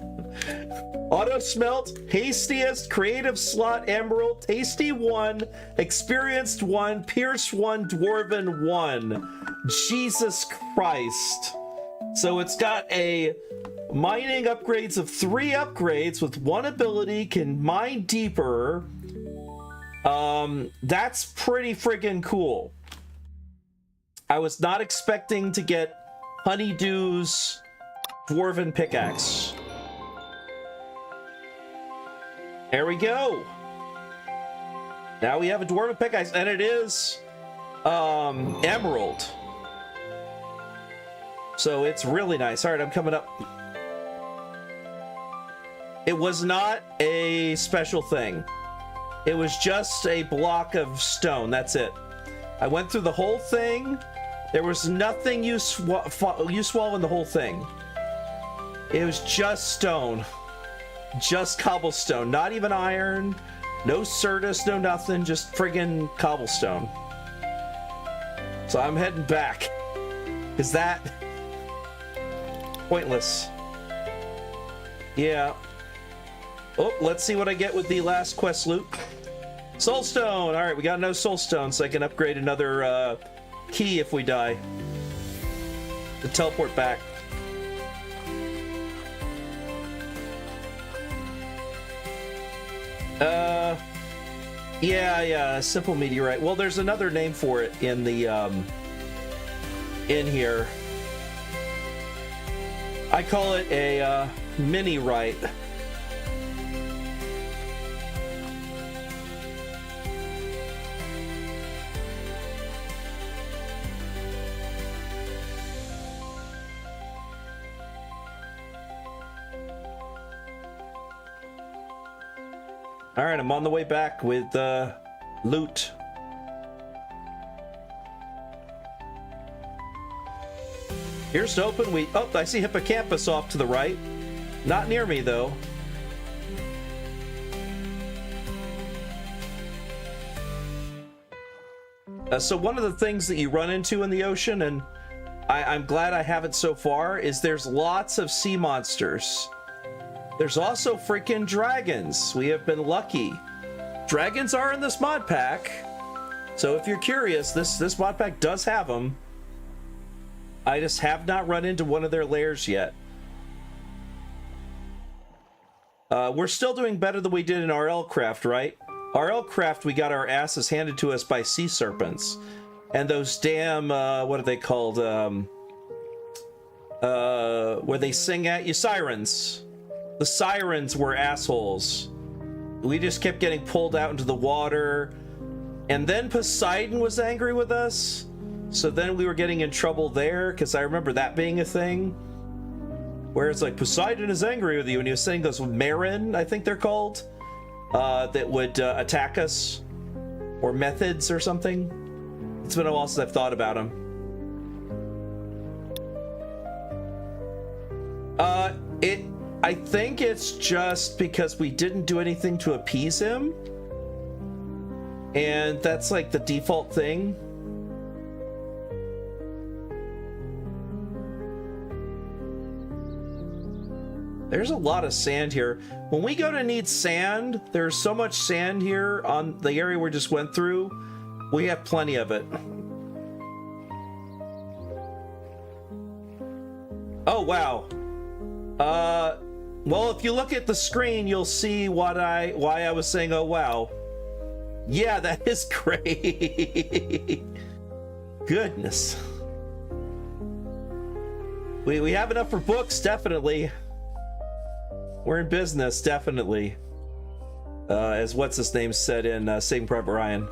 Auto smelt, hastiest, creative slot emerald, tasty 1, experienced 1, pierce 1, dwarven 1. Jesus Christ. So it's got a mining upgrades of 3 upgrades with 1 ability, can mine deeper. That's pretty friggin' cool. I was not expecting to get Honeydew's dwarven pickaxe. There we go. Now we have a dwarven pickaxe, and it is emerald. So it's really nice. All right, I'm coming up. It was not a special thing. It was just a block of stone. That's it. I went through the whole thing. There was nothing useful in the whole thing. It was just stone. Just cobblestone. Not even iron. No Certus, no nothing. Just friggin' cobblestone. So I'm heading back. Is that pointless? Yeah. Oh, let's see what I get with the last quest loot. Soulstone! Alright, we got no soulstone, so I can upgrade another key if we die. To teleport back. Yeah, simple meteorite. Well, there's another name for it in the, in here. I call it a, mini-rite. All right, I'm on the way back with loot. Here's to open. Oh, I see Hippocampus off to the right. Not near me though. So one of the things that you run into in the ocean, and I'm glad I haven't so far, is there's lots of sea monsters. There's also freaking dragons. We have been lucky. Dragons are in this mod pack. So if you're curious, this mod pack does have them. I just have not run into one of their lairs yet. We're still doing better than we did in RL Craft, right? RL Craft, we got our asses handed to us by sea serpents. And those damn, what are they called? Where they sing at you, sirens. The sirens were assholes. We just kept getting pulled out into the water. And then Poseidon was angry with us. So then we were getting in trouble there, because I remember that being a thing. Where it's like, Poseidon is angry with you, and he was sending those Marin, I think they're called, that would attack us. Or methods or something. It's been a while since I've thought about them. I think it's just because we didn't do anything to appease him. And that's like the default thing. There's a lot of sand here. When we go to need sand, there's so much sand here on the area we just went through. We have plenty of it. Oh, wow. Well, if you look at the screen, you'll see why I was saying, oh, wow. Yeah, that is great. Goodness. We have enough for books, definitely. We're in business, definitely. As what's his name said in Saving Private Ryan.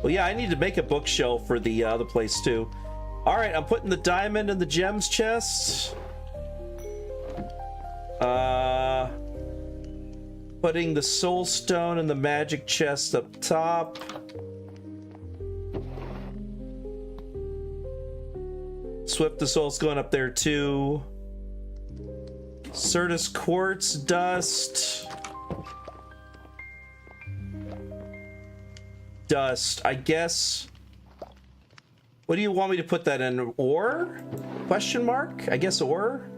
Well, yeah, I need to make a bookshelf for the other place too. All right, I'm putting the diamond in the gems chest. Putting the soul stone in the magic chest up top. Swift the soul's going up there too. Certus quartz dust. Dust, I guess. What do you want me to put that in? Ore? Question mark? I guess ore?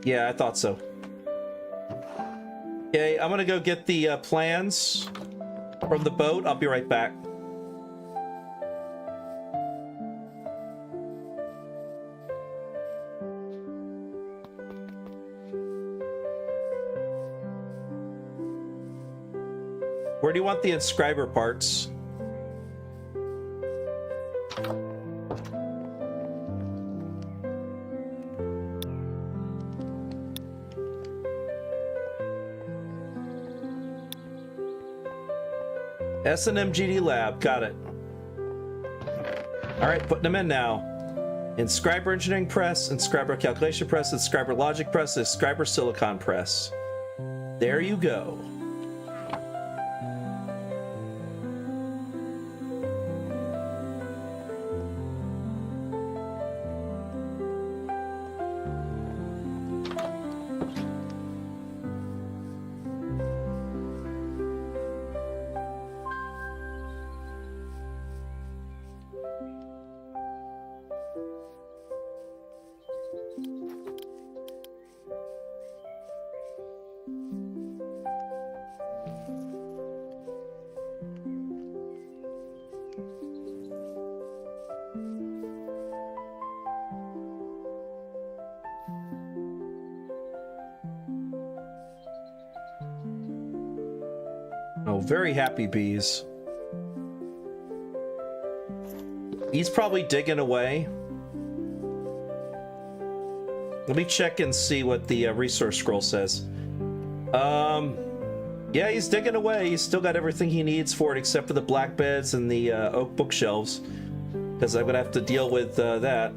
Yeah, I thought so. Okay, I'm gonna go get the plans from the boat. I'll be right back. Where do you want the inscriber parts? SNMGD lab, got it. All right, putting them in now. Inscriber engineering press, inscriber calculation press, inscriber logic press, inscriber silicon press. There you go. Oh, very happy bees. He's probably digging away. Let me check and see what the resource scroll says. Yeah, he's digging away. He's still got everything he needs for it except for the black beds and the oak bookshelves, because I'm gonna have to deal with that.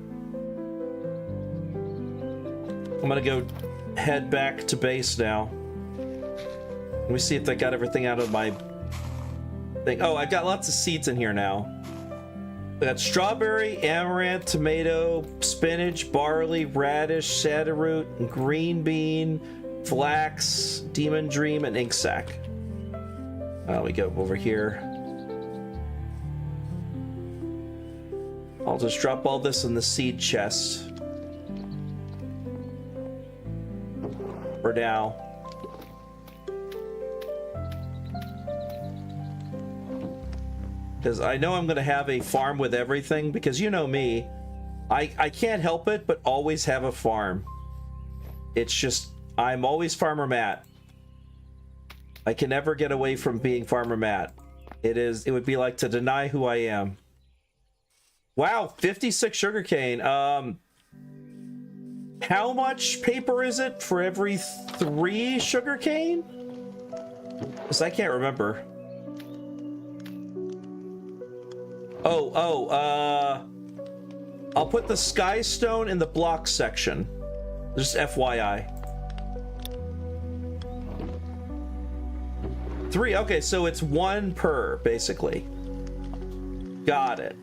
I'm gonna go head back to base now. Let me see if I got everything out of my thing. Oh, I got lots of seeds in here now. I got strawberry, amaranth, tomato, spinach, barley, radish, sandalroot, green bean, flax, demon dream, and ink sac. We go over here. I'll just drop all this in the seed chest for now. Because I know I'm going to have a farm with everything, because you know me, I can't help it but always have a farm. It's just, I'm always Farmer Matt. I can never get away from being Farmer Matt. It would be like to deny who I am. Wow, 56 sugarcane. How much paper is it for every 3 sugarcane? Because I can't remember. I'll put the sky stone in the block section. Just FYI. 3, okay, so it's 1 per, basically. Got it.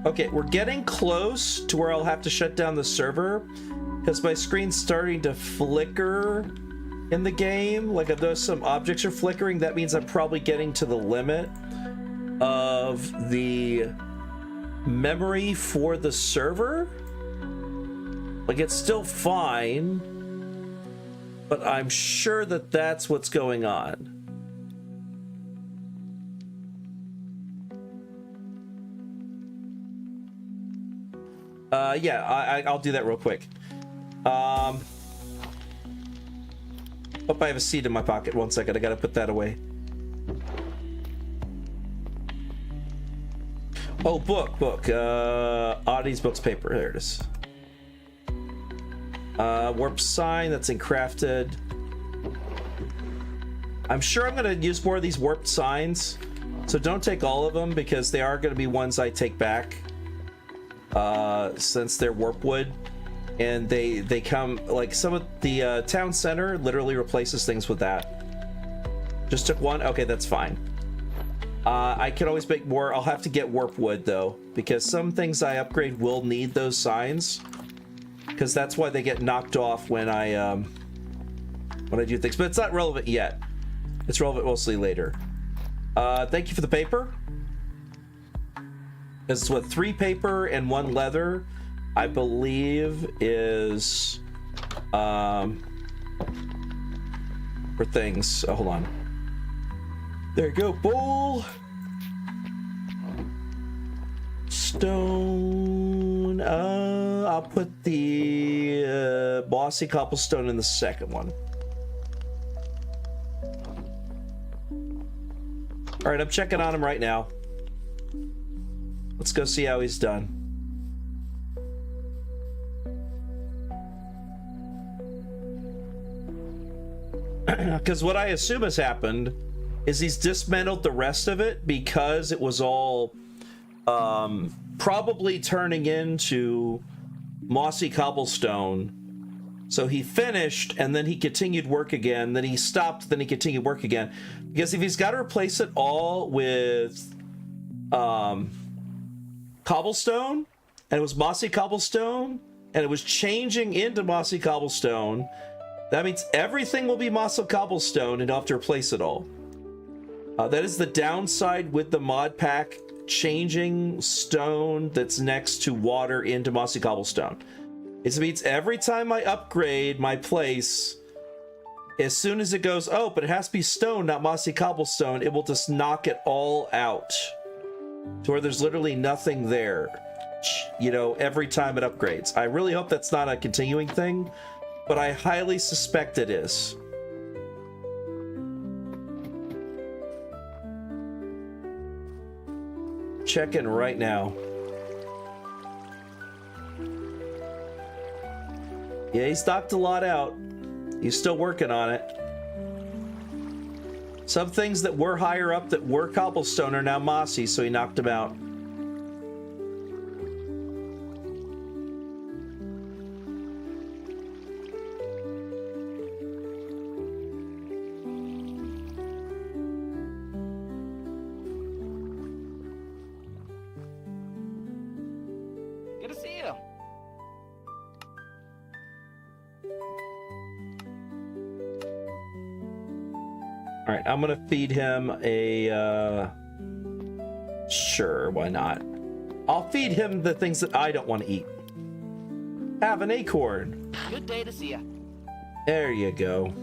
Okay, we're getting close to where I'll have to shut down the server, Because my screen's starting to flicker in the game. Like if there's some objects are flickering, that means I'm probably getting to the limit of the memory for the server. Like it's still fine, but I'm sure that that's what's going on. Yeah, I'll do that real quick. Hope I have a seed in my pocket. 1 second, I gotta put that away. Oh, book. Oddities, books, paper. There it is. Warp sign, that's encrafted. I'm sure I'm gonna use more of these warped signs. So don't take all of them because they are gonna be ones I take back. Since they're warp wood. And they come, like some of the town center literally replaces things with that. Just took one? Okay, that's fine. I can always make more. I'll have to get warp wood though, because some things I upgrade will need those signs. Because that's why they get knocked off when I do things. But it's not relevant yet. It's relevant mostly later. Thank you for the paper. It's what, 3 paper and 1 leather, I believe is for things. Oh, hold on. There you go, bowl. Stone. I'll put the bossy cobblestone in the second one. All right, I'm checking on him right now. Let's go see how he's done. Because what I assume has happened is he's dismantled the rest of it because it was all probably turning into mossy cobblestone. So he finished and then he continued work again. Then he stopped, then he continued work again. Because if he's got to replace it all with cobblestone, and it was mossy cobblestone, and it was changing into mossy cobblestone, that means everything will be mossy cobblestone and you'll have to replace it all. That is the downside with the mod pack changing stone that's next to water into mossy cobblestone. It means every time I upgrade my place, as soon as it goes, oh, but it has to be stone, not mossy cobblestone, it will just knock it all out to where there's literally nothing there, you know, every time it upgrades. I really hope that's not a continuing thing, but I highly suspect it is. Checking right now. Yeah, he's knocked a lot out. He's still working on it. Some things that were higher up that were cobblestone are now mossy, so he knocked them out. Good to see you. All right, I'm gonna feed him a, sure, why not? I'll feed him the things that I don't want to eat. Have an acorn. Good day to see you. There you go.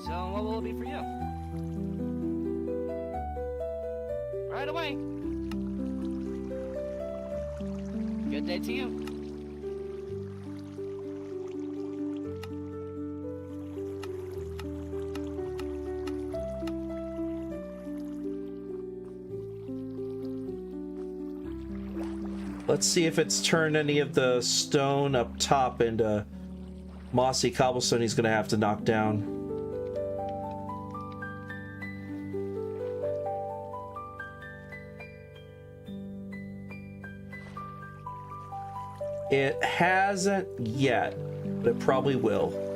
So, what will it be for you? Right away. Good day to you. Let's see if it's turned any of the stone up top into mossy cobblestone he's gonna have to knock down. It hasn't yet, but it probably will.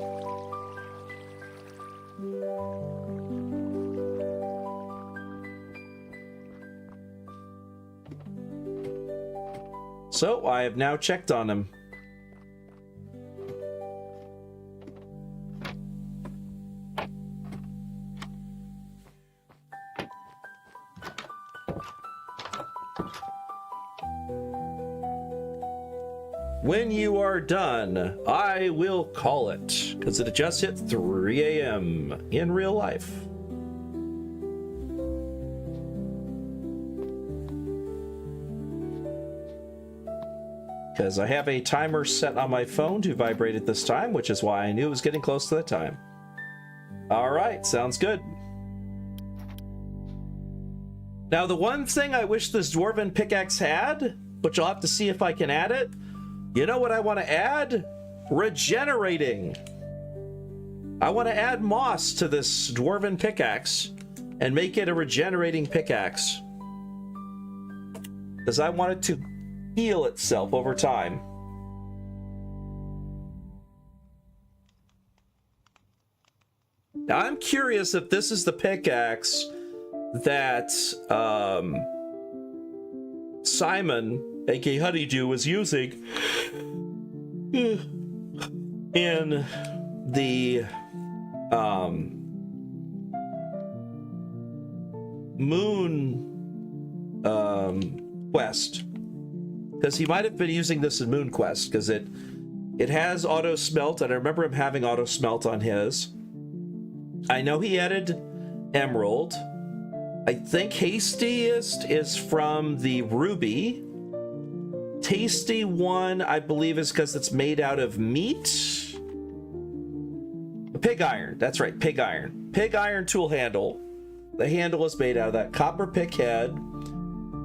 So I have now checked on him. when you are done, I will call it, because it just hit 3 a.m. in real life. Because I have a timer set on my phone to vibrate at this time, which is why I knew it was getting close to that time. All right, sounds good. Now, the one thing I wish this dwarven pickaxe had, which I'll have to see if I can add it, you know what I want to add? Regenerating. I want to add moss to this dwarven pickaxe and make it a regenerating pickaxe. Because I want it to heal itself over time. Now, I'm curious if this is the pickaxe that Simon, aka Honeydew, was using in the Moon quest, because he might have been using this in Moon Quest, because it has auto smelt, and I remember him having auto smelt on his. I know he added emerald. I think hastiest is from the ruby. Tasty one, I believe, is because it's made out of meat. Pig iron, that's right, pig iron. Pig iron tool handle. The handle is made out of that. Copper pick head.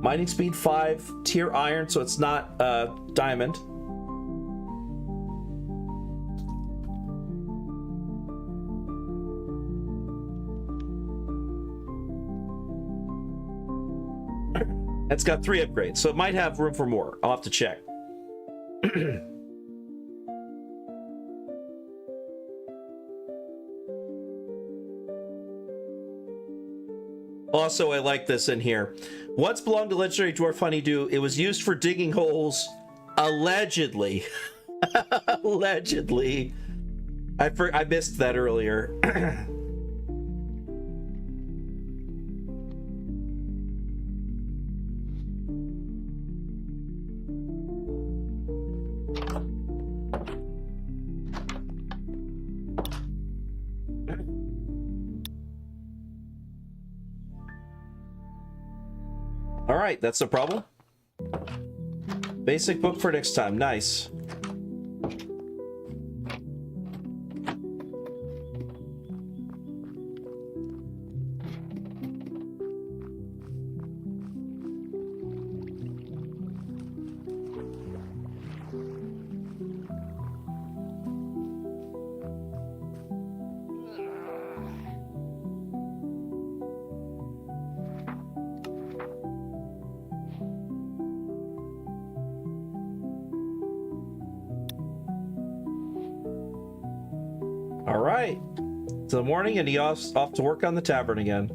Mining speed 5, tier iron, so it's not diamond. It's got 3 upgrades, so it might have room for more. I'll have to check. Also, I like this in here. Once belonged to legendary dwarf honeydew. It was used for digging holes, allegedly. Allegedly. I missed that earlier. All right, that's the problem. Basic book for next time. Nice. All right. It's the morning and he's off to work on the tavern again.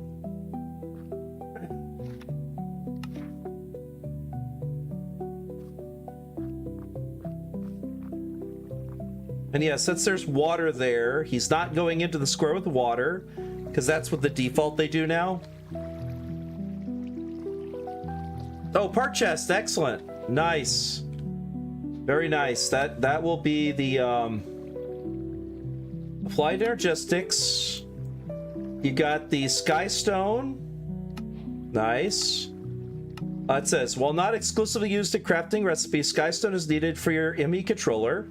And yeah, since there's water there, he's not going into the square with the water, because that's what the default they do now. Oh, park chest, excellent. Nice. Very nice. That will be the Applied Energistics. You got the Sky Stone. Nice. It says, while not exclusively used in crafting recipes, Sky Stone is needed for your ME controller.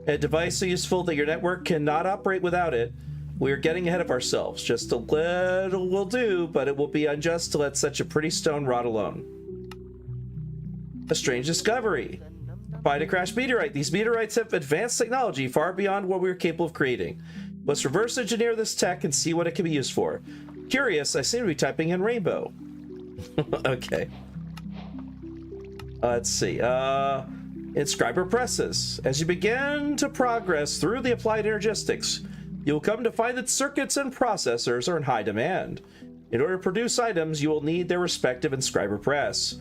A device so useful that your network cannot operate without it. We are getting ahead of ourselves. Just a little will do, but it will be unjust to let such a pretty stone rot alone. A strange discovery. Find a crashed meteorite. These meteorites have advanced technology far beyond what we were capable of creating. Let's reverse engineer this tech and see what it can be used for. Curious, I seem to be typing in rainbow. Okay. Let's see. Inscriber presses. As you begin to progress through the applied energistics, you will come to find that circuits and processors are in high demand. In order to produce items, you will need their respective inscriber press.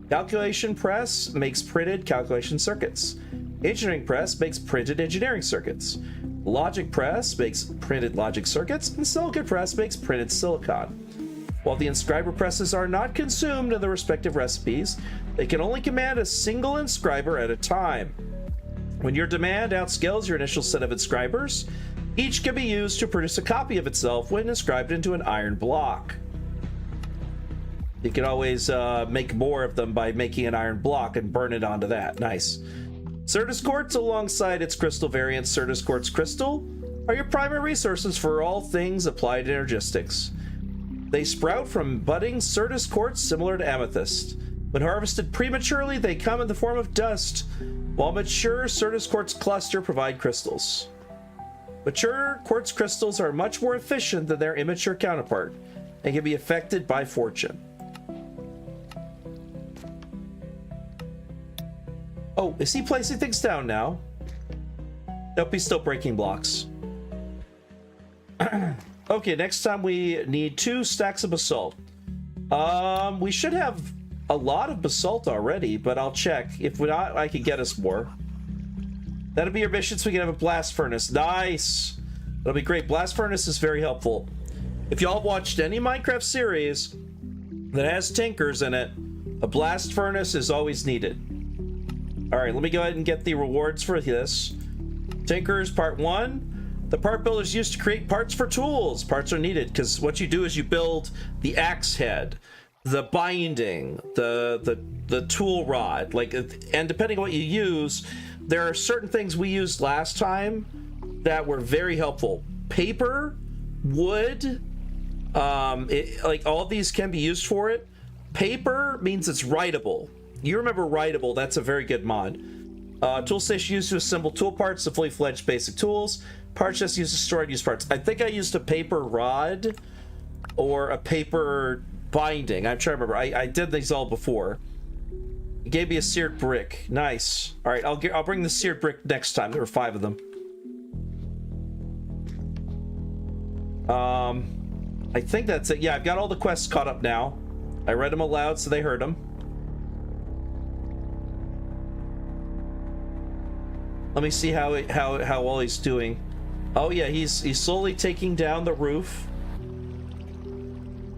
Calculation press makes printed calculation circuits. Engineering press makes printed engineering circuits. Logic press makes printed logic circuits, and silicon press makes printed silicon. While the inscriber presses are not consumed in the respective recipes, they can only command a single inscriber at a time. When your demand outscales your initial set of inscribers, each can be used to produce a copy of itself when inscribed into an iron block. You can always make more of them by making an iron block and burn it onto that. Nice. Certus Quartz, alongside its crystal variant Certus Quartz Crystal, are your primary resources for all things applied energistics. They sprout from budding Certus Quartz similar to amethyst. When harvested prematurely, they come in the form of dust, while mature Certus Quartz cluster provide crystals. Mature quartz crystals are much more efficient than their immature counterpart and can be affected by fortune. Oh, is he placing things down now? Nope, he's still breaking blocks. Okay, next time we need 2 stacks of basalt. We should have a lot of basalt already, but I'll check. If not, I can get us more. That'll be your mission, so we can have a blast furnace. Nice! That'll be great. Blast furnace is very helpful. If y'all have watched any Minecraft series that has tinkers in it, a blast furnace is always needed. Alright, let me go ahead and get the rewards for this. Tinkers, part 1. The part builder is used to create parts for tools. Parts are needed because what you do is you build the axe head, the binding, the tool rod, like, and depending on what you use, there are certain things we used last time that were very helpful. Paper, wood, like all of these can be used for it. Paper means it's writable. You remember writable? That's a very good mod. Tool station used to assemble tool parts to fully fledged basic tools. Parts just used to store and use parts. I think I used a paper rod or a paper binding. I'm trying to remember. I did these all before. It gave me a seared brick. Nice. All right, I'll bring the seared brick next time. There were 5 of them. I think that's it. Yeah, I've got all the quests caught up now. I read them aloud so they heard them. Let me see how well he's doing. Oh yeah, he's slowly taking down the roof.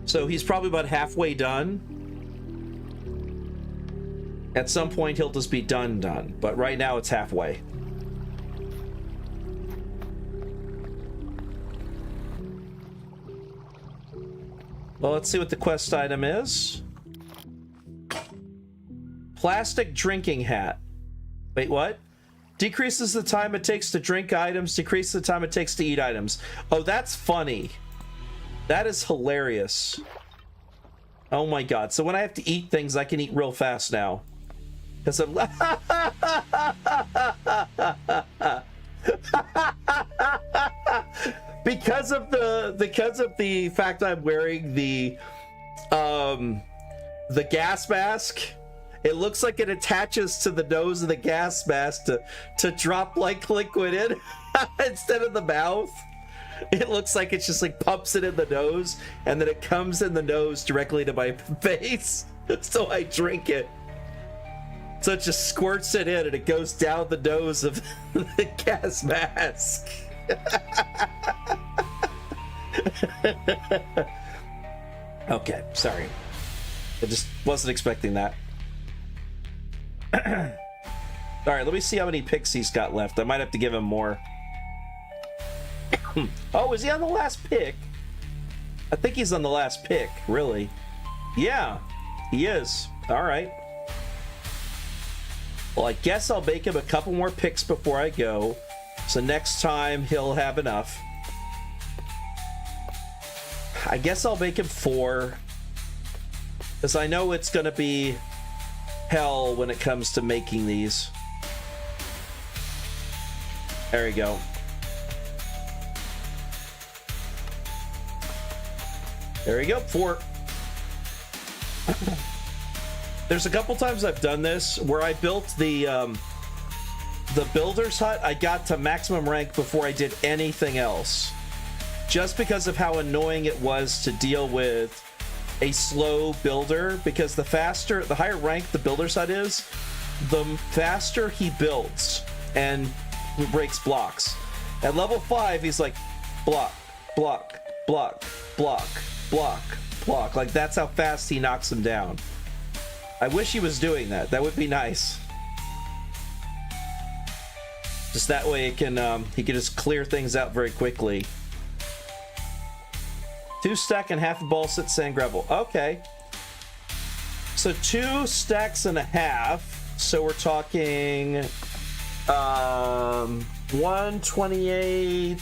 So he's probably about halfway done. At some point he'll just be done. But right now it's halfway. Well, let's see what the quest item is. Plastic drinking hat. Wait, what? Decreases the time it takes to drink items, decreases the time it takes to eat items. Oh, that's funny. That is hilarious. Oh my god. So when I have to eat things, I can eat real fast now. Because I'm... because of the fact I'm wearing the gas mask. It looks like it attaches to the nose of the gas mask to drop like liquid in instead of the mouth. It looks like it's just like pumps it in the nose and then it comes in the nose directly to my face. So I drink it. So it just squirts it in and it goes down the nose of the gas mask. Okay, sorry. I just wasn't expecting that. Alright, let me see how many picks he's got left. I might have to give him more. Oh, is he on the last pick? I think he's on the last pick, really. Yeah, he is. Alright. Well, I guess I'll make him a couple more picks before I go. So next time he'll have enough. I guess I'll make him 4. Because I know it's going to be hell when it comes to making these. There we go. There we go, 4. There's a couple times I've done this where I built the builder's hut. I got to maximum rank before I did anything else. Just because of how annoying it was to deal with a slow builder, because the higher rank the builder's hut is, the faster he builds and breaks blocks. At level 5, he's like block, block, block, block, block, block. Like, that's how fast he knocks him down. I wish he was doing that. That would be nice. Just that way it can he can just clear things out very quickly. 2 stack and half a ball sit sand gravel. Okay. So 2 stacks and a half. So we're talking 128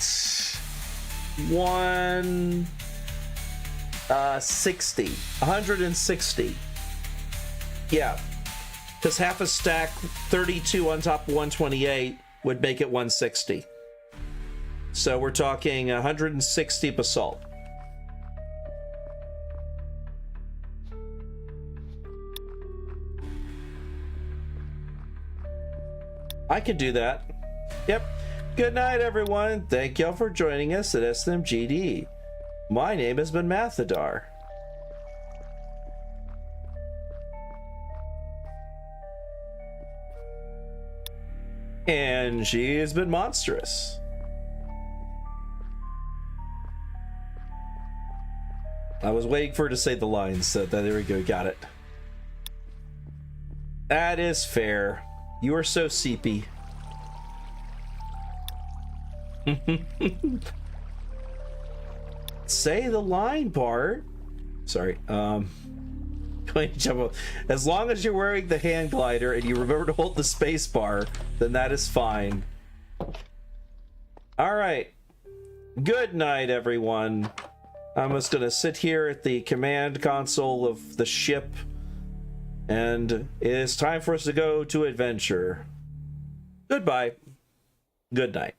160. Yeah. Because half a stack, 32 on top of 128 would make it 160. So we're talking 160 basalt. I can do that. Yep. Good night, everyone. Thank y'all for joining us at SNMGD. My name has been Mathadar. And she has been monstrous. I was waiting for her to say the lines, so there we go, got it. That is fair. You are so seepy. Say the line part. Sorry. As long as you're wearing the hand glider and you remember to hold the space bar, then that is fine. All right. Good night, everyone. I'm just gonna sit here at the command console of the ship, and it is time for us to go to adventure. Goodbye. Good night.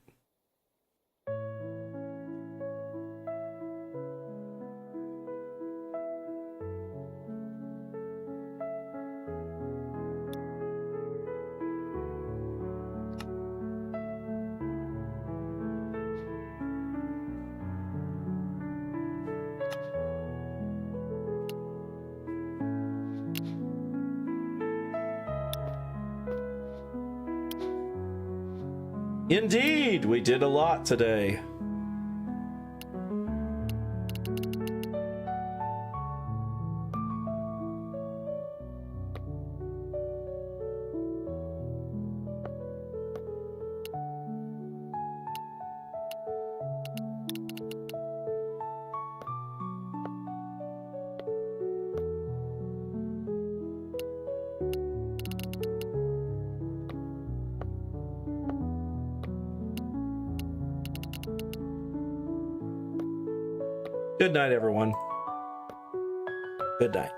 Indeed, we did a lot today. Good night, everyone. Good night.